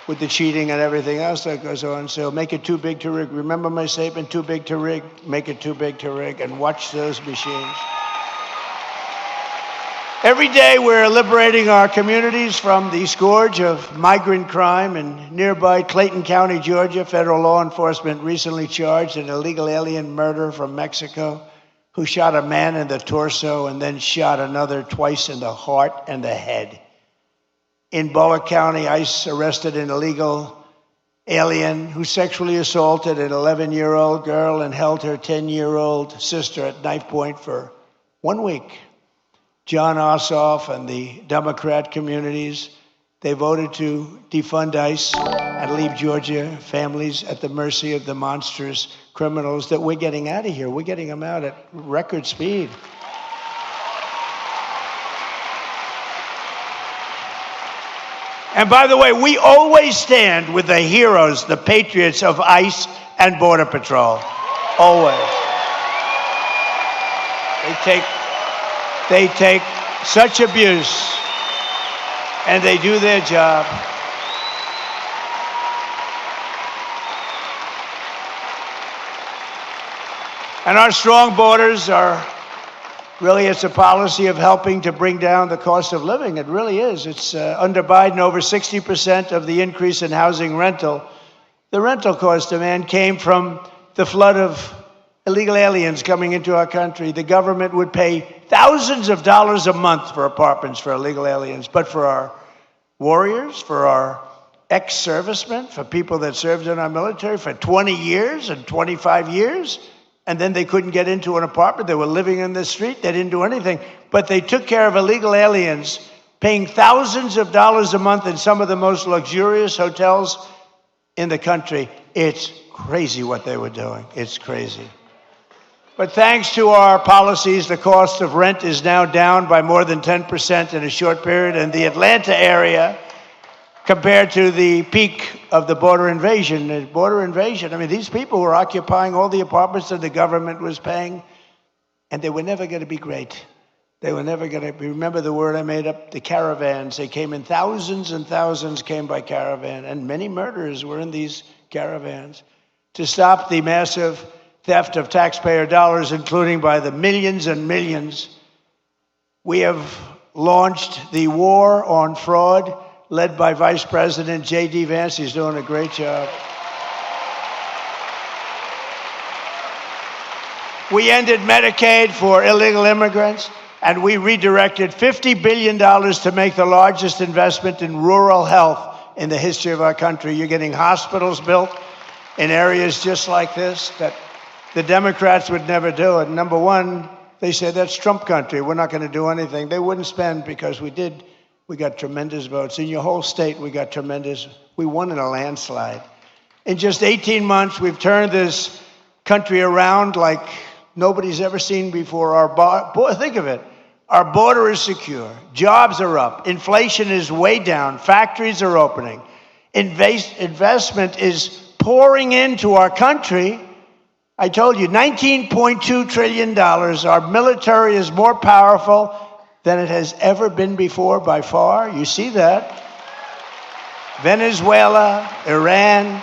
with the cheating and everything else that goes on. So make it too big to rig. Remember my statement, too big to rig, make it too big to rig, and watch those machines. Every day we're liberating our communities from the scourge of migrant crime. In nearby Clayton County, Georgia, federal law enforcement recently charged an illegal alien murderer from Mexico who shot a man in the torso and then shot another twice in the heart and the head. In Bullock County, ICE arrested an illegal alien who sexually assaulted an 11-year-old girl and held her 10-year-old sister at knife point for 1 week. John Ossoff and the Democrat communities, they voted to defund ICE and leave Georgia families at the mercy of the monstrous criminals that we're getting out of here. We're getting them out at record speed. And by the way, we always stand with the heroes, the patriots of ICE and Border Patrol. Always. They take such abuse, and they do their job. And our strong borders are really, it's a policy of helping to bring down the cost of living. It really is. It's under Biden, over 60% of the increase in housing rental The rental cost demand came from the flood of illegal aliens coming into our country. The government would pay thousands of dollars a month for apartments for illegal aliens, but for our warriors, for our ex-servicemen, for people that served in our military for 20 years and 25 years, and then they couldn't get into an apartment. They were living in the street. They didn't do anything, but they took care of illegal aliens, paying thousands of dollars a month in some of the most luxurious hotels in the country. It's crazy what they were doing. It's crazy. But thanks to our policies, the cost of rent is now down by more than 10% in a short period. And the Atlanta area, compared to the peak of the border invasion, I mean, these people were occupying all the apartments that the government was paying, and they were never going to be great. They were never going to be, remember the word I made up, the caravans. They came in thousands and thousands came by caravan, and many murders were in these caravans. To stop the massive theft of taxpayer dollars, including by the millions and millions, we have launched the war on fraud, led by Vice President J.D. Vance. He's doing a great job. We ended Medicaid for illegal immigrants, and we redirected $50 billion to make the largest investment in rural health in the history of our country. You're getting hospitals built in areas just like this that the Democrats would never do it. Number one, they say that's Trump country. We're not going to do anything. They wouldn't spend because we did. We got tremendous votes. In your whole state, we got tremendous. We won in a landslide. In just 18 months, we've turned this country around like nobody's ever seen before. Think of it. Our border is secure. Jobs are up. Inflation is way down. Factories are opening. Investment is pouring into our country. I told you, $19.2 trillion. Our military is more powerful than it has ever been before by far. You see that. Venezuela, Iran.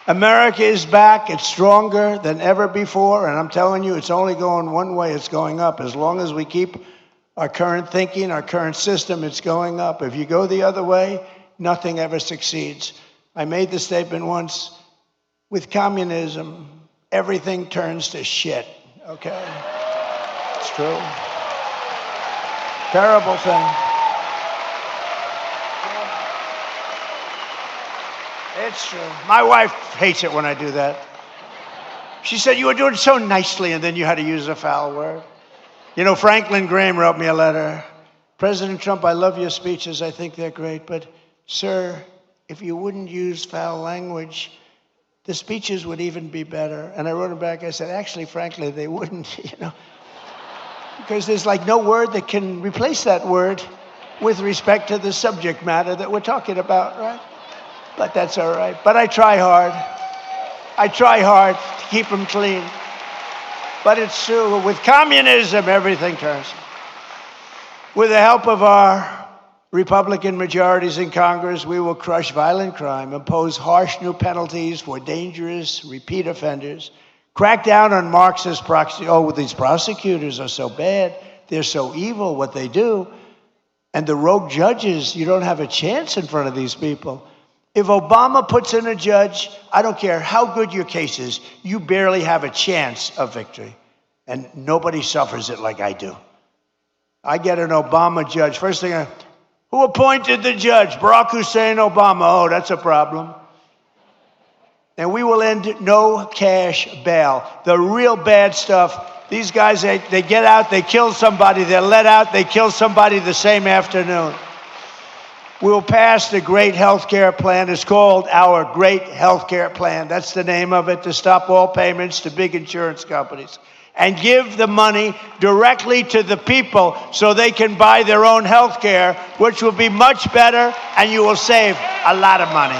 America is back. It's stronger than ever before. And I'm telling you, it's only going one way. It's going up. As long as we keep our current thinking, our current system, it's going up. If you go the other way, nothing ever succeeds. I made the statement once, with communism, everything turns to shit, okay? It's true. Terrible thing. It's true. My wife hates it when I do that. She said, you were doing so nicely, and then you had to use a foul word. You know, Franklin Graham wrote me a letter. President Trump, I love your speeches. I think they're great. But, sir, if you wouldn't use foul language, the speeches would even be better. And I wrote him back. I said, actually, frankly, they wouldn't, you know. Because there's like no word that can replace that word with respect to the subject matter that we're talking about, right? But that's all right. But I try hard. I try hard to keep them clean. But it's true. With communism, everything turns. With the help of our Republican majorities in Congress, we will crush violent crime, impose harsh new penalties for dangerous repeat offenders, crack down on Marxist proxy. Oh, these prosecutors are so bad. They're so evil, what they do. And the rogue judges, you don't have a chance in front of these people. If Obama puts in a judge, I don't care how good your case is, you barely have a chance of victory. And nobody suffers it like I do. I get an Obama judge. First thing, who appointed the judge? Barack Hussein Obama. Oh, that's a problem. And we will end no cash bail. The real bad stuff, these guys, they get out, they kill somebody, they're let out, they kill somebody the same afternoon. We'll pass the Great Health Care Plan. It's called our Great Health Care Plan. That's the name of it, to stop all payments to big insurance companies and give the money directly to the people so they can buy their own health care, which will be much better, and you will save a lot of money.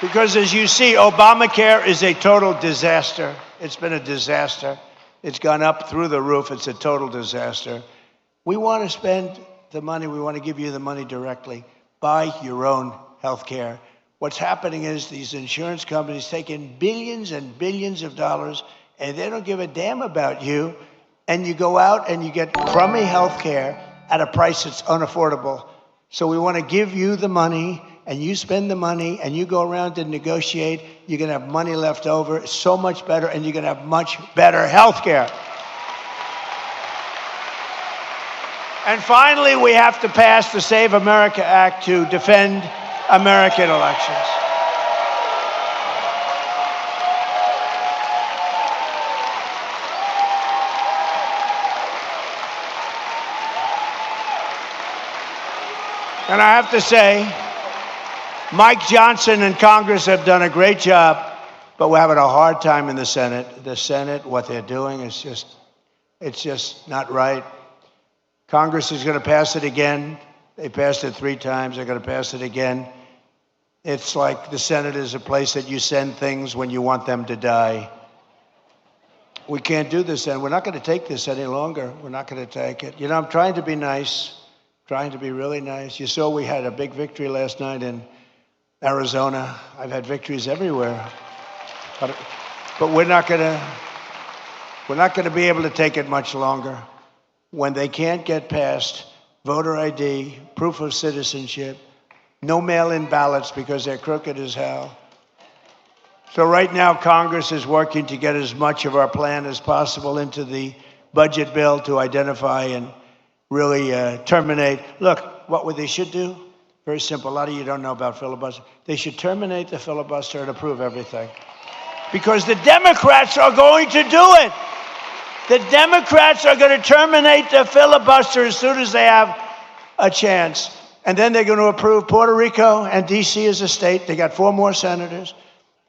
Because as you see, Obamacare is a total disaster. It's been a disaster. It's gone up through the roof. It's a total disaster. We want to spend the money. We want to give you the money directly. Buy your own health care. What's happening is these insurance companies take in billions and billions of dollars, and they don't give a damn about you. And you go out and you get crummy health care, at a price that's unaffordable. So we want to give you the money, and you spend the money, and you go around and negotiate. You're going to have money left over. It's so much better, and you're going to have much better health care. And finally, we have to pass the Save America Act to defend American elections. And I have to say, Mike Johnson and Congress have done a great job, but we're having a hard time in the Senate. The Senate, what they're doing is it's just not right. Congress is going to pass it again. They passed it 3 times. They're going to pass it again. It's like the Senate is a place that you send things when you want them to die. We can't do this, and we're not going to take this any longer. We're not going to take it. You know, I'm trying to be nice. Trying to be really nice. You saw we had a big victory last night in Arizona. I've had victories everywhere. But we're not going to be able to take it much longer. When they can't get past voter ID, proof of citizenship, no mail-in ballots because they're crooked as hell. So right now, Congress is working to get as much of our plan as possible into the budget bill to identify and really terminate. Look, what they should do, very simple. A lot of you don't know about filibuster. They should terminate the filibuster and approve everything. Because the Democrats are going to do it. The Democrats are going to terminate the filibuster as soon as they have a chance. And then they're going to approve Puerto Rico and D.C. as a state. They got 4 more senators.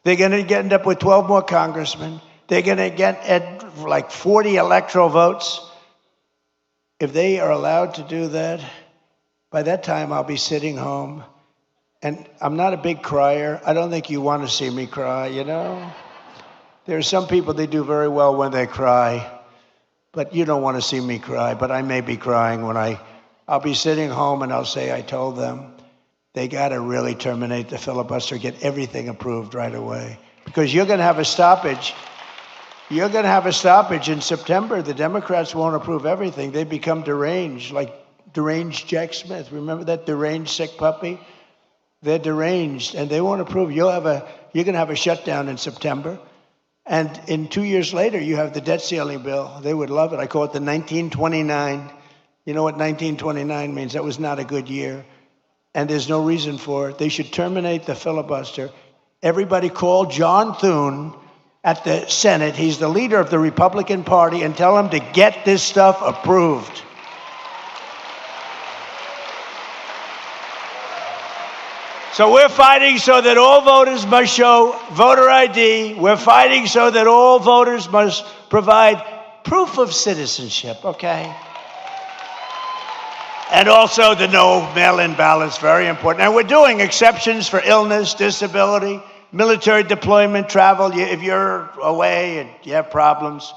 They're going to end up with 12 more congressmen. They're going to get at like 40 electoral votes. If they are allowed to do that, by that time I'll be sitting home. And I'm not a big crier. I don't think you want to see me cry, you know? There are some people, they do very well when they cry. But you don't want to see me cry. But I may be crying when I'll be sitting home and I'll say I told them. They got to really terminate the filibuster, get everything approved right away. Because you're going to have a stoppage. You're going to have a stoppage in September. The Democrats won't approve everything. They become deranged, like deranged Jack Smith. Remember that deranged sick puppy? They're deranged, and they won't approve. You're going to have a shutdown in September. And in 2 years later, you have the debt ceiling bill. They would love it. I call it the 1929. You know what 1929 means? That was not a good year. And there's no reason for it. They should terminate the filibuster. Everybody call John Thune at the Senate. He's the leader of the Republican Party, and tell him to get this stuff approved. So we're fighting so that all voters must show voter ID. We're fighting so that all voters must provide proof of citizenship, okay? And also the no mail-in ballots, very important. And we're doing exceptions for illness, disability, military deployment, travel. If you're away and you have problems,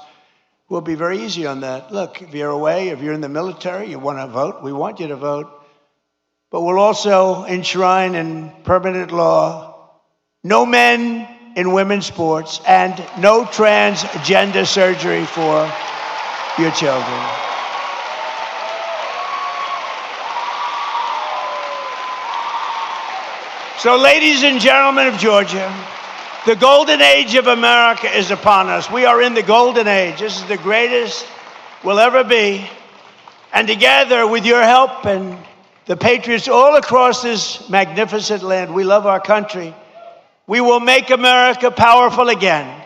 we'll be very easy on that. Look, if you're away, if you're in the military, you want to vote, we want you to vote. But we'll also enshrine in permanent law no men in women's sports and no transgender surgery for your children. So, ladies and gentlemen of Georgia, the golden age of America is upon us. We are in the golden age. This is the greatest we'll ever be. And together, with your help and the patriots all across this magnificent land, we love our country. We will make America powerful again.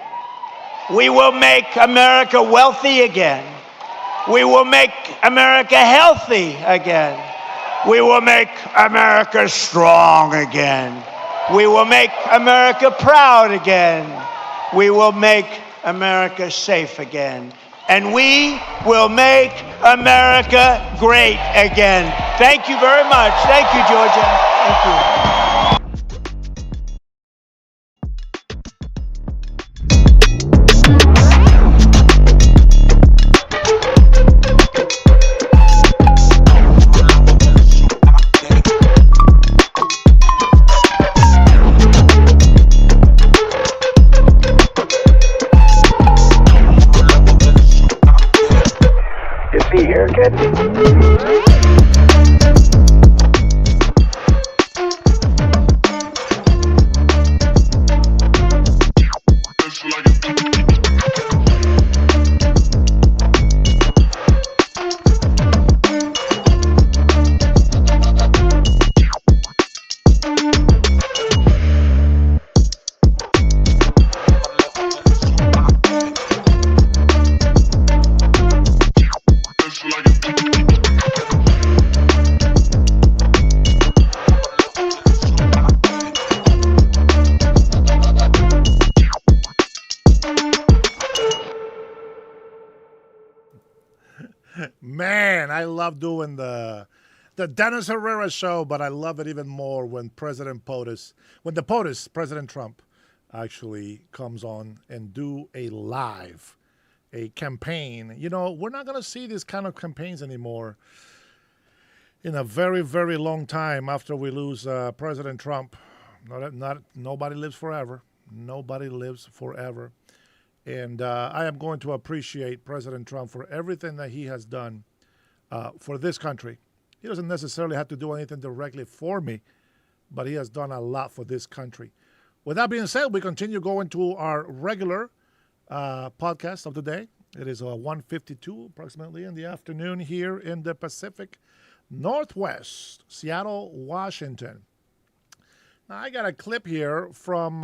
We will make America wealthy again. We will make America healthy again. We will make America strong again. We will make America proud again. We will make America safe again. And we will make America great again. Thank you very much. Thank you, Georgia. Thank you. Is he here, kid? Man, I love doing the Dennis Herrera show, but I love it even more when President Trump, actually comes on and do a campaign. You know, we're not going to see these kind of campaigns anymore in a very, very long time after we lose President Trump. Nobody lives forever. Nobody lives forever. And I am going to appreciate President Trump for everything that he has done for this country. He doesn't necessarily have to do anything directly for me, but he has done a lot for this country. With that being said, we continue going to our regular podcast of the day. It is 1:52 approximately in the afternoon here in the Pacific Northwest, Seattle, Washington. Now, I got a clip here from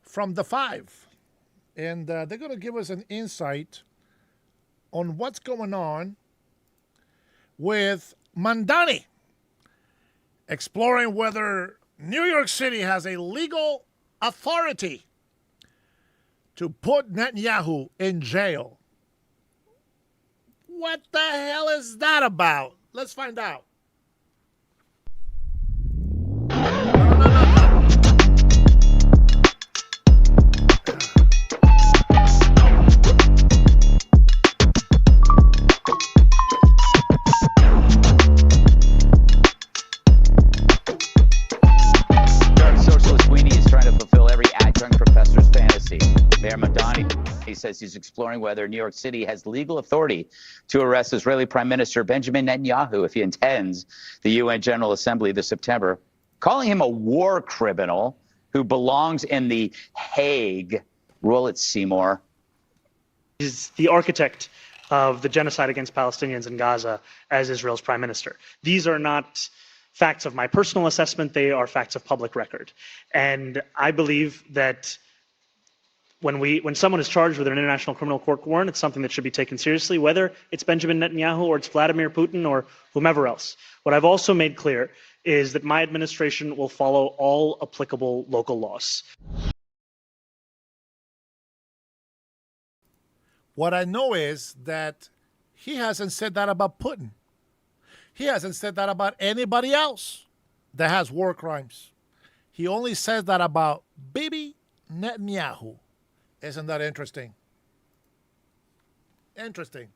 The Five. And they're going to give us an insight on what's going on with Mamdani, exploring whether New York City has a legal authority to put Netanyahu in jail. What the hell is that about? Let's find out. Mayor Mamdani says he's exploring whether New York City has legal authority to arrest Israeli Prime Minister Benjamin Netanyahu if he attends the UN General Assembly this September, calling him a war criminal who belongs in the Hague. Roll it, Seymour. He's the architect of the genocide against Palestinians in Gaza as Israel's prime minister. These are not facts of my personal assessment. They are facts of public record. And I believe that when someone is charged with an international criminal court warrant, it's something that should be taken seriously, whether it's Benjamin Netanyahu or it's Vladimir Putin or whomever else. What I've also made clear is that my administration will follow all applicable local laws. What I know is that he hasn't said that about Putin. He hasn't said that about anybody else that has war crimes. He only says that about Bibi Netanyahu. Isn't that interesting? Interesting.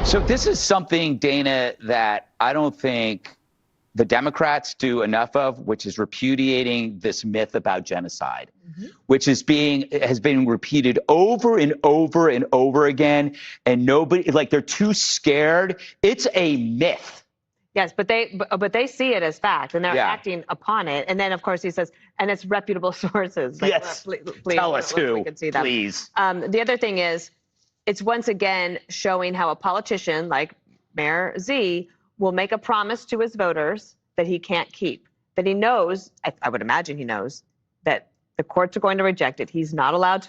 So this is something, Dana, that I don't think the Democrats do enough of, which is repudiating this myth about genocide, which has been repeated over and over and over again, and nobody, like, they're too scared. It's a myth. Yes, but they see it as fact, and they're acting upon it. And then, of course, he says, and it's reputable sources. Like, yes, please, tell us who, we can see that. please. The other thing is, it's once again showing how a politician like Mayor Z will make a promise to his voters that he can't keep, that he knows, I would imagine he knows, that the courts are going to reject it. He's not allowed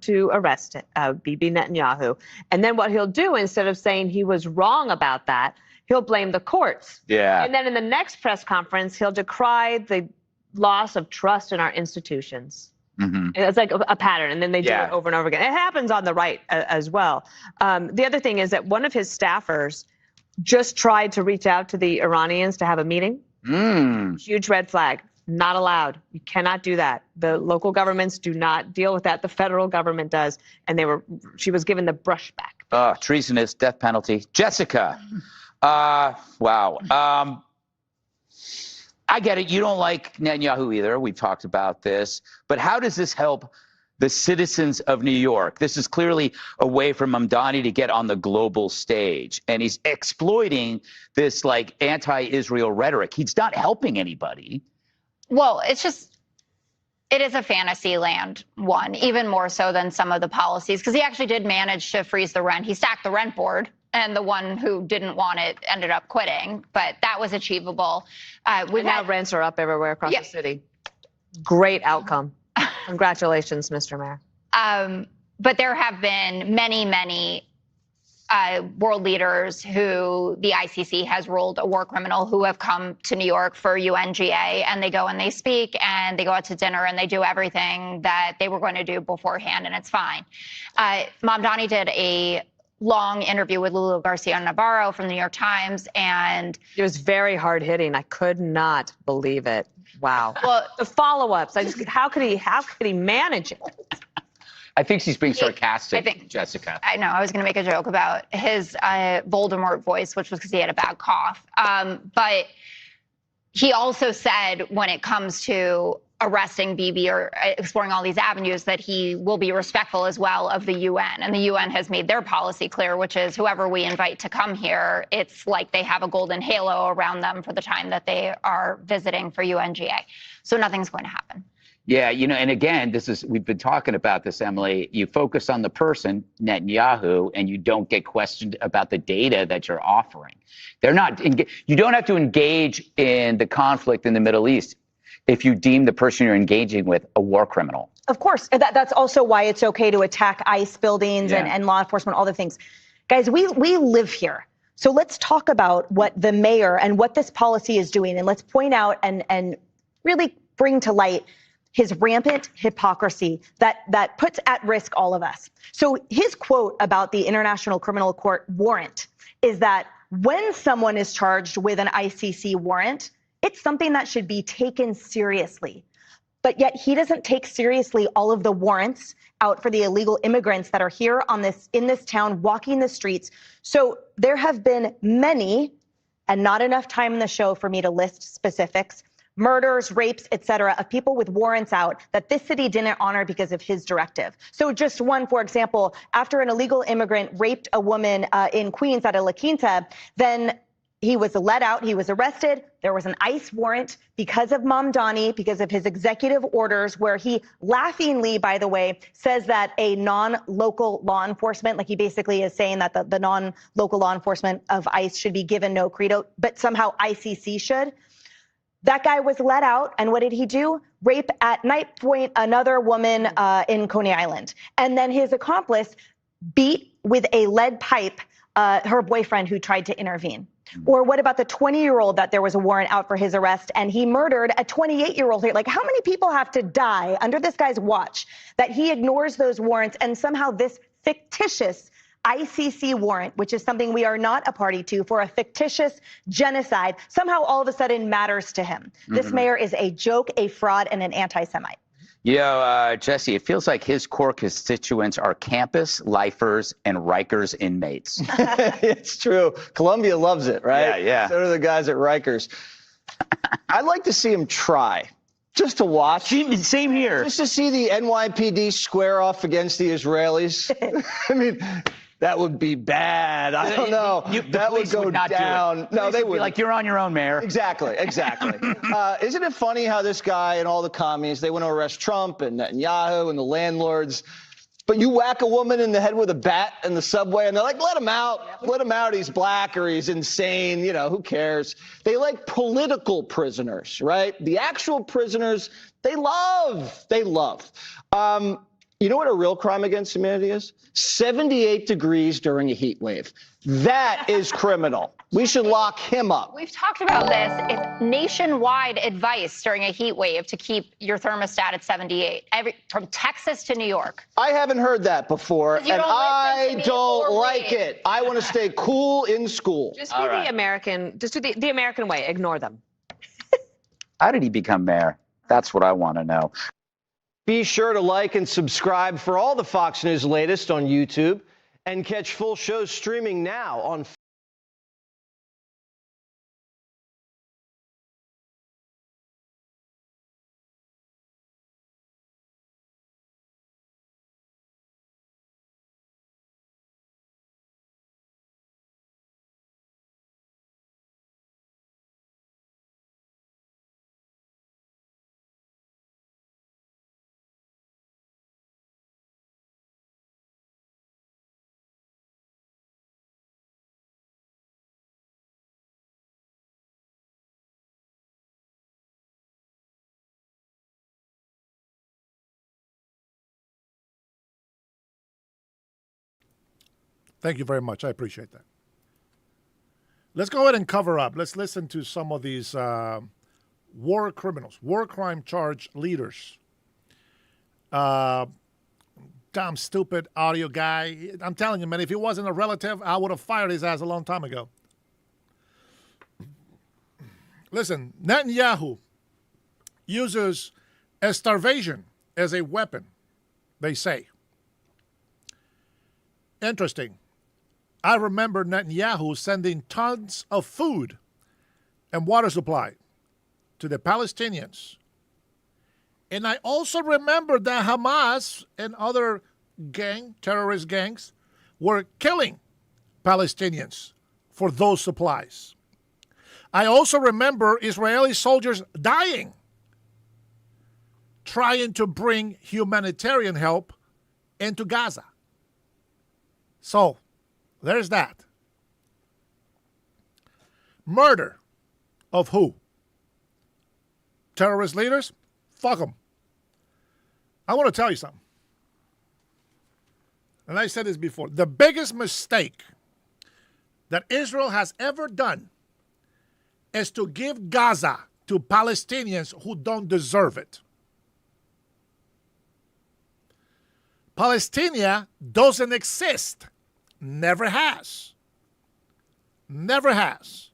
to arrest Bibi Netanyahu. And then what he'll do, instead of saying he was wrong about that, he'll blame the courts. Yeah. And then in the next press conference, he'll decry the loss of trust in our institutions. And it's like a pattern, and then they do it over and over again. It happens on the right as well. The other thing is that one of his staffers just tried to reach out to the Iranians to have a meeting. Huge red flag. Not allowed. You cannot do that. The local governments do not deal with that. The federal government does. And she was given the brushback. Treasonous, death penalty. Jessica. Wow. I get it. You don't like Netanyahu either. We've talked about this. But how does this help the citizens of New York? This is clearly a way for Mamdani to get on the global stage. And he's exploiting this, like, anti-Israel rhetoric. He's not helping anybody. Well, it is a fantasy land one, even more so than some of the policies, because he actually did manage to freeze the rent. He sacked the rent board. and the one who didn't want it ended up quitting, but that was achievable. Now rents are up everywhere across the city. Great outcome. Congratulations, Mr. Mayor. But there have been many world leaders who the ICC has ruled a war criminal who have come to New York for UNGA, and they go and they speak and they go out to dinner and they do everything that they were going to do beforehand, and it's fine. Mamdani did a long interview with Lulu Garcia-Navarro from the New York Times, and it was very hard hitting. I could not believe it. Wow. Well, the follow-ups. How could he manage it? I think she's being sarcastic, Jessica. I know. I was going to make a joke about his Voldemort voice, which was because he had a bad cough. But he also said when it comes to arresting Bibi or exploring all these avenues that he will be respectful as well of the UN. And the UN has made their policy clear, which is whoever we invite to come here, it's like they have a golden halo around them for the time that they are visiting for UNGA. So nothing's going to happen. Yeah, and again, we've been talking about this, Emily. You focus on the person, Netanyahu, and you don't get questioned about the data that you're offering. You don't have to engage in the conflict in the Middle East if you deem the person you're engaging with a war criminal. Of course. That's also why it's okay to attack ICE buildings and law enforcement, all the things. Guys, we live here. So let's talk about what the mayor and what this policy is doing. And let's point out and really bring to light his rampant hypocrisy that puts at risk all of us. So his quote about the International Criminal Court warrant is that when someone is charged with an ICC warrant, it's something that should be taken seriously. But yet he doesn't take seriously all of the warrants out for the illegal immigrants that are here in this town, walking the streets. So there have been many, and not enough time in the show for me to list specifics, murders, rapes, et cetera, of people with warrants out that this city didn't honor because of his directive. So just one, for example, after an illegal immigrant raped a woman in Queens at a La Quinta, then he was let out, he was arrested. There was an ICE warrant because of Mamdani, because of his executive orders, where he laughingly, by the way, says that a non-local law enforcement, like he basically is saying that the non-local law enforcement of ICE should be given no credo, but somehow ICC should. That guy was let out, and what did he do? Rape at night point another woman in Coney Island. And then his accomplice beat with a lead pipe her boyfriend who tried to intervene. Or what about the 20-year-old that there was a warrant out for his arrest and he murdered a 28-year-old here? Like, how many people have to die under this guy's watch that he ignores those warrants and somehow this fictitious ICC warrant, which is something we are not a party to, for a fictitious genocide, somehow all of a sudden matters to him. This mayor is a joke, a fraud, and an anti-Semite. Jesse, it feels like his core constituents are campus lifers and Rikers inmates. It's true. Columbia loves it, right? Yeah. So do the guys at Rikers. I'd like to see him try. Just to watch. Same here. Just to see the NYPD square off against the Israelis. I mean, that would be bad. I don't know. That would go down. No, they would be like, you're on your own, Mayor. Exactly. Isn't it funny how this guy and all the commies, they want to arrest Trump and Netanyahu and the landlords, but you whack a woman in the head with a bat in the subway and they're like, let him out. Let him out. He's black or he's insane. Who cares? They like political prisoners, right? The actual prisoners, they love. You know what a real crime against humanity is? 78 degrees during a heat wave. That is criminal. We should lock him up. We've talked about this. It's nationwide advice during a heat wave to keep your thermostat at 78, from Texas to New York. I haven't heard that before, and I don't like it. I want to stay cool in school. Just be the American. Just do the American way. Ignore them. How did he become mayor? That's what I want to know. Be sure to like and subscribe for all the Fox News latest on YouTube, and catch full shows streaming now on Thank you very much. I appreciate that. Let's go ahead and cover up. Let's listen to some of these war criminals, war crime charge leaders. Damn stupid audio guy. I'm telling you, man, if he wasn't a relative, I would have fired his ass a long time ago. Listen, Netanyahu uses starvation as a weapon, they say. Interesting. I remember Netanyahu sending tons of food and water supply to the Palestinians. And I also remember that Hamas and other terrorist gangs, were killing Palestinians for those supplies. I also remember Israeli soldiers dying trying to bring humanitarian help into Gaza. So, there's that. Murder of who? Terrorist leaders? Fuck them. I want to tell you something. And I said this before. The biggest mistake that Israel has ever done is to give Gaza to Palestinians who don't deserve it. Palestine doesn't exist. Never has. Never has.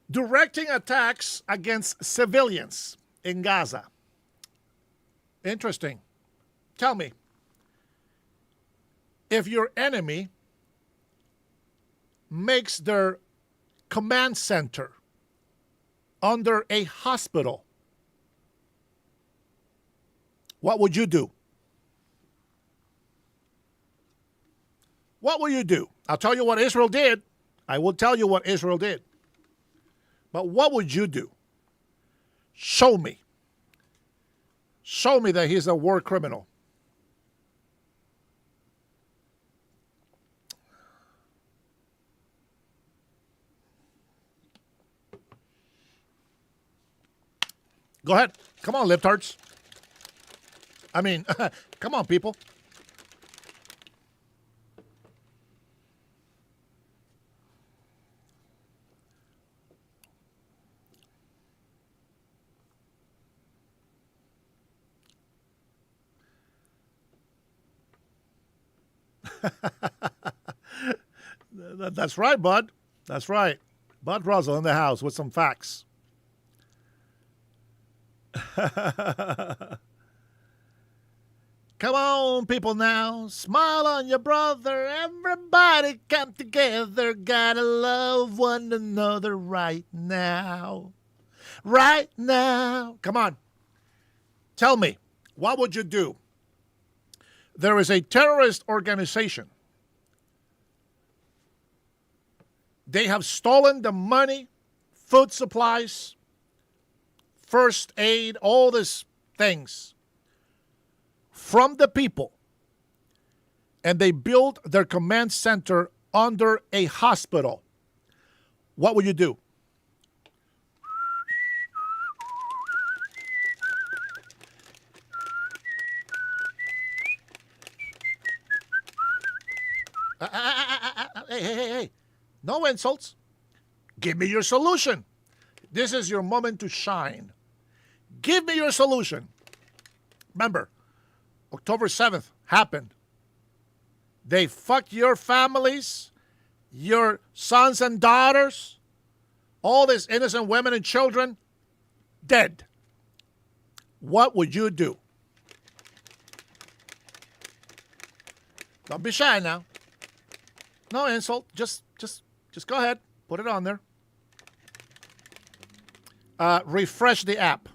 Directing attacks against civilians in Gaza. Interesting. Tell me, if your enemy makes their command center under a hospital, what would you do? What will you do? I'll tell you what Israel did. I will tell you what Israel did. But what would you do? Show me. Show me that he's a war criminal. Go ahead. Come on, libtards. I mean, come on, people. That's right, Bud. That's right. Bud Russell in the house with some facts. Come on, people now. Smile on your brother. Everybody come together. Gotta love one another right now. Right now. Come on. Tell me, what would you do? There is a terrorist organization. They have stolen the money, food supplies, first aid, all these things from the people. And they built their command center under a hospital. What would you do? Hey. No insults. Give me your solution. This is your moment to shine. Give me your solution. Remember, October 7th happened. They fucked your families, your sons and daughters, all these innocent women and children, dead. What would you do? Don't be shy now. No insult. Just go ahead. Put it on there. Refresh the app.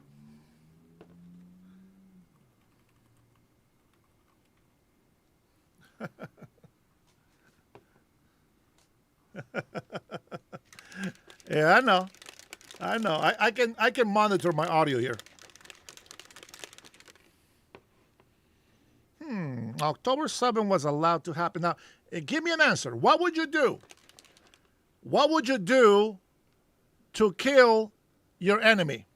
Yeah, I know. I can monitor my audio here. October 7th was allowed to happen. Now, give me an answer. What would you do? What would you do to kill your enemy?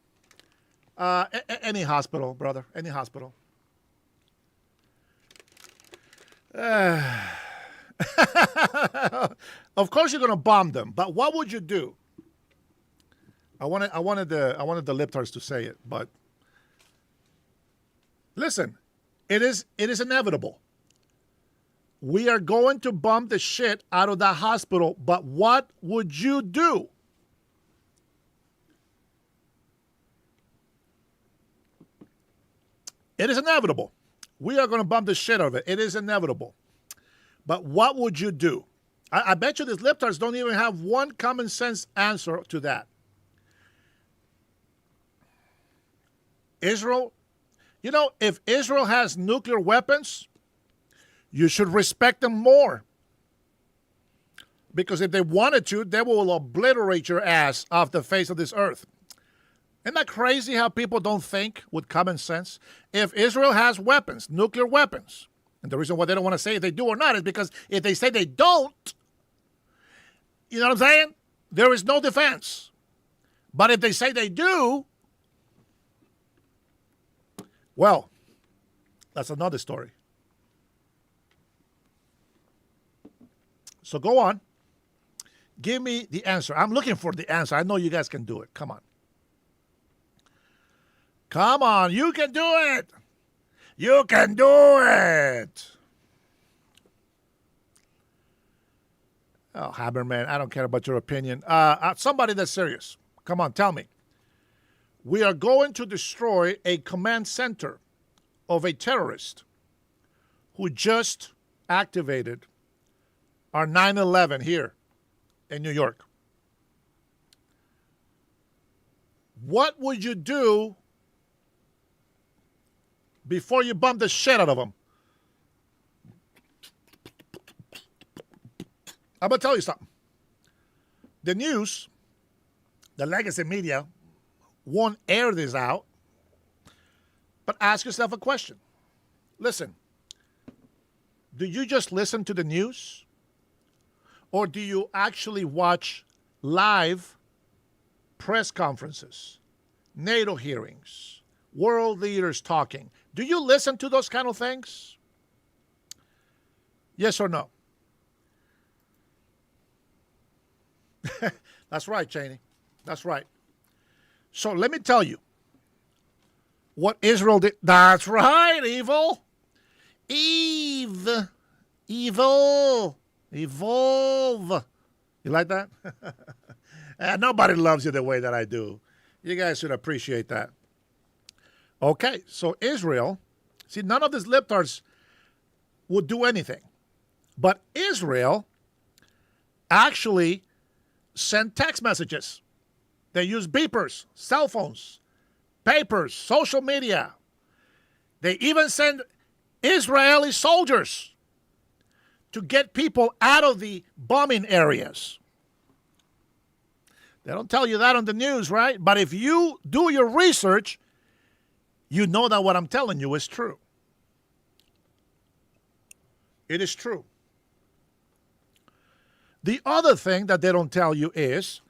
Any hospital, brother. Any hospital. Of course you're going to bomb them, but what would you do? I wanted the libtards to say it, but listen, it is inevitable. We are going to bomb the shit out of that hospital, but what would you do? It is inevitable. We are going to bomb the shit out of it. It is inevitable. But what would you do? I bet you these libtards don't even have one common sense answer to that. Israel, you know, if Israel has nuclear weapons, you should respect them more. Because if they wanted to, they will obliterate your ass off the face of this earth. Isn't that crazy how people don't think with common sense? If Israel has weapons, nuclear weapons, and the reason why they don't want to say if they do or not is because if they say they don't, you know what I'm saying? There is no defense. But if they say they do, well, that's another story. So go on. Give me the answer. I'm looking for the answer. I know you guys can do it. Come on. Come on. You can do it. You can do it. Oh, Haberman, I don't care about your opinion. Somebody that's serious. Come on, tell me. We are going to destroy a command center of a terrorist who just activated our 9/11 here in New York. What would you do before you bump the shit out of them? I'm going to tell you something. The news, the legacy media, won't air this out, but ask yourself a question. Listen, do you just listen to the news? Or do you actually watch live press conferences, NATO hearings, world leaders talking? Do you listen to those kind of things? Yes or no? That's right, Cheney. That's right. So let me tell you what Israel did. That's right, evil. Evil. Evolve. You like that? Nobody loves you the way that I do. You guys should appreciate that. Okay, so Israel, see, none of these libtards would do anything. But Israel actually sent text messages. They use beepers, cell phones, papers, social media. They even send Israeli soldiers to get people out of the bombing areas. They don't tell you that on the news, right? But if you do your research, you know that what I'm telling you is true. It is true. The other thing that they don't tell you is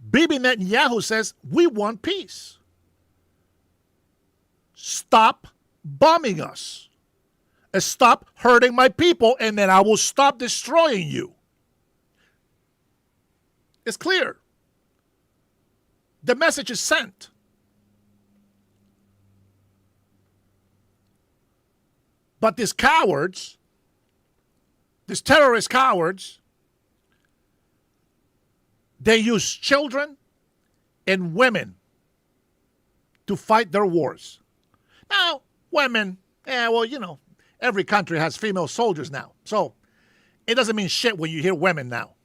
Bibi Netanyahu says, we want peace. Stop bombing us. Stop hurting my people, and then I will stop destroying you. It's clear. The message is sent. But these cowards, these terrorist cowards, they use children and women to fight their wars. Now, women, well, you know, every country has female soldiers now. So it doesn't mean shit when you hear women now.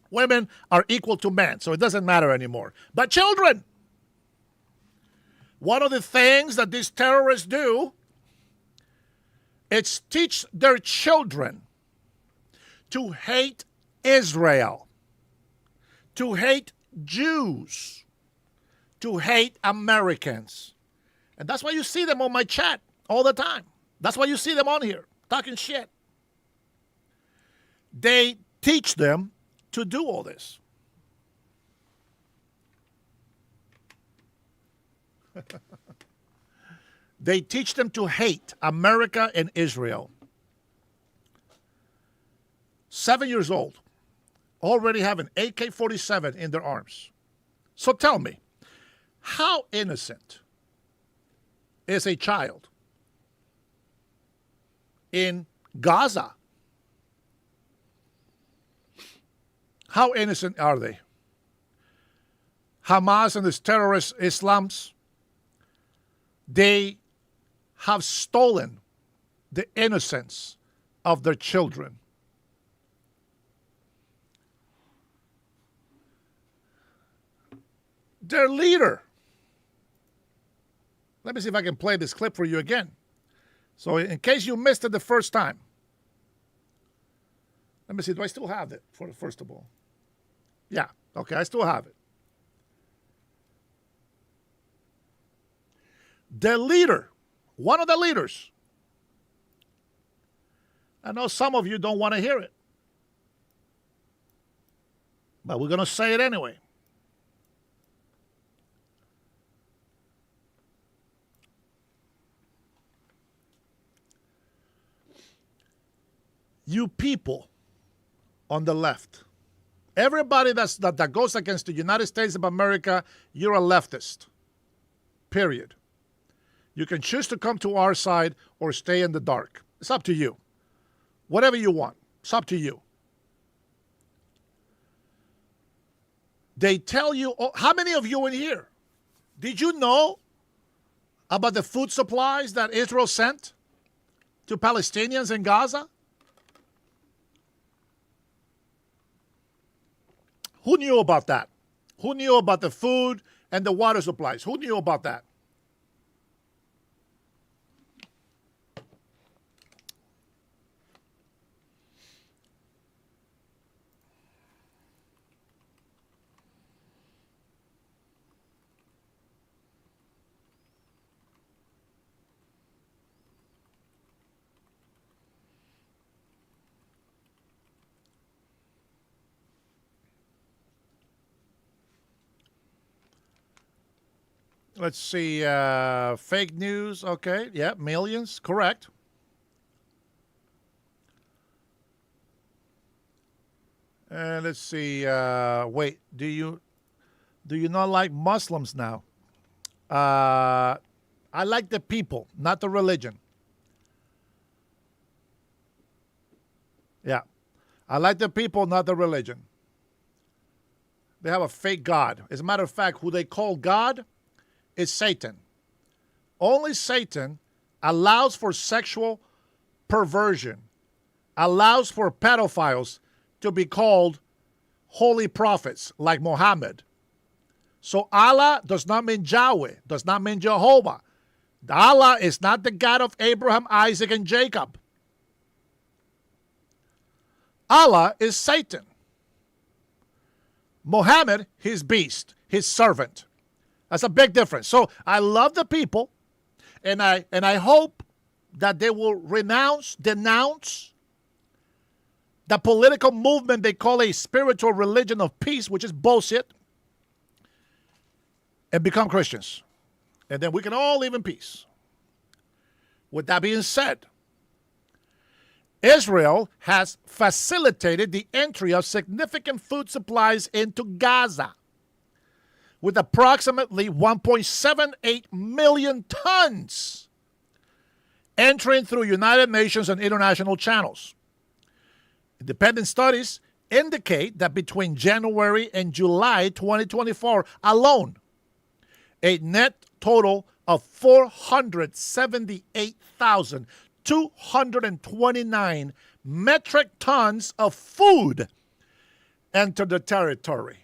Women are equal to men, so it doesn't matter anymore. But children, one of the things that these terrorists do is teach their children to hate Israel, to hate Jews, to hate Americans. And that's why you see them on my chat all the time. That's why you see them on here talking shit. They teach them to do all this. They teach them to hate America and Israel. 7 years old, already have an AK-47 in their arms. So tell me, how innocent is a child in Gaza? How innocent are they? Hamas and these terrorist Islams, they have stolen the innocence of their children. Their leader. Let me see if I can play this clip for you again. So in case you missed it the first time. Let me see, do I still have it for first of all? Yeah, okay, I still have it. The leader, one of the leaders. I know some of you don't want to hear it, but we're going to say it anyway. You people on the left, everybody that goes against the United States of America, you're a leftist, period. You can choose to come to our side or stay in the dark. It's up to you. Whatever you want, it's up to you. They tell you, how many of you in here, did you know about the food supplies that Israel sent to Palestinians in Gaza? Who knew about that? Who knew about the food and the water supplies? Who knew about that? Let's see, fake news, okay, yeah, millions, correct. And let's see, wait, do you not like Muslims now? I like the people, not the religion. Yeah, I like the people, not the religion. They have a fake God. As a matter of fact, who they call God is Satan. Only Satan allows for sexual perversion, allows for pedophiles to be called holy prophets like Muhammad. So Allah does not mean Yahweh, does not mean Jehovah. Allah is not the God of Abraham, Isaac, and Jacob. Allah is Satan. Muhammad, his beast, his servant. That's a big difference. So I love the people, and I hope that they will denounce the political movement they call a spiritual religion of peace, which is bullshit, and become Christians. And then we can all live in peace. With that being said, Israel has facilitated the entry of significant food supplies into Gaza, with approximately 1.78 million tons entering through United Nations and international channels. Independent studies indicate that between January and July 2024 alone, a net total of 478,229 metric tons of food entered the territory.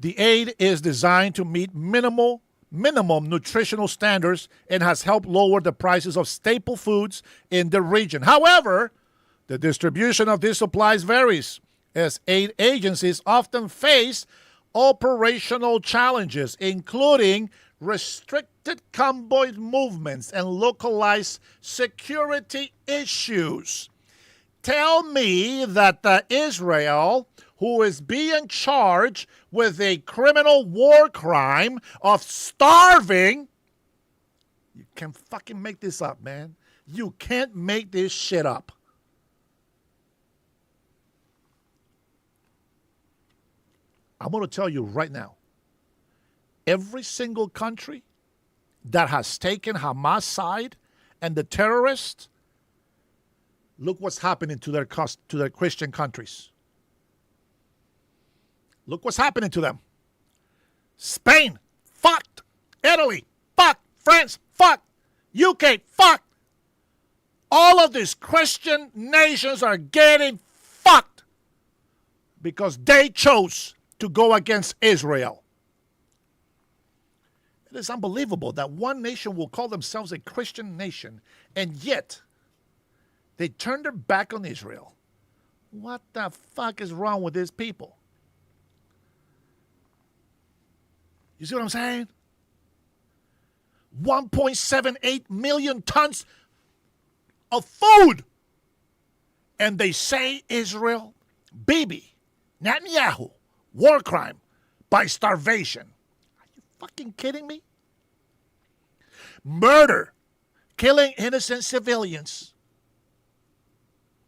The aid is designed to meet minimum nutritional standards and has helped lower the prices of staple foods in the region. However, the distribution of these supplies varies, as aid agencies often face operational challenges, including restricted convoy movements and localized security issues. Tell me that Israel, who is being charged with a criminal war crime of starving, you can fucking make this up, man. You can't make this shit up. I'm going to tell you right now, every single country that has taken Hamas side and the terrorists, look what's happening to their Christian countries. Look what's happening to them. Spain, fucked. Italy, fucked. France, fucked. UK, fucked. All of these Christian nations are getting fucked because they chose to go against Israel. It is unbelievable that one nation will call themselves a Christian nation, and yet they turn their back on Israel. What the fuck is wrong with these people? You see what I'm saying? 1.78 million tons of food. And they say Israel, Bibi, Netanyahu, war crime by starvation. Are you fucking kidding me? Murder, killing innocent civilians.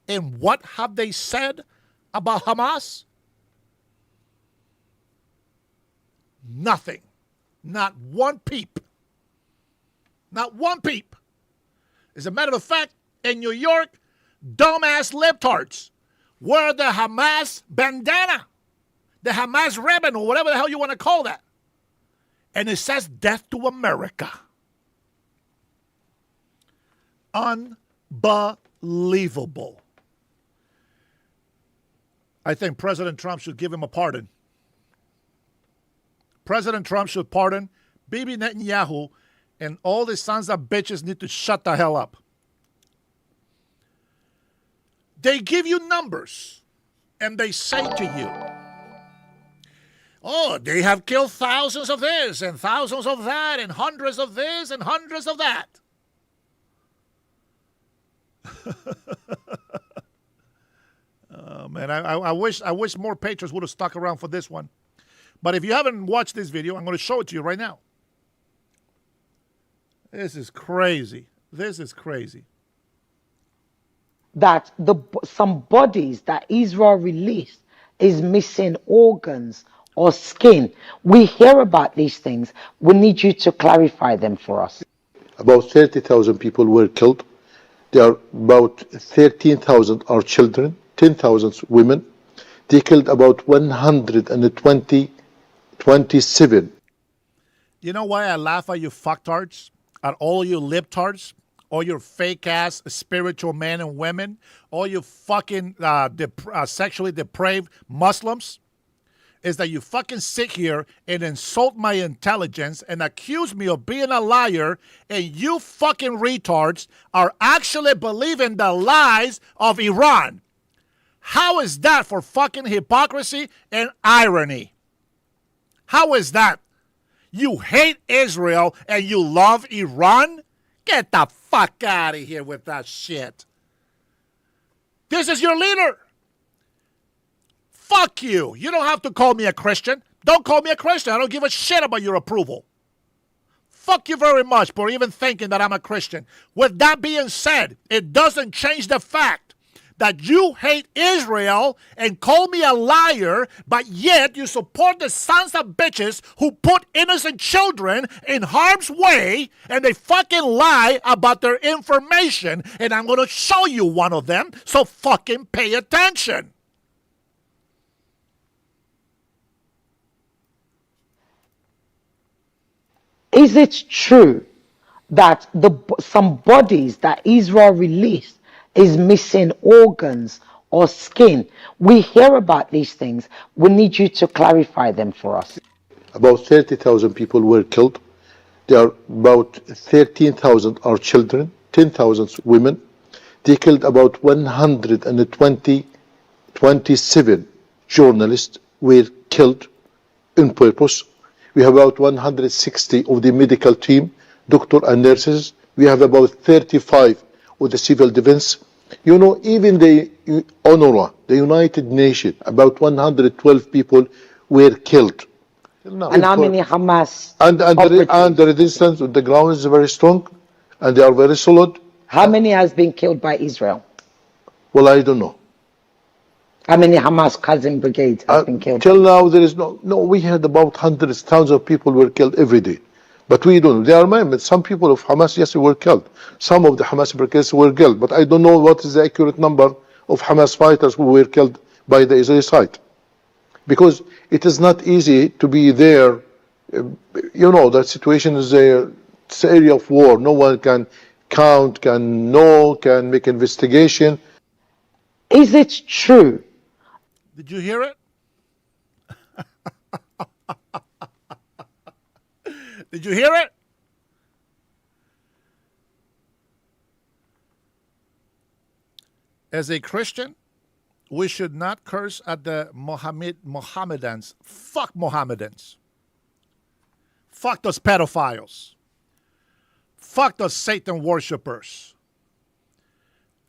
And what have they said about Hamas? Nothing. Not one peep. Not one peep. As a matter of fact, in New York, dumbass libtards wear the Hamas bandana, the Hamas ribbon, or whatever the hell you want to call that. And it says death to America. Unbelievable. I think President Trump should give him a pardon. President Trump should pardon Bibi Netanyahu, and all the sons of bitches need to shut the hell up. They give you numbers, and they say to you, oh, they have killed thousands of this, and thousands of that, and hundreds of this, and hundreds of that. Oh, man, I wish more patriots would have stuck around for this one. But if you haven't watched this video, I'm going to show it to you right now. This is crazy. This is crazy. That some bodies that Israel released is missing organs or skin. We hear about these things. We need you to clarify them for us. About 30,000 people were killed. There are about 13,000 are children, 10,000 women. They killed about 127. You know why I laugh at you fucktards? At all you libtards? All your fake-ass spiritual men and women? All you fucking sexually depraved Muslims? Is that you fucking sit here and insult my intelligence and accuse me of being a liar, and you fucking retards are actually believing the lies of Iran. How is that for fucking hypocrisy and irony? How is that? You hate Israel and you love Iran? Get the fuck out of here with that shit. This is your leader. Fuck you. You don't have to call me a Christian. Don't call me a Christian. I don't give a shit about your approval. Fuck you very much for even thinking that I'm a Christian. With that being said, it doesn't change the fact that you hate Israel and call me a liar, but yet you support the sons of bitches who put innocent children in harm's way, and they fucking lie about their information, and I'm going to show you one of them, so fucking pay attention. Is it true that some bodies that Israel released is missing organs or skin? We hear about these things. We need you to clarify them for us. About 30,000 people were killed. There are about 13,000 are children, 10,000 women. They killed about 127 journalists were killed on purpose. We have about 160 of the medical team, doctors and nurses. We have about 35 of the civil defense. You know, even the UNRWA, the United Nations, about 112 people were killed. And how many Hamas? And the resistance of the ground is very strong, and they are very solid. How many has been killed by Israel? Well, I don't know. How many Hamas cousin brigades have been killed? Till now, there is no. We heard about hundreds, thousands of people were killed every day. But we don't know. There are some people of Hamas, yes, were killed. Some of the Hamas brigades were killed. But I don't know what is the accurate number of Hamas fighters who were killed by the Israeli side. Because it is not easy to be there. The situation is there. It's an area of war. No one can count, can know, can make investigation. Is it true? Did you hear it? Did you hear it? As a Christian, we should not curse at the Mohammedans. Fuck Mohammedans. Fuck those pedophiles. Fuck those Satan worshippers.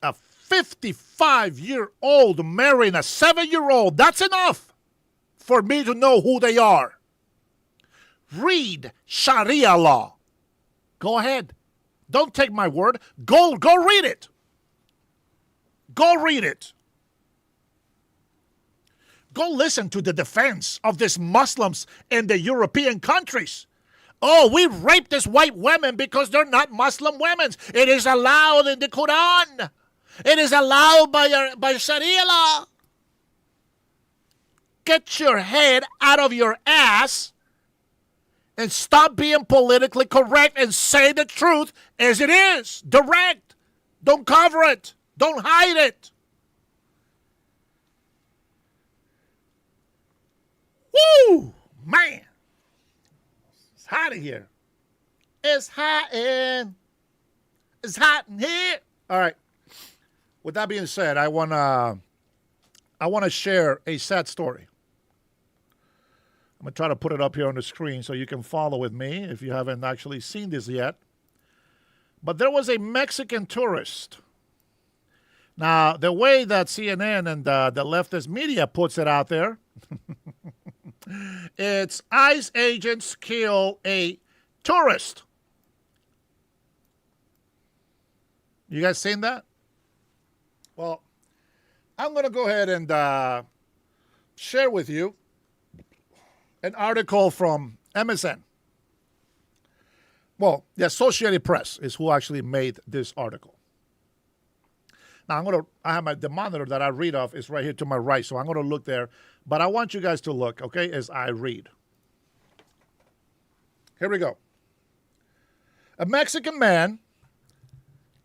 A 55-year-old marrying a 7-year-old, that's enough for me to know who they are. Read Sharia law. Go ahead. Don't take my word. Go read it. Go read it. Go listen to the defense of these Muslims in the European countries. Oh, we rape these white women because they're not Muslim women. It is allowed in the Quran. It is allowed by Sharia law. Get your head out of your ass and stop being politically correct and say the truth as it is. Direct. Don't cover it. Don't hide it. Woo! Man. It's hot in here. It's hot in. It's hot in here. All right. With that being said, I wanna share a sad story. I'm gonna try to put it up here on the screen so you can follow with me if you haven't actually seen this yet. But there was a Mexican tourist. Now, the way that CNN and the leftist media puts it out there, it's ICE agents kill a tourist. You guys seen that? Well, I'm going to go ahead and share with you an article from MSN. Well, the Associated Press is who actually made this article. Now, I have the monitor that I read off is right here to my right, so I'm going to look there. But I want you guys to look, okay, as I read. Here we go. A Mexican man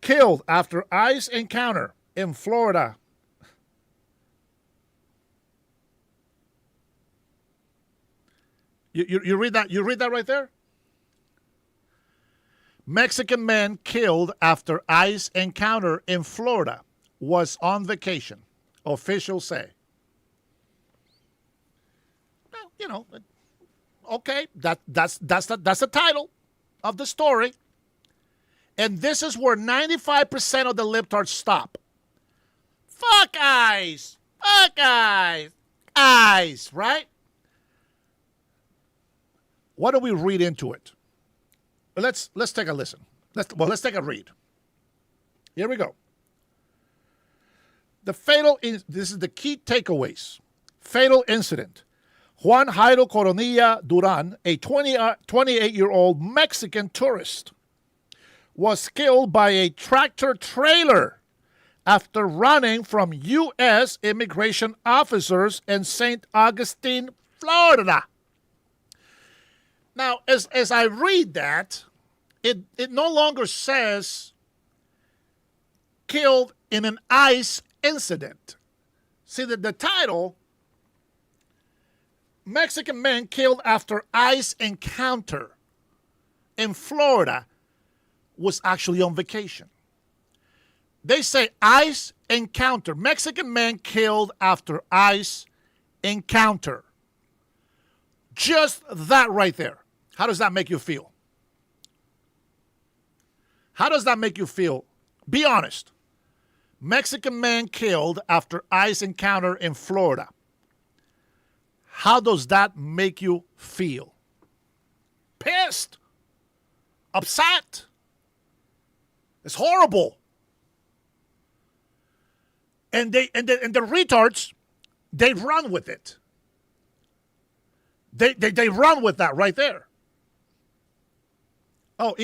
killed after ICE encounter in Florida. You read that? You read that right there? Mexican man killed after ICE encounter in Florida. Was on vacation, officials say. Well, okay, that's the title of the story. And this is where 95% of the libtards stop. Fuck ICE. Fuck ICE. ICE, right? What do we read into it? Let's take a listen. Let's take a read. Here we go. This is the key takeaways. Fatal incident. Juan Jairo Coronilla Duran, a 28-year-old Mexican tourist, was killed by a tractor trailer after running from U.S. immigration officers in St. Augustine, Florida. Now, as I read that, it no longer says killed in an ICE incident. See, the title, Mexican man killed after ICE encounter in Florida, was actually on vacation. They say ICE encounter. Mexican man killed after ICE encounter. Just that right there. How does that make you feel? How does that make you feel? Be honest. Mexican man killed after ICE encounter in Florida. How does that make you feel? Pissed? Upset? It's horrible. And the retards, they run with it. They run with that right there. Oh,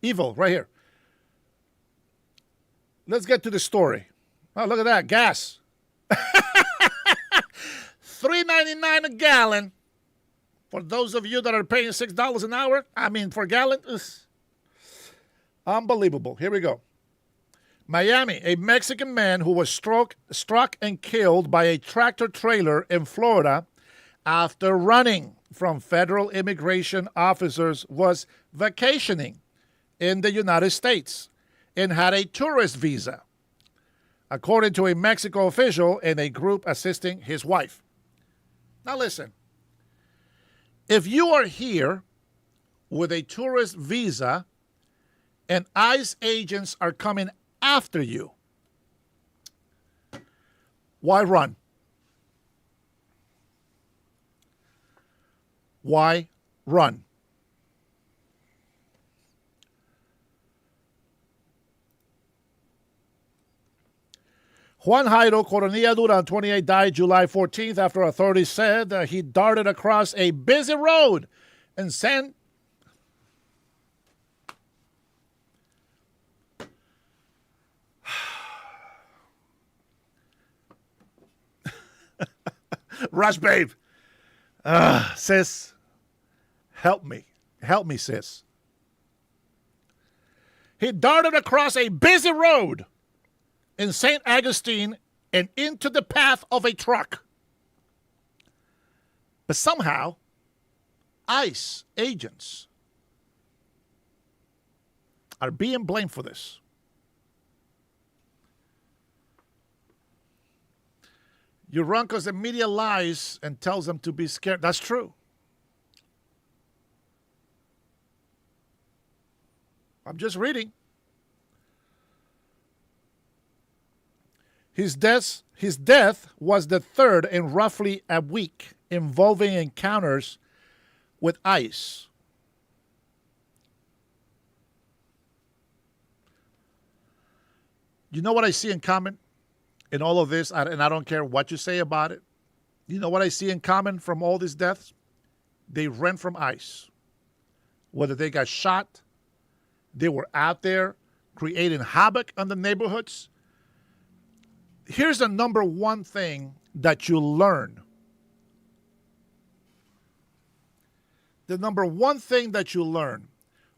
evil, right here. Let's get to the story. Oh, look at that, gas. $3.99 a gallon. For those of you that are paying $6 an hour, for a gallon, unbelievable. Here we go. Miami, a Mexican man who was struck and killed by a tractor trailer in Florida after running from federal immigration officers was vacationing in the United States and had a tourist visa, according to a Mexico official and a group assisting his wife. Now listen, if you are here with a tourist visa and ICE agents are coming after you, why run? Why run? Juan Jairo Coronilla Duran, 28, died July 14th after authorities said he darted across a busy road in San... Rush, babe. Sis, help me. Help me, sis. He darted across a busy road in St. Augustine and into the path of a truck. But somehow, ICE agents are being blamed for this. You run because the media lies and tells them to be scared. That's true. I'm just reading. His death was the third in roughly a week, involving encounters with ICE. You know what I see in common in all of this, and I don't care what you say about it. You know what I see in common from all these deaths? They ran from ICE. Whether they got shot, they were out there creating havoc on the neighborhoods. Here's the number one thing that you learn. The number one thing that you learn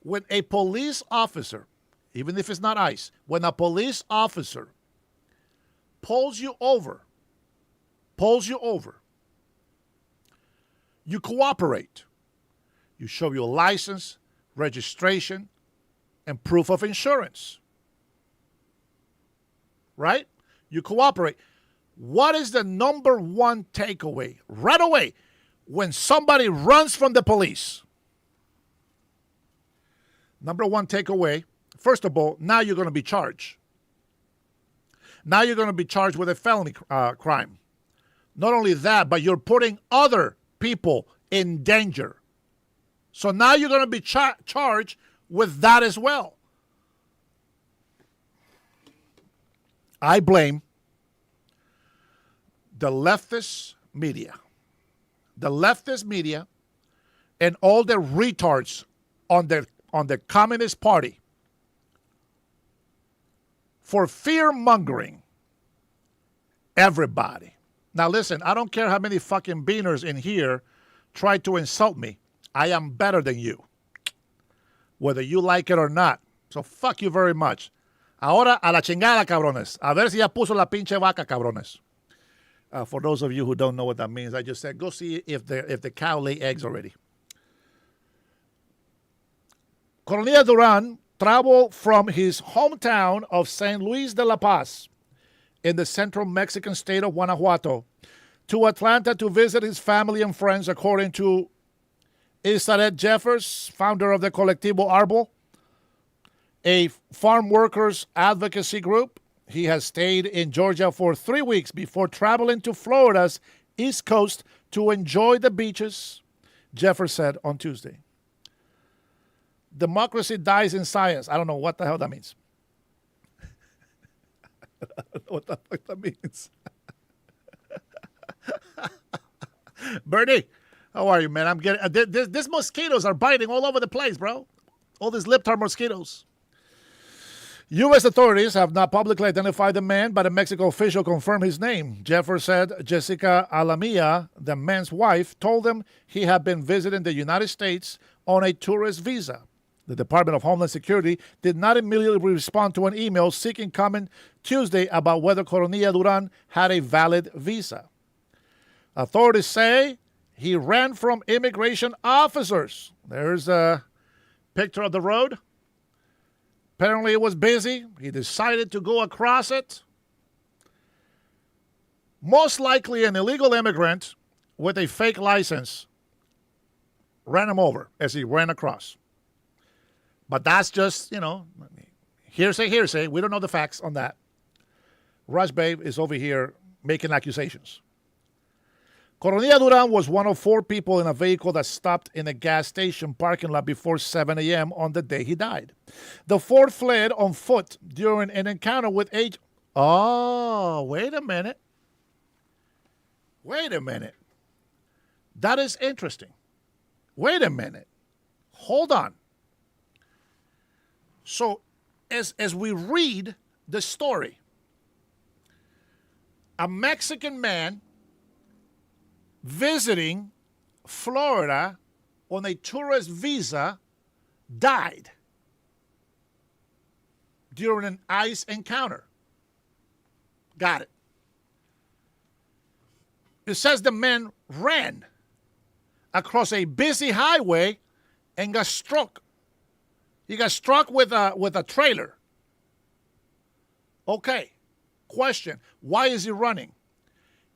when a police officer, even if it's not ICE, when a police officer pulls you over, you cooperate. You show your license, registration, and proof of insurance. Right? You cooperate. What is the number one takeaway right away when somebody runs from the police? Number one takeaway, first of all, now you're going to be charged. Now you're going to be charged with a felony crime. Not only that, but you're putting other people in danger. So now you're going to be charged with that as well. I blame the leftist media. The leftist media and all the retards on the Communist Party for fear-mongering everybody. Now listen, I don't care how many fucking beaners in here try to insult me. I am better than you, whether you like it or not. So fuck you very much. Ahora a la chingada, cabrones. A ver si ya puso la pinche vaca, cabrones. For those of you who don't know what that means, I just said go see if the cow lay eggs already. Coronilla Duran traveled from his hometown of San Luis de la Paz in the central Mexican state of Guanajuato to Atlanta to visit his family and friends, according to Isaret Jeffers, founder of the Colectivo Arbol, a farm workers advocacy group. He has stayed in Georgia for 3 weeks before traveling to Florida's East Coast to enjoy the beaches, Jeffers said on Tuesday. Democracy dies in science. I don't know what the hell that means. What the fuck that means? Bernie, how are you, man? I'm getting these mosquitoes are biting all over the place, bro. All these lip-tar mosquitoes. U.S. authorities have not publicly identified the man, but a Mexico official confirmed his name. Jeffer said Jessica Alamia, the man's wife, told them he had been visiting the United States on a tourist visa. The Department of Homeland Security did not immediately respond to an email seeking comment Tuesday about whether Coronilla Duran had a valid visa. Authorities say he ran from immigration officers. There's a picture of the road. Apparently it was busy. He decided to go across it. Most likely an illegal immigrant with a fake license ran him over as he ran across. But that's just, hearsay. We don't know the facts on that. Rush Babe is over here making accusations. Coronilla Duran was one of 4 people in a vehicle that stopped in a gas station parking lot before 7 a.m. on the day he died. The 4 fled on foot during an encounter with agents. Oh, wait a minute. That is interesting. Wait a minute. Hold on. So, as we read the story, a Mexican man visiting Florida on a tourist visa died during an ICE encounter. Got it. It says the man ran across a busy highway and got struck. He got struck with a trailer. Okay. Question. Why is he running?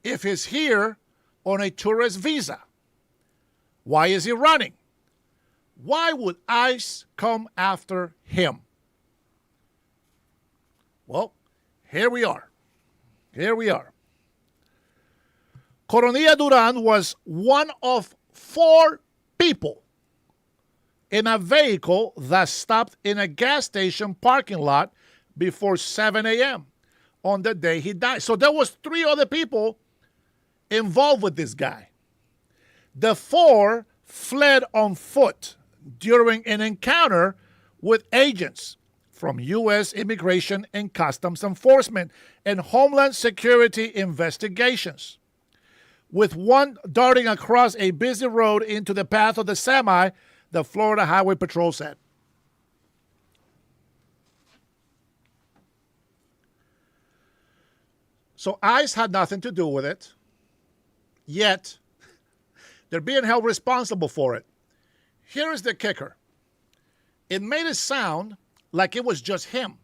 If he's here on a tourist visa, why is he running? Why would ICE come after him? Well, here we are. Coronilla Duran was one of 4 people in a vehicle that stopped in a gas station parking lot before 7 a.m. on the day he died. So there was 3 other people involved with this guy. The 4 fled on foot during an encounter with agents from U.S. Immigration and Customs Enforcement and Homeland Security investigations. With one darting across a busy road into the path of the semi, the Florida Highway Patrol said. So ICE had nothing to do with it. Yet, they're being held responsible for it. Here is the kicker. It made it sound like it was just him.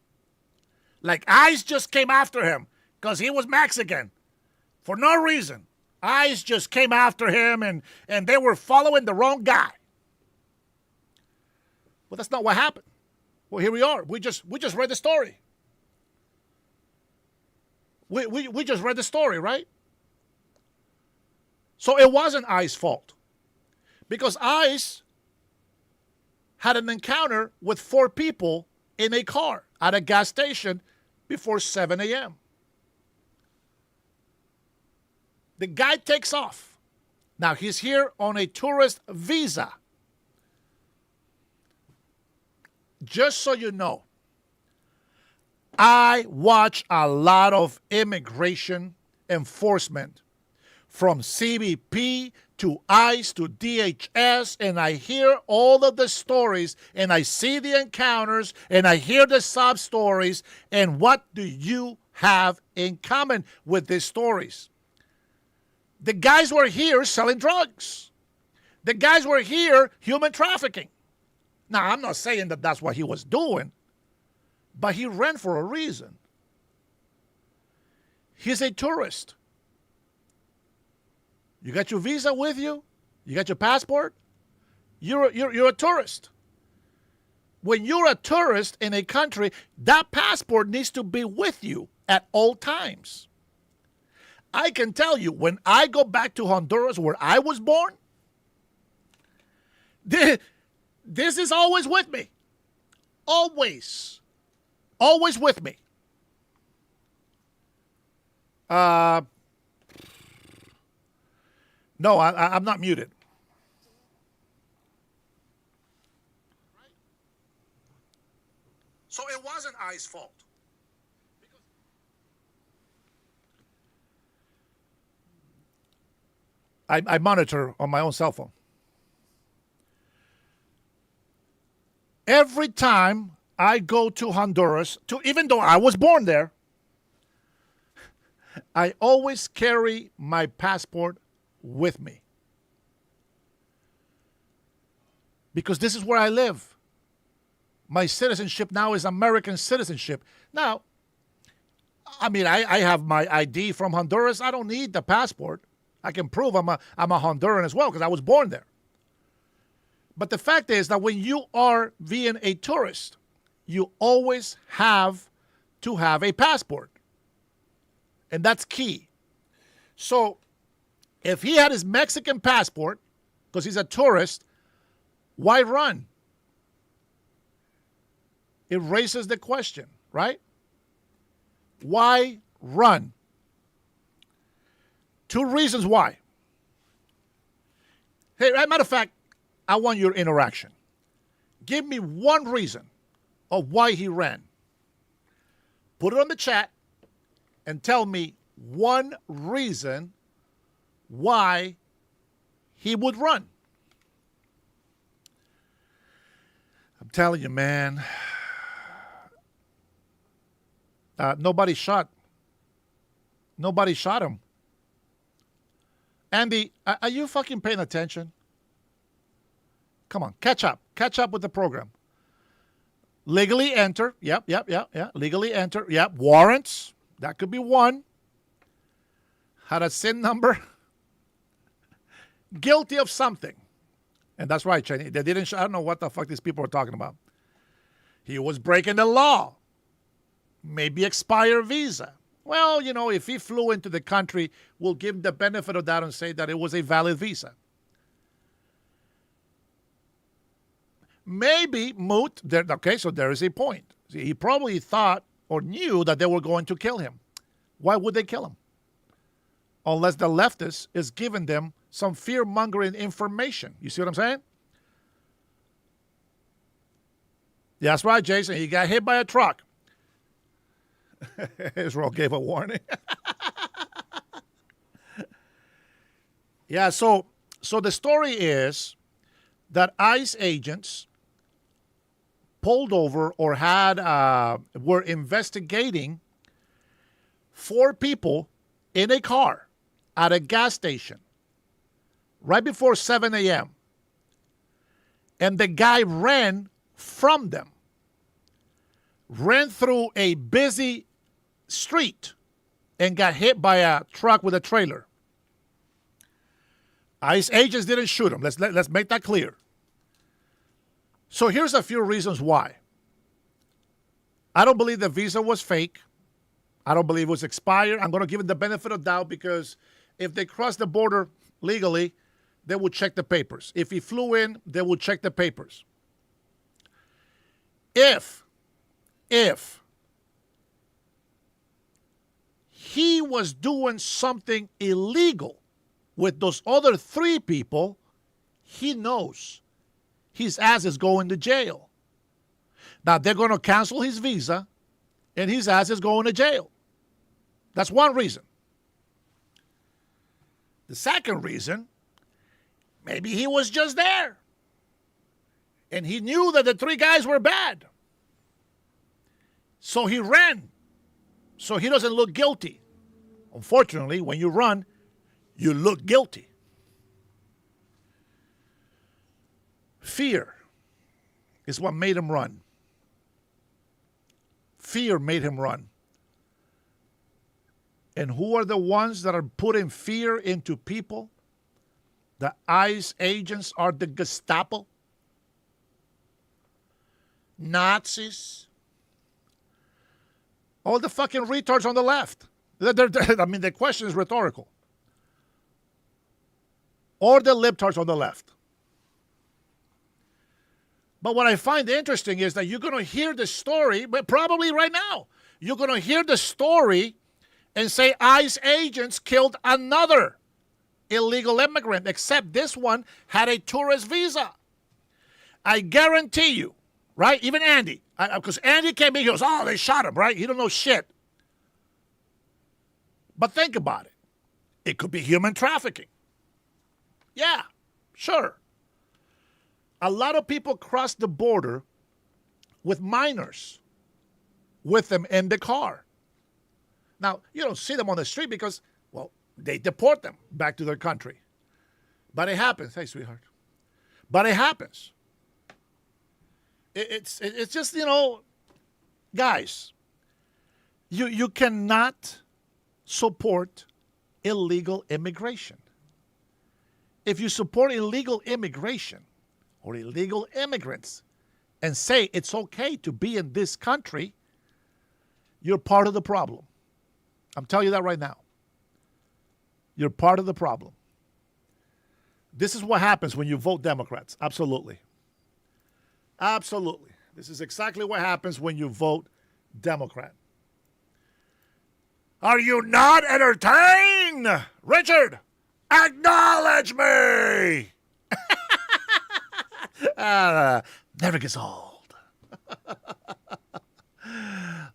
Like ICE just came after him because he was Mexican. For no reason. ICE just came after him and they were following the wrong guy. Well, that's not what happened. Well, here we are. We just read the story. We just read the story, right? So it wasn't ICE's fault because ICE had an encounter with 4 people in a car at a gas station before 7 a.m. The guy takes off. Now, he's here on a tourist visa. Just so you know, I watch a lot of immigration enforcement from CBP to ICE to DHS, and I hear all of the stories, and I see the encounters, and I hear the sub stories, and what do you have in common with these stories? The guys were here selling drugs. The guys were here human trafficking. Now, I'm not saying that that's what he was doing, but he ran for a reason. He's a tourist. You got your visa with you? You got your passport? You're a tourist. When you're a tourist in a country, that passport needs to be with you at all times. I can tell you, when I go back to Honduras where I was born, this is always with me. Always. Always with me. No, I'm not muted. So it wasn't ICE's fault. I monitor on my own cell phone. Every time I go to Honduras, even though I was born there, I always carry my passport with me. Because this is where I live. My citizenship now is American citizenship. Now, I mean, I have my ID from Honduras. I don't need the passport. I can prove I'm a Honduran as well because I was born there. But the fact is that when you are being a tourist, you always have to have a passport. And that's key. So if he had his Mexican passport, because he's a tourist, why run? It raises the question, right? Why run? 2 reasons why. Hey, as a matter of fact, I want your interaction. Give me one reason of why he ran. Put it on the chat and tell me one reason why he would run. I'm telling you, man. Nobody shot him. Andy, are you fucking paying attention? Come on, catch up. Catch up with the program. Legally enter. Yep. Legally enter. Yep. Warrants. That could be one. Had a SIN number. Guilty of something. And that's right, Cheney. They didn't. I don't know what the fuck these people are talking about. He was breaking the law. Maybe expire visa. Well, you know, if he flew into the country, we'll give him the benefit of that and say that it was a valid visa. Maybe moot. Okay, so there is a point. See, he probably thought or knew that they were going to kill him. Why would they kill him? Unless the leftist is giving them some fear-mongering information. You see what I'm saying? Yeah, that's right, Jason. He got hit by a truck. Israel gave a warning. Yeah, so the story is that ICE agents pulled over or were investigating 4 people in a car at a gas station right before 7 a.m. And the guy ran from them, ran through a busy street and got hit by a truck with a trailer. ICE agents didn't shoot him. Let's make that clear. So here's a few reasons why. I don't believe the visa was fake. I don't believe it was expired. I'm going to give it the benefit of doubt because if they crossed the border legally, they would check the papers. If he flew in, they would check the papers. If he was doing something illegal with those other 3 people, he knows his ass is going to jail. Now, they're going to cancel his visa, and his ass is going to jail. That's one reason. The second reason, maybe he was just there, and he knew that the 3 guys were bad. So he ran, so he doesn't look guilty. Unfortunately, when you run, you look guilty. Fear is what made him run. Fear made him run. And who are the ones that are putting fear into people? The ICE agents are the Gestapo, Nazis, all the fucking retards on the left. I mean, the question is rhetorical. Or the libtards on the left. But what I find interesting is that you're going to hear the story, but probably right now, you're going to hear the story and say ICE agents killed another illegal immigrant, except this one had a tourist visa. I guarantee you, right? Even Andy, because Andy came in, he goes, oh, they shot him, right? He don't know shit. But think about it. It could be human trafficking. Yeah, sure. A lot of people cross the border with minors with them in the car. Now, you don't see them on the street because, well, they deport them back to their country. But it happens. Hey, sweetheart. But it happens. It's just, guys, you cannot support illegal immigration. If you support illegal immigration or illegal immigrants and say it's okay to be in this country, you're part of the problem. I'm telling you that right now. You're part of the problem. This is what happens when you vote Democrats. Absolutely. Absolutely. This is exactly what happens when you vote Democrat. Are you not entertained? Richard, acknowledge me. Never gets old.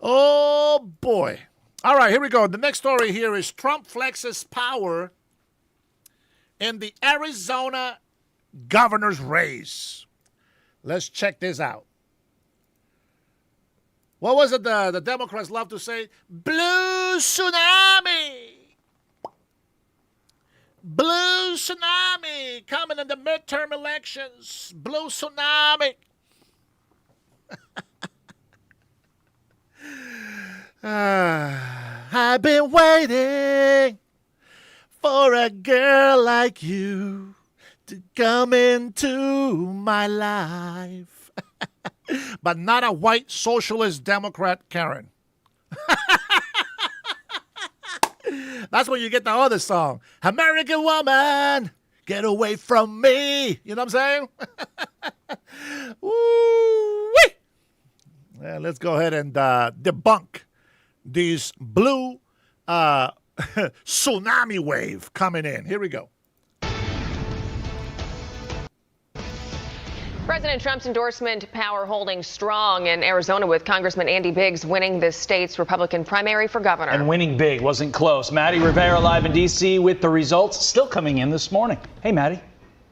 Oh, boy. All right, here we go. The next story here is Trump flexes power in the Arizona governor's race. Let's check this out. What was it the Democrats love to say? Blue tsunami. Blue tsunami coming in the midterm elections. Blue tsunami. I've been waiting for a girl like you to come into my life. But not a white socialist Democrat Karen. That's when you get the other song. American woman, get away from me. You know what I'm saying? Woo-wee. Yeah, let's go ahead and debunk this blue tsunami wave coming in. Here we go. President Trump's endorsement power holding strong in Arizona, with Congressman Andy Biggs winning the state's Republican primary for governor. And winning big wasn't close. Maddie Rivera live in D.C. with the results still coming in this morning. Hey, Maddie.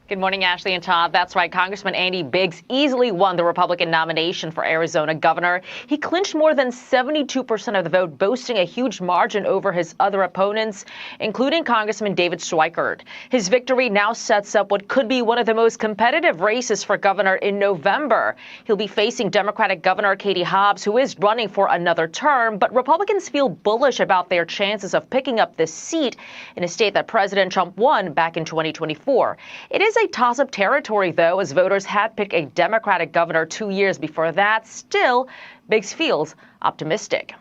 Good morning, Ashley and Todd. That's right. Congressman Andy Biggs easily won the Republican nomination for Arizona governor. He clinched more than 72% of the vote, boasting a huge margin over his other opponents, including Congressman David Schweikert. His victory now sets up what could be one of the most competitive races for governor in November. He'll be facing Democratic Governor Katie Hobbs, who is running for another term, but Republicans feel bullish about their chances of picking up this seat in a state that President Trump won back in 2024. It is a toss-up territory, though, as voters had picked a Democratic governor 2 years before that. Still, Biggs feels optimistic.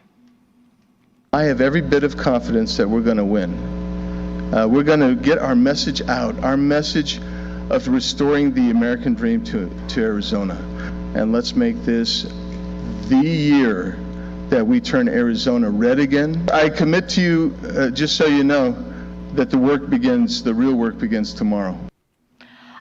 I have every bit of confidence that we're going to win. We're going to get our message out, our message of restoring the American dream to Arizona. And let's make this the year that we turn Arizona red again. I commit to you, just so you know, that the real work begins tomorrow.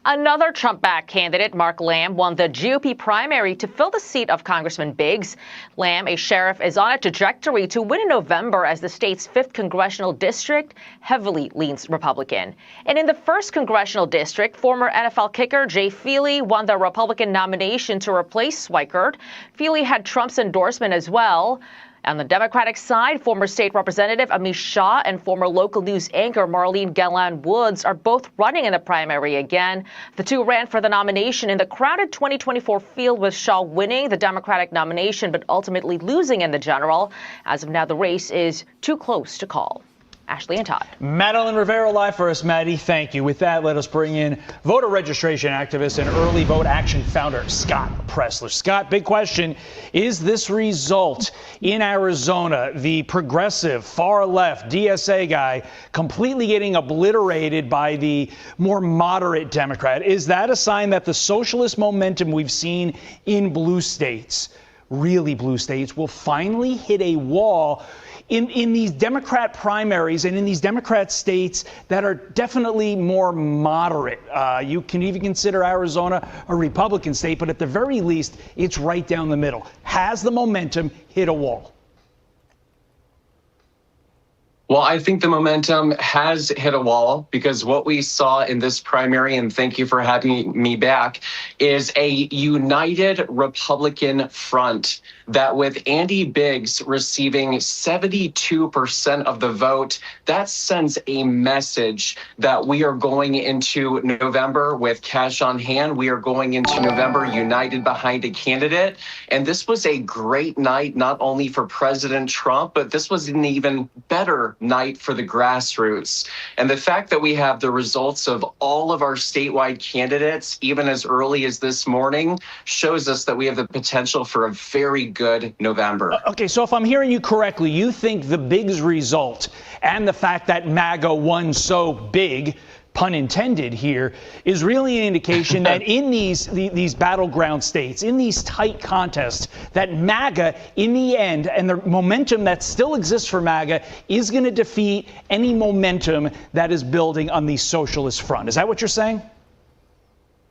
Another Trump-backed candidate, Mark Lamb, won the GOP primary to fill the seat of Congressman Biggs. Lamb, a sheriff, is on a trajectory to win in November as the state's 5th congressional district heavily leans Republican. And in the 1st congressional district, former NFL kicker Jay Feely won the Republican nomination to replace Schweikert. Feely had Trump's endorsement as well. On the Democratic side, former state representative Amish Shah and former local news anchor Marlene Gallan Woods are both running in the primary again. The two ran for the nomination in the crowded 2024 field, with Shah winning the Democratic nomination but ultimately losing in the general. As of now, the race is too close to call. Ashley and Todd. Madeline Rivera live for us, Maddie. Thank you. With that, let us bring in voter registration activist and Early Vote Action founder, Scott Presler. Scott, big question. Is this result in Arizona, the progressive, far-left DSA guy, completely getting obliterated by the more moderate Democrat? Is that a sign that the socialist momentum we've seen in blue states, really blue states, will finally hit a wall in these Democrat primaries and in these Democrat states that are definitely more moderate. You can even consider Arizona a Republican state, but at the very least, it's right down the middle. Has the momentum hit a wall? Well, I think the momentum has hit a wall because what we saw in this primary, and thank you for having me back, is a united Republican front that with Andy Biggs receiving 72% of the vote, that sends a message that we are going into November with cash on hand. We are going into November united behind a candidate. And this was a great night, not only for President Trump, but this was an even better night for the grassroots. And the fact that we have the results of all of our statewide candidates, even as early as this morning, shows us that we have the potential for a very good November. Okay, so if I'm hearing you correctly, you think the Biggs result and the fact that MAGA won so big, pun intended here, is really an indication that in these battleground states, in these tight contests, that MAGA, in the end, and the momentum that still exists for MAGA, is going to defeat any momentum that is building on the socialist front. Is that what you're saying?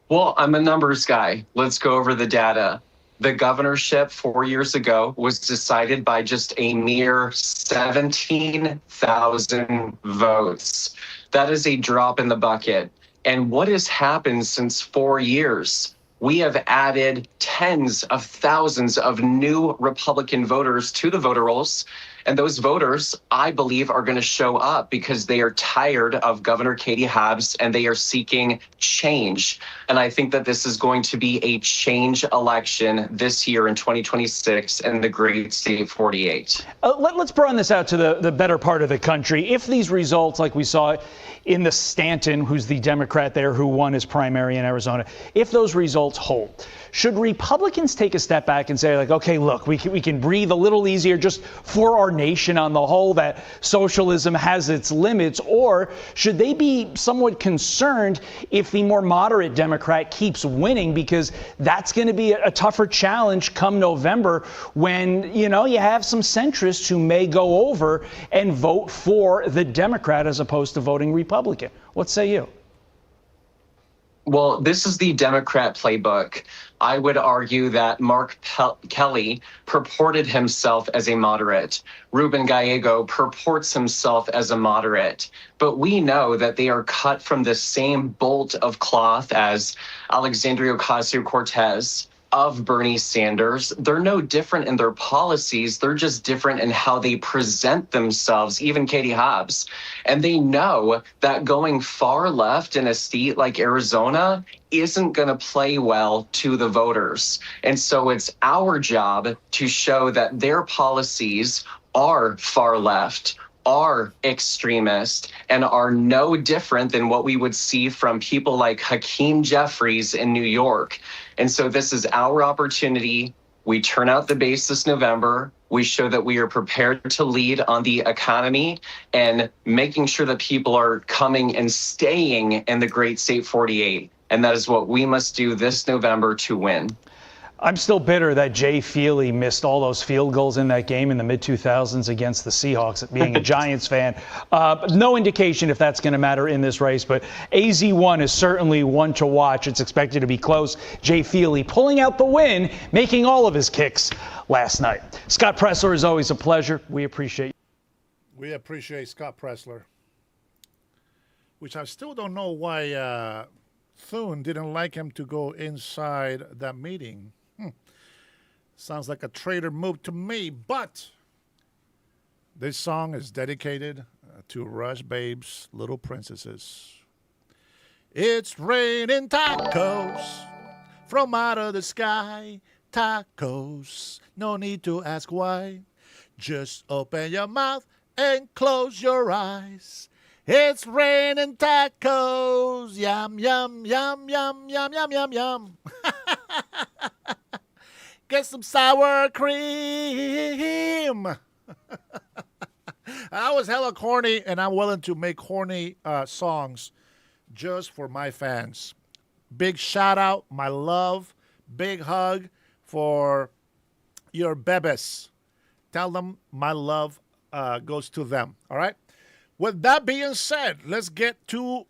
Well, I'm a numbers guy. Let's go over the data. The governorship 4 years ago was decided by just a mere 17,000 votes. That is a drop in the bucket. And what has happened since 4 years? We have added tens of thousands of new Republican voters to the voter rolls. And those voters, I believe, are going to show up because they are tired of Governor Katie Hobbs and they are seeking change. And I think that this is going to be a change election this year in 2026 in the great state 48. Let's broaden this out to the better part of the country. If these results, like we saw in the Stanton, who's the Democrat there who won his primary in Arizona, if those results hold, should Republicans take a step back and say, like, okay, look, we can breathe a little easier just for our nation on the whole, that socialism has its limits? Or should they be somewhat concerned if the more moderate Democrat keeps winning, because that's going to be a tougher challenge come November when, you have some centrists who may go over and vote for the Democrat as opposed to voting Republican? What say you? Well, this is the Democrat playbook. I would argue that Mark Kelly purported himself as a moderate. Ruben Gallego purports himself as a moderate. But we know that they are cut from the same bolt of cloth as Alexandria Ocasio-Cortez, of Bernie Sanders. They're no different in their policies. They're just different in how they present themselves, even Katie Hobbs. And they know that going far left in a state like Arizona isn't going to play well to the voters. And so it's our job to show that their policies are far left, are extremist, and are no different than what we would see from people like Hakeem Jeffries in New York. And so this is our opportunity. We turn out the base this November. We show that we are prepared to lead on the economy and making sure that people are coming and staying in the great state 48. And that is what we must do this November to win. I'm still bitter that Jay Feely missed all those field goals in that game in the mid-2000s against the Seahawks, being a Giants fan. No indication if that's going to matter in this race, but AZ1 is certainly one to watch. It's expected to be close. Jay Feely pulling out the win, making all of his kicks last night. Scott Presler, is always a pleasure. We appreciate you. We appreciate Scott Presler, which I still don't know why Thune didn't like him to go inside that meeting. Sounds like a traitor move to me, but this song is dedicated to Rush Babe's Little Princesses. It's raining tacos from out of the sky. Tacos, no need to ask why. Just open your mouth and close your eyes. It's raining tacos. Yum, yum, yum, yum, yum, yum, yum, yum. Get some sour cream. I was hella corny, and I'm willing to make corny songs just for my fans. Big shout out, my love, big hug for your bebes. Tell them my love goes to them. All right. With that being said, let's get to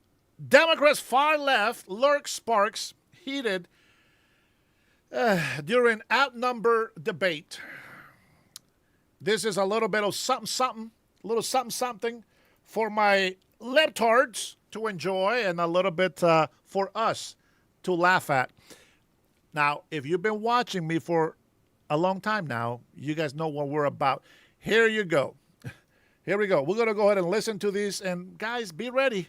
Democrats far left. Lurk sparks heated during outnumbered debate. This is a little bit of something, a little something for my leptards to enjoy and a little bit for us to laugh at. Now, if you've been watching me for a long time now, you guys know what we're about. Here you go. Here we go. We're going to go ahead and listen to these. And guys, be ready.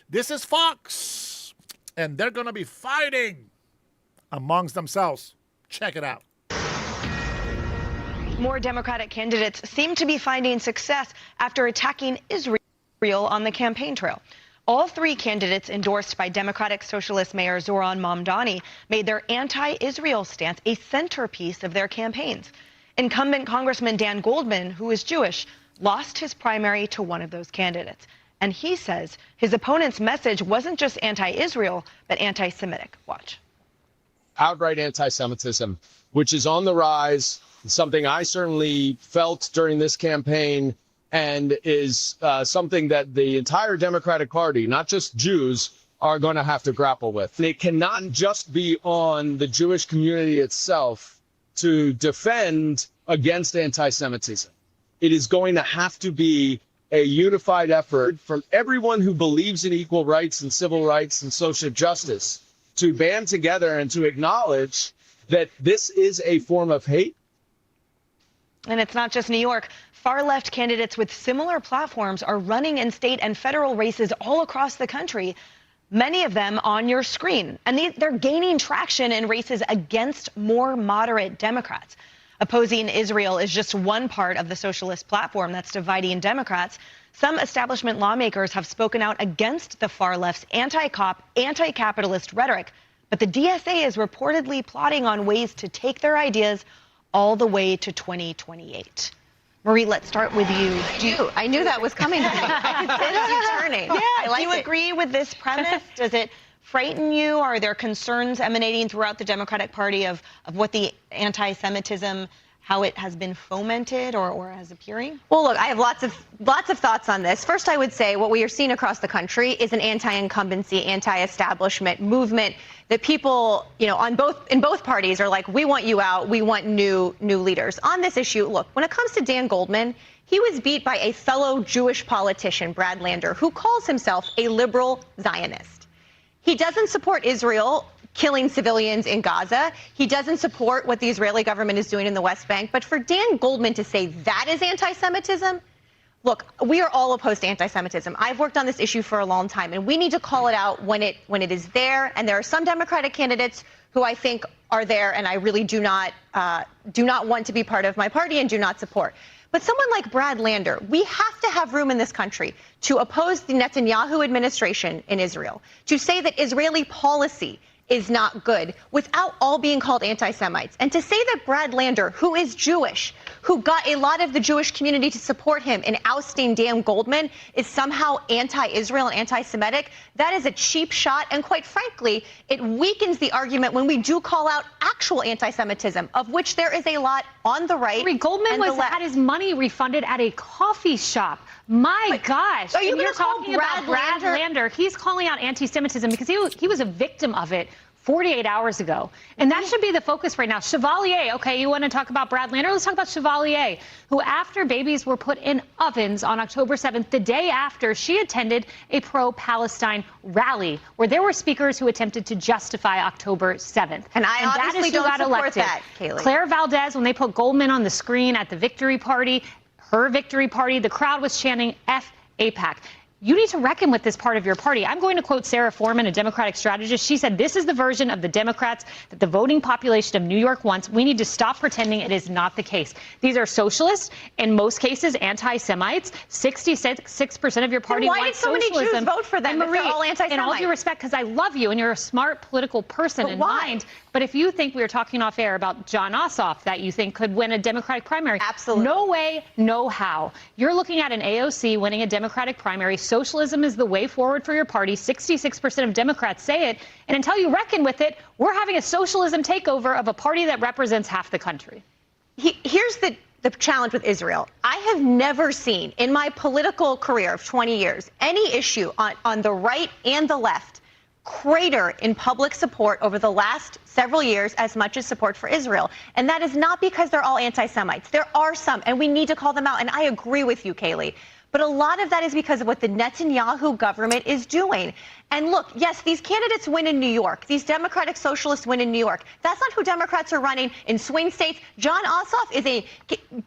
This is Fox. And they're going to be fighting amongst themselves. Check it out. More Democratic candidates seem to be finding success after attacking Israel on the campaign trail. All three candidates endorsed by Democratic Socialist Mayor Zoran Mamdani made their anti-Israel stance a centerpiece of their campaigns. Incumbent Congressman Dan Goldman, who is Jewish, lost his primary to one of those candidates. And he says his opponent's message wasn't just anti-Israel, but anti-Semitic. Watch. Outright anti-Semitism, which is on the rise, something I certainly felt during this campaign, and is something that the entire Democratic Party, not just Jews, are going to have to grapple with. It cannot just be on the Jewish community itself to defend against anti-Semitism. It is going to have to be a unified effort from everyone who believes in equal rights and civil rights and social justice to band together and to acknowledge that this is a form of hate. And it's not just New York. Far-left candidates with similar platforms are running in state and federal races all across the country, many of them on your screen. And they're gaining traction in races against more moderate Democrats. Opposing Israel is just one part of the socialist platform that's dividing Democrats. Some establishment lawmakers have spoken out against the far left's anti-cop, anti-capitalist rhetoric. But the DSA is reportedly plotting on ways to take their ideas all the way to 2028. Marie, let's start with you. I knew that was coming to me. I could sense you turning. Yeah, do you agree with this premise? Does it frighten you? Are there concerns emanating throughout the Democratic Party of what the anti-Semitism, how it has been fomented or is appearing? Well, look, I have lots of thoughts on this. First, I would say what we are seeing across the country is an anti-incumbency, anti-establishment movement that people, in both parties are like, we want you out, we want new leaders. On this issue, look, when it comes to Dan Goldman, he was beat by a fellow Jewish politician, Brad Lander, who calls himself a liberal Zionist. He doesn't support Israel killing civilians in Gaza. He doesn't support what the Israeli government is doing in the West Bank. But for Dan Goldman to say that is anti-Semitism, look, we are all opposed to anti-Semitism. I've worked on this issue for a long time, and we need to call it out when it is there. And there are some Democratic candidates who I think are there, and I really do not want to be part of my party and do not support. But someone like Brad Lander, we have to have room in this country to oppose the Netanyahu administration in Israel, to say that Israeli policy is not good without all being called anti-Semites. And to say that Brad Lander, who is Jewish, who got a lot of the Jewish community to support him in ousting Dan Goldman, is somehow anti-Israel and anti-Semitic, that is a cheap shot. And quite frankly, it weakens the argument when we do call out actual anti-Semitism, of which there is a lot on the right. Goldman had his money refunded at a coffee shop. My gosh. Are you and you're talking about Brad Lander. He's calling out anti-Semitism because he was a victim of it 48 hours ago. And that should be the focus right now. Chevalier, okay, you want to talk about Brad Lander? Let's talk about Chevalier, who after babies were put in ovens on October 7th, the day after, she attended a pro-Palestine rally where there were speakers who attempted to justify October 7th. And I obviously don't support that, Kayleigh. Claire Valdez, when they put Goldman on the screen at the victory party, her victory party, the crowd was chanting F AIPAC. You need to reckon with this part of your party. I'm going to quote Sarah Foreman, a Democratic strategist. She said, this is the version of the Democrats that the voting population of New York wants. We need to stop pretending it is not the case. These are socialists, in most cases anti-Semites. 66% of your party wants socialism. Why did so many Jews vote for them if they're all anti-Semites? In all due respect, because I love you and you're a smart political person in mind. But if you think we were talking off air about John Ossoff that you think could win a Democratic primary, absolutely. No way, no how. You're looking at an AOC winning a Democratic primary. Socialism is the way forward for your party. 66% of Democrats say it. And until you reckon with it, we're having a socialism takeover of a party that represents half the country. Here's the the challenge with Israel. I have never seen in my political career of 20 years any issue on the right and the left crater in public support over the last several years as much as support for Israel. And that is not because they're all anti-Semites. There are some, and we need to call them out. And I agree with you, Kayleigh. But a lot of that is because of what the Netanyahu government is doing. And look, yes, these candidates win in New York. These Democratic Socialists win in New York. That's not who Democrats are running in swing states. John Ossoff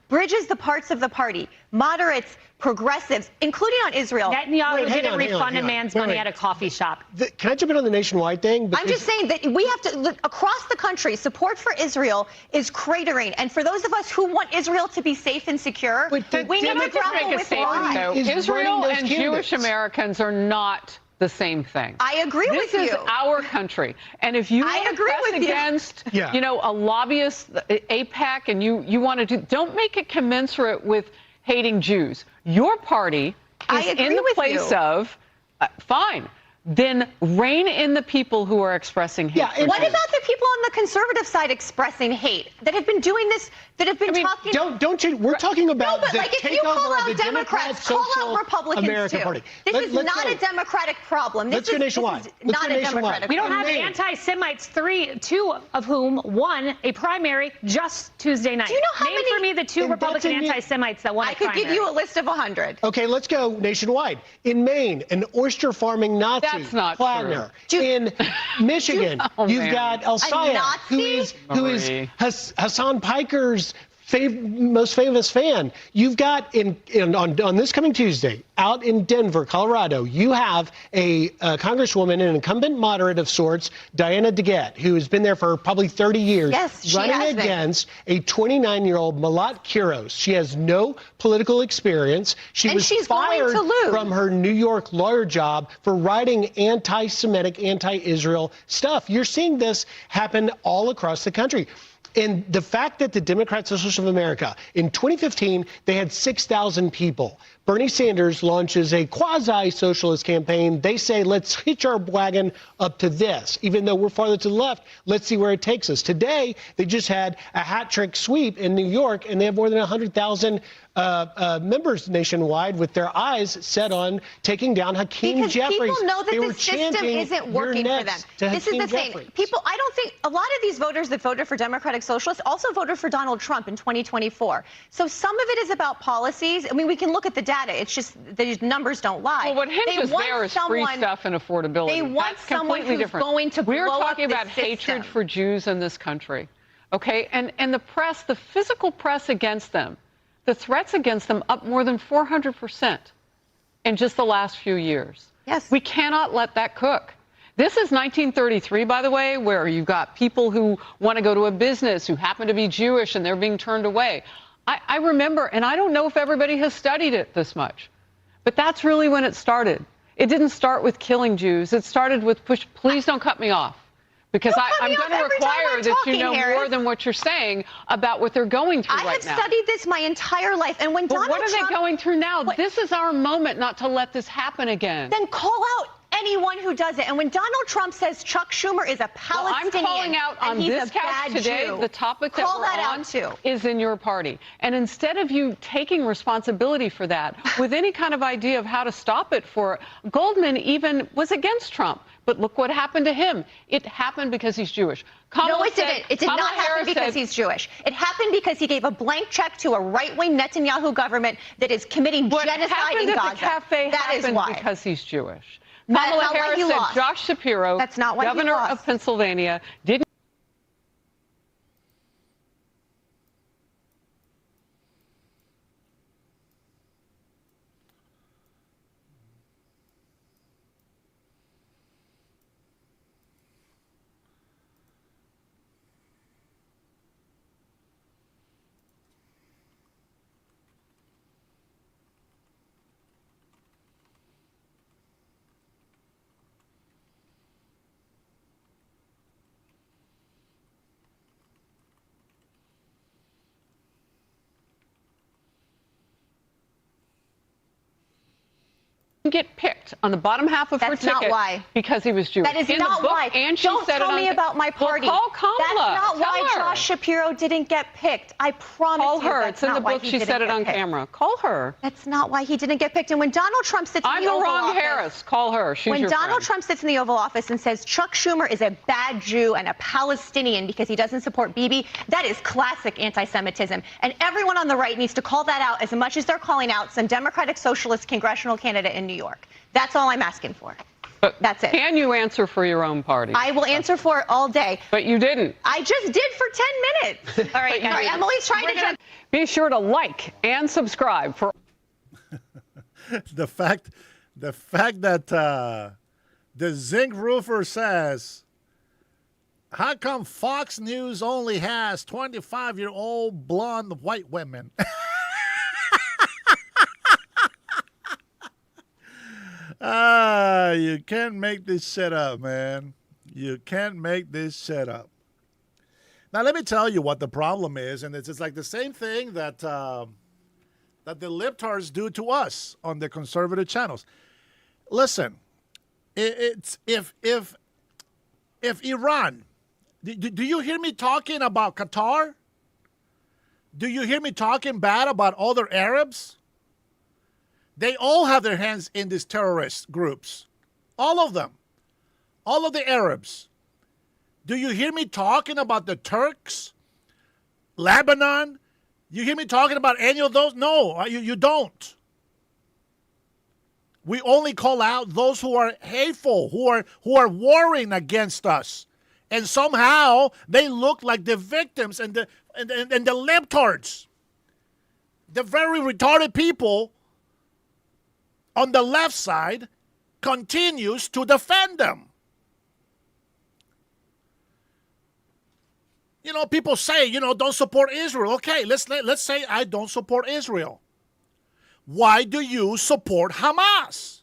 bridges the parts of the party, moderates, progressives, including on Israel. Netanyahu didn't refund a man's money at a coffee shop. Can I jump in on the nationwide thing? I'm just saying that we have to look across the country. Support for Israel is cratering, and for those of us who want Israel to be safe and secure, we need to grapple with why. Israel and Jewish Americans are not the same thing. I agree with you. This is our country, and if you want to press against, a lobbyist, AIPAC, and you want to don't make it commensurate with hating Jews. Your party is in the place of, fine, then rein in the people who are expressing hate. What about the people on the conservative side expressing hate that have been doing this, that have been talking? Don't you? We're talking about but like if you call out Democrats, call out Republicans American too. Party. This is not a Democratic problem. Let's go nationwide. This is not a Democratic We don't problem. have anti-Semites, two of whom won a primary just Tuesday night. Do you know how Name many? for me the two Republican anti-Semites that won a I could primary. give you a list of 100. Okay, let's go nationwide. In Maine, an oyster farming Nazi, That's not Plagner. true. In Michigan, you've got El Sayed, who is Hassan Piker's most famous fan. You've got on this coming Tuesday out in Denver, Colorado, you have a congresswoman, an incumbent moderate of sorts, Diana DeGette, who has been there for probably 30 years, running against a 29-year-old Malat Quiros. She has no political experience. She's fired from her New York lawyer job for writing anti-Semitic, anti-Israel stuff. You're seeing this happen all across the country. And the fact that the Democrat Socialists of America, in 2015, they had 6,000 people. Bernie Sanders launches a quasi-socialist campaign. They say, let's hitch our wagon up to this. Even though we're farther to the left, let's see where it takes us. Today, they just had a hat trick sweep in New York, and they have more than 100,000 members nationwide with their eyes set on taking down Hakeem Jeffries. Because people know that the system isn't working for them. This is the thing. I don't think a lot of these voters that voted for Democratic Socialists also voted for Donald Trump in 2024. So some of it is about policies. I mean, we can look at the data. It's just the numbers don't lie. Well, what hinges there is free stuff and affordability. They want someone who's going to blow We're talking up the about hatred system. for Jews in this country, okay? And the press, the physical press against them, the threats against them up more than 400% in just the last few years. Yes. We cannot let that cook. This is 1933, by the way, where you've got people who want to go to a business who happen to be Jewish and they're being turned away. I remember, and I don't know if everybody has studied it this much, but that's really when it started. It didn't start with killing Jews. It started with please don't cut me off. Because I'm going to require that you know more than what you're saying about what they're going through right now. I have studied this my entire life, and when Donald Trump... What are they going through now? This is our moment not to let this happen again. Then call out anyone who does it. And when Donald Trump says Chuck Schumer is a Palestinian, I'm calling out on this couch today, the topic that we're on is in your party. And instead of you taking responsibility for that with any kind of idea of how to stop it Goldman even was against Trump. But look what happened to him. It happened because he's Jewish. No, it didn't. It did not happen because he's Jewish. It happened because he gave a blank check to a right-wing Netanyahu government that is committing genocide in Gaza. The cafe that is why. Because he's Jewish. Kamala Harris said Josh Shapiro, governor of Pennsylvania, didn't. get picked on the bottom half of her ticket. That's not why. Because he was Jewish. That is in not the book, why. And she Don't said tell it me about my party. Well, call Kamala. That's not Tell why her. Josh Shapiro didn't get picked. I promise Call you. her. That's It's in not the why book. he She didn't said it get on picked. camera. Call her. That's not why he didn't get picked. And when Donald Trump sits in I'm the the Oval wrong Office, Harris. Call her. She's when your Donald friend. Trump sits in the Oval Office and says Chuck Schumer is a bad Jew and a Palestinian because he doesn't support Bibi, that is classic anti-Semitism. And everyone on the right needs to call that out as much as they're calling out some Democratic Socialist congressional candidate in New York. That's all I'm asking for. But that's it. Can you answer for your own party? I will answer for it all day. But you didn't. I just did for 10 minutes. All right, sorry, Emily's trying to jump. Be sure to like and subscribe for the fact that the zinc roofer says, how come Fox News only has 25-year-old blonde white women? You can't make this shit up, man. You can't make this shit up. Now, let me tell you what the problem is, and it's like the same thing that the libtards do to us on the conservative channels. Listen, it's if Iran, do you hear me talking about Qatar? Do you hear me talking bad about other Arabs? They all have their hands in these terrorist groups. All of them. All of the Arabs. Do you hear me talking about the Turks? Lebanon? You hear me talking about any of those? No, you don't. We only call out those who are hateful, who are warring against us. And somehow they look like the victims and the libtards. The very retarded people on the left side continues to defend them. You know, people say, don't support Israel. Okay, let's say I don't support Israel. Why do you support Hamas?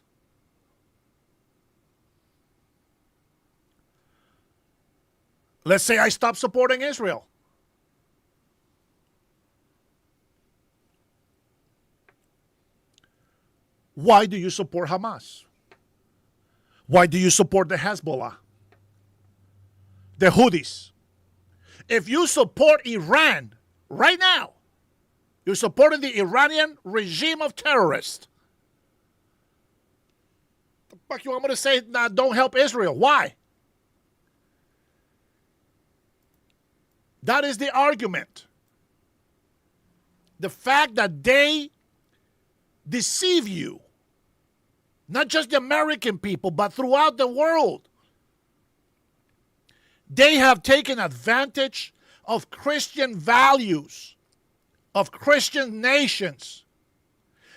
Let's say I stop supporting Israel. Why do you support Hamas? Why do you support the Hezbollah? The Houthis? If you support Iran right now, you're supporting the Iranian regime of terrorists. The fuck you want me to say, nah, don't help Israel? Why? That is the argument. The fact that they deceive you, not just the American people, but throughout the world. They have taken advantage of Christian values, of Christian nations.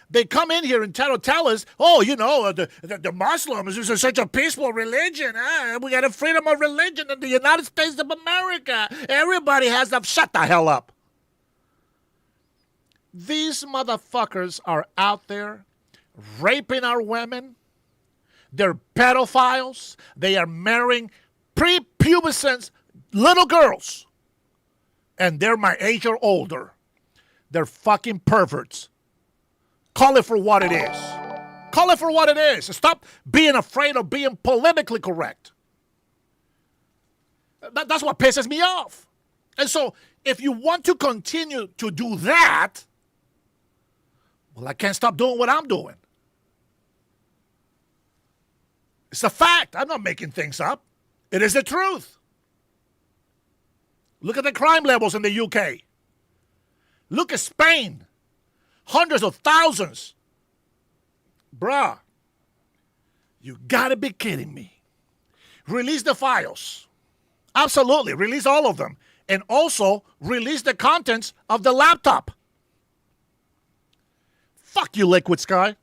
They come in here and tell us, the Muslims is such a peaceful religion. We got a freedom of religion in the United States of America. Everybody has to shut the hell up. These motherfuckers are out there raping our women. They're pedophiles. They are marrying prepubescent little girls. And they're my age or older. They're fucking perverts. Call it for what it is. Call it for what it is. Stop being afraid of being politically correct. That's what pisses me off. And so, if you want to continue to do that, well, I can't stop doing what I'm doing. It's a fact. I'm not making things up. It is the truth. Look at the crime levels in the UK. Look at Spain. Hundreds of thousands. Bruh, you gotta be kidding me. Release the files. Absolutely, release all of them. And also, release the contents of the laptop. Fuck you, Liquid Sky.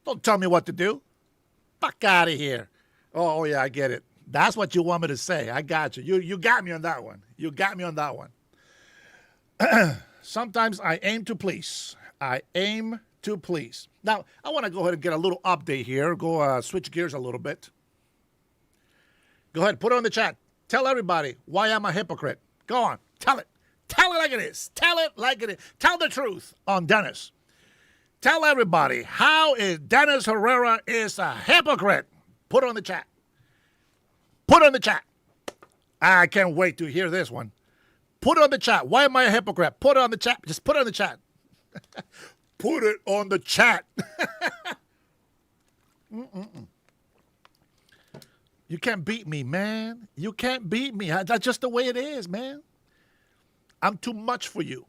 Don't tell me what to do. Fuck out of here. Oh, yeah, I get it. That's what you want me to say. I got you. You got me on that one. You got me on that one. Sometimes I aim to please. I aim to please. Now, I want to go ahead and get a little update here. Go switch gears a little bit. Go ahead, put it on the chat. Tell everybody why I'm a hypocrite. Go on. Tell it. Tell it like it is. Tell it like it is. Tell the truth on Dennis. Tell everybody, how is Dennis Herrera is a hypocrite? Put it on the chat. Put it on the chat. I can't wait to hear this one. Put it on the chat. Why am I a hypocrite? Put it on the chat. Just put it on the chat. Put it on the chat. You can't beat me, man. You can't beat me. That's just the way it is, man. I'm too much for you.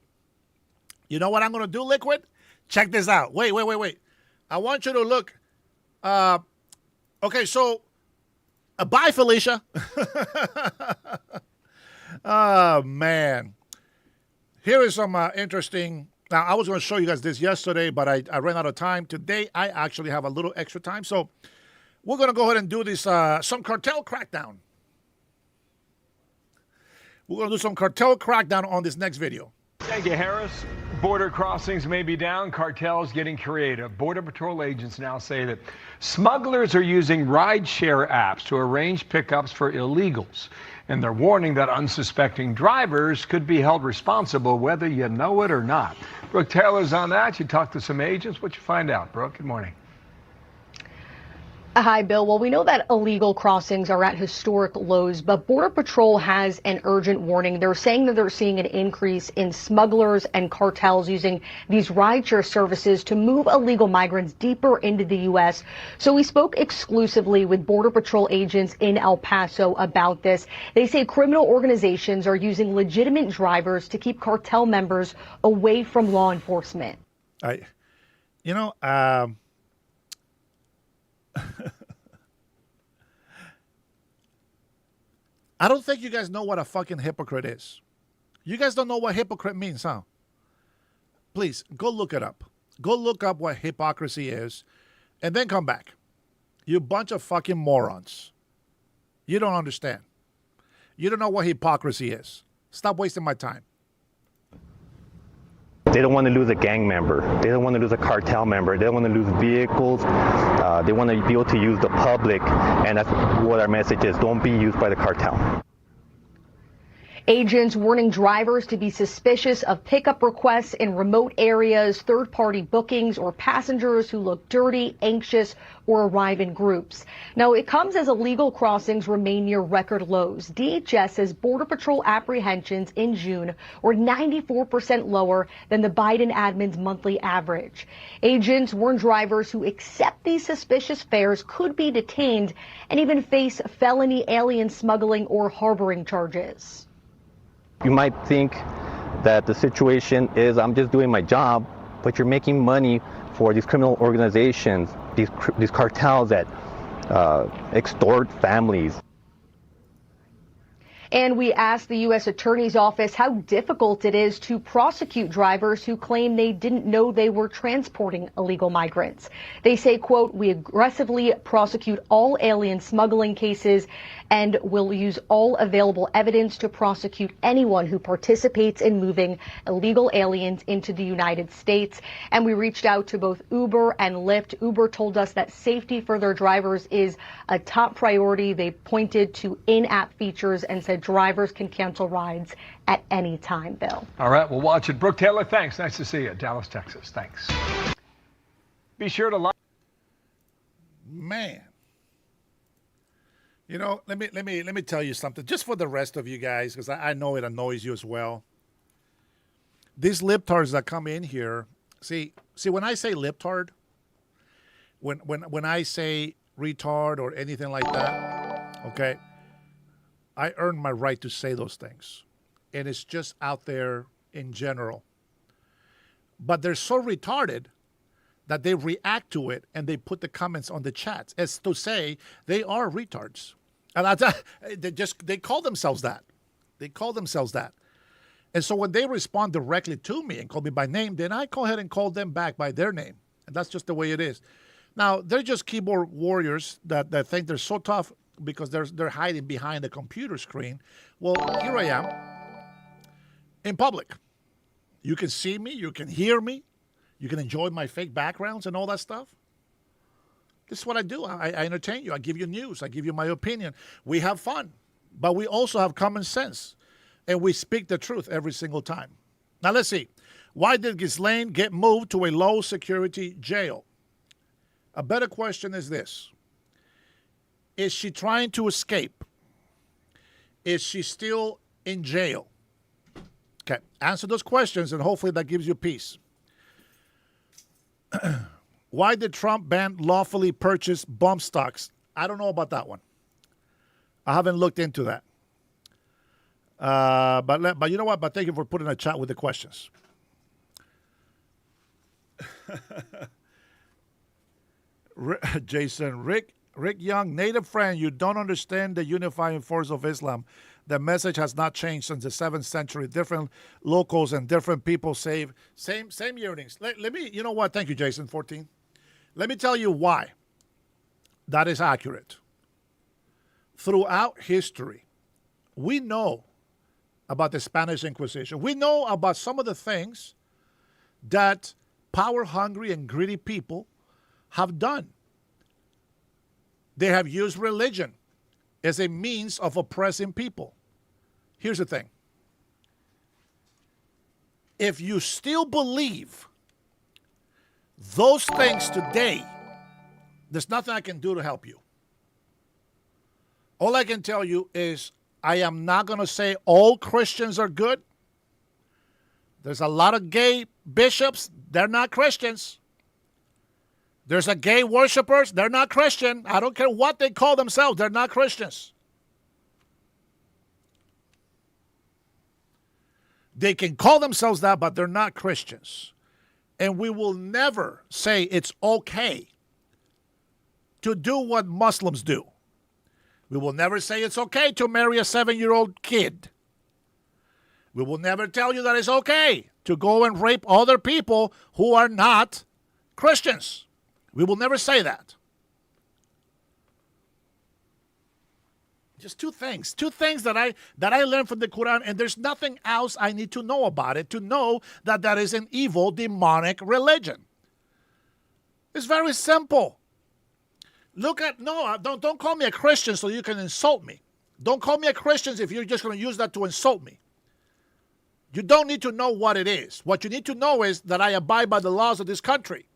You know what I'm going to do, Liquid? Check this out. Wait. I want you to look. Okay, so, bye, Felicia. Oh, man. Here is some interesting. Now, I was going to show you guys this yesterday, but I ran out of time. Today, I actually have a little extra time. So, we're going to go ahead and do this, some cartel crackdown. We're going to do some cartel crackdown on this next video. Thank you, Harris. Border crossings may be down, cartels getting creative. Border Patrol agents now say that smugglers are using rideshare apps to arrange pickups for illegals. And they're warning that unsuspecting drivers could be held responsible whether you know it or not. Brooke Taylor's on that. You talked to some agents. What'd you find out, Brooke? Good morning. Hi, Bill. Well, we know that illegal crossings are at historic lows, but Border Patrol has an urgent warning. They're saying that they're seeing an increase in smugglers and cartels using these rideshare services to move illegal migrants deeper into the U.S. So we spoke exclusively with Border Patrol agents in El Paso about this. They say criminal organizations are using legitimate drivers to keep cartel members away from law enforcement. I don't think you guys know what a fucking hypocrite is. You guys don't know what hypocrite means, huh? Please, go look it up. Go look up what hypocrisy is, and then come back. You bunch of fucking morons. You don't understand. You don't know what hypocrisy is. Stop wasting my time. They don't want to lose a gang member. They don't want to lose a cartel member. They don't want to lose vehicles. They want to be able to use the public, and that's what our message is. Don't be used by the cartel. Agents warning drivers to be suspicious of pickup requests in remote areas, third-party bookings, or passengers who look dirty, anxious, or arrive in groups. Now, it comes as illegal crossings remain near record lows. DHS says Border Patrol apprehensions in June were 94% lower than the Biden admin's monthly average. Agents warn drivers who accept these suspicious fares could be detained and even face felony alien smuggling or harboring charges. You might think that the situation is I'm just doing my job, but you're making money for these criminal organizations, these cartels that extort families. And we asked the U.S. Attorney's Office how difficult it is to prosecute drivers who claim they didn't know they were transporting illegal migrants. They say, quote, we aggressively prosecute all alien smuggling cases and will use all available evidence to prosecute anyone who participates in moving illegal aliens into the United States. And we reached out to both Uber and Lyft. Uber told us that safety for their drivers is a top priority. They pointed to in-app features and said drivers can cancel rides at any time, Bill. All right, we'll watch it. Brooke Taylor, thanks. Nice to see you. Dallas, Texas. Thanks. Be sure to like. Man. You know, let me tell you something, just for the rest of you guys, because I know it annoys you as well. These libtards that come in here, see, when I say libtard, when I say retard or anything like that, okay, I earn my right to say those things, and it's just out there in general. But they're so retarded that they react to it and they put the comments on the chats as to say they are retards. And they call themselves that. They call themselves that. And so when they respond directly to me and call me by name, then I go ahead and call them back by their name. And that's just the way it is. Now, they're just keyboard warriors that think they're so tough because they're hiding behind the computer screen. Well, here I am in public. You can see me. You can hear me. You can enjoy my fake backgrounds and all that stuff. This is what I do. I entertain you. I give you news. I give you my opinion. We have fun, but we also have common sense, and we speak the truth every single time. Now, let's see. Why did Ghislaine get moved to a low-security jail? A better question is this. Is she trying to escape? Is she still in jail? Okay, answer those questions, and hopefully that gives you peace. Why did Trump ban lawfully purchased bump stocks? I don't know about that one. I haven't looked into that. But you know what? But thank you for putting a chat with the questions. Jason, Rick Young, native friend, you don't understand the unifying force of Islam. The message has not changed since the 7th century. Different locals and different people same yearnings. Let me, you know what? Thank you, Jason, 14. Let me tell you why that is accurate. Throughout history, we know about the Spanish Inquisition. We know about some of the things that power-hungry and greedy people have done. They have used religion as a means of oppressing people. Here's the thing. If you still believe those things today, there's nothing I can do to help you. All I can tell you is I am not going to say all Christians are good. There's a lot of gay bishops. They're not Christians. There's a gay worshipers. They're not Christian. I don't care what they call themselves. They're not Christians. They can call themselves that, but they're not Christians. And we will never say it's okay to do what Muslims do. We will never say it's okay to marry a 7-year-old kid. We will never tell you that it's okay to go and rape other people who are not Christians. We will never say that. Just two things that I learned from the Quran, and there's nothing else I need to know about it to know that that is an evil, demonic religion. It's very simple. Don't call me a Christian so you can insult me. Don't call me a Christian if you're just going to use that to insult me. You don't need to know what it is. What you need to know is that I abide by the laws of this country.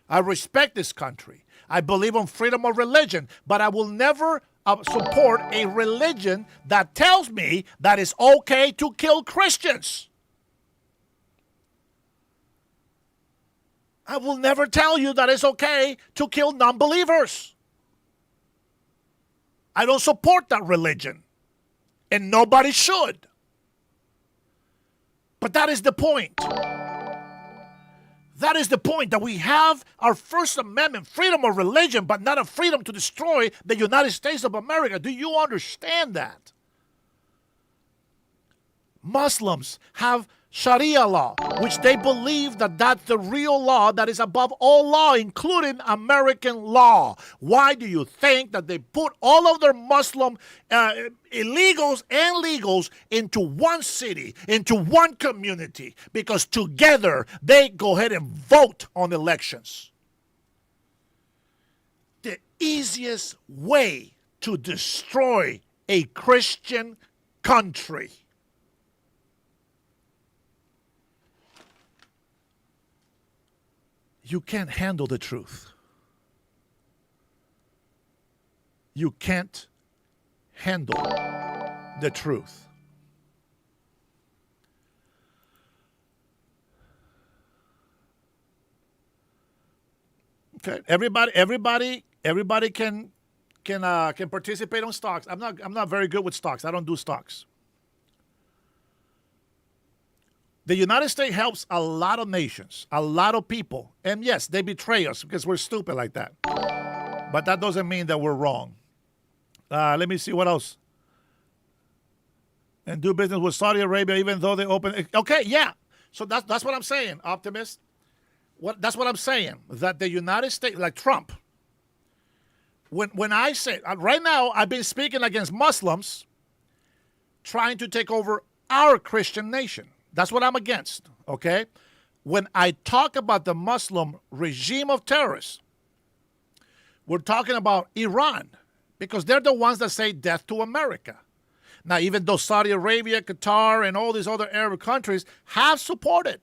I respect this country. I believe in freedom of religion, but I will never support a religion that tells me that it's okay to kill Christians. I will never tell you that it's okay to kill non-believers. I don't support that religion, and nobody should. But that is the point. That is the point, that we have our First Amendment, freedom of religion, but not a freedom to destroy the United States of America. Do you understand that? Muslims have Sharia law, which they believe that that's the real law that is above all law, including American law. Why do you think that they put all of their Muslim illegals and legals into one city, into one community? Because together they go ahead and vote on elections. The easiest way to destroy a Christian country. You can't handle the truth. You can't handle the truth. Okay, everybody can participate on stocks. I'm not very good with stocks. I don't do stocks. The United States helps a lot of nations, a lot of people. And yes, they betray us because we're stupid like that. But that doesn't mean that we're wrong. Let me see what else. And do business with Saudi Arabia even though they open. Okay, yeah. So that's what I'm saying, optimist. That's what I'm saying. That the United States, like Trump, when I say, right now I've been speaking against Muslims trying to take over our Christian nation. That's what I'm against, okay? When I talk about the Muslim regime of terrorists, we're talking about Iran, because they're the ones that say death to America. Now, even though Saudi Arabia, Qatar, and all these other Arab countries have supported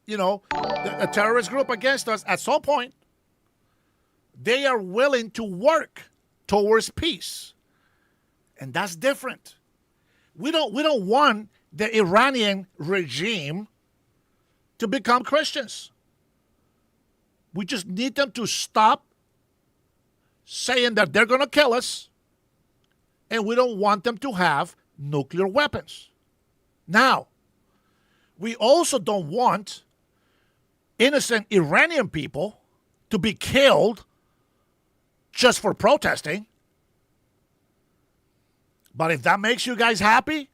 a terrorist group against us, at some point, they are willing to work towards peace. And that's different. We don't want the Iranian regime to become Christians. We just need them to stop saying that they're going to kill us, and we don't want them to have nuclear weapons. Now, we also don't want innocent Iranian people to be killed just for protesting. But if that makes you guys happy,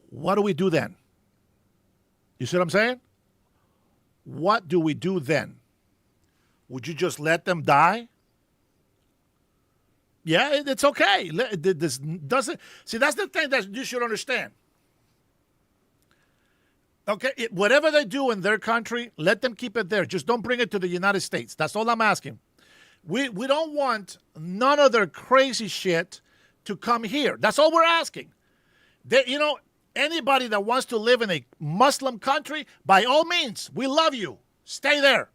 what do we do then? You see what I'm saying? What do we do then? Would you just let them die? Yeah, it's okay. This doesn't. See, that's the thing that you should understand. Okay, whatever they do in their country, let them keep it there. Just don't bring it to the United States. That's all I'm asking. We don't want none of their crazy shit to come here. That's all we're asking. Anybody that wants to live in a Muslim country, by all means, we love you. Stay there.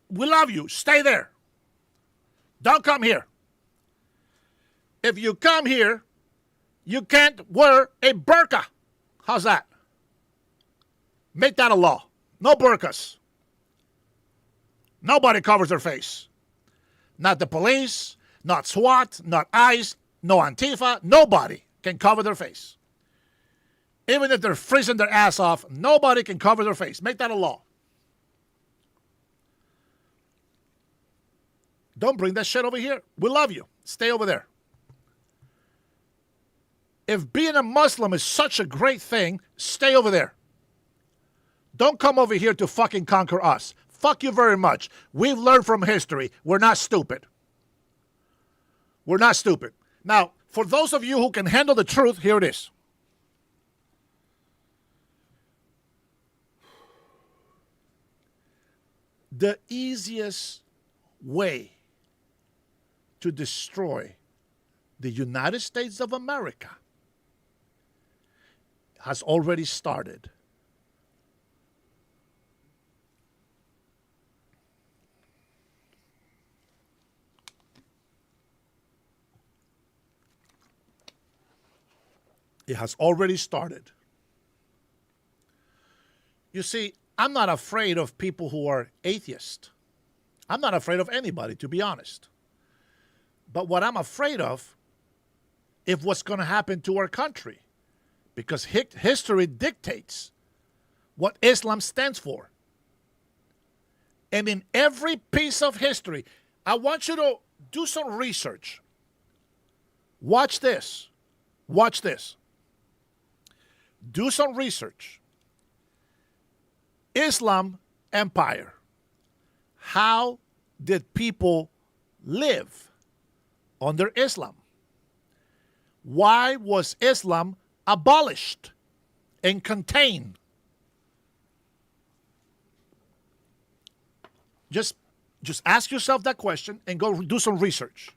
We love you. Stay there. Don't come here. If you come here, you can't wear a burqa. How's that? Make that a law. No burqas. Nobody covers their face. Not the police, not SWAT, not ICE, no Antifa. Nobody can cover their face. Even if they're freezing their ass off, nobody can cover their face. Make that a law. Don't bring that shit over here. We love you. Stay over there. If being a Muslim is such a great thing, stay over there. Don't come over here to fucking conquer us. Fuck you very much. We've learned from history. We're not stupid. We're not stupid. Now, for those of you who can handle the truth, here it is. The easiest way to destroy the United States of America has already started. It has already started. You see, I'm not afraid of people who are atheists. I'm not afraid of anybody, to be honest. But what I'm afraid of is what's going to happen to our country. Because history dictates what Islam stands for. And in every piece of history, I want you to do some research. Watch this. Watch this. Do some research. Islam Empire. How did people live under Islam? Why was Islam abolished and contained? Just ask yourself that question and go do some research.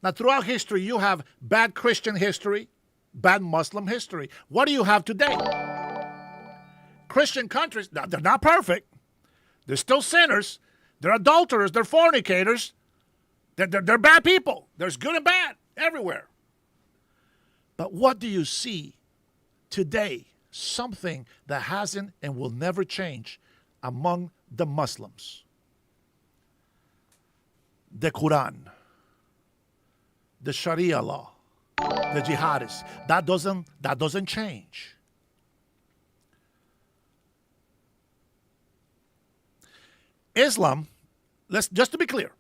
Now, throughout history, you have bad Christian history, bad Muslim history. What do you have today? Christian countries, they're not perfect. They're still sinners. They're adulterers. They're fornicators. They're bad people. There's good and bad everywhere. But what do you see today? Something that hasn't and will never change among the Muslims. The Quran. The Sharia law. The jihadists. That doesn't change. Islam, just to be clear,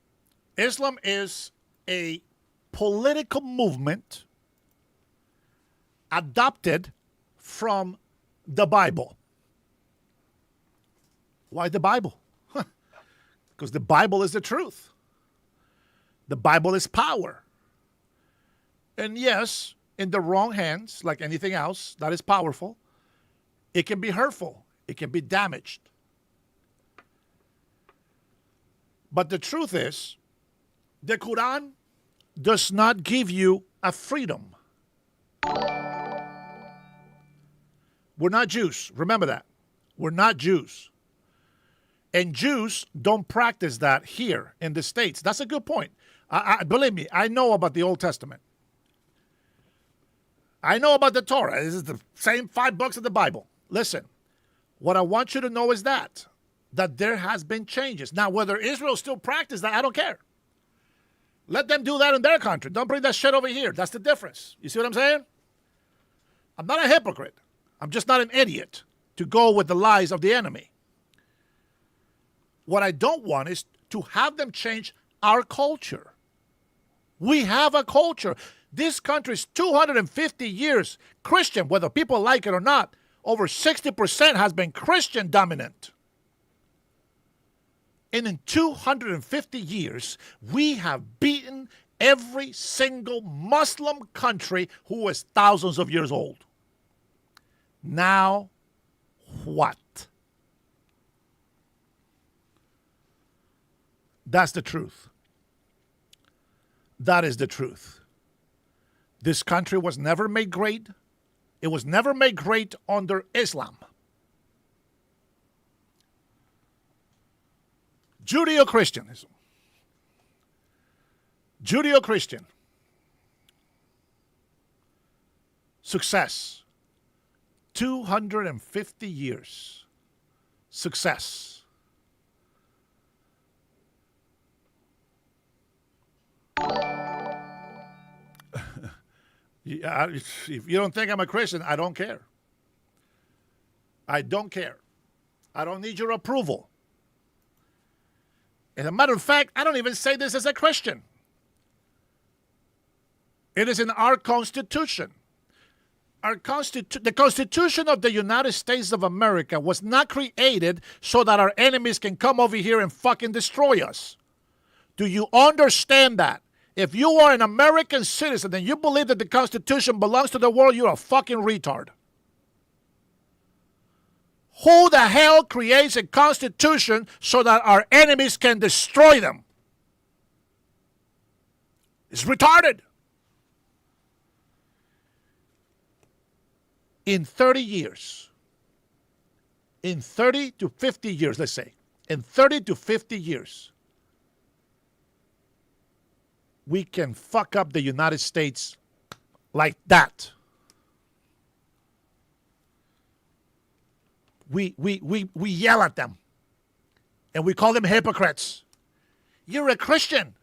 Islam is a political movement adopted from the Bible. Why the Bible? Because the Bible is the truth. The Bible is power. And yes, in the wrong hands, like anything else that is powerful, it can be hurtful. It can be damaged. But the truth is, the Quran does not give you a freedom. We're not Jews. Remember that. We're not Jews. And Jews don't practice that here in the States. That's a good point. Believe me, I know about the Old Testament. I know about the Torah. This is the same 5 books of the Bible. Listen, what I want you to know is that there has been changes. Now, whether Israel still practices that, I don't care. Let them do that in their country. Don't bring that shit over here. That's the difference. You see what I'm saying? I'm not a hypocrite. I'm just not an idiot to go with the lies of the enemy. What I don't want is to have them change our culture. We have a culture. This country is 250 years Christian, whether people like it or not. Over 60% has been Christian dominant. And in 250 years, we have beaten every single Muslim country who is thousands of years old. Now, what? That's the truth. That is the truth. This country was never made great. It was never made great under Islam. Judeo-Christianism. Judeo-Christian. Success. 250 years. Success. If you don't think I'm a Christian, I don't care. I don't care. I don't need your approval. As a matter of fact, I don't even say this as a Christian. It is in our Constitution. The Constitution of the United States of America was not created so that our enemies can come over here and fucking destroy us. Do you understand that? If you are an American citizen and you believe that the Constitution belongs to the world, you're a fucking retard. Who the hell creates a constitution so that our enemies can destroy them? It's retarded. In 30 years, in 30 to 50 years, let's say, in 30 to 50 years, we can fuck up the United States like that. We yell at them and we call them hypocrites. You're a Christian.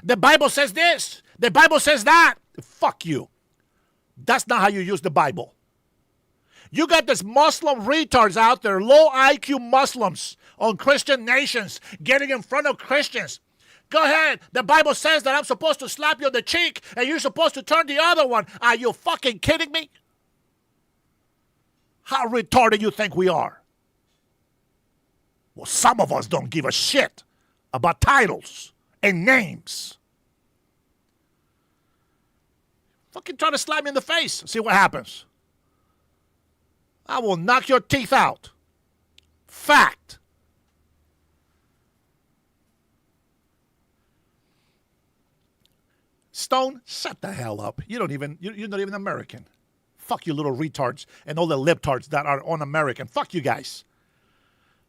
The Bible says this. The Bible says that. Fuck you. That's not how you use the Bible. You got this Muslim retards out there, low IQ Muslims on Christian nations, getting in front of Christians. Go ahead. The Bible says that I'm supposed to slap you on the cheek and you're supposed to turn the other one. Are you fucking kidding me? How retarded you think we are? Well, some of us don't give a shit about titles and names. Fucking try to slap me in the face. See what happens. I will knock your teeth out. Fact. Stone, shut the hell up. You're not even American. Fuck you little retards and all the libtards that are un-American. Fuck you guys.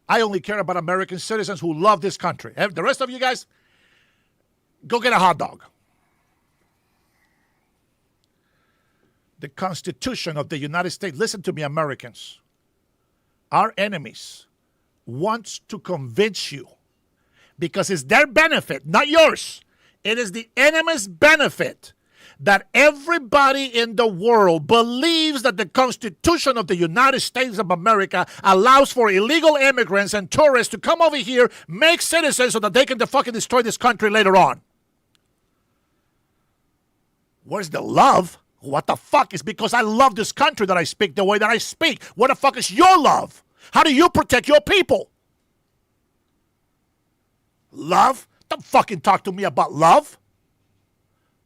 I only care about American citizens who love this country. The rest of you guys, go get a hot dog. The Constitution of the United States, listen to me, Americans. Our enemies want to convince you, because it's their benefit, not yours. It is the enemy's benefit that everybody in the world believes that the Constitution of the United States of America allows for illegal immigrants and tourists to come over here, make citizens so that they can fucking destroy this country later on. Where's the love? What the fuck? Is because I love this country that I speak the way that I speak. What the fuck is your love? How do you protect your people? Love? Don't fucking talk to me about love.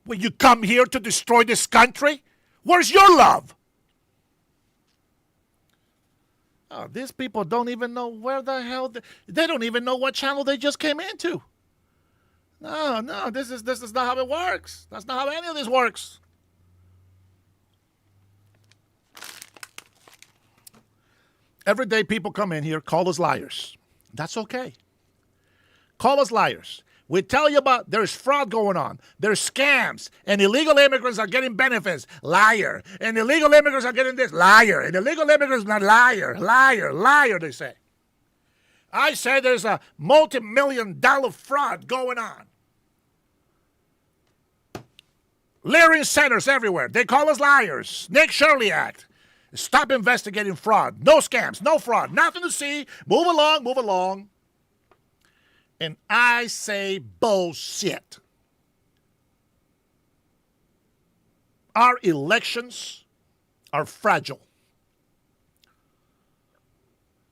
When you come here to destroy this country, where's your love? Oh, these people don't even know where the hell they don't even know what channel they just came into. No, this is not how it works. That's not how any of this works. Every day people come in here, call us liars. That's okay. Call us liars. We tell you about there's fraud going on. There's scams. And illegal immigrants are getting benefits. Liar. And illegal immigrants are getting this. Liar. And illegal immigrants not liar. Liar. Liar, they say. I say there's a multi-million-dollar fraud going on. Leering centers everywhere. They call us liars. Nick Shirley Act. Stop investigating fraud. No scams, no fraud, nothing to see. Move along, move along. And I say bullshit. Our elections are fragile.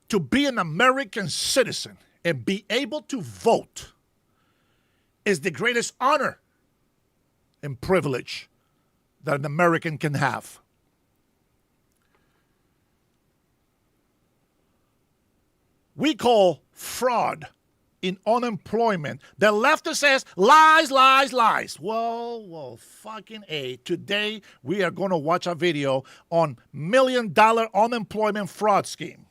To be an American citizen and be able to vote is the greatest honor and privilege that an American can have. We call fraud in unemployment. The leftist says lies, lies, lies. Well, fucking A. Today, we are going to watch a video on $1 million unemployment fraud scheme.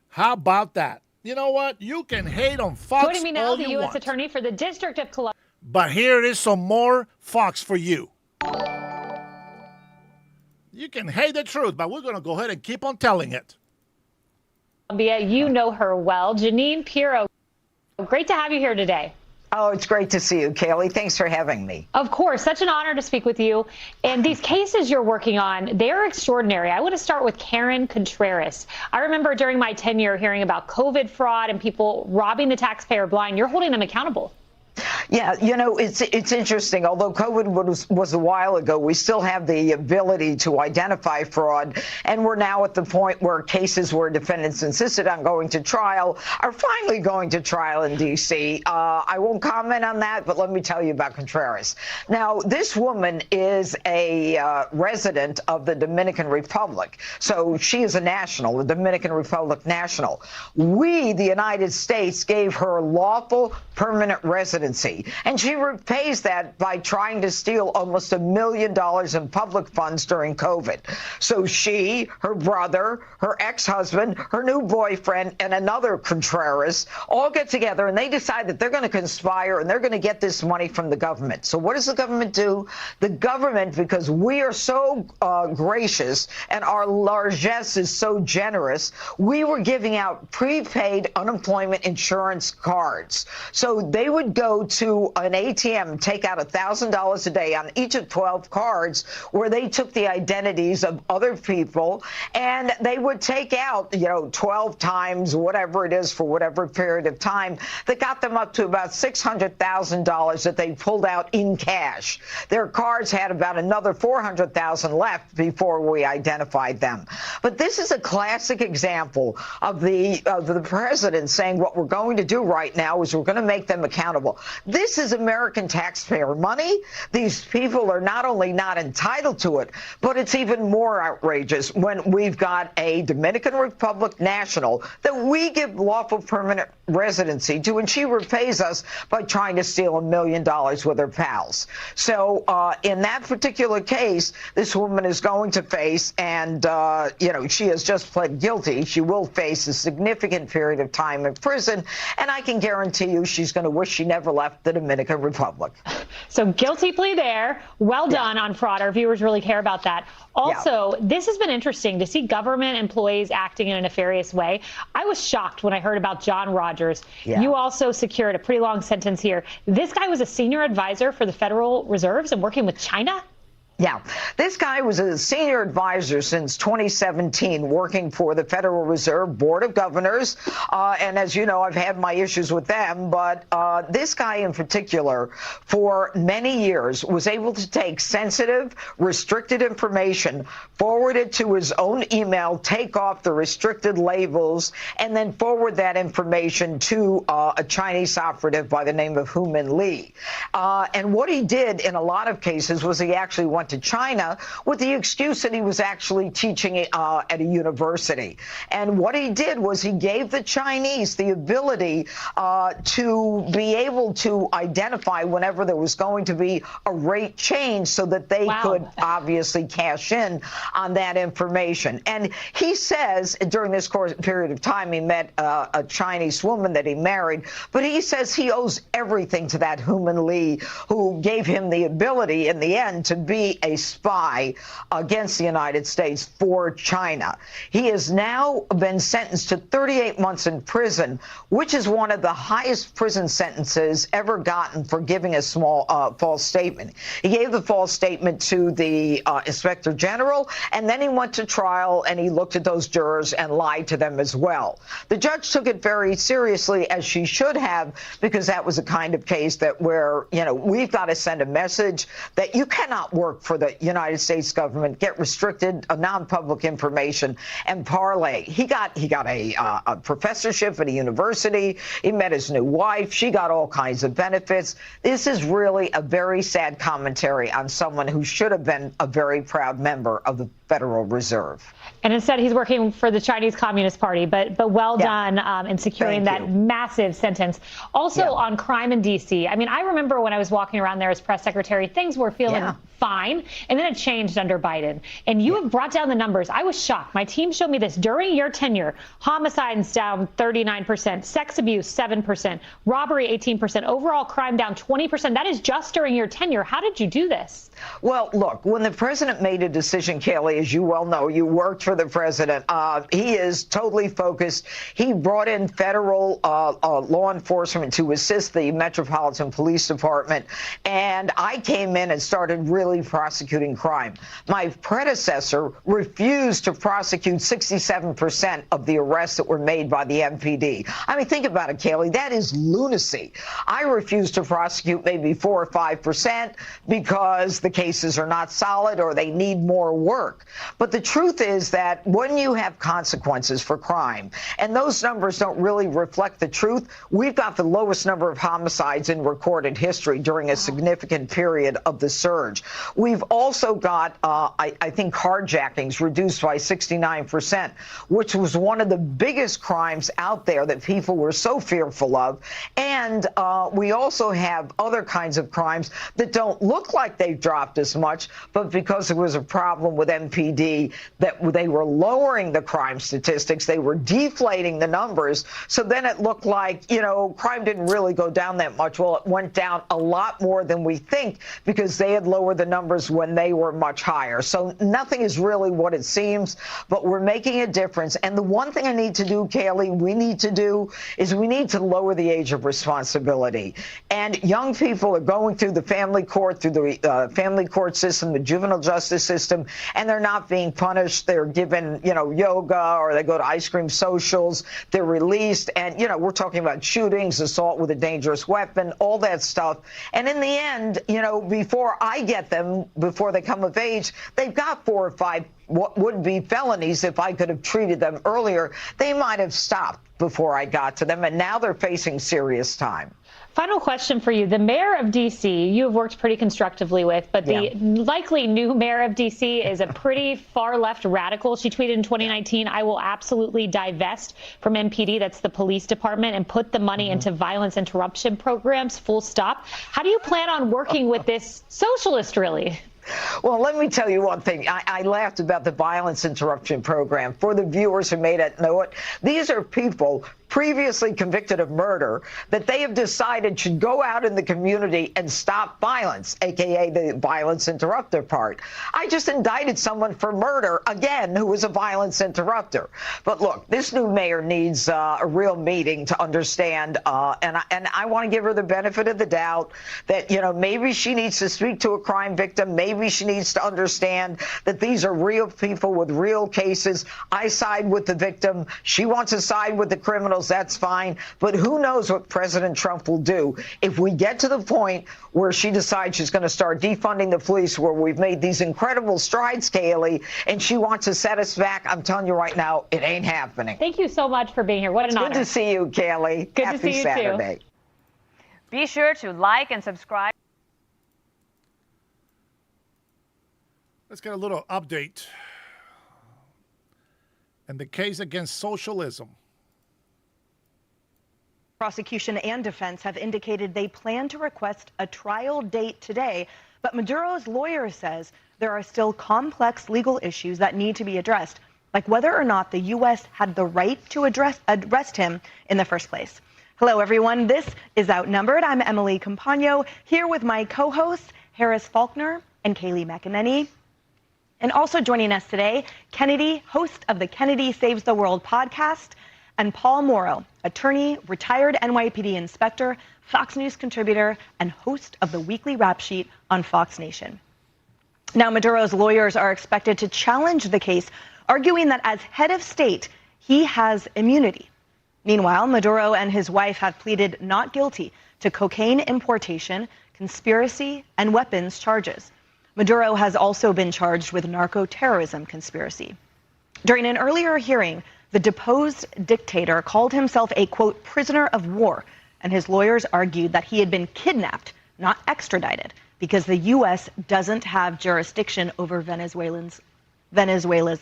How about that? You know what? You can hate on Fox Joining me now, all the you U.S. want. Attorney for the District of Columbia. But here is some more Fox for you. You can hate the truth, but we're going to go ahead and keep on telling it. You know her well. Janine Pirro, great to have you here today. Oh, it's great to see you, Kaylee. Thanks for having me. Of course, such an honor to speak with you. And these cases you're working on, they're extraordinary. I want to start with Karen Contreras. I remember during my tenure hearing about COVID fraud and people robbing the taxpayer blind. You're holding them accountable. Yeah, you know, it's interesting. Although COVID was a while ago, we still have the ability to identify fraud. And we're now at the point where cases where defendants insisted on going to trial are finally going to trial in D.C. I won't comment on that, but let me tell you about Contreras. Now, this woman is a resident of the Dominican Republic. So she is a national, a Dominican Republic national. We, the United States, gave her lawful permanent residency. And she repays that by trying to steal almost $1 million in public funds during COVID. So she, her brother, her ex-husband, her new boyfriend, and another Contreras all get together and they decide that they're going to conspire and they're going to get this money from the government. So what does the government do? The government, because we are so gracious and our largesse is so generous, we were giving out prepaid unemployment insurance cards. So they would go to an ATM, take out $1,000 a day on each of 12 cards where they took the identities of other people and they would take out, 12 times whatever it is for whatever period of time that got them up to about $600,000 that they pulled out in cash. Their cards had about another $400,000 left before we identified them. But this is a classic example of the president saying what we're going to do right now is we're going to make them accountable. This is American taxpayer money. These people are not only not entitled to it, but it's even more outrageous when we've got a Dominican Republic national that we give lawful permanent residency to, and she repays us by trying to steal $1 million with her pals. So in that particular case, this woman is going to face, and she has just pled guilty. She will face a significant period of time in prison, and I can guarantee you she's going to wish she never left the Dominican Republic. So guilty plea there. Well done on fraud. Our viewers really care about that. Also, this has been interesting to see government employees acting in a nefarious way. I was shocked when I heard about John Rogers. Yeah. You also secured a pretty long sentence here. This guy was a senior advisor for the Federal Reserves and working with China? Yeah, this guy was a senior advisor since 2017, working for the Federal Reserve Board of Governors. And as you know, I've had my issues with them. But this guy in particular, for many years, was able to take sensitive, restricted information, forward it to his own email, take off the restricted labels, and then forward that information to a Chinese operative by the name of Hu Min Lee. And what he did in a lot of cases was he actually went went to China with the excuse that he was actually teaching at a university. And what he did was he gave the Chinese the ability to be able to identify whenever there was going to be a rate change so that they could obviously cash in on that information. And he says during this period of time he met a Chinese woman that he married, but he says he owes everything to that Human Lee, who gave him the ability in the end to be a spy against the United States for China. He has now been sentenced to 38 months in prison, which is one of the highest prison sentences ever gotten for giving a small false statement. He gave the false statement to the Inspector General, and then he went to trial and he looked at those jurors and lied to them as well. The judge took it very seriously, as she should have, because that was a kind of case that where, you know, we've got to send a message that you cannot work for the United States government, get restricted non-public information, and parlay. He got a professorship at a university. He met his new wife. She got all kinds of benefits. This is really a very sad commentary on someone who should have been a very proud member of the Federal Reserve. And instead, he's working for the Chinese Communist Party. But well done in securing that massive sentence. Also on crime in D.C. I mean, I remember when I was walking around there as press secretary, things were feeling fine. And then it changed under Biden. And you have brought down the numbers. I was shocked. My team showed me this during your tenure. Homicides down 39%, sex abuse 7%, robbery 18%, overall crime down 20%. That is just during your tenure. How did you do this? Well, look, when the president made a decision, Kaylee, as you well know, you worked for the president. He is totally focused. He brought in federal law enforcement to assist the Metropolitan Police Department. And I came in and started really prosecuting crime. My predecessor refused to prosecute 67% of the arrests that were made by the MPD. I mean, think about it, Kaylee. That is lunacy. I refuse to prosecute maybe 4 or 5% because the cases are not solid or they need more work. But the truth is that when you have consequences for crime, and those numbers don't really reflect the truth, we've got the lowest number of homicides in recorded history during a significant period of the surge. We've also got, I think, carjackings reduced by 69%, which was one of the biggest crimes out there that people were so fearful of. And we also have other kinds of crimes that don't look like they've dropped as much, but because there was a problem with MPD, that they were lowering the crime statistics, they were deflating the numbers. So then it looked like, you know, crime didn't really go down that much. Well, it went down a lot more than we think because they had lowered the numbers when they were much higher. So nothing is really what it seems, but we're making a difference. And the one thing I need to do, Kaylee, we need to lower the age of responsibility. And young people are going through the family court, through the family court system, the juvenile justice system, and they're not being punished. They're given, you know, yoga, or they go to ice cream socials. They're released. And, you know, we're talking about shootings, assault with a dangerous weapon, all that stuff. And in the end, you know, before I get them, before they come of age, they've got 4 or 5 what would be felonies. If I could have treated them earlier, they might have stopped before I got to them, and now they're facing serious time. Final question for you. The mayor of D.C., you have worked pretty constructively with, but the likely new mayor of D.C. is a pretty far-left radical. She tweeted in 2019, I will absolutely divest from MPD, that's the police department, and put the money into violence interruption programs, full stop. How do you plan on working with this socialist, really? Well, let me tell you one thing. I laughed about the violence interruption program. For the viewers who may not know it, these are people previously convicted of murder that they have decided should go out in the community and stop violence, a.k.a. the violence interrupter part. I just indicted someone for murder, again, who was a violence interrupter. But look, this new mayor needs a real meeting to understand, and I want to give her the benefit of the doubt that, you know, maybe she needs to speak to a crime victim. Maybe she needs to understand that these are real people with real cases. I side with the victim. She wants to side with the criminals. That's fine. But who knows what President Trump will do if we get to the point where she decides she's going to start defunding the police, where we've made these incredible strides, Kaylee, and she wants to set us back. I'm telling you right now, it ain't happening. Thank you so much for being here. What an honor. Good to see you, Kaylee. Good Happy to see you Saturday. too. Be sure to like and subscribe. Let's get a little update. And the case against socialism. Prosecution and defense have indicated they plan to request a trial date today, but Maduro's lawyer says there are still complex legal issues that need to be addressed, like whether or not the U.S. had the right to arrest him in the first place. Hello, everyone. This is Outnumbered. I'm Emily Campagno, here with my co-hosts, Harris Faulkner and Kaylee McEnany. And also joining us today, Kennedy, host of the Kennedy Saves the World podcast, and Paul Morrow, attorney, retired NYPD inspector, Fox News contributor, and host of the weekly rap sheet on Fox Nation. Now, Maduro's lawyers are expected to challenge the case, arguing that as head of state, he has immunity. Meanwhile, Maduro and his wife have pleaded not guilty to cocaine importation, conspiracy, and weapons charges. Maduro has also been charged with narco-terrorism conspiracy. During an earlier hearing, the deposed dictator called himself a, quote, prisoner of war, and his lawyers argued that he had been kidnapped, not extradited, because the U.S. doesn't have jurisdiction over Venezuela's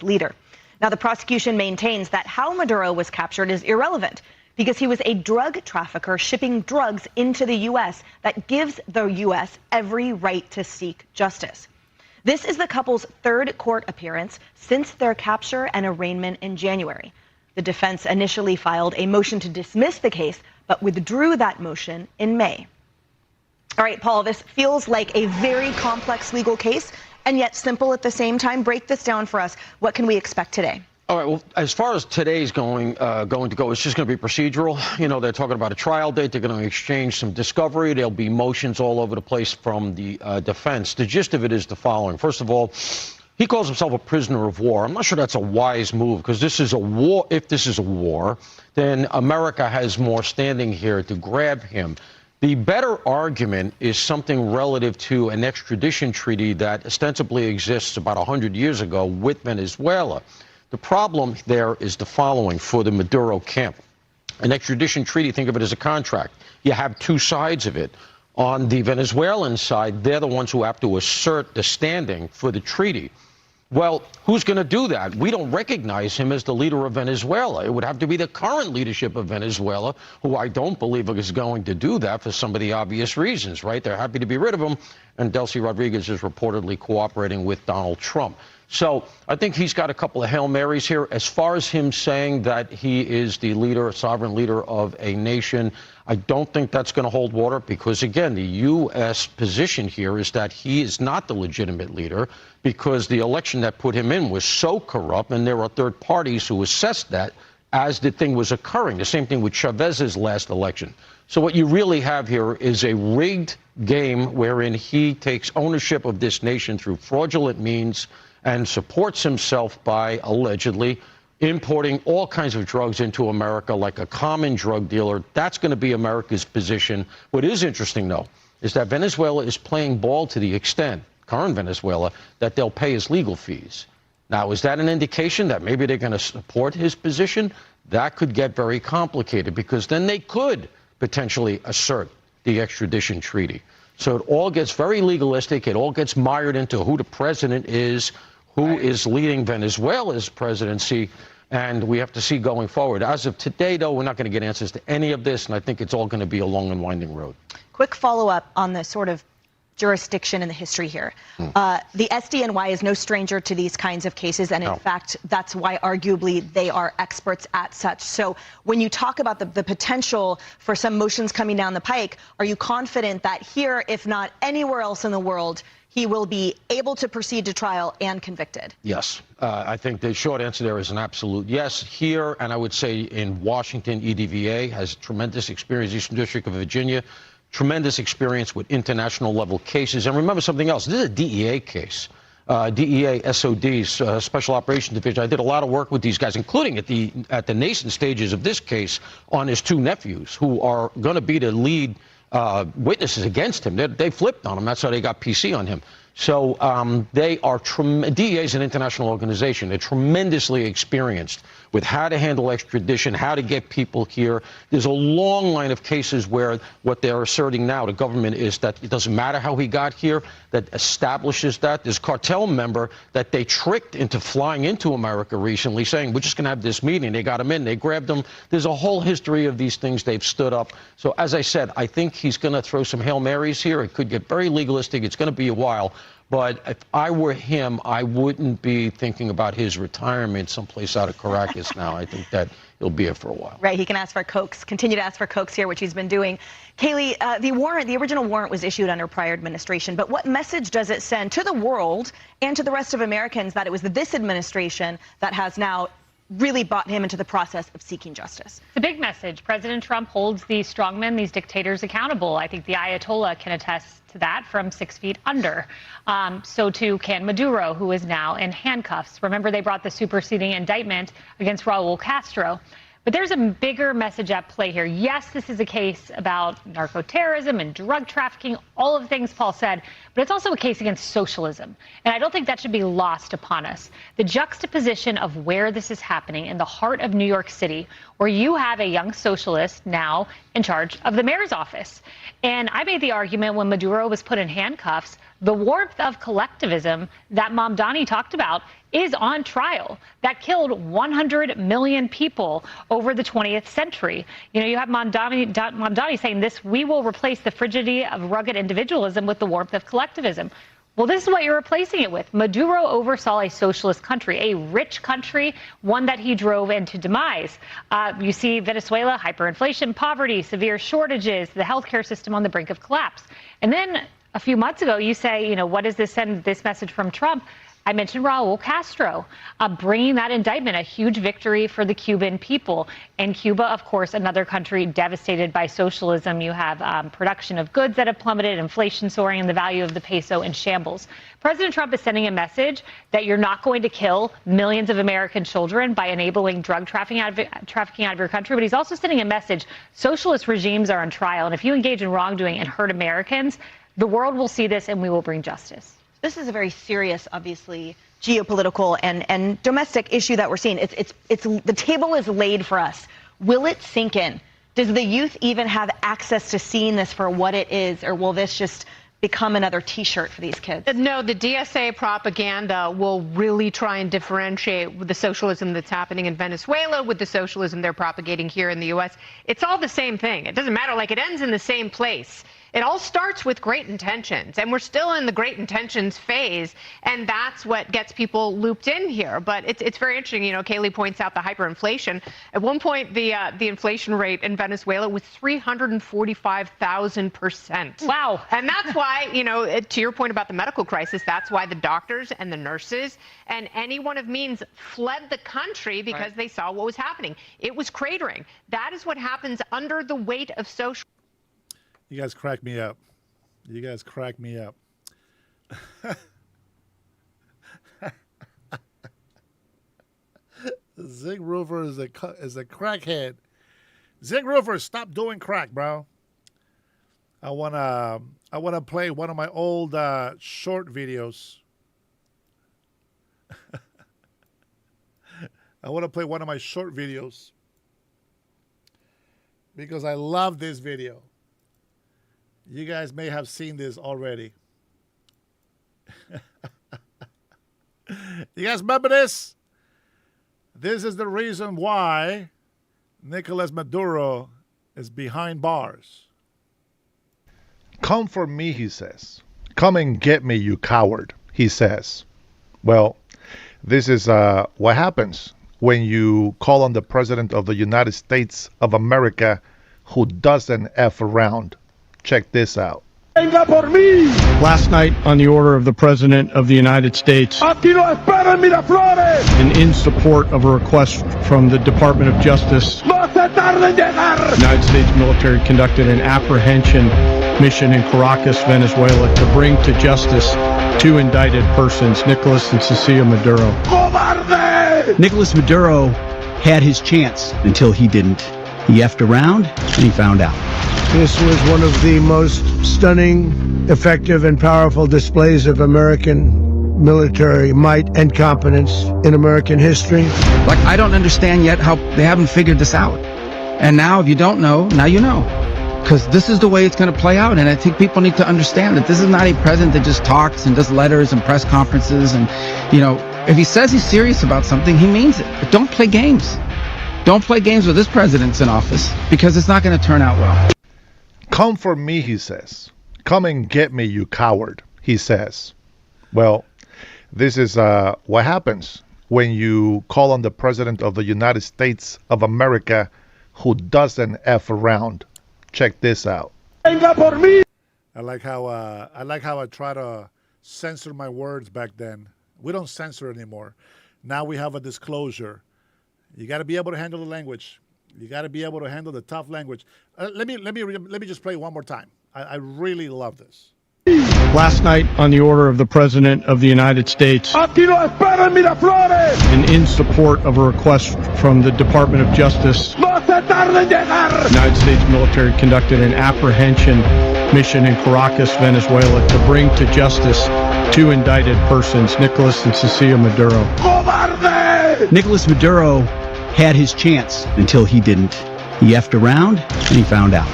leader. Now, the prosecution maintains that how Maduro was captured is irrelevant because he was a drug trafficker shipping drugs into the U.S. that gives the U.S. every right to seek justice. This is the couple's third court appearance since their capture and arraignment in January. The defense initially filed a motion to dismiss the case, but withdrew that motion in May. All right, Paul, this feels like a very complex legal case and yet simple at the same time. Break this down for us. What can we expect today? All right. Well, as far as today's going to go, it's just going to be procedural. You know, they're talking about a trial date. They're going to exchange some discovery. There'll be motions all over the place from the defense. The gist of it is the following. First of all, he calls himself a prisoner of war. I'm not sure that's a wise move because this is a war. If this is a war, then America has more standing here to grab him. The better argument is something relative to an extradition treaty that ostensibly exists about 100 years ago with Venezuela. The problem there is the following for the Maduro camp. An extradition treaty, think of it as a contract. You have two sides of it. On the Venezuelan side, they're the ones who have to assert the standing for the treaty. Well, who's going to do that? We don't recognize him as the leader of Venezuela. It would have to be the current leadership of Venezuela, who I don't believe is going to do that for some of the obvious reasons, right? They're happy to be rid of him, and Delcy Rodriguez is reportedly cooperating with Donald Trump. So I think he's got a couple of Hail Marys here. As far as him saying that he is the leader, sovereign leader of a nation, I don't think that's going to hold water because, again, the U.S. position here is that he is not the legitimate leader because the election that put him in was so corrupt, and there are third parties who assessed that as the thing was occurring. The same thing with Chavez's last election. So what you really have here is a rigged game wherein he takes ownership of this nation through fraudulent means and supports himself by allegedly importing all kinds of drugs into America like a common drug dealer. That's going to be America's position. What is interesting, though, is that Venezuela is playing ball to the extent, current Venezuela, that they'll pay his legal fees. Now, is that an indication that maybe they're going to support his position? That could get very complicated because then they could potentially assert the extradition treaty. So it all gets very legalistic. It all gets mired into who the president is, who is leading Venezuela's presidency, and we have to see going forward. As of today, though, we're not going to get answers to any of this, and I think it's all going to be a long and winding road. Quick follow-up on the sort of jurisdiction and the history here. The SDNY is no stranger to these kinds of cases, and in fact, that's why arguably they are experts at such. So when you talk about the potential for some motions coming down the pike, are you confident that here, if not anywhere else in the world, he will be able to proceed to trial and convicted? Yes. I think the short answer there is an absolute yes. Here, and I would say in Washington, EDVA has tremendous experience, Eastern District of Virginia, tremendous experience with international level cases. And remember something else. This is a DEA case. DEA, SODs, Special Operations Division. I did a lot of work with these guys, including at the nascent stages of this case on his two nephews, who are going to be the lead witnesses against him. They flipped on him. That's how they got PC on him. So they are DEA is an international organization. They're tremendously experienced with how to handle extradition, how to get people here. There's a long line of cases where what they're asserting now, the government, is that it doesn't matter how he got here, that establishes that. There's a cartel member that they tricked into flying into America recently, saying, we're just going to have this meeting. They got him in, they grabbed him. There's a whole history of these things they've stood up. So as I said, I think he's going to throw some Hail Marys here. It could get very legalistic. It's going to be a while. But if I were him, I wouldn't be thinking about his retirement someplace out of Caracas now. I think that he'll be here for a while. Right, he can ask for cokes, continue to ask for cokes here, which he's been doing. Kaylee, the original warrant was issued under prior administration, but what message does it send to the world and to the rest of Americans that it was this administration that has now really brought him into the process of seeking justice? It's a big message. President Trump holds these strongmen, these dictators accountable. I think the Ayatollah can attest to that from 6 feet under. So too can Maduro, who is now in handcuffs. Remember, they brought the superseding indictment against Raul Castro. But there's a bigger message at play here. Yes, this is a case about narco-terrorism and drug trafficking, all of the things Paul said, but it's also a case against socialism. And I don't think that should be lost upon us. The juxtaposition of where this is happening in the heart of New York City, where you have a young socialist now in charge of the mayor's office. And I made the argument when Maduro was put in handcuffs, the warmth of collectivism that Mamdani talked about is on trial. That killed 100 million people over the 20th century. You know, you have Mamdani saying this, we will replace the frigidity of rugged individualism with the warmth of collectivism. Well, this is what you're replacing it with. Maduro oversaw a socialist country, a rich country, one that he drove into demise. You see Venezuela, hyperinflation, poverty, severe shortages, the healthcare system on the brink of collapse. And then a few months ago, you say, you know, what does this send this message from Trump? I mentioned Raul Castro, bringing that indictment, a huge victory for the Cuban people. And Cuba, of course, another country devastated by socialism. You have production of goods that have plummeted, inflation soaring, and the value of the peso in shambles. President Trump is sending a message that you're not going to kill millions of American children by enabling drug trafficking out of your country. But he's also sending a message, socialist regimes are on trial. And if you engage in wrongdoing and hurt Americans, the world will see this and we will bring justice. This is a very serious, obviously, geopolitical and domestic issue that we're seeing. It's the table is laid for us. Will it sink in? Does the youth even have access to seeing this for what it is, or will this just become another T-shirt for these kids? No, the DSA propaganda will really try and differentiate with the socialism that's happening in Venezuela with the socialism they're propagating here in the U.S. It's all the same thing. It doesn't matter. Like, it ends in the same place. It all starts with great intentions, and we're still in the great intentions phase, and that's what gets people looped in here. But it's very interesting. You know, Kaylee points out the hyperinflation. At one point, the inflation rate in Venezuela was 345,000%. Wow. And that's why, you know, to your point about the medical crisis, that's why the doctors and the nurses and anyone of means fled the country because they saw what was happening. It was cratering. That is what happens under the weight of social. You guys crack me up. You guys crack me up. Zig Roofer is a crackhead. Zig Roofer, stop doing crack, bro. I wanna play one of my old short videos. I want to play one of my short videos because I love this video. You guys may have seen this already. You guys remember this? This is the reason why Nicolas Maduro is behind bars. Come for me, he says. Come and get me, you coward, he says. Well, this is what happens when you call on the President of the United States of America, who doesn't F around. Check this out. Last night, on the order of the President of the United States, and in support of a request from the Department of Justice, the United States military conducted an apprehension mission in Caracas, Venezuela, to bring to justice two indicted persons, Nicolas and Cecilia Maduro. Nicolas Maduro had his chance until he didn't. He effed around and he found out. This was one of the most stunning, effective, and powerful displays of American military might and competence in American history. Like, I don't understand yet how they haven't figured this out. And now, if you don't know, now you know. Because this is the way it's going to play out. And I think people need to understand that this is not a president that just talks and does letters and press conferences. And, you know, if he says he's serious about something, he means it. But don't play games. Don't play games with this president's in office, because it's not going to turn out well. Come for me, he says. Come and get me, you coward, he says. Well, this is what happens when you call on the President of the United States of America, who doesn't F around. Check this out. Venga por mí. I like how I try to censor my words back then. We don't censor anymore. Now we have a disclosure. You got to be able to handle the language. You got to be able to handle the tough language. Let me just play one more time. I really love this. Last night, on the order of the President of the United States, and in support of a request from the Department of Justice, the United States military conducted an apprehension mission in Caracas, Venezuela, to bring to justice two indicted persons, Nicolas and Cecilia Maduro. Nicolas Maduro had his chance until he didn't. He effed around and he found out.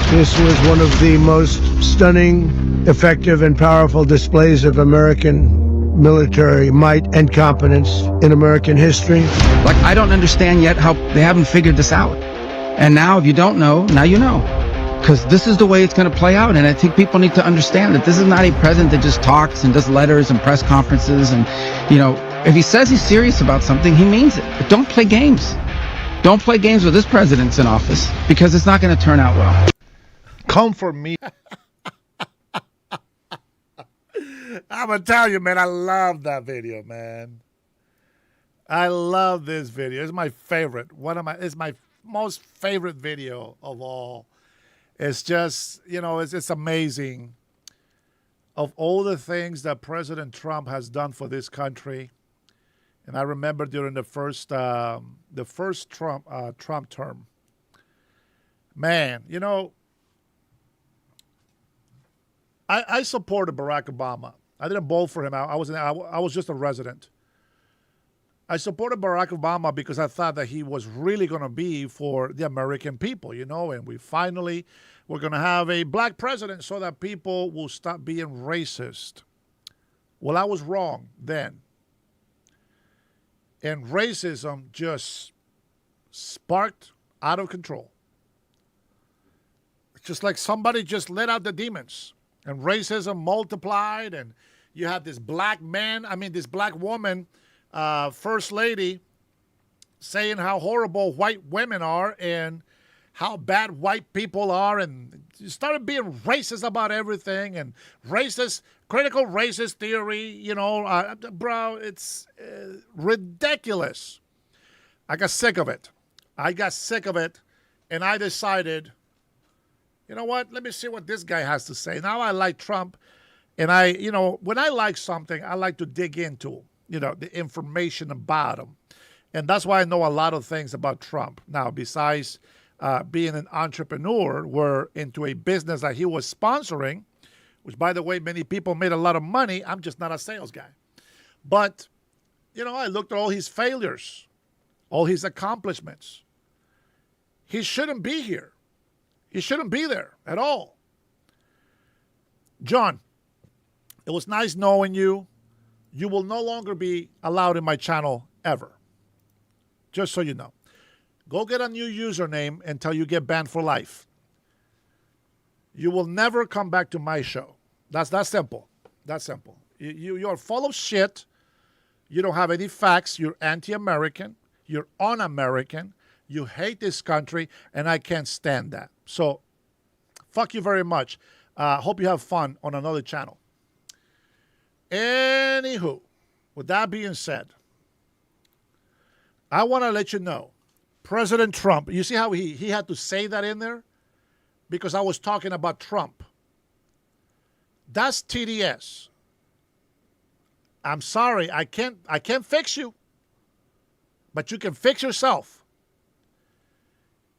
This was one of the most stunning, effective, and powerful displays of American military might and competence in American history. Like, I don't understand yet how they haven't figured this out. And now, if you don't know, now you know. Because this is the way it's going to play out. And I think people need to understand that this is not a president that just talks and does letters and press conferences. And, you know, if he says he's serious about something, he means it. But don't play games. Don't play games with this president's in office, because it's not going to turn out well. Come for me. I'm going to tell you, man, I love that video, man. I love this video. It's my favorite. It's my most favorite video of all. It's just, you know, it's amazing. Of all the things that President Trump has done for this country, and I remember during the first Trump term, man, you know, I supported Barack Obama. I didn't vote for him. I was just a resident. I supported Barack Obama because I thought that he was really going to be for the American people, you know, and we're going to have a black president so that people will stop being racist. Well, I was wrong then. And racism just sparked out of control. It's just like somebody just let out the demons. And racism multiplied, and you had this black woman, first lady, saying how horrible white women are and how bad white people are, and you started being racist about everything, and critical racist theory, you know, bro, it's ridiculous. I got sick of it, and I decided, you know what? Let me see what this guy has to say. Now I like Trump, and when I like something, I like to dig into, you know, the information about him. And that's why I know a lot of things about Trump. Now, besides being an entrepreneur, we're into a business that he was sponsoring, which, by the way, many people made a lot of money. I'm just not a sales guy. But, you know, I looked at all his failures, all his accomplishments. He shouldn't be here. He shouldn't be there at all. John, it was nice knowing you. You will no longer be allowed in my channel ever. Just so you know. Go get a new username until you get banned for life. You will never come back to my show. That's simple. That's simple. You are full of shit. You don't have any facts. You're anti-American. You're un-American. You hate this country, and I can't stand that. So, fuck you very much. Hope you have fun on another channel. Anywho, with that being said, I want to let you know, President Trump, you see how he had to say that in there? Because I was talking about Trump. That's TDS. I'm sorry, I can't fix you. But you can fix yourself.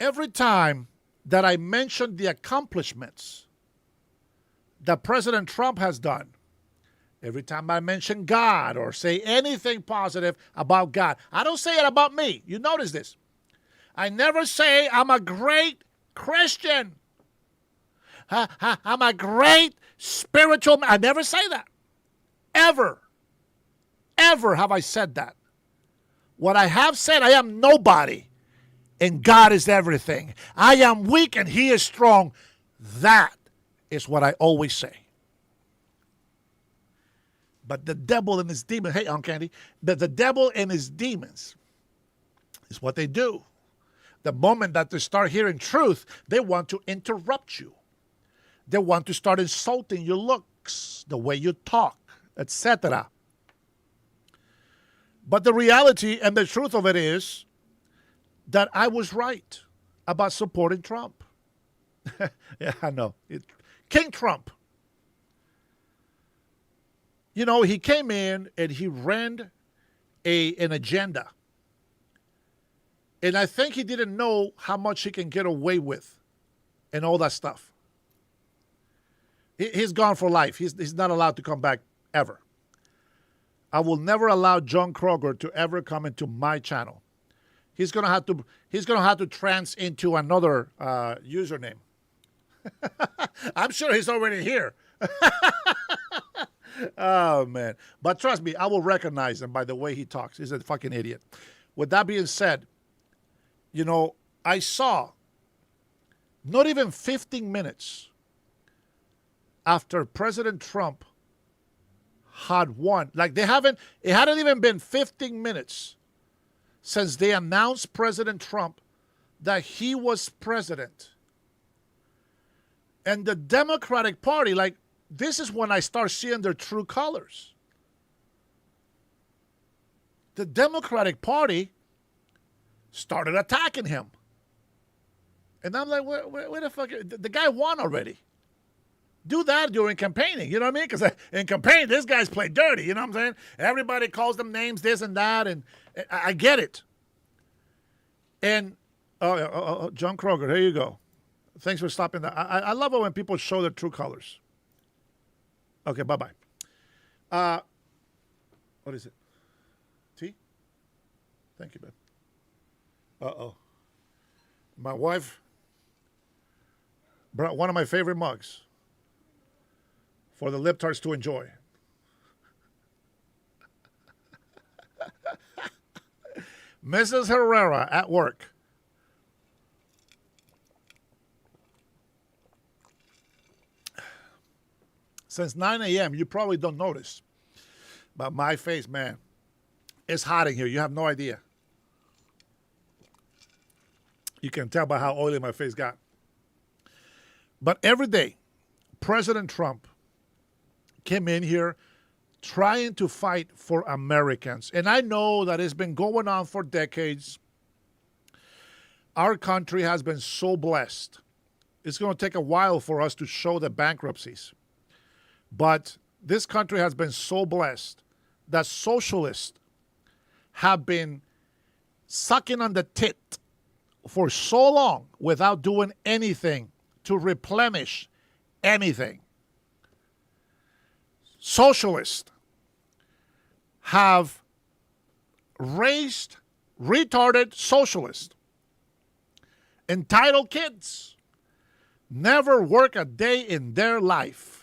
Every time that I mention the accomplishments that President Trump has done, Every time I mention God or say anything positive about God, I don't say it about me. You notice this. I never say I'm a great Christian. I'm a great spiritual man. I never say that. Ever have I said that. What I have said, I am nobody, and God is everything. I am weak, and He is strong. That is what I always say. But the devil and his demons, hey, Aunt Candy, the devil and his demons is what they do. The moment that they start hearing truth, they want to interrupt you. They want to start insulting your looks, the way you talk, etc. But the reality and the truth of it is that I was right about supporting Trump. Yeah, I know. King Trump. You know, he came in and he ran an agenda. And I think he didn't know how much he can get away with and all that stuff. He's gone for life. He's not allowed to come back ever. I will never allow John Kroger to ever come into my channel. He's gonna have to trans into another username. I'm sure he's already here. Oh, man. But trust me, I will recognize him by the way he talks. He's a fucking idiot. With that being said, you know, I saw not even 15 minutes after President Trump had won. Like it hadn't even been 15 minutes since they announced President Trump that he was president. And the Democratic Party, like, this is when I start seeing their true colors. The Democratic Party started attacking him. And I'm like, where the fuck? The guy won already. Do that during campaigning, you know what I mean? Because in campaign, this guy's played dirty, you know what I'm saying? Everybody calls them names, this and that, and I get it. And, John Kroger, here you go. Thanks for stopping that. I love it when people show their true colors. Okay, bye-bye. What is it? Tea? Thank you, babe. Uh-oh. My wife brought one of my favorite mugs for the libtards to enjoy. Mrs. Herrera at work. Since 9 a.m., you probably don't notice. But my face, man, it's hot in here. You have no idea. You can tell by how oily my face got. But every day, President Trump came in here trying to fight for Americans. And I know that it's been going on for decades. Our country has been so blessed. It's going to take a while for us to show the bankruptcies. But this country has been so blessed that socialists have been sucking on the tit for so long without doing anything to replenish anything. Socialists have raised retarded socialists, entitled kids, never work a day in their life.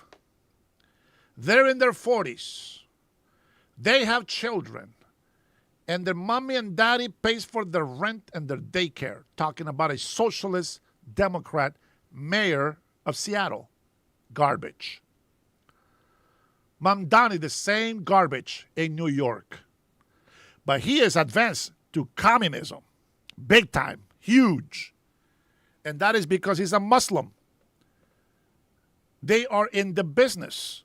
They're in their 40s. They have children. And their mommy and daddy pays for their rent and their daycare. Talking about a socialist Democrat mayor of Seattle. Garbage. Mamdani, the same garbage in New York. But he is advanced to communism. Big time. Huge. And that is because he's a Muslim. They are in the business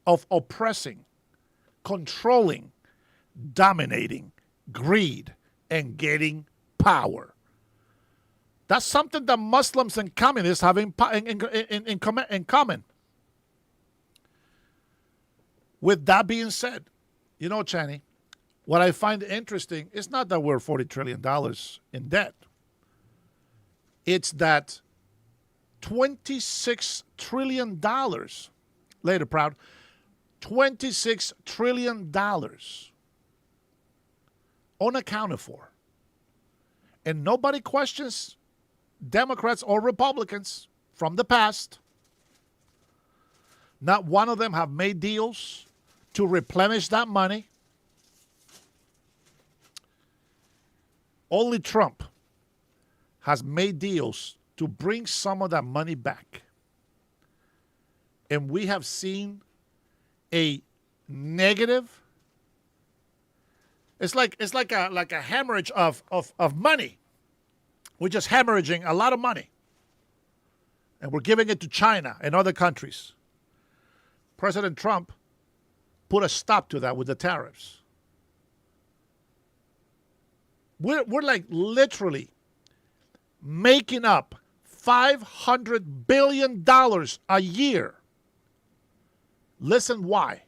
of oppressing, controlling, dominating, greed, and getting power. That's something that Muslims and communists have in common. With that being said, you know, Channy, what I find interesting is not that we're $40 trillion in debt. It's that $26 trillion, later proud, $26 trillion unaccounted for. And nobody questions Democrats or Republicans from the past. Not one of them have made deals to replenish that money. Only Trump has made deals to bring some of that money back. And we have seen a negative. It's like a hemorrhage of money. We're just hemorrhaging a lot of money. And we're giving it to China and other countries. President Trump put a stop to that with the tariffs. We're like literally making up $500 billion a year. Listen why.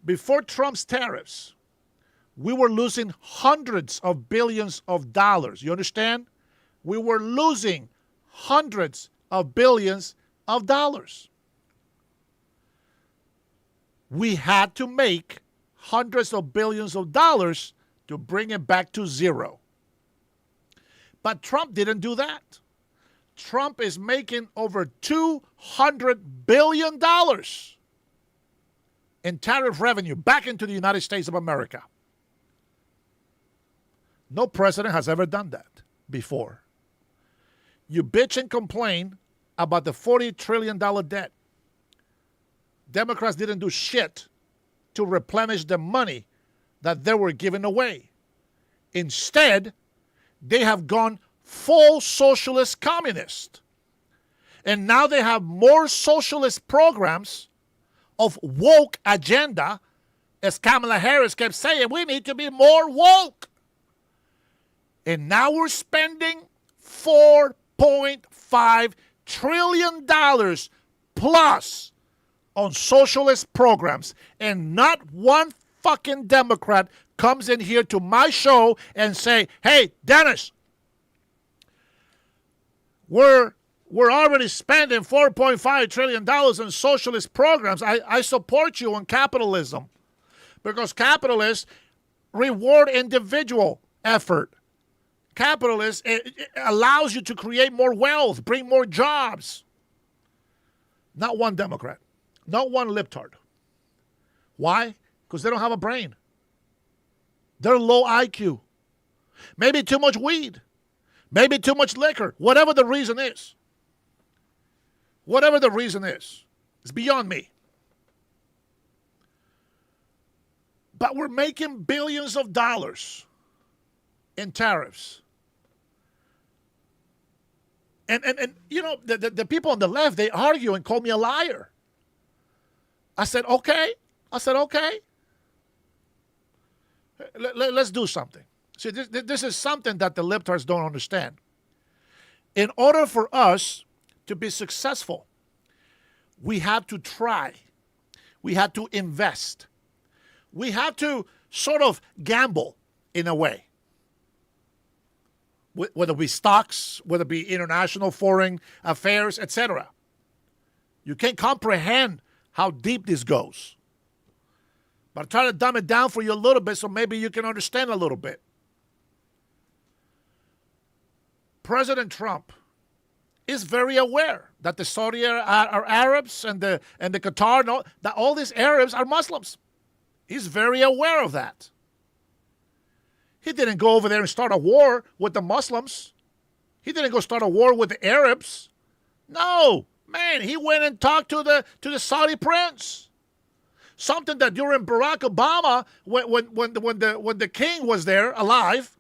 Before Trump's tariffs, we were losing hundreds of billions of dollars. You understand? We were losing hundreds of billions of dollars. We had to make hundreds of billions of dollars to bring it back to zero. But Trump didn't do that. Trump is making over $200 billion in tariff revenue back into the United States of America. No president has ever done that before. You bitch and complain about the $40 trillion debt. Democrats didn't do shit to replenish the money that they were giving away. Instead, they have gone full socialist communist. And now they have more socialist programs of woke agenda, as Kamala Harris kept saying, we need to be more woke. And now we're spending $4.5 trillion plus on socialist programs. And not one fucking Democrat comes in here to my show and say, hey, Dennis, we're already spending $4.5 trillion on socialist programs. I support you on capitalism because capitalists reward individual effort. Capitalists, it allows you to create more wealth, bring more jobs. Not one Democrat, not one libtard. Why? Because they don't have a brain. They're low IQ. Maybe too much weed. Maybe too much liquor. Whatever the reason is. Whatever the reason is. It's beyond me. But we're making billions of dollars in tariffs. And you know, the people on the left, they argue and call me a liar. I said, okay. Let's do something. See, this is something that the libtards don't understand. In order for us to be successful, we have to try. We have to invest. We have to sort of gamble in a way. Whether it be stocks, whether it be international foreign affairs, etc. You can't comprehend how deep this goes. But I try to dumb it down for you a little bit so maybe you can understand a little bit. President Trump is very aware that the Saudi are Arabs and the Qatar, that all these Arabs are Muslims. He's very aware of that. He didn't go over there and start a war with the Muslims. He didn't go start a war with the Arabs. No, man, he went and talked to the Saudi prince. Something that during Barack Obama, when the king was there alive,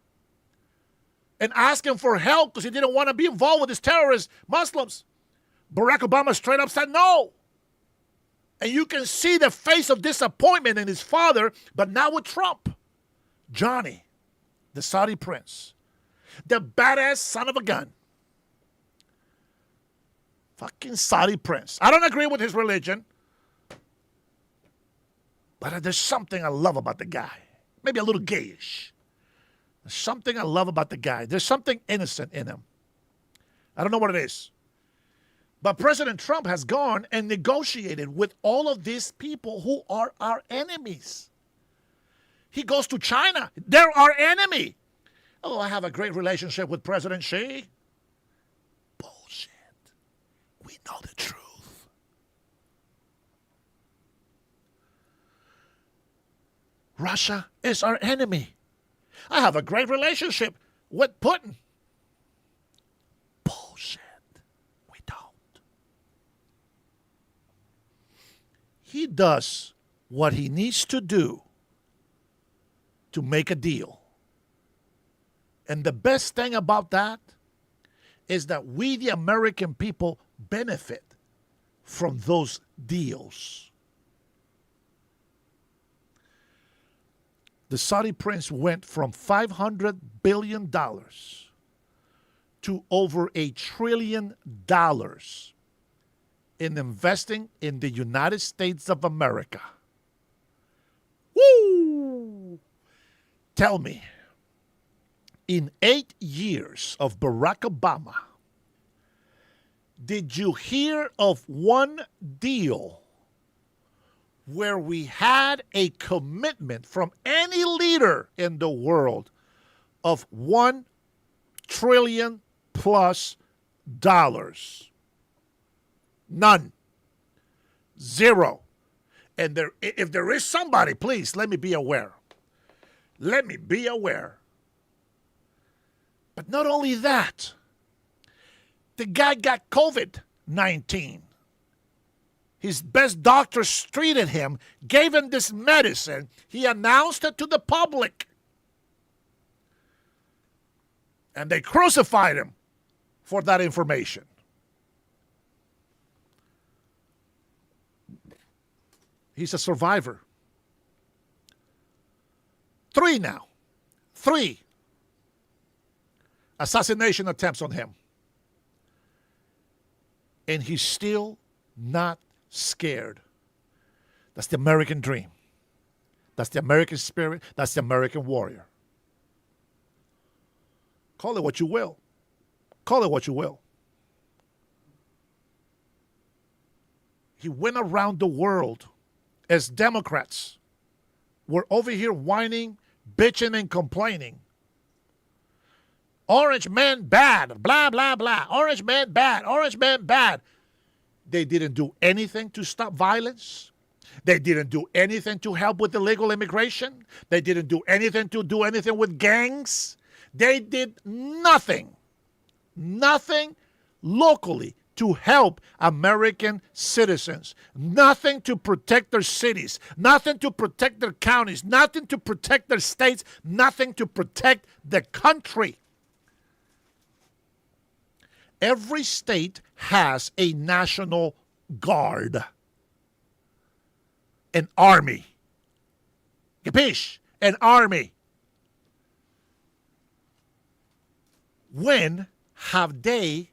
and asking for help because he didn't want to be involved with these terrorist Muslims, Barack Obama straight up said no. And you can see the face of disappointment in his father, but now with Trump, Johnny, the Saudi prince, the badass son of a gun. Fucking Saudi prince. I don't agree with his religion, but there's something I love about the guy. Maybe a little gayish. There's something I love about the guy. There's something innocent in him. I don't know what it is. But President Trump has gone and negotiated with all of these people who are our enemies. He goes to China. They're our enemy. Oh, I have a great relationship with President Xi. Bullshit. We know the truth. Russia is our enemy. I have a great relationship with Putin. Bullshit. We don't. He does what he needs to do to make a deal. And the best thing about that is that we, the American people, benefit from those deals. The Saudi prince went from $500 billion to over $1 trillion in investing in the United States of America. Woo! Tell me, in 8 years of Barack Obama, did you hear of one deal where we had a commitment from any leader in the world of $1 trillion plus dollars? None. Zero. And if there is somebody, please let me be aware. Let me be aware. But not only that, the guy got COVID-19. His best doctors treated him, gave him this medicine. He announced it to the public. And they crucified him for that information. He's a survivor. 3 now. 3 assassination attempts on him. And he's still not scared. That's the American dream. That's the American spirit. That's the American warrior. Call it what you will. Call it what you will. He went around the world as Democrats were over here whining, bitching, and complaining. Orange man bad, blah, blah, blah. Orange man bad, orange man bad. They didn't do anything to stop violence. They didn't do anything to help with illegal immigration. They didn't do anything to do anything with gangs. They did nothing. Nothing locally to help American citizens. Nothing to protect their cities. Nothing to protect their counties. Nothing to protect their states. Nothing to protect the country. Every state has a national guard, an army. Capiche? An army. When have they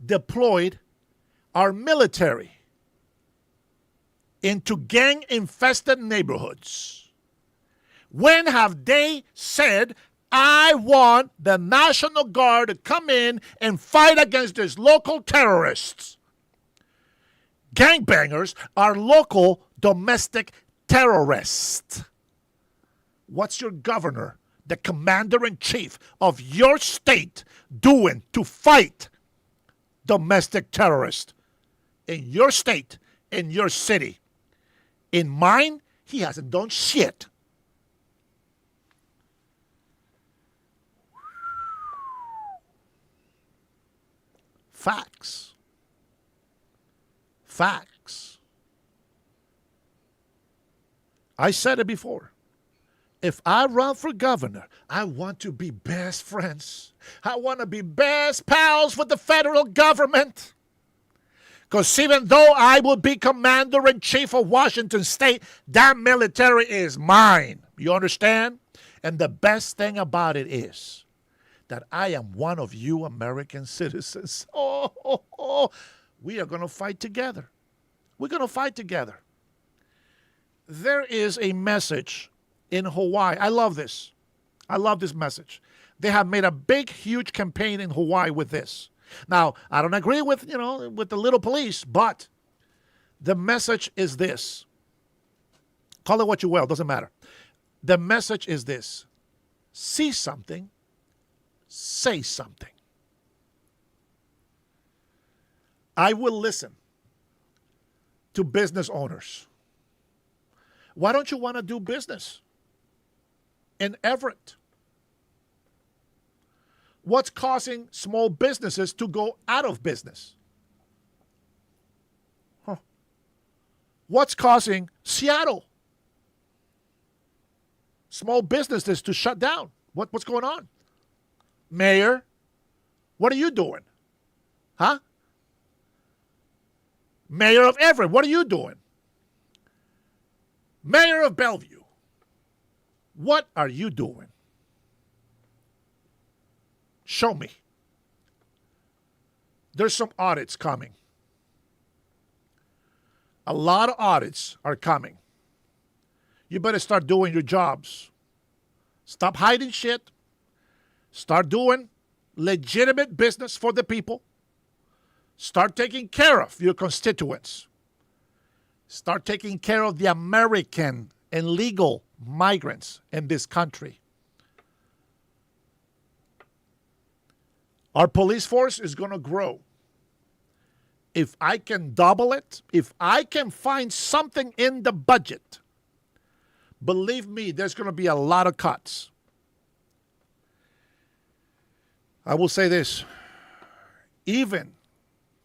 deployed our military into gang-infested neighborhoods? When have they said, I want the National Guard to come in and fight against these local terrorists? Gangbangers are local domestic terrorists. What's your governor, the commander-in-chief of your state, doing to fight domestic terrorists in your state, in your city? In mine, he hasn't done shit. Facts. Facts. I said it before. If I run for governor, I want to be best friends. I want to be best pals with the federal government. Because even though I will be commander-in-chief of Washington State, that military is mine. You understand? And the best thing about it is that I am one of you American citizens. We are going to fight together. We're going to fight together. There is a message in Hawaii. I love this. I love this message. They have made a big, huge campaign in Hawaii with this. Now, I don't agree with, with the little police, but the message is this. Call it what you will, doesn't matter. The message is this. See something, say something. I will listen to business owners. Why don't you want to do business in Everett? What's causing small businesses to go out of business? What's causing Seattle small businesses to shut down? What's going on? Mayor, what are you doing? Huh? Mayor of Everett, what are you doing? Mayor of Bellevue, what are you doing? Show me. There's some audits coming. A lot of audits are coming. You better start doing your jobs. Stop hiding shit. Start doing legitimate business for the people. Start taking care of your constituents. Start taking care of the American and legal migrants in this country. Our police force is going to grow. If I can double it, if I can find something in the budget, believe me, there's going to be a lot of cuts. I will say this. Even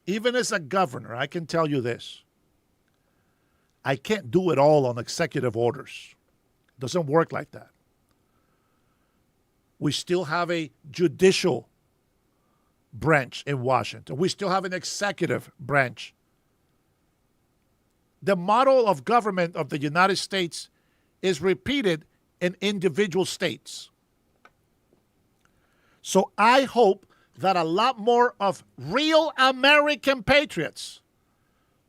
as a governor, I can tell you this. I can't do it all on executive orders. It doesn't work like that. We still have a judicial branch in Washington. We still have an executive branch. The model of government of the United States is repeated in individual states. So I hope that a lot more of real American patriots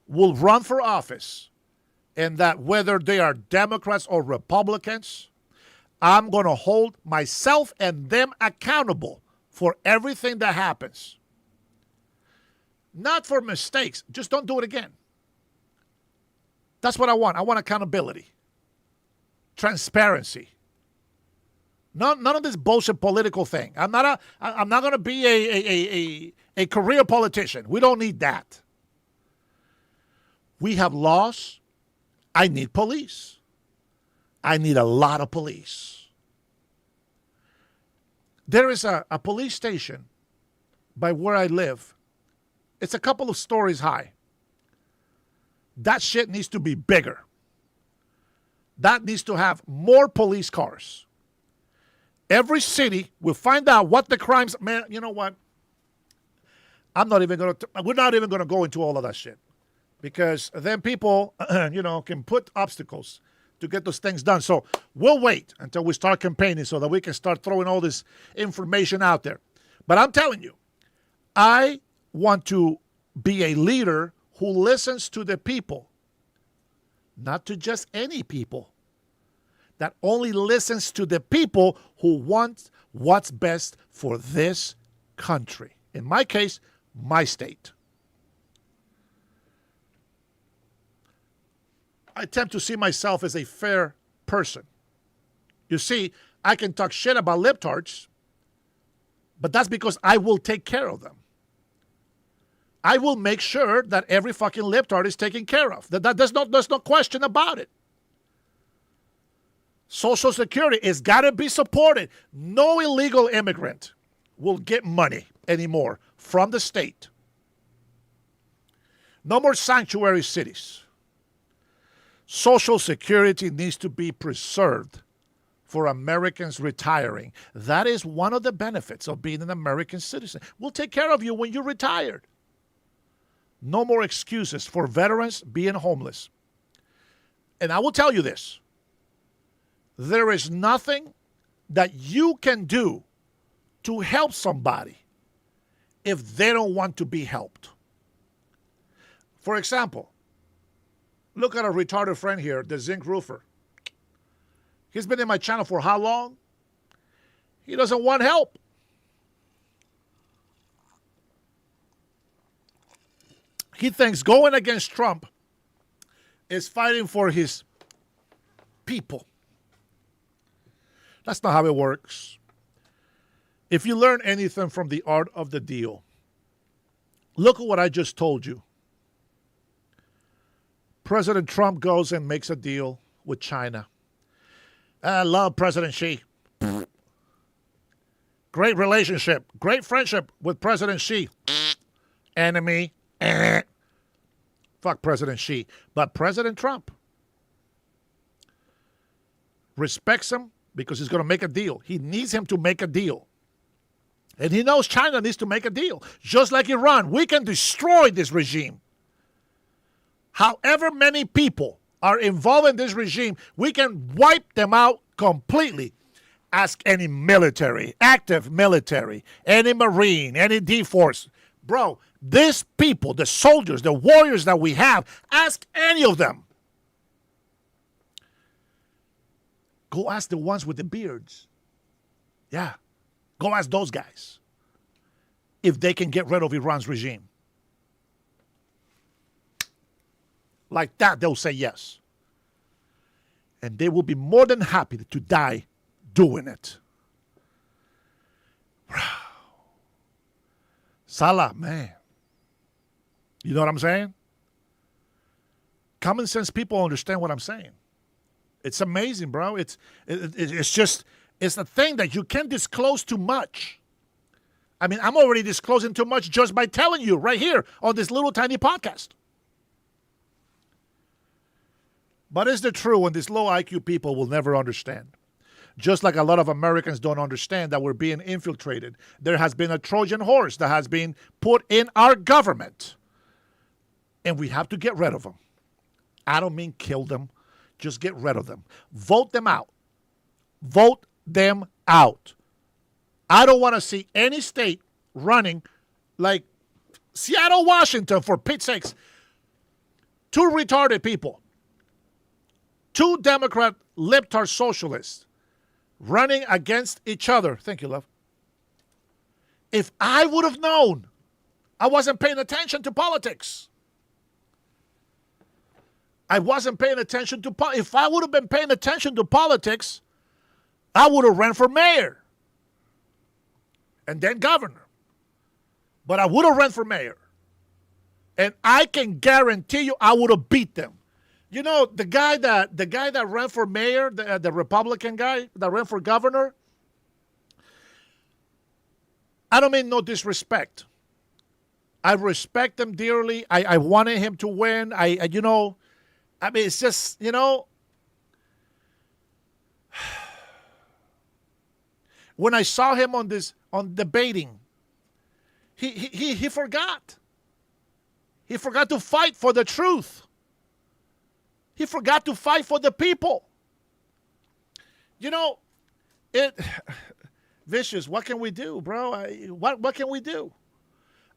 will run for office, and that whether they are Democrats or Republicans, I'm going to hold myself and them accountable for everything that happens. Not for mistakes. Just don't do it again. That's what I want. I want accountability. Transparency. None of this bullshit political thing. I'm not going to be a career politician. We don't need that. We have laws. I need police. I need a lot of police. There is a police station by where I live. It's a couple of stories high. That shit needs to be bigger. That needs to have more police cars. Every city will find out what the crimes. Man, you know what? We're not even going to go into all of that shit, because then people, can put obstacles to get those things done. So we'll wait until we start campaigning so that we can start throwing all this information out there. But I'm telling you, I want to be a leader who listens to the people, not to just any people, that only listens to the people who want what's best for this country. In my case, my state. I attempt to see myself as a fair person. You see, I can talk shit about libtards, but that's because I will take care of them. I will make sure that every fucking libtard is taken care of. There's no question about it. Social Security is got to be supported. No illegal immigrant will get money anymore from the state. No more sanctuary cities. Social Security needs to be preserved for Americans retiring. That is one of the benefits of being an American citizen. We'll take care of you when you're retired. No more excuses for veterans being homeless. And I will tell you this. There is nothing that you can do to help somebody if they don't want to be helped. For example, look at a retarded friend here, the zinc roofer. He's been in my channel for how long? He doesn't want help. He thinks going against Trump is fighting for his people. That's not how it works. If you learn anything from the art of the deal, look at what I just told you. President Trump goes and makes a deal with China. I love President Xi. Great relationship, great friendship with President Xi. Enemy. Fuck President Xi. But President Trump respects him because he's going to make a deal. He needs him to make a deal. And he knows China needs to make a deal. Just like Iran, we can destroy this regime. However many people are involved in this regime, we can wipe them out completely. Ask any military, active military, any Marine, any D-Force. Bro, these people, the soldiers, the warriors that we have, ask any of them. Go ask the ones with the beards. Yeah. Go ask those guys if they can get rid of Iran's regime. Like that, they'll say yes. And they will be more than happy to die doing it. Salah, man. You know what I'm saying? Common sense people understand what I'm saying. It's amazing, bro. It's just, it's a thing that you can't disclose too much. I mean, I'm already disclosing too much just by telling you right here on this little tiny podcast. But it's the truth, and these low IQ people will never understand. Just like a lot of Americans don't understand that we're being infiltrated. There has been a Trojan horse that has been put in our government. And we have to get rid of them. I don't mean kill them. Just get rid of them. Vote them out. Vote them out. I don't want to see any state running like Seattle, Washington, for Pete's sakes. Two retarded people. Two Democrat libtard socialists running against each other. Thank you, love. If I would have known, I wasn't paying attention to politics. I wasn't paying attention to politics. If I would have been paying attention to politics, I would have ran for mayor and then governor. But I would have ran for mayor. And I can guarantee you I would have beat them. You know, the guy that ran for mayor, the Republican guy that ran for governor, I don't mean no disrespect. I respect him dearly. I wanted him to win. I mean, it's just, when I saw him on debating, he forgot. He forgot to fight for the truth. He forgot to fight for the people. Vicious, what can we do, bro? What can we do?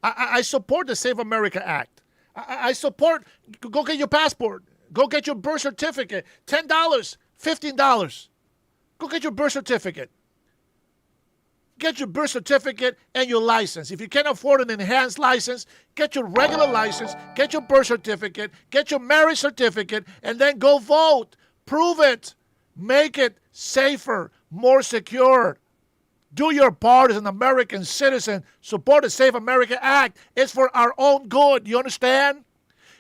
I support the Save America Act. I support, go get your passport. Go get your birth certificate. $10, $15. Go get your birth certificate. Get your birth certificate and your license. If you can't afford an enhanced license, get your regular license, get your birth certificate, get your marriage certificate, and then go vote. Prove it. Make it safer, more secure. Do your part as an American citizen. Support the Save America Act. It's for our own good. You understand?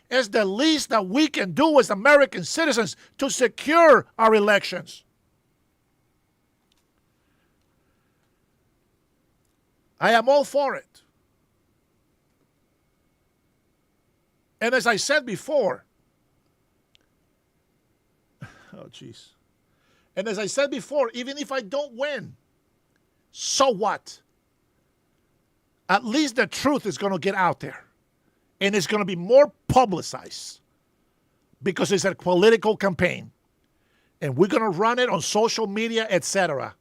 It's the least that we can do as American citizens to secure our elections. I am all for it. And as I said before, And as I said before, even if I don't win, so what? At least the truth is going to get out there. And it's going to be more publicized because it's a political campaign. And we're going to run it on social media, etc.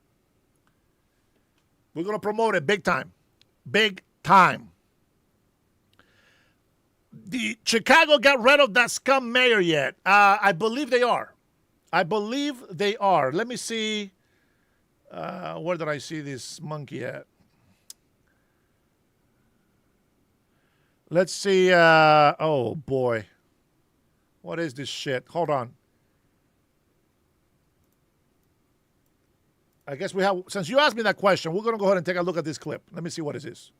We're going to promote it big time. Big time. The Chicago got rid of that scum mayor yet? I believe they are. Let me see. Where did I see this monkey at? Let's see. Oh, boy. What is this shit? Hold on. I guess we have, since you asked me that question, we're going to go ahead and take a look at this clip. Let me see what it is.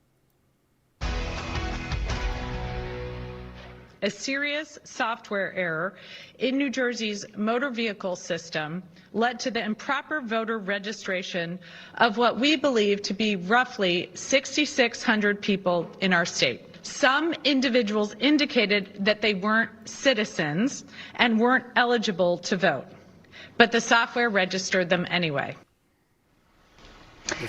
A serious software error in New Jersey's motor vehicle system led to the improper voter registration of what we believe to be roughly 6,600 people in our state. Some individuals indicated that they weren't citizens and weren't eligible to vote, but the software registered them anyway.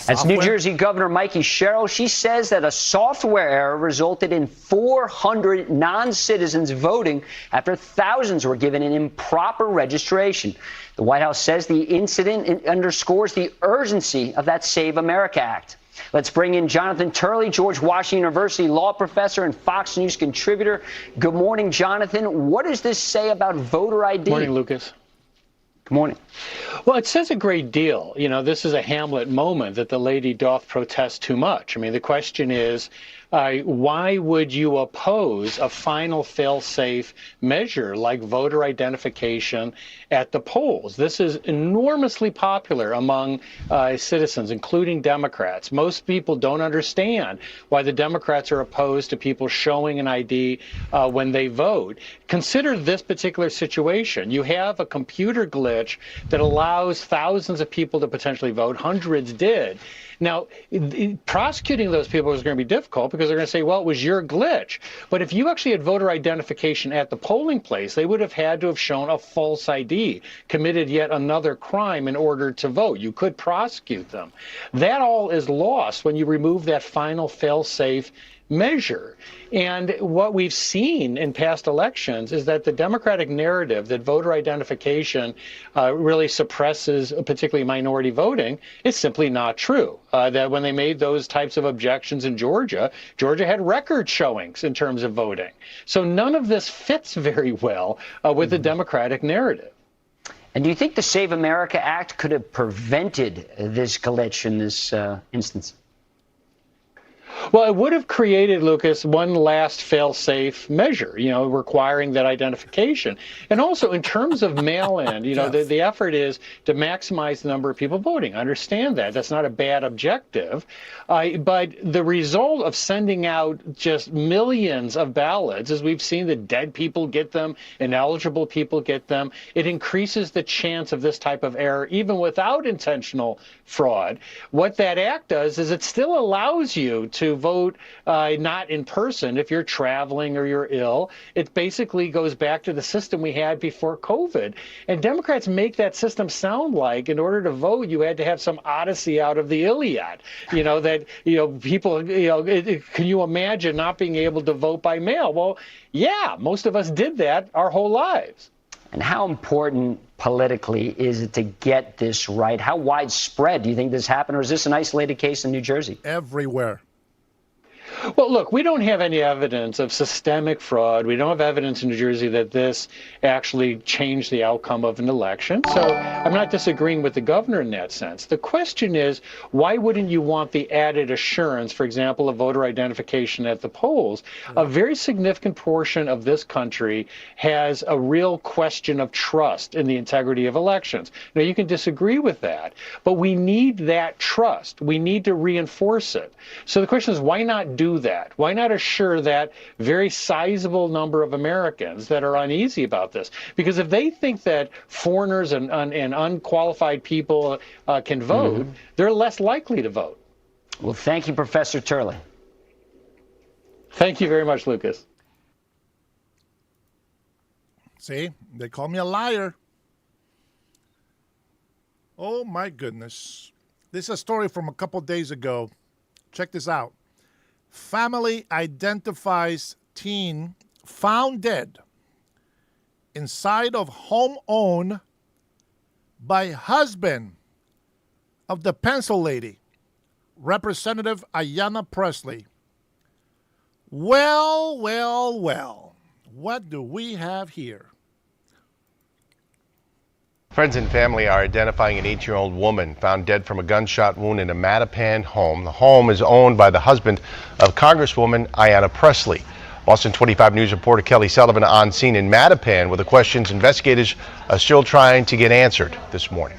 That's New Jersey Governor Mikey Sherrill. She says that a software error resulted in 400 non-citizens voting after thousands were given an improper registration. The White House says the incident underscores the urgency of that Save America Act. Let's bring in Jonathan Turley, George Washington University law professor and Fox News contributor. Good morning, Jonathan. What does this say about voter ID? Good morning, Lucas. Good morning. Well, it says a great deal. You know, this is a Hamlet moment that the lady doth protest too much. I mean, the question is, why would you oppose a final fail-safe measure like voter identification at the polls? This is enormously popular among citizens, including Democrats. Most people don't understand why the Democrats are opposed to people showing an ID when they vote. Consider this particular situation. You have a computer glitch that allows thousands of people to potentially vote. Hundreds did. Now, prosecuting those people is going to be difficult because they're going to say, well, it was your glitch. But if you actually had voter identification at the polling place, they would have had to have shown a false ID, committed yet another crime in order to vote. You could prosecute them. That all is lost when you remove that final fail-safe measure. And what we've seen in past elections is that the Democratic narrative that voter identification really suppresses particularly minority voting is simply not true. That when they made those types of objections in Georgia, Georgia had record showings in terms of voting. So none of this fits very well with the Democratic narrative. And do you think the Save America Act could have prevented this glitch in this instance? Well, it would have created, Lucas, one last fail-safe measure, you know, requiring that identification. And also, in terms of mail-in, you know, the effort is to maximize the number of people voting. I understand that. That's not a bad objective. But the result of sending out just millions of ballots, as we've seen that dead people get them, ineligible people get them, it increases the chance of this type of error, even without intentional fraud. What that act does is it still allows you to vote not in person if you're traveling or you're ill. It basically goes back to the system we had before COVID. And Democrats make that system sound like in order to vote, you had to have some odyssey out of the Iliad. You know, that, you know, people, you know, can you imagine not being able to vote by mail? Well, yeah, most of us did that our whole lives. And how important politically is it to get this right? How widespread do you think this happened, or is this an isolated case in New Jersey? Everywhere. Well, look, we don't have any evidence of systemic fraud. We don't have evidence in New Jersey that this actually changed the outcome of an election. So I'm not disagreeing with the governor in that sense. The question is, why wouldn't you want the added assurance, for example, of voter identification at the polls? A very significant portion of this country has a real question of trust in the integrity of elections. Now, you can disagree with that, but we need that trust. We need to reinforce it. So the question is, why not do that? Why not assure that very sizable number of Americans that are uneasy about this? Because if they think that foreigners and unqualified people can vote, they're less likely to vote. Well, thank you, Professor Turley. Thank you very much, Lucas. See, they call me a liar. Oh, my goodness. This is a story from a couple days ago. Check this out. Family identifies teen found dead inside of home owned by husband of the pencil lady, Representative Ayanna Pressley. Well, well, well. What do we have here? Friends and family are identifying an 8-year-old woman found dead from a gunshot wound in a Mattapan home. The home is owned by the husband of Congresswoman Ayanna Pressley. Boston 25 News reporter Kelly Sullivan on scene in Mattapan with the questions investigators are still trying to get answered this morning.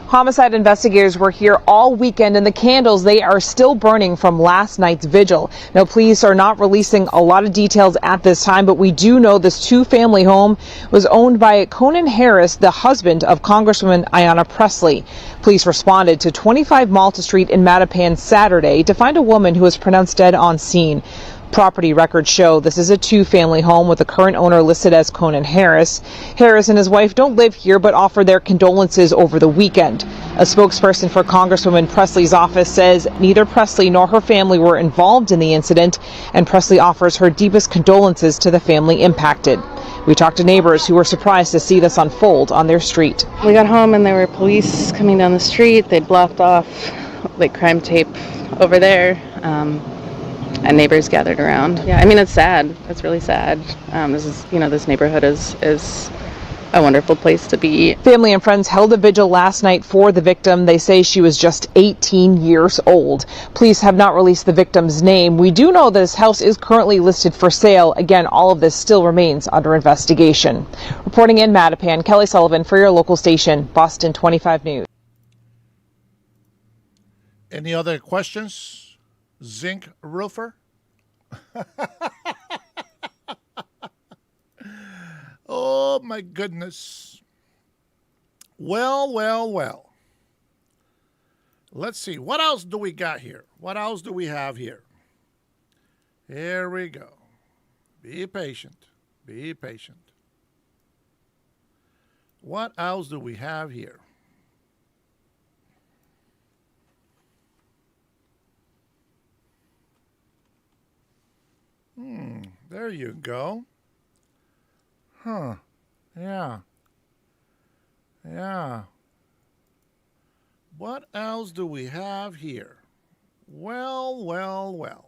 Homicide investigators were here all weekend, and the candles, they are still burning from last night's vigil. Now, police are not releasing a lot of details at this time, but we do know this two-family home was owned by Conan Harris, the husband of Congresswoman Ayanna Pressley. Police responded to 25 Malta Street in Mattapan Saturday to find a woman who was pronounced dead on scene. Property records show this is a two-family home with the current owner listed as Conan Harris. Harris and his wife don't live here but offer their condolences over the weekend. A spokesperson for Congresswoman Pressley's office says neither Pressley nor her family were involved in the incident, and Pressley offers her deepest condolences to the family impacted. We talked to neighbors who were surprised to see this unfold on their street. We got home and there were police coming down the street. They'd blocked off like crime tape over there. And neighbors gathered around. Yeah, I mean, it's sad. It's really sad. This neighborhood is a wonderful place to be. Family and friends held a vigil last night for the victim. They say she was just 18 years old. Police have not released the victim's name. We do know this house is currently listed for sale. Again, all of this still remains under investigation. Reporting in Mattapan, Kelly Sullivan for your local station, Boston 25 News. Any other questions? Zinc roofer? Oh my goodness. Well. Let's see. What else do we got here? What else do we have here? Here we go. Be patient. Be patient. What else do we have here? There you go. Huh. Yeah. What else do we have here? Well.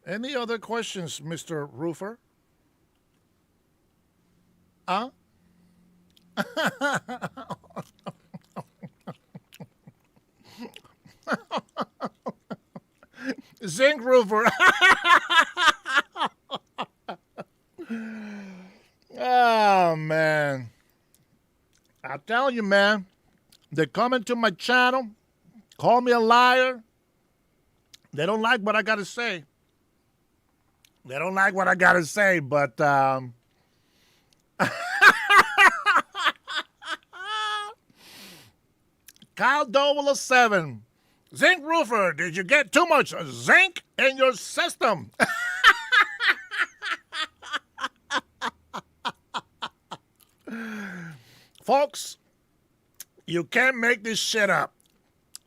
Any other questions, Mr. Roofer? Huh? Zinc roofer. Oh, man. I tell you, man, they're coming to my channel, call me a liar. They don't like what I got to say. But Kyle 007. Zinc roofer, did you get too much zinc in your system? Folks, you can't make this shit up.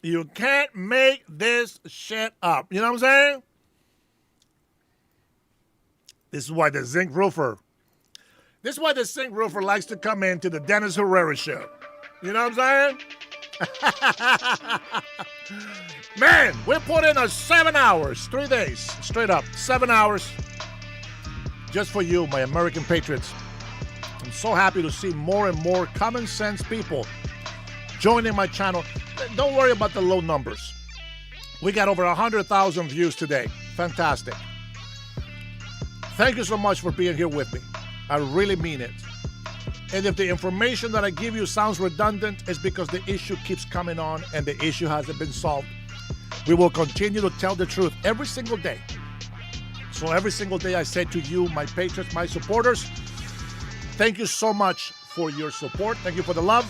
You can't make this shit up. You know what I'm saying? This is why the zinc roofer likes to come into the Dennis Herrera show. You know what I'm saying? Man, we put in 7 hours, 3 days, straight up, 7 hours, just for you, my American patriots. I'm so happy to see more and more common sense people joining my channel. Don't worry about the low numbers. We got over 100,000 views today. Fantastic. Thank you so much for being here with me. I really mean it. And if the information that I give you sounds redundant, it's because the issue keeps coming on and the issue hasn't been solved. We will continue to tell the truth every single day. So every single day I say to you, my patrons, my supporters, thank you so much for your support. Thank you for the love.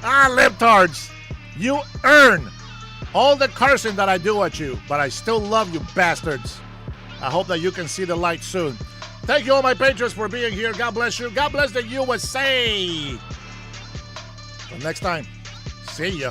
Libtards, you earn all the cursing that I do at you, but I still love you bastards. I hope that you can see the light soon. Thank you all my patrons for being here. God bless you. God bless the USA. Until next time, see ya.